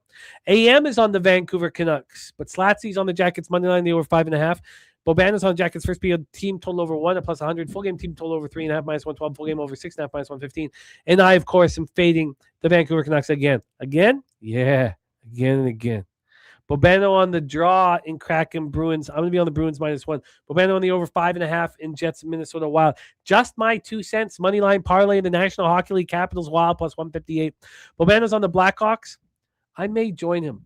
AM is on the Vancouver Canucks, but Slatsy's on the Jackets money line, the over 5.5. Bobano's on Jackets first period team total over 1 at plus 100. Full game team total over 3.5 minus 112. Full game over 6.5 minus 115. And I, of course, am fading the Vancouver Canucks again. Again? Yeah. Again and again. Bobano on the draw in Kraken Bruins. I'm going to be on the Bruins minus 1. Bobano on the over 5.5 in Jets Minnesota Wild. Just my 2 cents. Money line parlay in the National Hockey League Capitals Wild plus 158. Bobano's on the Blackhawks. I may join him.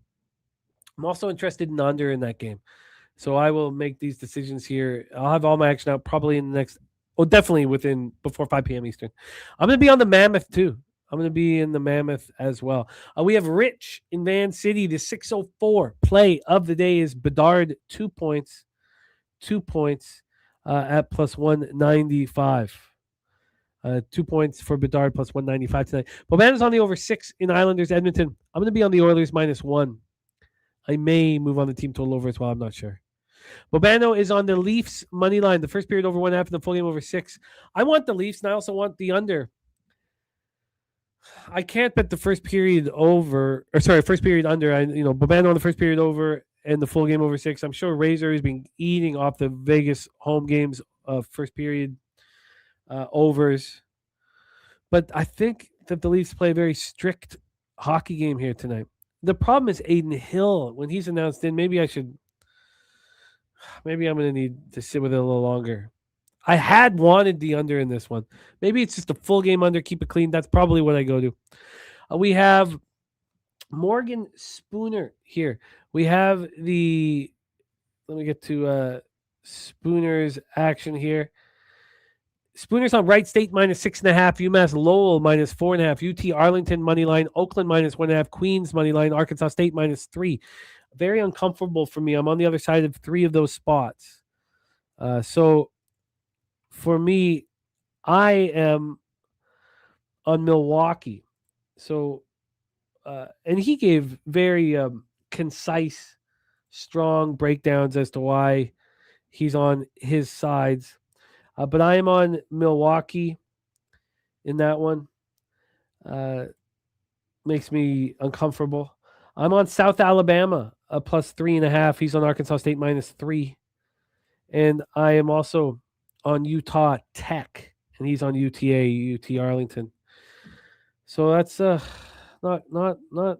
I'm also interested in under in that game. So I will make these decisions here. I'll have all my action out probably in the next, definitely before 5 p.m. Eastern. I'm going to be on the Mammoth too. I'm going to be in the Mammoth as well. We have Rich in Van City. The 604 play of the day is Bedard, 2 points. 2 points at plus 195. 2 points for Bedard plus 195 tonight. Bobano's on the over 6 in Islanders, Edmonton. I'm going to be on the Oilers minus 1. I may move on the team total over as well. I'm not sure. Bobano is on the Leafs money line. The first period over 1.5 and the full game over 6. I want the Leafs, and I also want the under. I can't bet the first period over, first period under. Bobano on the first period over and the full game over 6. I'm sure Razor has been eating off the Vegas home games of first period overs. But I think that the Leafs play a very strict hockey game here tonight. The problem is Aiden Hill. When he's announced in, maybe I'm going to need to sit with it a little longer. I had wanted the under in this one. Maybe it's just a full game under, keep it clean. That's probably what I go to. We have Morgan Spooner here. We have let me get to Spooner's action here. Spooner's on Wright State minus 6.5, UMass Lowell minus 4.5, UT Arlington money line, Oakland minus 1.5, Queens money line, Arkansas State minus 3. Very uncomfortable for me. I'm on the other side of 3 of those spots. So for me, I am on Milwaukee. So, and he gave very concise, strong breakdowns as to why he's on his sides. But I am on Milwaukee in that one. Makes me uncomfortable. I'm on South Alabama, plus 3.5. He's on Arkansas State minus 3. And I am also on Utah Tech, and he's on UTA, UT Arlington. So that's not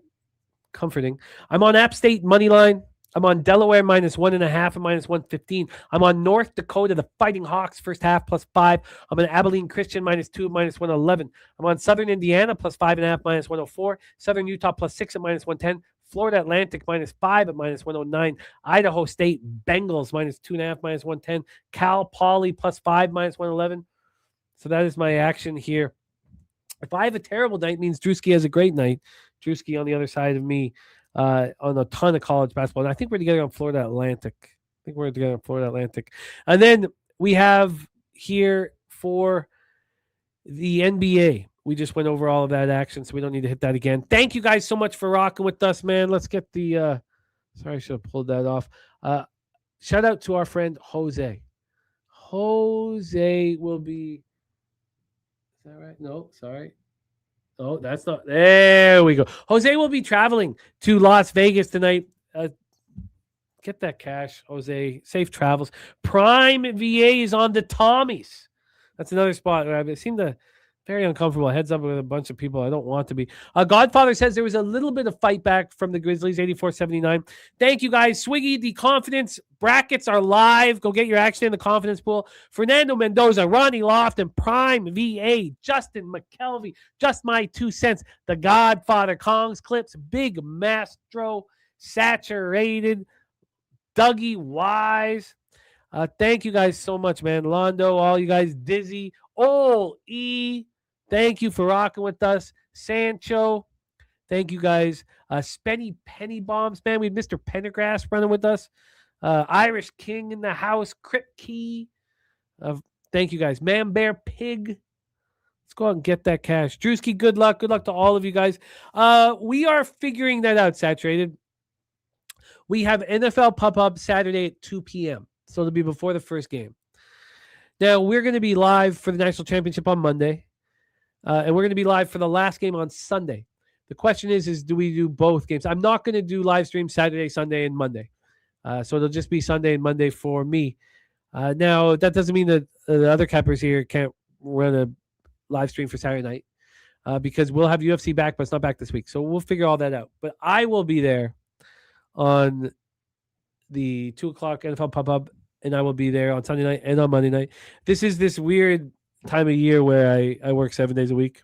comforting. I'm on App State money line. I'm on Delaware -1.5 and -115. I'm on North Dakota, the Fighting Hawks first half +5. I'm on Abilene Christian -2, -111. I'm on Southern Indiana +5.5, -104. Southern Utah +6 at -110. Florida Atlantic -5 at -109. Idaho State Bengals -2.5, -110. Cal Poly +5, -111. So that is my action here. If I have a terrible night, it means Drewski has a great night. Drewski on the other side of me on a ton of college basketball. And I think we're together on Florida Atlantic. And then we have here for the NBA. We just went over all of that action, so we don't need to hit that again. Thank you guys so much for rocking with us, man. Let's get the sorry, I should have pulled that off. Shout out to our friend Jose. Jose will be, is that right? No, sorry. Oh, that's not. There we go. Jose will be traveling to Las Vegas tonight. Get that cash, Jose. Safe travels. Prime VA is on the Tommies. That's another spot where I seem to very uncomfortable. Heads up with a bunch of people I don't want to be. Godfather says there was a little bit of fight back from the Grizzlies, 84-79. Thank you, guys. Swiggy, the confidence brackets are live. Go get your action in the confidence pool. Fernando Mendoza, Ronnie Lofton, Prime VA, Justin McKelvey, Just My 2 Cents, The Godfather, Kongs Clips, Big Mastro, Saturated, Dougie Wise. Thank you guys so much, man. Londo, all you guys, Dizzy, Ole E. Thank you for rocking with us. Sancho, thank you guys. Spenny Penny Bombs, man. We have Mr. Pendergrass running with us. Irish King in the house. Crip Key. Thank you guys. Man Bear Pig. Let's go out and get that cash. Drewski, good luck. Good luck to all of you guys. We are figuring that out, Saturated. We have NFL Pop-Up Saturday at 2 p.m. So it'll be before the first game. Now, we're going to be live for the National Championship on Monday. And we're going to be live for the last game on Sunday. The question is do we do both games? I'm not going to do live stream Saturday, Sunday, and Monday. So it'll just be Sunday and Monday for me. Now, that doesn't mean that the other cappers here can't run a live stream for Saturday night because we'll have UFC back, but it's not back this week. So we'll figure all that out. But I will be there on the 2 o'clock NFL Pop-Up, and I will be there on Sunday night and on Monday night. This is this weird time of year where I work 7 days a week.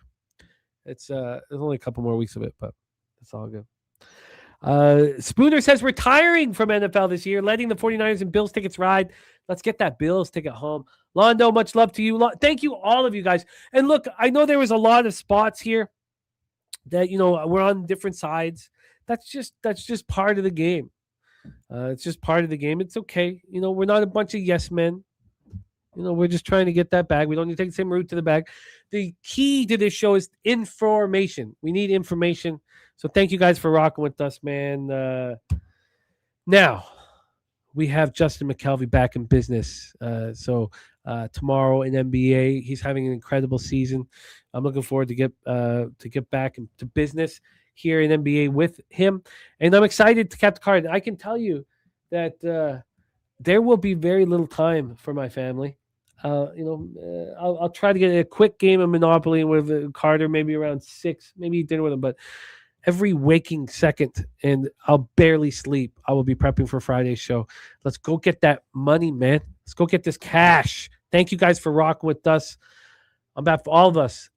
It's there's only a couple more weeks of it, but it's all good. Spooner says retiring from NFL this year, letting the 49ers and Bills tickets ride. Let's get that Bills ticket home. Londo, much love to you. Thank you, all of you guys. And look, I know there was a lot of spots here that, we're on different sides. That's just part of the game. It's just part of the game. It's okay. We're not a bunch of yes men. We're just trying to get that bag. We don't need to take the same route to the bag. The key to this show is information. We need information. So thank you guys for rocking with us, man. Now, we have Justin McKelvey back in business. So tomorrow in NBA, he's having an incredible season. I'm looking forward to get back into business here in NBA with him. And I'm excited to cap the card. I can tell you that there will be very little time for my family. I'll try to get a quick game of Monopoly with Carter, maybe around 6, maybe eat dinner with him. But every waking second, and I'll barely sleep, I will be prepping for Friday's show. Let's go get that money, man. Let's go get this cash. Thank you guys for rocking with us. On behalf of all of us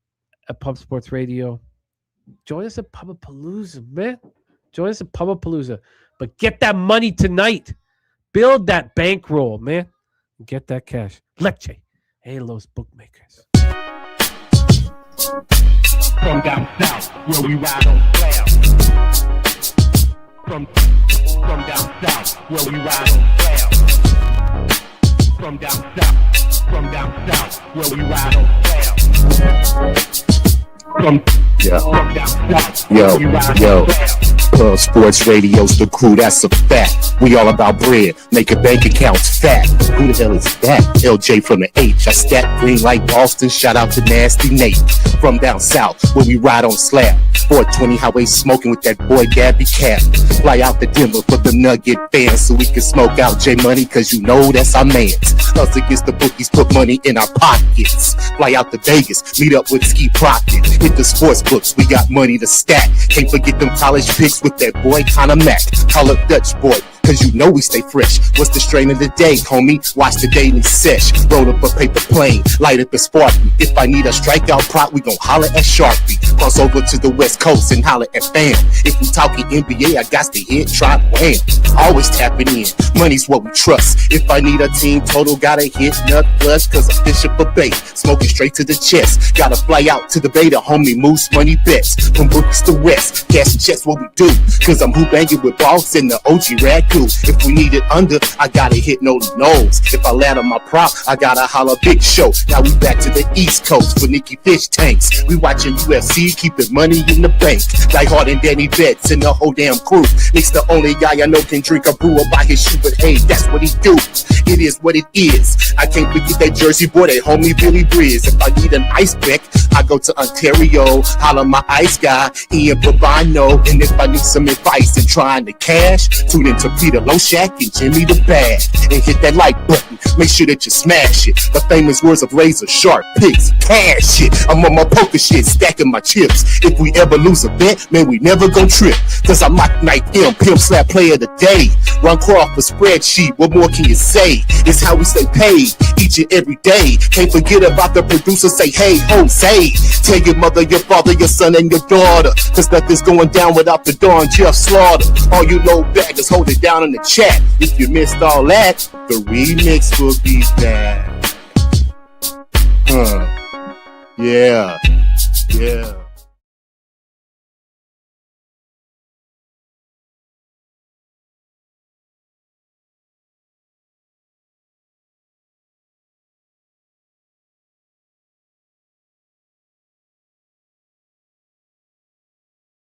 at Pub Sports Radio, join us at Pubapalooza, man. Join us at Pubapalooza. But get that money tonight. Build that bankroll, man. Get that cash. Leche. Hey, Los bookmakers. From down south, where we ride on clouds. From down south, where we ride on clouds. From down south, where we ride on clouds. From Yo. Sports radio's the crew, that's a fact. We all about bread, making bank accounts fat. Who the hell is that? LJ from the H. I stack green like Boston. Shout out to Nasty Nate from down south where we ride on slab. 420 highway smoking with that boy Gabby Cap. Fly out to Denver for the Nugget fans so we can smoke out J Money, cause you know that's our mans. Us against the bookies, put money in our pockets. Fly out to Vegas, meet up with Ski Crockett. Hit the sports books, we got money to stack. Can't forget them college picks with that boy Conor Mack. Call up Dutch boy, cause you know we stay fresh. What's the strain of the day, homie? Watch the daily sesh. Roll up a paper plane, light up a sparky. If I need a strikeout prop, we gon' holler at Sharpie. Cross over to the West Coast and holler at fam. If we talking NBA, I got to hit, try wham. Always tapping in, money's what we trust. If I need a team total, gotta hit nut flush, cause I'm fishing for bait. Smoking straight to the chest. Gotta fly out to the Beta, homie, moose money bets. From books to west, cash and checks what we do. Cause I'm hoop banging with Boss and the OG Raccoon. If we need it under, I gotta hit no nose. If I land on my prop, I gotta holler Big Show. Now we back to the East Coast for Nicky Fish Tanks. We watching UFC, keeping money in the bank. Die Hard and Danny Betts and the whole damn crew. Nick's the only guy I know can drink a brew by his shoe, but hey, that's what he do. It is what it is. I can't forget that Jersey boy, that homie Billy Brisbane. If I need an ice pick, I go to Ontario, holler my ice guy, Ian Bobano. And if I need some advice in trying to cash, tune into Peter Loshak and Jimmy the Bag. And hit that like button, make sure that you smash it. The famous words of razor sharp picks, cash it. I'm on my poker shit, stacking my chips. If we ever lose a bet, man, we never gon' trip. Cause I'm Mike Knight M, pimp slap player of the day. Run Crawford spreadsheet, what more can you say? It's how we stay paid each and every day. Can't forget about the producer, say hey Jose. Tell your mother, your father, your son and your daughter, cause nothing's going down without the Don Jeff Slaughter. All you low baggers, hold it down in the chat. If you missed all that, the remix will be back. Yeah.